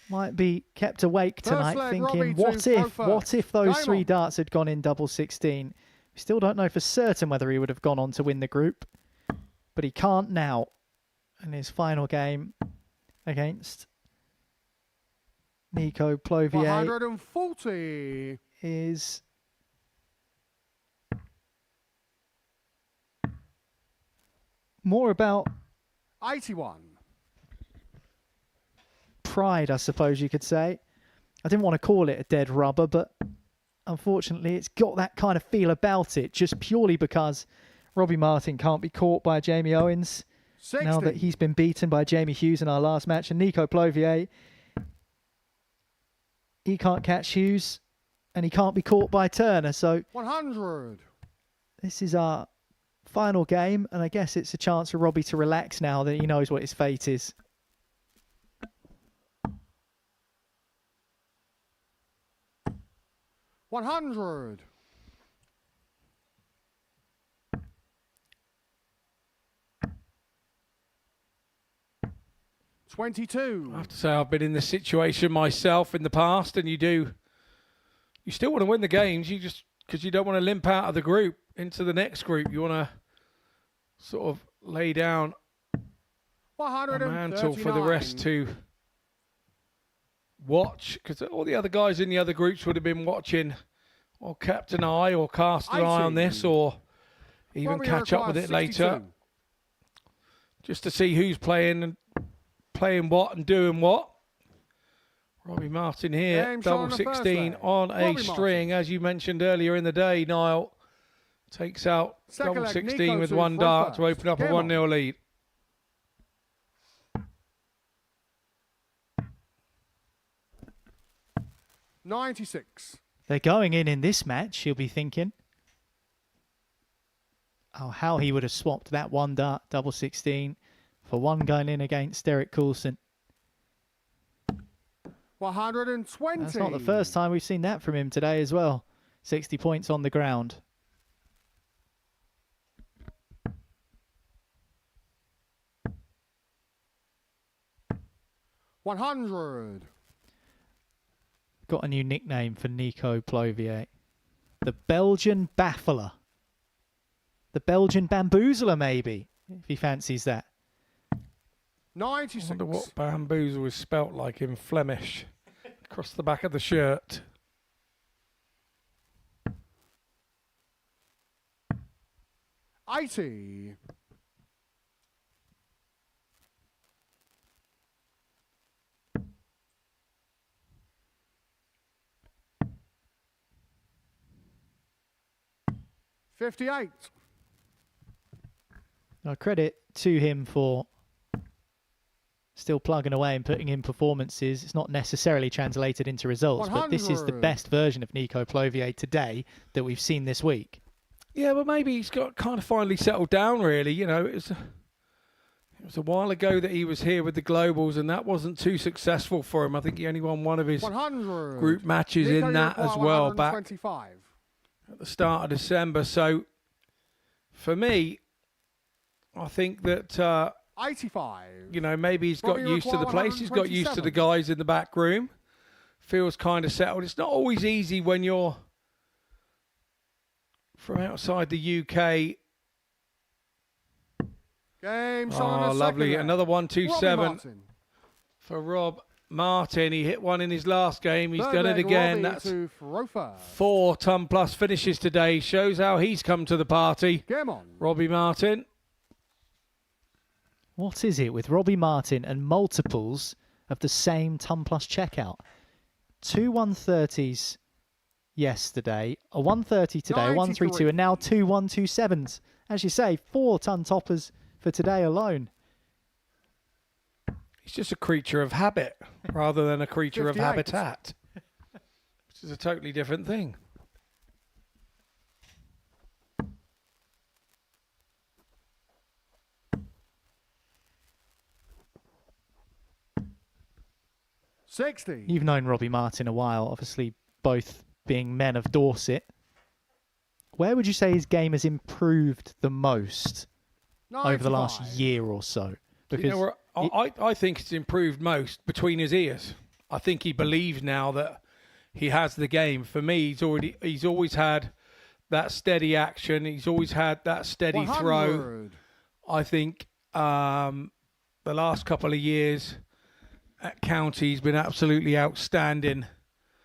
might be kept awake tonight thinking, what if those 3 darts had gone in double 16? We still don't know for certain whether he would have gone on to win the group, but he can't now. In his final game against Nico Plovier 140 is more about 81. Pride, I suppose you could say. I didn't want to call it a dead rubber, but unfortunately it's got that kind of feel about it, just purely because Robbie Martin can't be caught by Jamie Owens 60. now that he's been beaten by Jamie Hughes in our last match. And Nico Plovier, he can't catch Hughes and he can't be caught by Turner. So 100. this is our final game, and I guess it's a chance for Robbie to relax now that he knows what his fate is. $100. 22. I have to say I've been in this situation myself in the past, and you still want to win the games. You just, because you don't want to limp out of the group into the next group. You want to sort of lay down a mantle for the rest to watch, because all the other guys in the other groups would have been watching or kept an eye or cast an eye on this, or even Robbie catch up with it 62. later, just to see who's playing what and doing what. Robbie Martin here, Game double on the first 16 leg. on a Robbie string, as you mentioned earlier in the day. Niall takes out Second double leg, 16 Nico with to one front dart first. to open up a Game 1-0 lead. $96. They're going in this match, you'll be thinking. Oh, how he would have swapped that one dart, double 16, for one going in against Derek Coulson. 120. That's not the first time we've seen that from him today as well. 60 points on the ground. $100. Got a new nickname for Nico Plovier. The Belgian Baffler. The Belgian Bamboozler, maybe, if he fancies that. 96. I wonder what bamboozle was spelt like in Flemish across the back of the shirt. $80. $58. Now, credit to him for still plugging away and putting in performances. It's not necessarily translated into results, but this is the 100. best version of Nico Plovier today that we've seen this week. Yeah, but maybe he's got kind of finally settled down, really. You know, it was a while ago that he was here with the Globals, and that wasn't too successful for him. I think he only won one of his 100. group matches Nico, in that as well, back 125. at the start of December. So, for me, I think that 85. you know, maybe he's got Robbie used to the require place. He's got used to the 127. guys in the back room. Feels kind of settled. It's not always easy when you're from outside the UK. Game Oh, on the lovely. second leg. Another 127 Robbie Martin. for Rob Martin. He hit one in his last game. He's Third done it leg, again. Robbie That's to throw first. 4 ton-plus finishes today. Shows how he's come to the party. Game on. Robbie Martin. What is it with Robbie Martin and multiples of the same ton-plus checkout? 2 130s yesterday, a 130 today, a 132, and now 2 127s. As you say, 4 ton toppers for today alone. He's just a creature of habit rather than a creature of 58. habitat. is a totally different thing. You've known Robbie Martin a while, obviously both being men of Dorset. Where would you say his game has improved the most over the last year or so? Because You know, I think it's improved most between his ears. I think he believes now that he has the game. For me, he's always had that steady action. He's always had that steady throw. I think the last couple of years at county, he's been absolutely outstanding.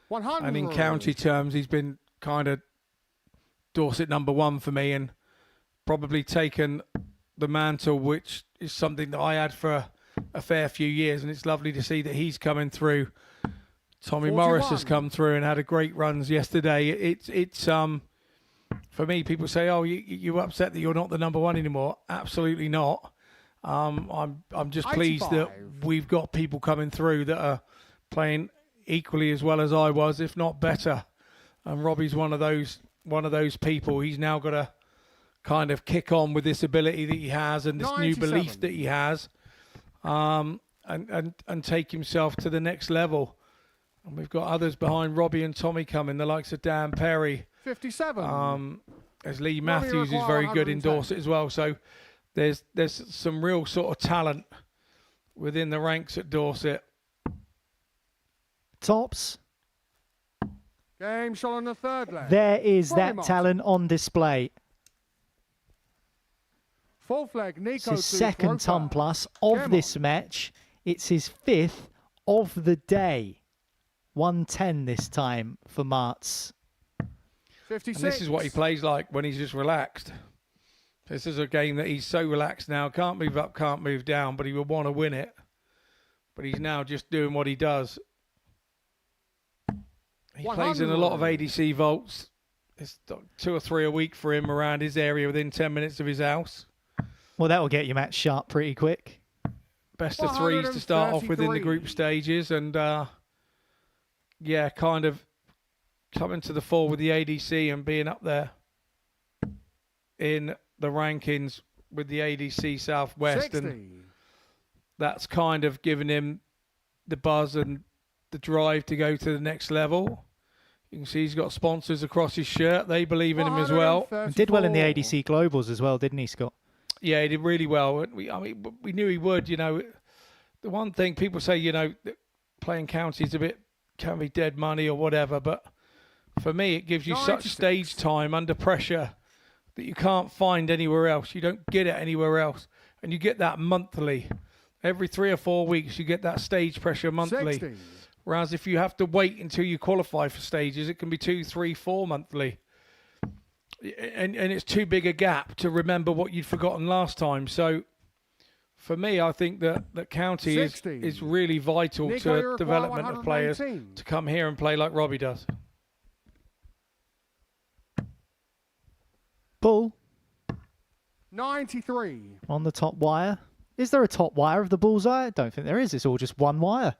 100. And in county terms, he's been kind of Dorset #1 for me, and probably taken the mantle, which is something that I had for a fair few years. And it's lovely to see that he's coming through. Tommy 41. Morris has come through and had a great runs yesterday. It's for me, people say, "Oh, you upset that you're not the #1 anymore?" Absolutely not. I'm just pleased that we've got people coming through that are playing equally as well as I was, if not better. And Robbie's one of those people. He's now got to kind of kick on with this ability that he has and this new belief that he has, and take himself to the next level. And we've got others behind Robbie and Tommy coming, the likes of Dan Perry. 57. As Lee Matthews is very good in Dorset as well. So there's some real sort of talent within the ranks at Dorset. Tops. Game shot on the third leg. There is Robbie that Martin. talent on display. Fourth leg, Nico It's his to second throw ton first. plus of Game this on. match. It's his 5th of the day. 110 this time for Martz. 56. And this is what he plays like when he's just relaxed. This is a game that he's so relaxed now, can't move up, can't move down, but he would want to win it. But he's now just doing what he does. He plays in a lot of 100. ADC vaults. It's 2 or 3 a week for him around his area within 10 minutes of his house. Well, that will get your match sharp pretty quick. Best of 3s to start off with in the 133. group stages. And, yeah, kind of coming to the fore with the ADC and being up there in the rankings with the ADC Southwest. 60. And that's kind of given him the buzz and the drive to go to the next level. You can see he's got sponsors across his shirt. They believe in him as well. And did well in the 134. ADC Globals as well, didn't he, Scott? Yeah, he did really well. We knew he would. You know, the one thing people say, you know, that playing county is can be dead money or whatever. But for me, it gives you 96. such stage time under pressure that you can't find anywhere else. You don't get it anywhere else, and you get that monthly. Every 3 or 4 weeks, you get that stage pressure monthly. 60. Whereas if you have to wait until you qualify for stages, it can be 2, 3, 4 monthly. And it's too big a gap to remember what you'd forgotten last time. So for me, I think that county 60. is really vital Nico, you to require development of players 119. to come here and play like Robbie does. Bull 93. on the top wire. Is there a top wire of the bullseye? I don't think there is. It's all just one wire.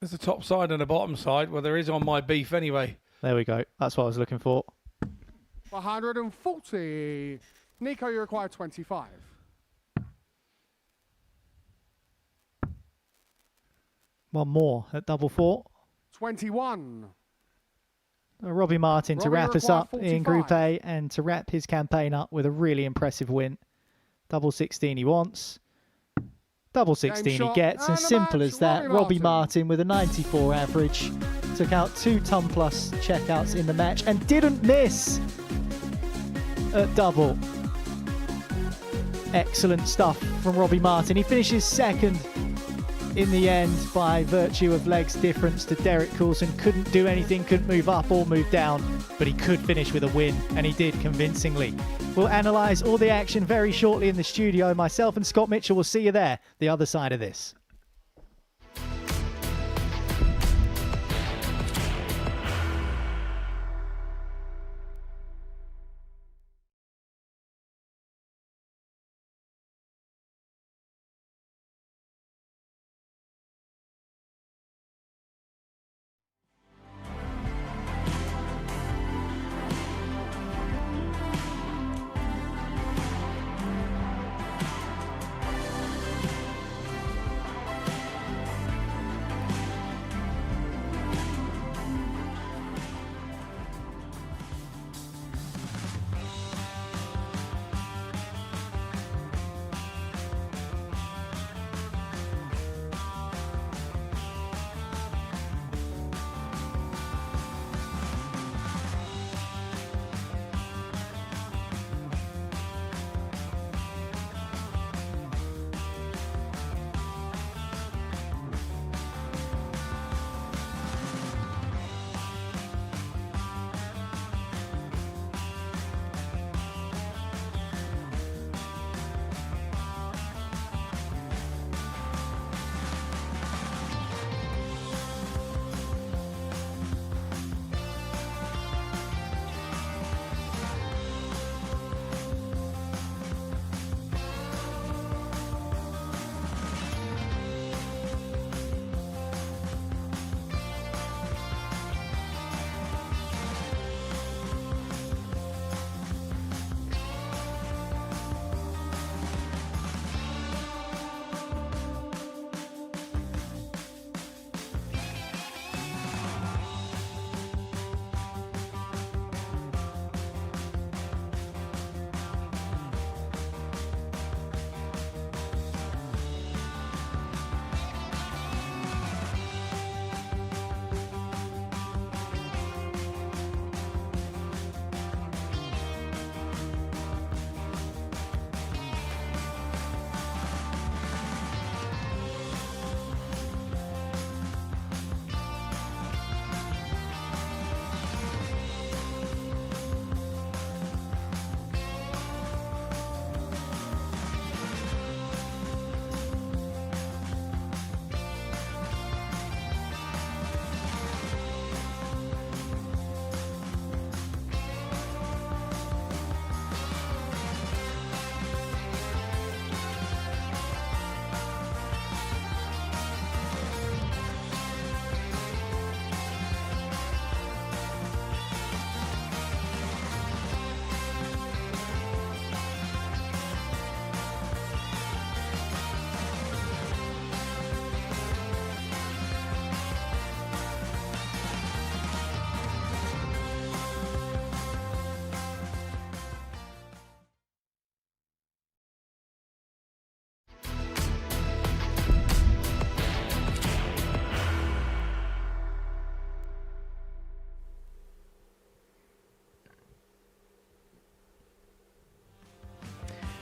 There's a top side and a bottom side. Well, there is on my beef anyway. There we go. That's what I was looking for. 140. Nico, you require 25. One more at double 4. 21. Robbie Martin to Robbie wrap us require up in Group 45. A and to wrap his campaign up with a really impressive win. Double 16 he wants. Double 16 he shot gets. And and a simple match, as that. Robbie Robbie Martin Martin with a 94 average. Took out 2 ton plus checkouts in the match and didn't miss at double. Excellent stuff from Robbie Martin. He finishes second in the end by virtue of legs difference to Derek Coulson. Couldn't do anything, couldn't move up or move down, but he could finish with a win, and he did convincingly. We'll analyse all the action very shortly in the studio. Myself and Scott Mitchell will see you there, the other side of this.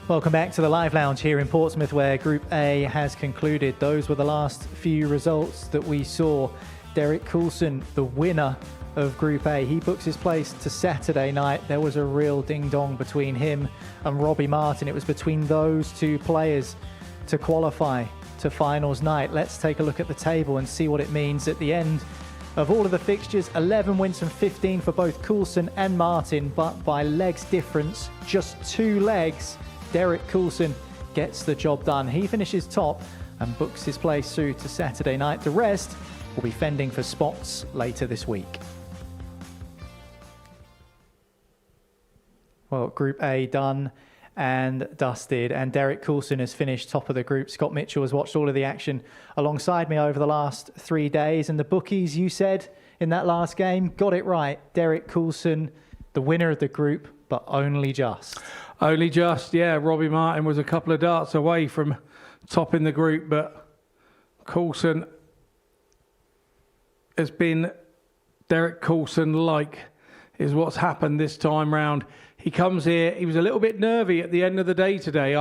Welcome back to the Live Lounge here in Portsmouth, where Group A has concluded. Those were the last few results that we saw. Derek Coulson, the winner of Group A, he books his place to Saturday night. There was a real ding-dong between him and Robbie Martin. It was between those two players to qualify to finals night. Let's take a look at the table and see what it means at the end of all of the fixtures. 11 wins from 15 for both Coulson and Martin, but by legs difference, just 2 legs, Derek Coulson gets the job done. He finishes top and books his place through to Saturday night. The rest will be fending for spots later this week. Well, Group A done and dusted, and Derek Coulson has finished top of the group. Scott Mitchell has watched all of the action alongside me over the last 3 days, and the bookies, you said in that last game, got it right. Derek Coulson, the winner of the group, but only just. Only just, yeah. Robbie Martin was a couple of darts away from topping the group, but Coulson has been Derek Coulson-like, is what's happened this time round. He comes here, he was a little bit nervy at the end of the day today.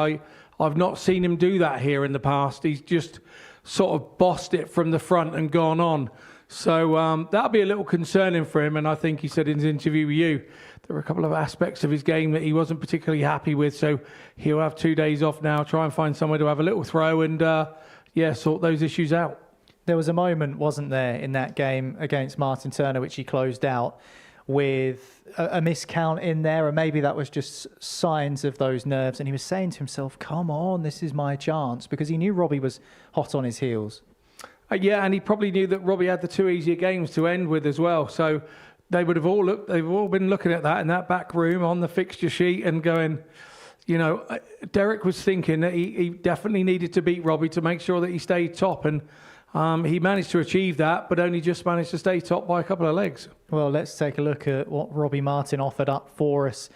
I've not seen him do that here in the past. He's just sort of bossed it from the front and gone on. So that'll be a little concerning for him. And I think he said in his interview with you, there were a couple of aspects of his game that he wasn't particularly happy with. So he'll have 2 days off now, try and find somewhere to have a little throw and, sort those issues out. There was a moment, wasn't there, in that game against Martin Turner, which he closed out with a miscount in there, and maybe that was just signs of those nerves. And he was saying to himself, come on, this is my chance, because he knew Robbie was hot on his heels. Yeah, and he probably knew that Robbie had the 2 easier games to end with as well. So they've all been looking at that in that back room on the fixture sheet and going, Derek was thinking that he definitely needed to beat Robbie to make sure that he stayed top. And he managed to achieve that, but only just managed to stay top by a couple of legs. Well, let's take a look at what Robbie Martin offered up for us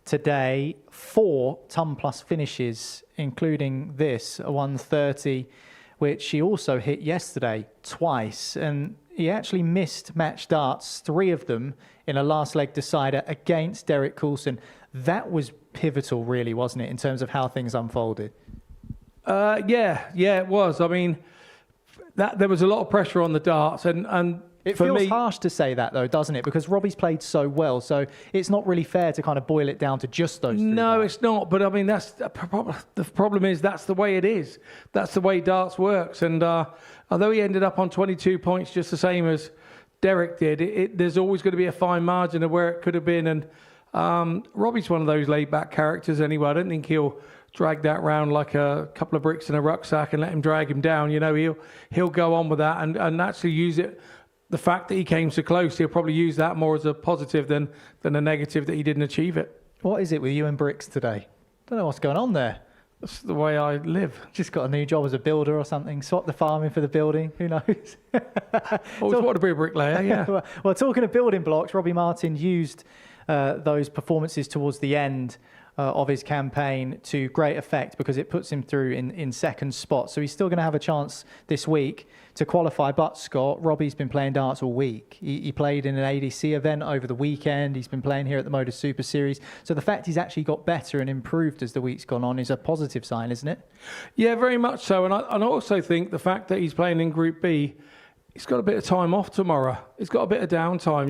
today. 4 ton plus finishes, including this, a 130, which he also hit yesterday twice. And he actually missed match darts, 3 of them in a last leg decider against Derek Coulson. That was pivotal, really, wasn't it, in terms of how things unfolded? Yeah, it was. I mean, there was a lot of pressure on the darts, and it feels harsh to say that, though, doesn't it? Because Robbie's played so well, so it's not really fair to kind of boil it down to just those 3 No, darts. it's not. But I mean, that's the problem is that's the way it is. That's the way darts works. And although he ended up on 22 points, just the same as Derek did, there's always going to be a fine margin of where it could have been. And Robbie's one of those laid-back characters anyway. I don't think he'll drag that round like a couple of bricks in a rucksack and let him drag him down. He'll go on with that and actually use it. The fact that he came so close, he'll probably use that more as a positive than a negative that he didn't achieve it. What is it with you and bricks today? Don't know what's going on there. That's the way I live. Just got a new job as a builder or something. Swap the farming for the building. Who knows? Always wanted to be a bricklayer, yeah. Well, talking of building blocks, Robbie Martin used those performances towards the end of his campaign to great effect, because it puts him through in second spot. So he's still going to have a chance this week to qualify. But Scott, Robbie's been playing darts all week. He played in an ADC event over the weekend. He's been playing here at the Modus Super Series. So the fact he's actually got better and improved as the week's gone on is a positive sign, isn't it? Yeah, very much so. And I also think the fact that he's playing in Group B, he's got a bit of time off tomorrow. He's got a bit of downtime.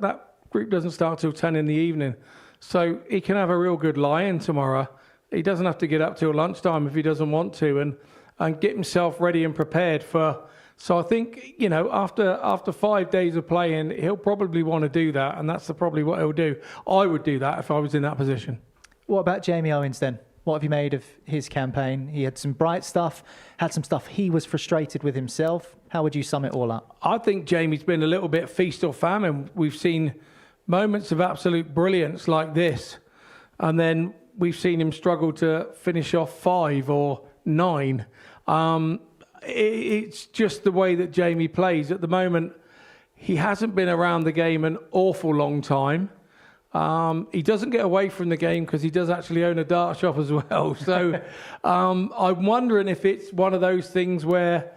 That group doesn't start till 10 in the evening. So he can have a real good lie-in tomorrow. He doesn't have to get up till lunchtime if he doesn't want to, and get himself ready and prepared for. So I think, after 5 days of playing, he'll probably want to do that, and that's probably what he'll do. I would do that if I was in that position. What about Jamie Owens then? What have you made of his campaign? He had some bright stuff, had some stuff he was frustrated with himself. How would you sum it all up? I think Jamie's been a little bit feast or famine. We've seen moments of absolute brilliance like this, and then we've seen him struggle to finish off 5 or 9. It's just the way that Jamie plays. At the moment, he hasn't been around the game an awful long time. He doesn't get away from the game because he does actually own a dart shop as well. So I'm wondering if it's one of those things where,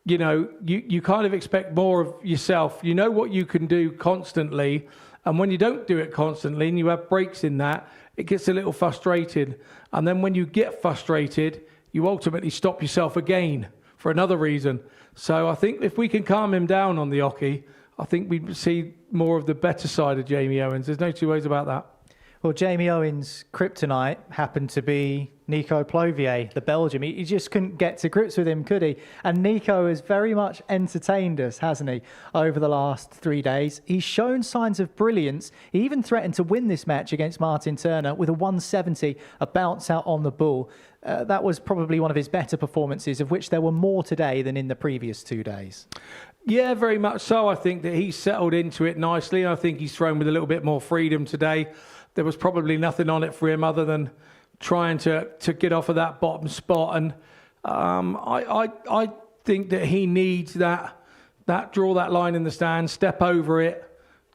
you kind of expect more of yourself. You know what you can do constantly. And when you don't do it constantly and you have breaks in that, it gets a little frustrating. And then when you get frustrated, you ultimately stop yourself again for another reason. So I think if we can calm him down on the hockey, I think we see more of the better side of Jamie Owens. There's no two ways about that. Well, Jamie Owens' kryptonite happened to be Nico Plovier, the Belgian. He just couldn't get to grips with him, could he? And Nico has very much entertained us, hasn't he, over the last 3 days. He's shown signs of brilliance. He even threatened to win this match against Martin Turner with a 170, a bounce out on the ball. That was probably one of his better performances, of which there were more today than in the previous 2 days. Yeah, very much so. I think that he's settled into it nicely. I think he's thrown with a little bit more freedom today. There was probably nothing on it for him other than trying to get off of that bottom spot. And I think that he needs that draw that line in the stand, step over it,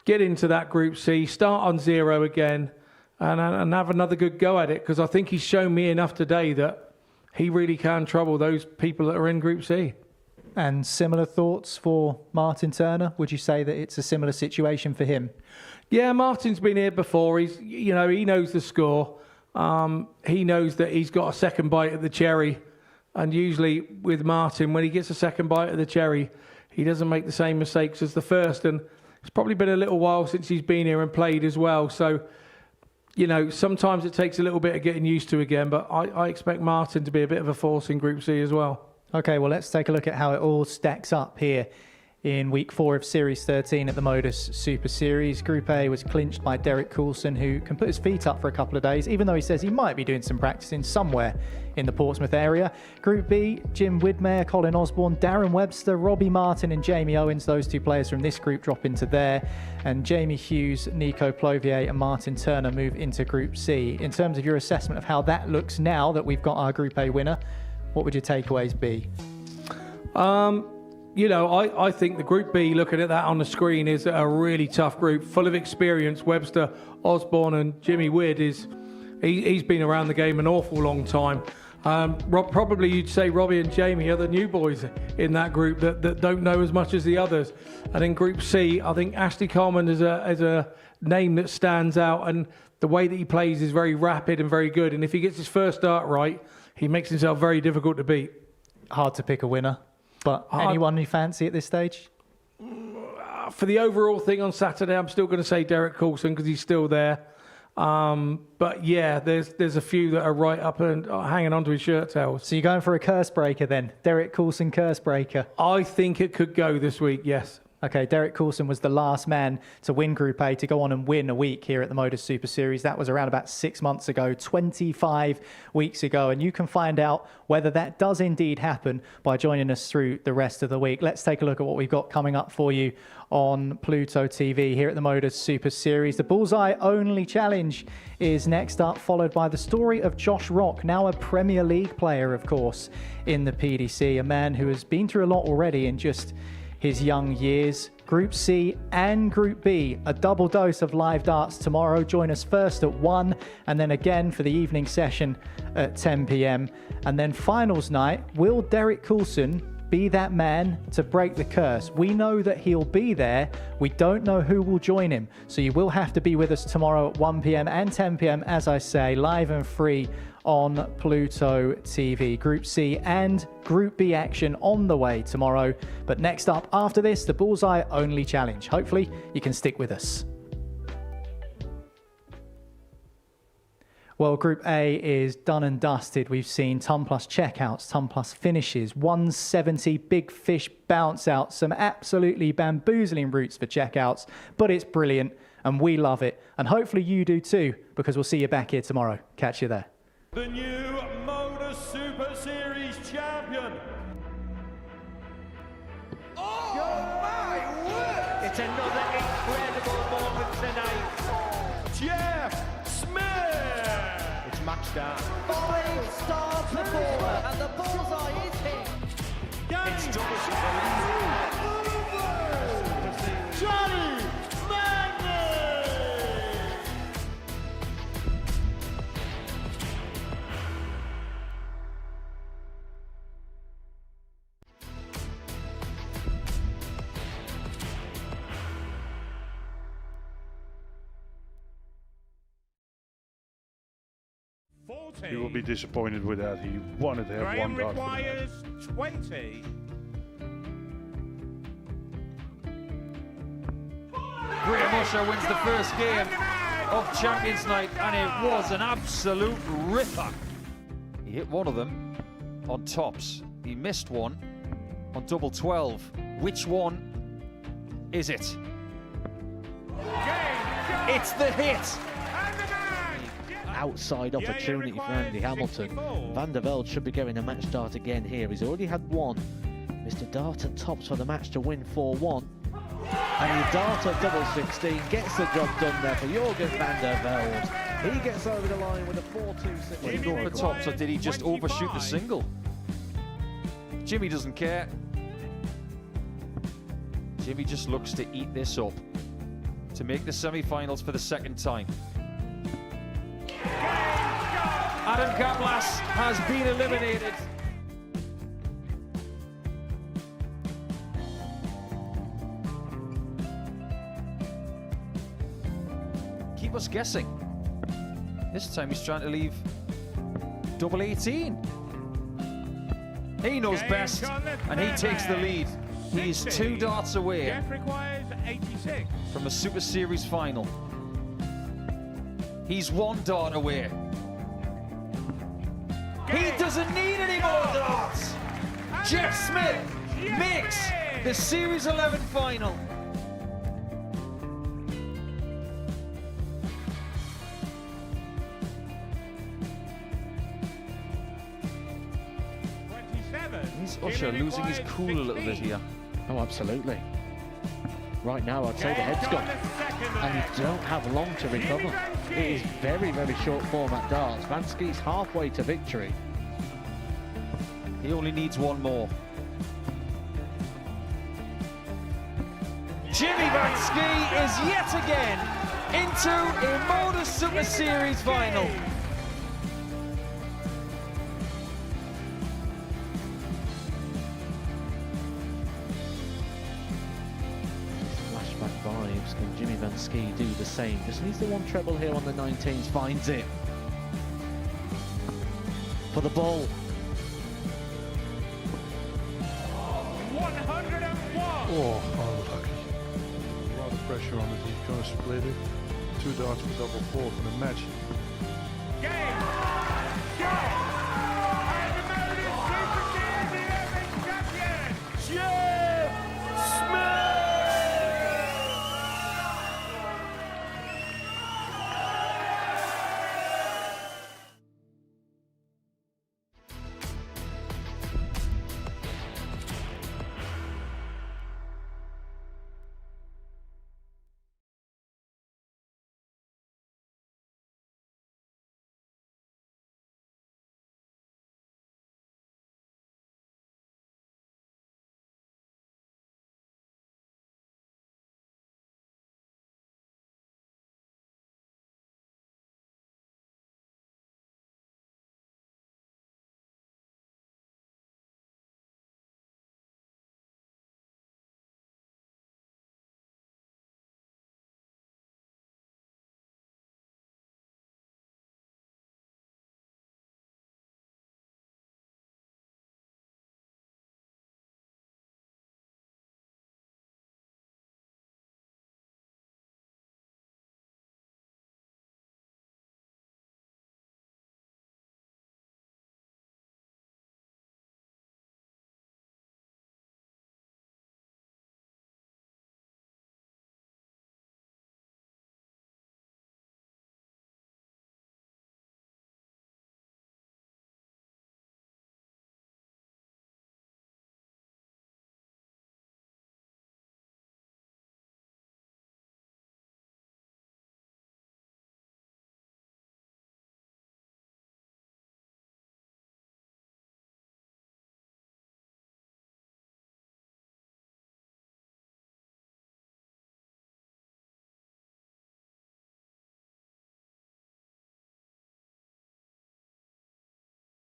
get into that Group C, start on 0 again, and have another good go at it. Because I think he's shown me enough today that he really can trouble those people that are in Group C. And similar thoughts for Martin Turner? Would you say that it's a similar situation for him? Yeah, Martin's been here before. He knows the score. He knows that he's got a second bite at the cherry. And usually with Martin, when he gets a second bite at the cherry, he doesn't make the same mistakes as the first. And it's probably been a little while since he's been here and played as well. So, sometimes it takes a little bit of getting used to again. But I expect Martin to be a bit of a force in Group C as well. Okay, well, let's take a look at how it all stacks up here in week 4 of Series 13 at the Modus Super Series. Group A was clinched by Derek Coulson, who can put his feet up for a couple of days, even though he says he might be doing some practicing somewhere in the Portsmouth area. Group B, Jim Widmer, Colin Osborne, Darren Webster, Robbie Martin and Jamie Owens. Those 2 players from this group drop into there. And Jamie Hughes, Nico Plovier and Martin Turner move into Group C. In terms of your assessment of how that looks now that we've got our Group A winner, what would your takeaways be? I think the Group B, looking at that on the screen, is a really tough group, full of experience. Webster, Osborne and Jimmy Widd, he's been around the game an awful long time. Probably you'd say Robbie and Jamie are the new boys in that group that don't know as much as the others. And in Group C, I think Ashley Coleman is a name that stands out, and the way that he plays is very rapid and very good. And if he gets his first start right, he makes himself very difficult to beat. Hard to pick a winner. But anyone you fancy at this stage? For the overall thing on Saturday, I'm still going to say Derek Coulson because he's still there. But yeah, there's a few that are right up and hanging onto his shirt tails. So you're going for a curse breaker then? Derek Coulson curse breaker? I think it could go this week, yes. Okay, Derek Coulson was the last man to win Group A, to go on and win a week here at the Modus Super Series. That was around about 6 months ago, 25 weeks ago. And you can find out whether that does indeed happen by joining us through the rest of the week. Let's take a look at what we've got coming up for you on Pluto TV here at the Modus Super Series. The Bullseye Only Challenge is next up, followed by the story of Josh Rock, now a Premier League player, of course, in the PDC. A man who has been through a lot already in just his young years. Group C and Group B, a double dose of live darts tomorrow. Join us first at 1 and then again for the evening session at 10 p.m. And then finals night, will Derek Coulson be that man to break the curse? We know that he'll be there. We don't know who will join him. So you will have to be with us tomorrow at 1 p.m. and 10 p.m, as I say, live and free on Pluto TV. Group C and Group B action on the way tomorrow. But next up after this, the Bullseye Only Challenge. Hopefully you can stick with us. Well, Group A is done and dusted. We've seen ton plus checkouts, ton plus finishes, 170 big fish bounce outs, some absolutely bamboozling routes for checkouts, but it's brilliant and we love it. And hopefully you do too, because we'll see you back here tomorrow. Catch you there. The new Modus Super Series champion. Oh my word! It's another incredible moment tonight. Jeff Smith! It's match start. 5-star performer, and the Bullseye is here. It's 40. He will be disappointed with that. He wanted to have Graham one dart for the match. requires 20. Graham Usher wins the first game of Champions Night, and it was an absolute ripper. He hit one of them on tops. He missed one on double 12. Which one is it? It's the hit. Outside opportunity for Andy Hamilton. Van der Velde should be getting a match start again here. He's already had one. Mr. Dart at tops for the match to win 4-1. And the Dart at double 16 gets the job done there for Jurgen van der Velde. He gets over the line with a 4-2-6. Did he go for tops, or did he just overshoot the single? Jimmy doesn't care. Jimmy just looks to eat this up to make the semi-finals for the second time. Adam Kaplas has been eliminated. Keep us guessing. This time he's trying to leave double 18. He knows best, and he takes the lead. He's 2 darts away Jeff requires 86. from a Super Series final. He's 1 dart away. He doesn't need any more darts. Jeff Smith makes the Series 11 final. Is Usher losing his cool a little bit here? Oh, absolutely. Right now, I'd say the head's gone. And you don't have long to recover. It is very, very short format darts. Vansky's halfway to victory. He only needs 1 more. Jimmy Vansky is yet again into a Modus Super Series final. Flashback vibes. Can Jimmy Vansky do the same? Just needs the 1 treble here on the 19s. Finds it. For the ball. 101. Oh, unlucky. A lot of pressure on it. He's going to split it. 2 darts for double 4 for the match. Game. Go.